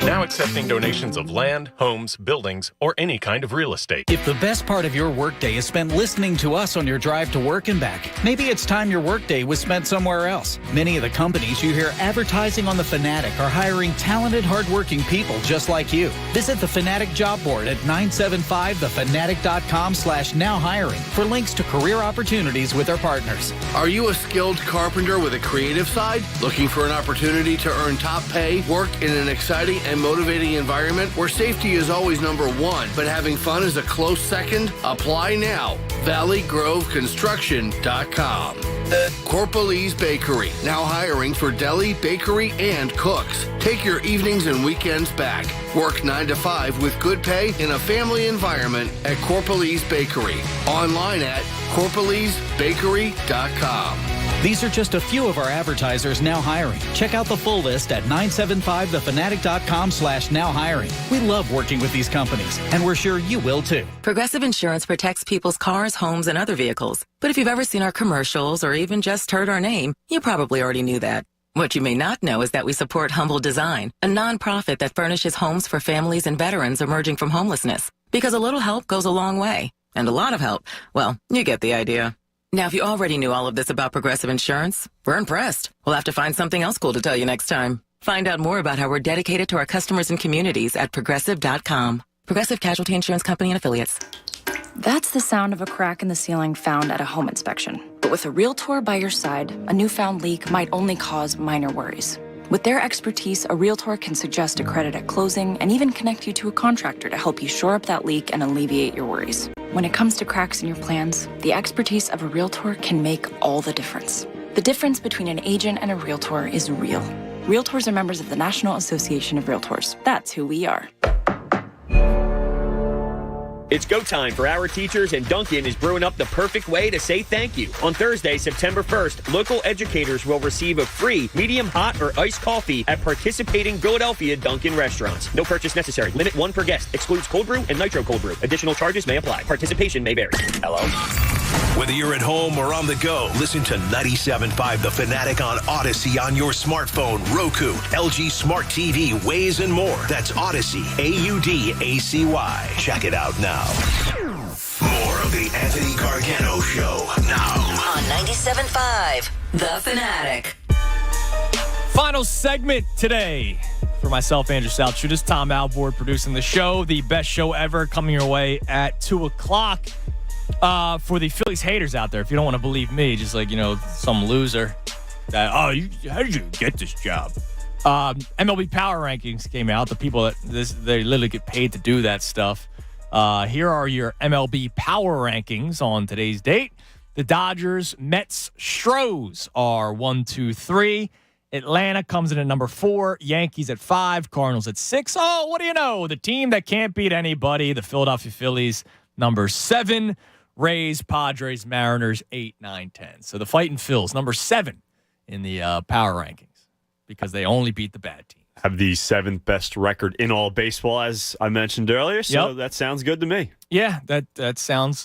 Now accepting donations of land, homes, buildings, or any kind of real estate. If the best part of your workday is spent listening to us on your drive to work and back, maybe it's time your workday was spent somewhere else. Many of the companies you hear advertising on The Fanatic are hiring talented, hardworking people just like you. Visit the Fanatic job board at 975thefanatic.com/nowhiring for links to career opportunities with our partners. Are you a skilled carpenter with a creative side? Looking for an opportunity to earn top pay, work in an exciting and motivating environment where safety is always number one, but having fun is a close second? Apply now. ValleyGroveConstruction.com. Corpalese Bakery, now hiring for deli, bakery, and cooks. Take your evenings and weekends back. Work 9 to 5 with good pay in a family environment at Corpalese Bakery. Online at corpalesebakery.com. These are just a few of our advertisers now hiring. Check out the full list at 975thefanatic.com/now hiring. We love working with these companies, and we're sure you will too. Progressive Insurance protects people's cars, homes, and other vehicles. But if you've ever seen our commercials or even just heard our name, you probably already knew that. What you may not know is that we support Humble Design, a nonprofit that furnishes homes for families and veterans emerging from homelessness. Because a little help goes a long way. And a lot of help, well, you get the idea. Now, if you already knew all of this about Progressive Insurance, we're impressed. We'll have to find something else cool to tell you next time. Find out more about how we're dedicated to our customers and communities at Progressive.com. Progressive Casualty Insurance Company and Affiliates. That's the sound of a crack in the ceiling found at a home inspection. But with a Realtor by your side, a newfound leak might only cause minor worries. With their expertise, a Realtor can suggest a credit at closing and even connect you to a contractor to help you shore up that leak and alleviate your worries. When it comes to cracks in your plans, the expertise of a Realtor can make all the difference. The difference between an agent and a Realtor is real. Realtors are members of the National Association of Realtors. That's who we are. It's go time for our teachers, and Dunkin' is brewing up the perfect way to say thank you. On Thursday, September 1st, local educators will receive a free medium hot or iced coffee at participating Philadelphia Dunkin' restaurants. No purchase necessary. Limit 1 per guest. Excludes cold brew and nitro cold brew. Additional charges may apply. Participation may vary. Hello? Whether you're at home or on the go, listen to 97.5 The Fanatic on Odyssey on your smartphone, Roku, LG Smart TV, Waze, and more. That's Odyssey, AUDACY. Check it out now. More of the Anthony Gargano Show now. On 97.5 The Fanatic. Final segment today for myself, Andrew Salchunas, Tom Alvord producing the show. The best show ever coming your way at 2 o'clock. For the Phillies haters out there, if you don't want to believe me, just like, some loser that, how did you get this job? MLB Power Rankings came out. The people that they literally get paid to do that stuff. Here are your MLB Power Rankings on today's date. The Dodgers, Mets, Stros are 1, 2, 3. Atlanta comes in at number 4. Yankees at 5. Cardinals at 6. Oh, what do you know? The team that can't beat anybody, the Philadelphia Phillies, number 7. Rays, Padres, Mariners, 8, 9, 10. So the Fightin' Phils, number 7 in the power rankings because they only beat the bad teams. Have the 7th best record in all baseball, as I mentioned earlier. So that sounds good to me. Yeah, that sounds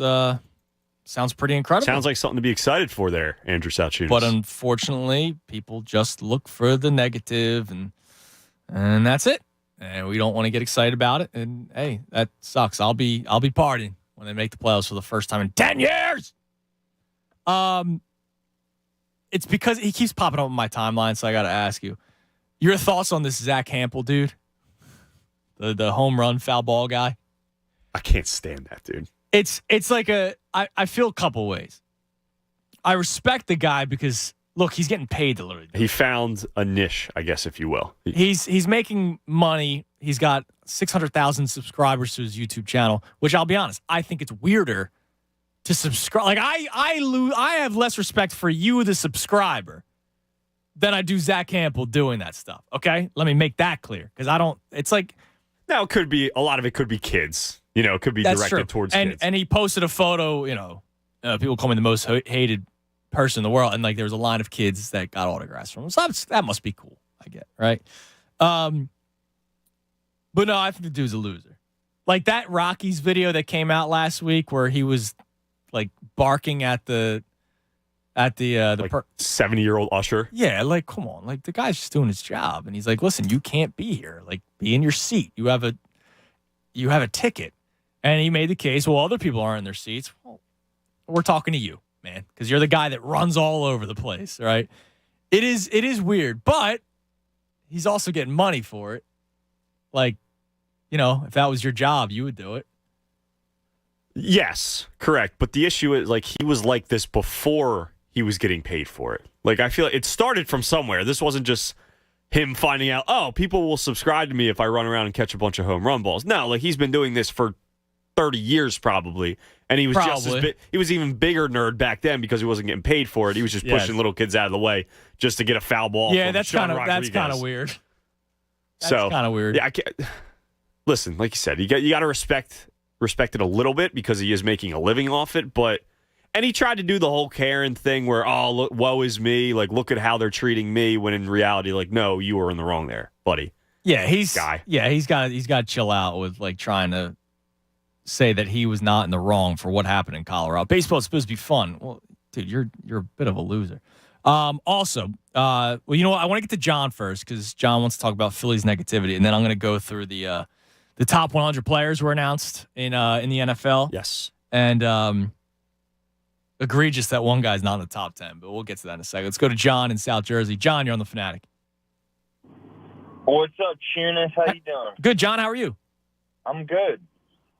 pretty incredible. Sounds like something to be excited for there, Andrew Salchunas. But unfortunately, people just look for the negative, and that's it. And we don't want to get excited about it. And hey, that sucks. I'll be partying when they make the playoffs for the first time in 10 years. It's because he keeps popping up on my timeline, so I got to ask you. Your thoughts on this Zach Hampel dude? The home run foul ball guy? I can't stand that dude. It's like I feel a couple ways. I respect the guy because, look, he's getting paid to literally. He found a niche, I guess, if you will. He's making money. He's got 600,000 subscribers to his YouTube channel, which I'll be honest, I think it's weirder to subscribe. Like I have less respect for you, the subscriber, than I do Zach Hampel doing that stuff. Okay, let me make that clear because I don't. It's like now it could be a lot of it could be kids. It could be directed towards kids. And he posted a photo. People call me the most hated person in the world, and like there was a line of kids that got autographs from him. So that must be cool. I get right. But no, I think the dude's a loser. Like that Rockies video that came out last week where he was like barking at the 70-year-old usher. Yeah, like come on, like the guy's just doing his job, and he's like, listen, you can't be here. Like, be in your seat. You have a ticket, and he made the case. Well, other people aren't in their seats. Well, we're talking to you, man, because you're the guy that runs all over the place, right? It is weird, but he's also getting money for it. Like, if that was your job, you would do it. Yes, correct. But the issue is, like, he was like this before he was getting paid for it. Like, I feel like it started from somewhere. This wasn't just him finding out, oh, people will subscribe to me if I run around and catch a bunch of home run balls. No, like, he's been doing this for 30 years probably. And he was he was even bigger nerd back then because he wasn't getting paid for it. He was just pushing little kids out of the way just to get a foul ball. Yeah, from that's kind of weird. That's kind of weird. Yeah, I can't. Listen, like you said, you got to respect it a little bit because he is making a living off it. But And he tried to do the whole Karen thing where, oh, look, woe is me. Like, look at how they're treating me. When in reality, like, no, you were in the wrong there, buddy. Yeah, he's got to chill out with like trying to say that he was not in the wrong for what happened in Colorado. Baseball is supposed to be fun. Well, dude, you're a bit of a loser. Also, well, you know what? I want to get to John first because John wants to talk about Phillies negativity, and then I'm going to go through the top 100 players were announced in the NFL. Yes, and egregious that one guy's not in the top 10, but we'll get to that in a second. Let's go to John in South Jersey. John, you're on the Fanatic. What's up, Tunis? How you doing? Good, John. How are you? I'm good.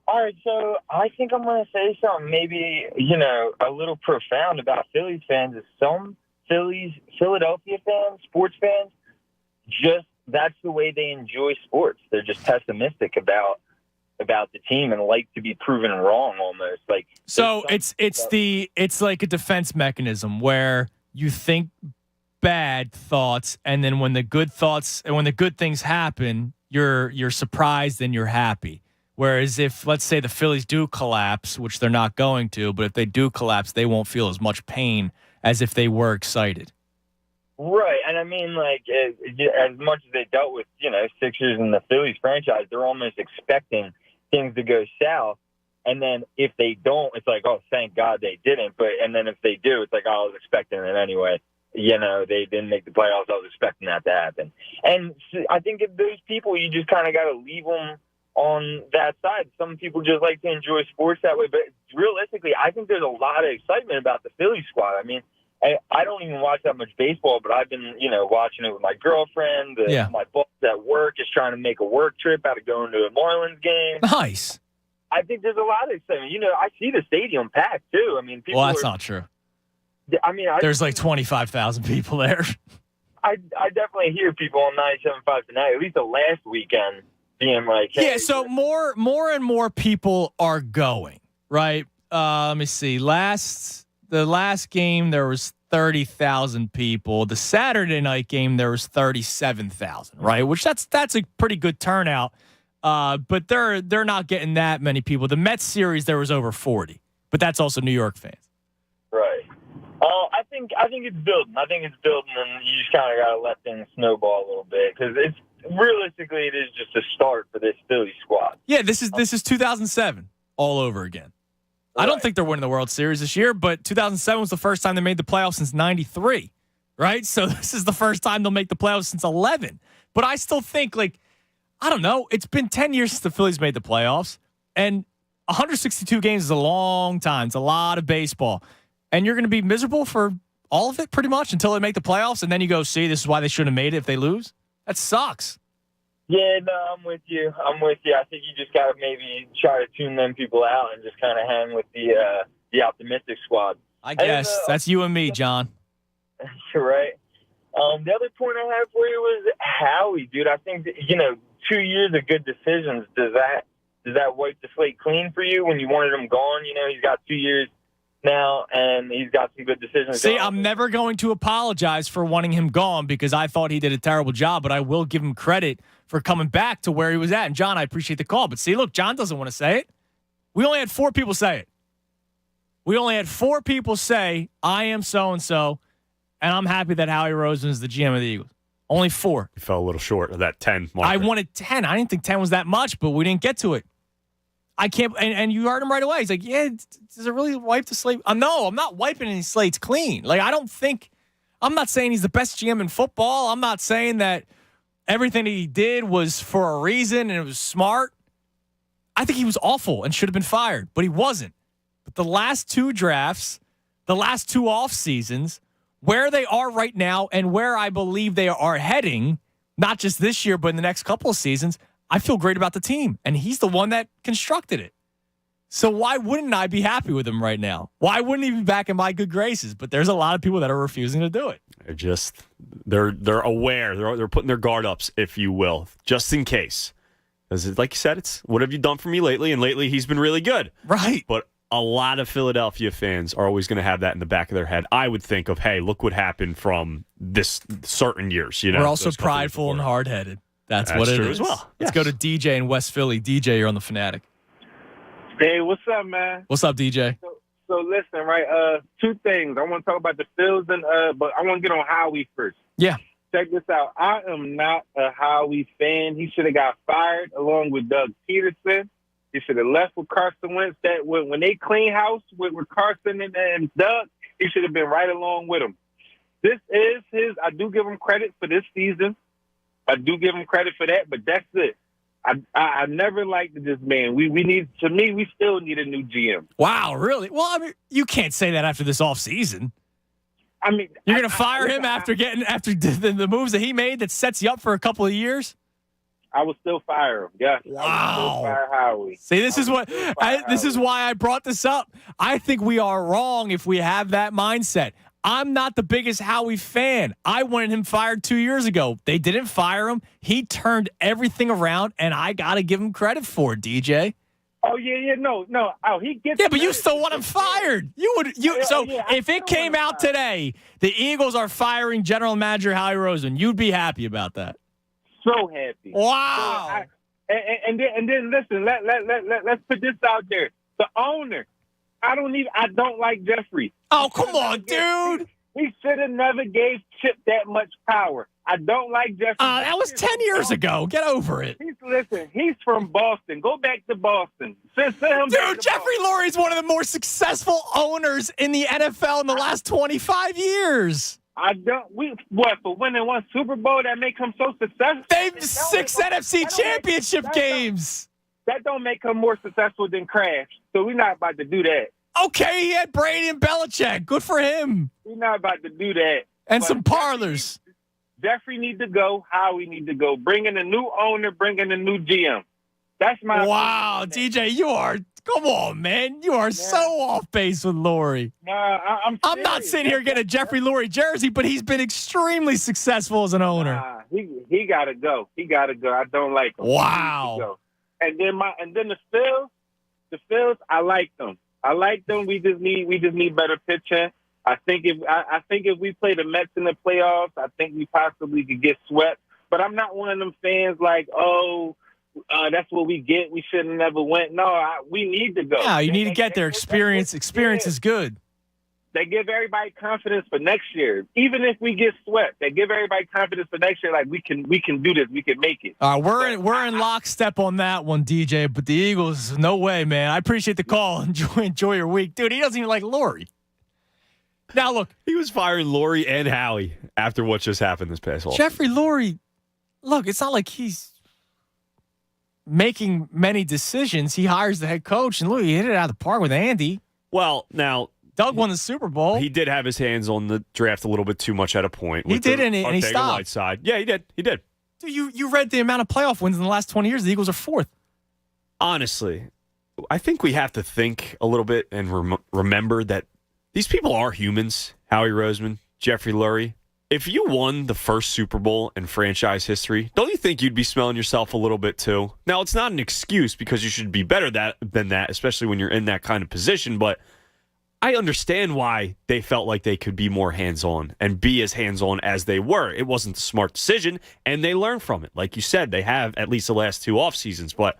All right, so I think I'm going to say something maybe, a little profound about Phillies fans. Is some Philadelphia fans, sports fans, just that's the way they enjoy sports. They're just pessimistic about the team and like to be proven wrong almost. Like so it's like a defense mechanism where you think bad thoughts, and then when the good things happen, you're surprised and you're happy. Whereas if, let's say, the Phillies do collapse, which they're not going to, but if they do collapse, they won't feel as much pain as if they were excited. Right, and I mean, like, as much as they dealt with, 6 years in the Phillies franchise, they're almost expecting things to go south. And then if they don't, it's like, oh, thank God they didn't. And then if they do, it's like, oh, I was expecting it anyway. They didn't make the playoffs. I was expecting that to happen. And I think if those people, you just kind of got to leave them on that side. Some people just like to enjoy sports that way. But realistically, I think there's a lot of excitement about the Phillies squad. I mean, I don't even watch that much baseball, but I've been, watching it with my girlfriend. My boss at work is trying to make a work trip out of going to a Marlins game. Nice. I think there's a lot of excitement. I see the stadium packed, too. I mean, people well, that's not true. I mean, there's like 25,000 people there. I definitely hear people on 97.5 tonight, at least the last weekend, being like, hey, yeah, so more and more people are going, right? Let me see. The last game, there was 30,000 people. The Saturday night game, there was 37,000, right? Which that's a pretty good turnout. But they're not getting that many people. The Mets series, there was over 40, but that's also New York fans. Right. I think it's building. And you just kind of got to let things snowball a little bit because it's realistically it is just a start for this Philly squad. Yeah, this is 2007 all over again. Right. I don't think they're winning the World Series this year, but 2007 was the first time they made the playoffs since '93, right? So this is the first time they'll make the playoffs since '11. But I still think, like, I don't know. It's been 10 years since the Phillies made the playoffs, and 162 games is a long time. It's a lot of baseball. And you're going to be miserable for all of it pretty much until they make the playoffs, and then you go, see, this is why they shouldn't have made it if they lose? That sucks. Yeah, no, I'm with you. I think you just got to maybe try to tune them people out and just kind of hang with the optimistic squad. I guess. That's you and me, John. You're right. The other point I had for you was Howie, dude. I think, 2 years of good decisions, does that wipe the slate clean for you when you wanted him gone? He's got 2 years now, and he's got some good decisions. See, I'm never going to apologize for wanting him gone because I thought he did a terrible job, but I will give him credit for coming back to where he was at. And, John, I appreciate the call. But, see, look, John doesn't want to say it. We only had 4 people say it. We only had 4 people say, I am so-and-so, and I'm happy that Howie Roseman is the GM of the Eagles. Only 4. You fell a little short of that 10 marker. I wanted 10. I didn't think 10 was that much, but we didn't get to it. I can't, and you heard him right away. He's like, yeah, does it really wipe the slate? No, I'm not wiping any slates clean. Like, I'm not saying he's the best GM in football. I'm not saying that everything he did was for a reason and it was smart. I think he was awful and should have been fired, but he wasn't. But the last 2 drafts, the last 2 off seasons, where they are right now and where I believe they are heading, not just this year, but in the next couple of seasons, I feel great about the team, and he's the one that constructed it. So why wouldn't I be happy with him right now? Why wouldn't he be back in my good graces? But there's a lot of people that are refusing to do it. They're aware. They're putting their guard ups, if you will, just in case. Because like you said, it's what have you done for me lately? And lately he's been really good. Right. But a lot of Philadelphia fans are always going to have that in the back of their head. I would think of, hey, look what happened from this certain years. We're also prideful and hard-headed. That's what it true is. As well. Let's go to DJ in West Philly. DJ, you're on the Fanatic. Hey, what's up, man? What's up, DJ? So listen, right? Two things. I want to talk about the Phils, but I want to get on Howie first. Yeah. Check this out. I am not a Howie fan. He should have got fired along with Doug Peterson. He should have left with Carson Wentz. That when they clean house with Carson and Doug, he should have been right along with him. This is his. I do give him credit for this season. I do give him credit for that, but that's it. I never liked this man. We still need a new GM. Wow, really? Well, I mean, you can't say that after this offseason. I mean, you're going to fire him after the moves that he made that sets you up for a couple of years? I would still fire him. Yes. Wow. I would still fire Howie. See, this is why I brought this up. I think we are wrong if we have that mindset. I'm not the biggest Howie fan. I wanted him fired 2 years ago. They didn't fire him. He turned everything around, and I got to give him credit for it, DJ. Oh, yeah, no. Oh, he gets. Yeah, but you still want him fired. If it came out today, the Eagles are firing General Manager Howie Roseman, you'd be happy about that. So happy. Wow. So and then listen, let's put this out there. The owner. I don't like Jeffrey. Oh, come on, dude. He should have never gave Chip that much power. I don't like Jeffrey. That was 10 years ago. Get over it. He's from Boston. Go back to Boston. Send him Dude, Jeffrey Lurie is one of the more successful owners in the NFL in the last 25 years. For winning one Super Bowl that make him so successful? They've 6 NFC championship games. That don't make him more successful than Kraft. So we're not about to do that. Okay, he had Brady and Belichick. Good for him. We're not about to do that. And some parlors. Jeffrey need to go. Howie need to go. Bring in a new owner. Bring in a new GM. That's my Wow, DJ, you are. Come on, man. You are so off base with Lurie. Nah, I'm not sitting here getting a Jeffrey Lurie jersey, but he's been extremely successful as an owner. Nah, he got to go. He got to go. I don't like him. Wow. And then the Phils, I like them. We just need better pitching. I think if we play the Mets in the playoffs, I think we possibly could get swept. But I'm not one of them fans like, that's what we get. We should have never went. No, we need to go. Yeah, you need to get there. Experience is good. They give everybody confidence for next year. Even if we get swept, they give everybody confidence for next year. Like we can do this. We can make it. We're in lockstep on that one, DJ. But the Eagles, no way, man. I appreciate the call. Enjoy your week, dude. He doesn't even like Lurie. Now look, he was firing Lurie and Howie after what just happened this past fall. Jeffrey Lurie. Look, it's not like he's making many decisions. He hires the head coach, and look, he hit it out of the park with Andy. Well, now Doug won the Super Bowl. He did have his hands on the draft a little bit too much at a point. He did, and he stopped. Side. Yeah, he did. Dude, you read the amount of playoff wins in the last 20 years. The Eagles are fourth. Honestly, I think we have to think a little bit and remember that these people are humans. Howie Roseman, Jeffrey Lurie. If you won the first Super Bowl in franchise history, don't you think you'd be smelling yourself a little bit too? Now, it's not an excuse because you should be better than that, especially when you're in that kind of position, but I understand why they felt like they could be more hands-on and be as hands-on as they were. It wasn't a smart decision, and they learned from it. Like you said, they have at least the last 2 off seasons. But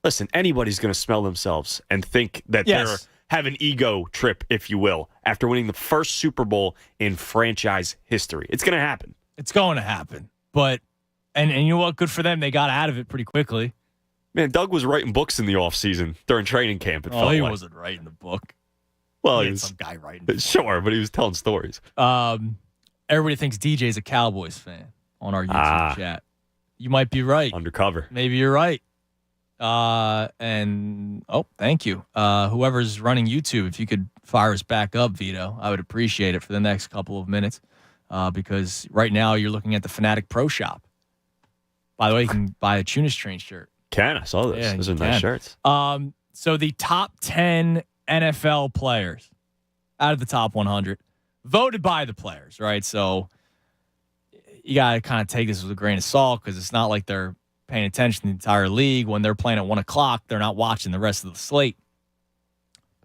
listen, anybody's going to smell themselves and think that they're have an ego trip, if you will, after winning the first Super Bowl in franchise history. It's going to happen. It's going to happen. But, and you know what? Good for them. They got out of it pretty quickly. Man, Doug was writing books in the offseason during training camp. He wasn't writing the book. Well, he was some guy writing. Sure, but he was telling stories. Everybody thinks DJ's a Cowboys fan on our YouTube chat. You might be right. Undercover. Maybe you're right. Thank you. Whoever's running YouTube, if you could fire us back up, Vito, I would appreciate it for the next couple of minutes. Because right now you're looking at the Fanatic Pro Shop. By the way, you can buy a Tunis Train shirt. I saw this. Yeah, those are nice shirts. So the top 10 NFL players out of the top 100 voted by the players, right? So you got to kind of take this with a grain of salt because it's not like they're paying attention to the entire league. When they're playing at 1 o'clock, they're not watching the rest of the slate.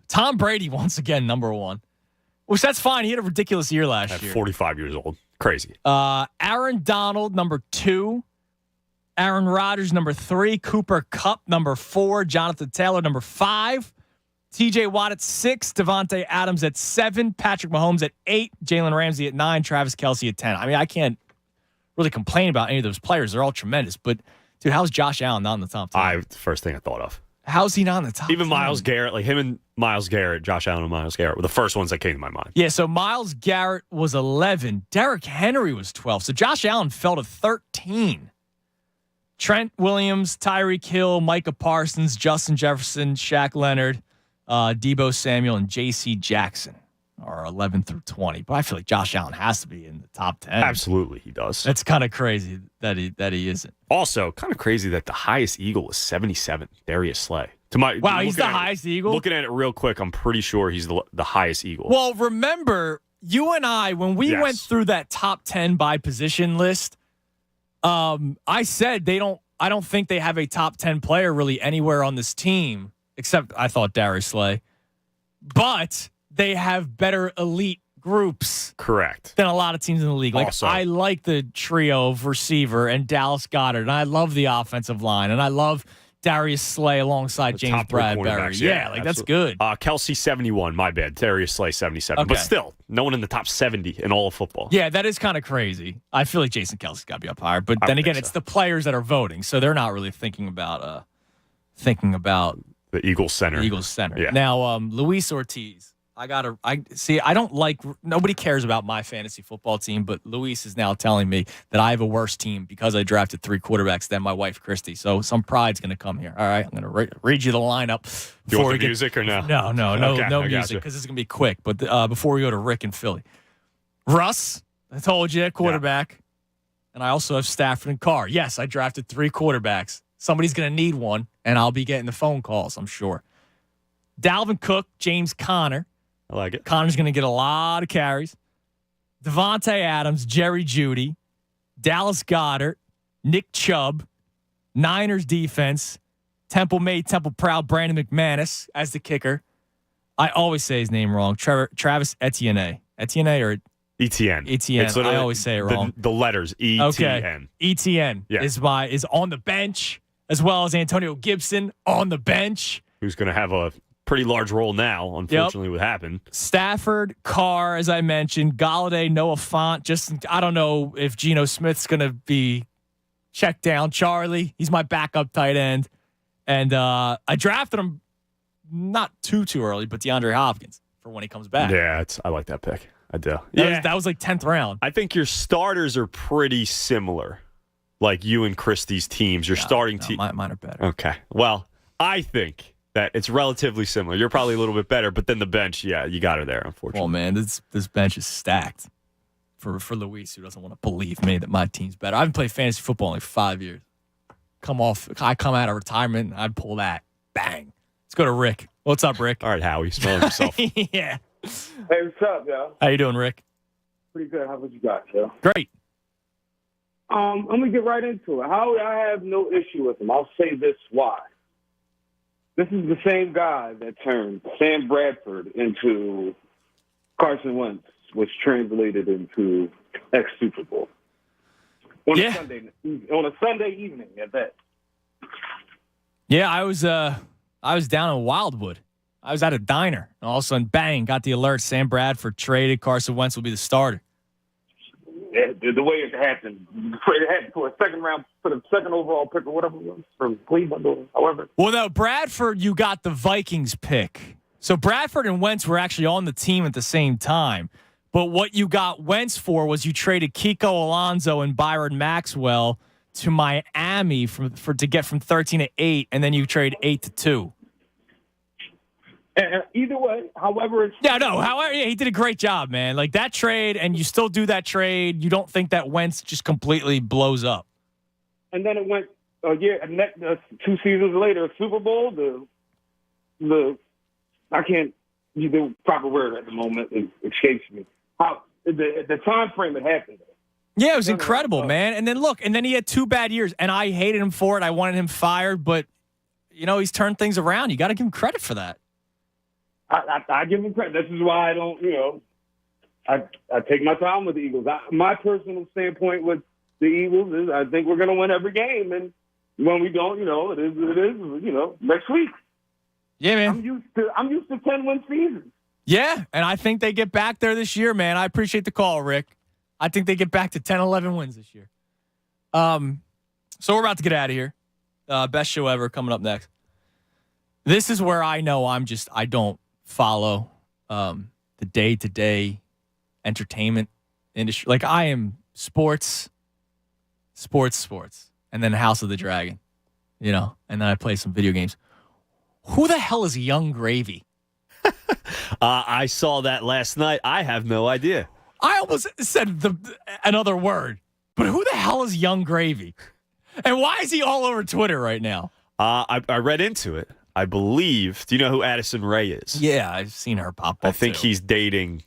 Tom Brady, once again, number 1, which that's fine. He had a ridiculous year last year. 45 years old. Crazy. Aaron Donald, number 2. Aaron Rodgers, number 3. Cooper Kupp, number 4. Jonathan Taylor, number 5. TJ Watt at 6, Devontae Adams at 7, Patrick Mahomes at 8, Jalen Ramsey at 9, Travis Kelce at 10. I mean, I can't really complain about any of those players. They're all tremendous. But, dude, how's Josh Allen not in the top 10? The first thing I thought of. How's he not in the top 10? Even Myles Garrett, like him and Myles Garrett, Josh Allen and Myles Garrett were the first ones that came to my mind. Yeah, so Myles Garrett was 11. Derrick Henry was 12. So Josh Allen fell to 13. Trent Williams, Tyreek Hill, Micah Parsons, Justin Jefferson, Shaq Leonard, Debo Samuel, and J.C. Jackson are 11 through 20. But I feel like Josh Allen has to be in the top 10. Absolutely, he does. That's kind of crazy that he isn't. Also, kind of crazy that the highest Eagle is 77, Darius Slay. Wow, he's the highest Eagle? Looking at it real quick, I'm pretty sure he's the highest Eagle. Well, remember, you and I, when we went through that top 10 by position list, I said I don't think they have a top 10 player really anywhere on this team, except I thought Darius Slay. But they have better elite groups. Correct. Than a lot of teams in the league. Like, also, I like the trio of receiver and Dallas Goedert, and I love the offensive line, and I love Darius Slay alongside James Bradbury. Yeah, like that's good. Kelsey 71, my bad. Darius Slay 77. Okay. But still, no one in the top 70 in all of football. Yeah, that is kind of crazy. I feel like Jason Kelsey's got to be up higher. But then again, it's the players that are voting, so they're not really thinking about the Eagles center. Yeah. Now, Luis Ortiz. I don't like, nobody cares about my fantasy football team, but Luis is now telling me that I have a worse team because I drafted 3 quarterbacks than my wife, Christy. So some pride's going to come here. All right, I'm going to read you the lineup. Do you want the music or no? No Okay, music because it's going to be quick. But before we go to Rick in Philly. Russ, I told you, quarterback. Yeah. And I also have Stafford and Carr. Yes, I drafted 3 quarterbacks. Somebody's going to need one, and I'll be getting the phone calls, I'm sure. Dalvin Cook, James Conner. I like it. Connor's going to get a lot of carries. Devontae Adams, Jerry Jeudy, Dallas Goedert, Nick Chubb, Niners defense, Temple made, Temple proud, Brandon McManus as the kicker. I always say his name wrong. Travis Etienne. Etienne or Etienne. Etienne. I always say it wrong. The letters ETN. Okay. Etienne is on the bench, as well as Antonio Gibson on the bench. Who's going to have a pretty large role now, unfortunately, what happened. Stafford, Carr, as I mentioned, Galladay, Noah Fant. I don't know if Geno Smith's going to be checked down. Charlie, he's my backup tight end. And I drafted him not too early, but DeAndre Hopkins for when he comes back. Yeah, I like that pick. I do. That was like 10th round. I think your starters are pretty similar, like you and Christie's teams. Your starting team. Mine are better. Okay. Well, I think that it's relatively similar. You're probably a little bit better, but then the bench, you got her there, unfortunately. Well, man, this bench is stacked for Luis, who doesn't want to believe me that my team's better. I haven't played fantasy football in like 5 years. I come out of retirement, I'd pull that. Bang. Let's go to Rick. What's up, Rick? All right, Howie, smelling yourself. Yeah. Hey, what's up, yo? How you doing, Rick? Pretty good. How about you guys, yo? Great. I'm gonna get right into it. Howie, I have no issue with him. I'll say this why. This is the same guy that turned Sam Bradford into Carson Wentz, which translated into ex-Super Bowl. On a Sunday evening at that. Yeah, I was down in Wildwood. I was at a diner, and all of a sudden, bang, got the alert. Sam Bradford traded. Carson Wentz will be the starter. Yeah, the way it happened. It happened for the second overall pick or whatever it was from Cleveland or however. Well, no, Bradford, you got the Vikings pick. So Bradford and Wentz were actually on the team at the same time. But what you got Wentz for was you traded Kiko Alonso and Byron Maxwell to Miami to get from 13 to 8, and then you trade 8 to 2. And either way, however, he did a great job, man. Like that trade, and you still do that trade. You don't think that Wentz just completely blows up? And then it went a year, 2 seasons later, Super Bowl. The proper word at the moment escapes me. How the time frame it happened. Yeah, it was incredible, man. And then he had 2 bad years, and I hated him for it. I wanted him fired, but he's turned things around. You got to give him credit for that. I give him credit. This is why I don't, I take my time with the Eagles. My personal standpoint with the Eagles is I think we're going to win every game. And when we don't, it is, next week. Yeah, man. I'm used to 10-win seasons. Yeah, and I think they get back there this year, man. I appreciate the call, Rick. I think they get back to 10, 11 wins this year. So we're about to get out of here. Best show ever coming up next. This is where I know I don't follow the day-to-day entertainment industry. Like, I am sports, and then House of the Dragon, and then I play some video games. Who the hell is Young Gravy? I saw that last night. I have no idea. I almost said another word, but who the hell is Young Gravy? And why is he all over Twitter right now? I read into it. I believe. Do you know who Addison Rae is? Yeah, I've seen her pop up. I think he's dating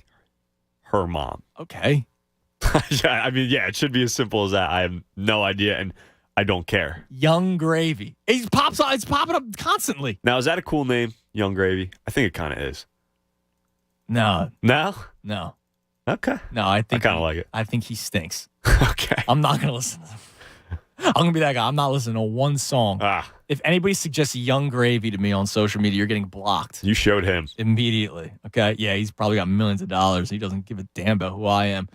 her mom. Okay. Yeah, I mean, yeah, it should be as simple as that. I have no idea, and I don't care. Young Gravy. It's popping up constantly. Now, is that a cool name, Young Gravy? I think it kind of is. No. No? No. Okay. No, I kind of like it. I think he stinks. Okay. I'm not going to listen to him. I'm going to be that guy. I'm not listening to one song. If anybody suggests Young Gravy to me on social media, you're getting blocked. You showed him. Immediately. Okay? Yeah, he's probably got millions of dollars. He doesn't give a damn about who I am.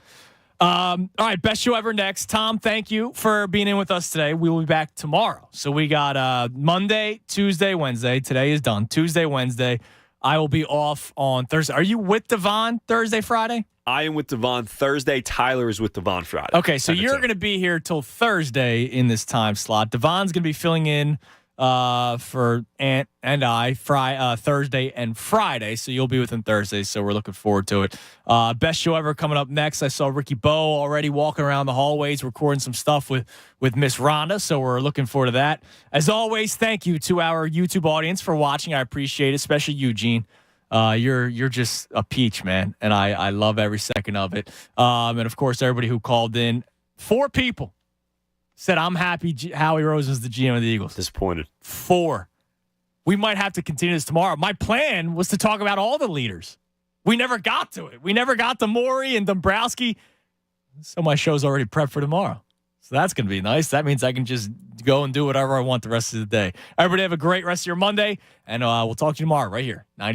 All right, best show ever next. Tom, thank you for being in with us today. We will be back tomorrow. So we got Monday, Tuesday, Wednesday. Today is done. Tuesday, Wednesday. I will be off on Thursday. Are you with Devon Thursday, Friday? I am with Devon Thursday. Tyler is with Devon Friday. Okay, so you're going to be here till Thursday in this time slot. Devon's going to be filling in for Ant and I Thursday and Friday, so you'll be with him Thursday, so we're looking forward to it. Best show ever coming up next. I saw Ricky Bowe already walking around the hallways recording some stuff with Miss Rhonda, so we're looking forward to that. As always, thank you to our YouTube audience for watching. I appreciate it, especially Eugene. You're just a peach, man, and I love every second of it. And of course, everybody who called in. 4 people said, I'm happy Howie Roseman is the GM of the Eagles. Disappointed. 4. We might have to continue this tomorrow. My plan was to talk about all the leaders. We never got to it. We never got to Morey and Dombrowski. So my show's already prepped for tomorrow. So that's going to be nice. That means I can just go and do whatever I want the rest of the day. Everybody have a great rest of your Monday, and we'll talk to you tomorrow right here. 97.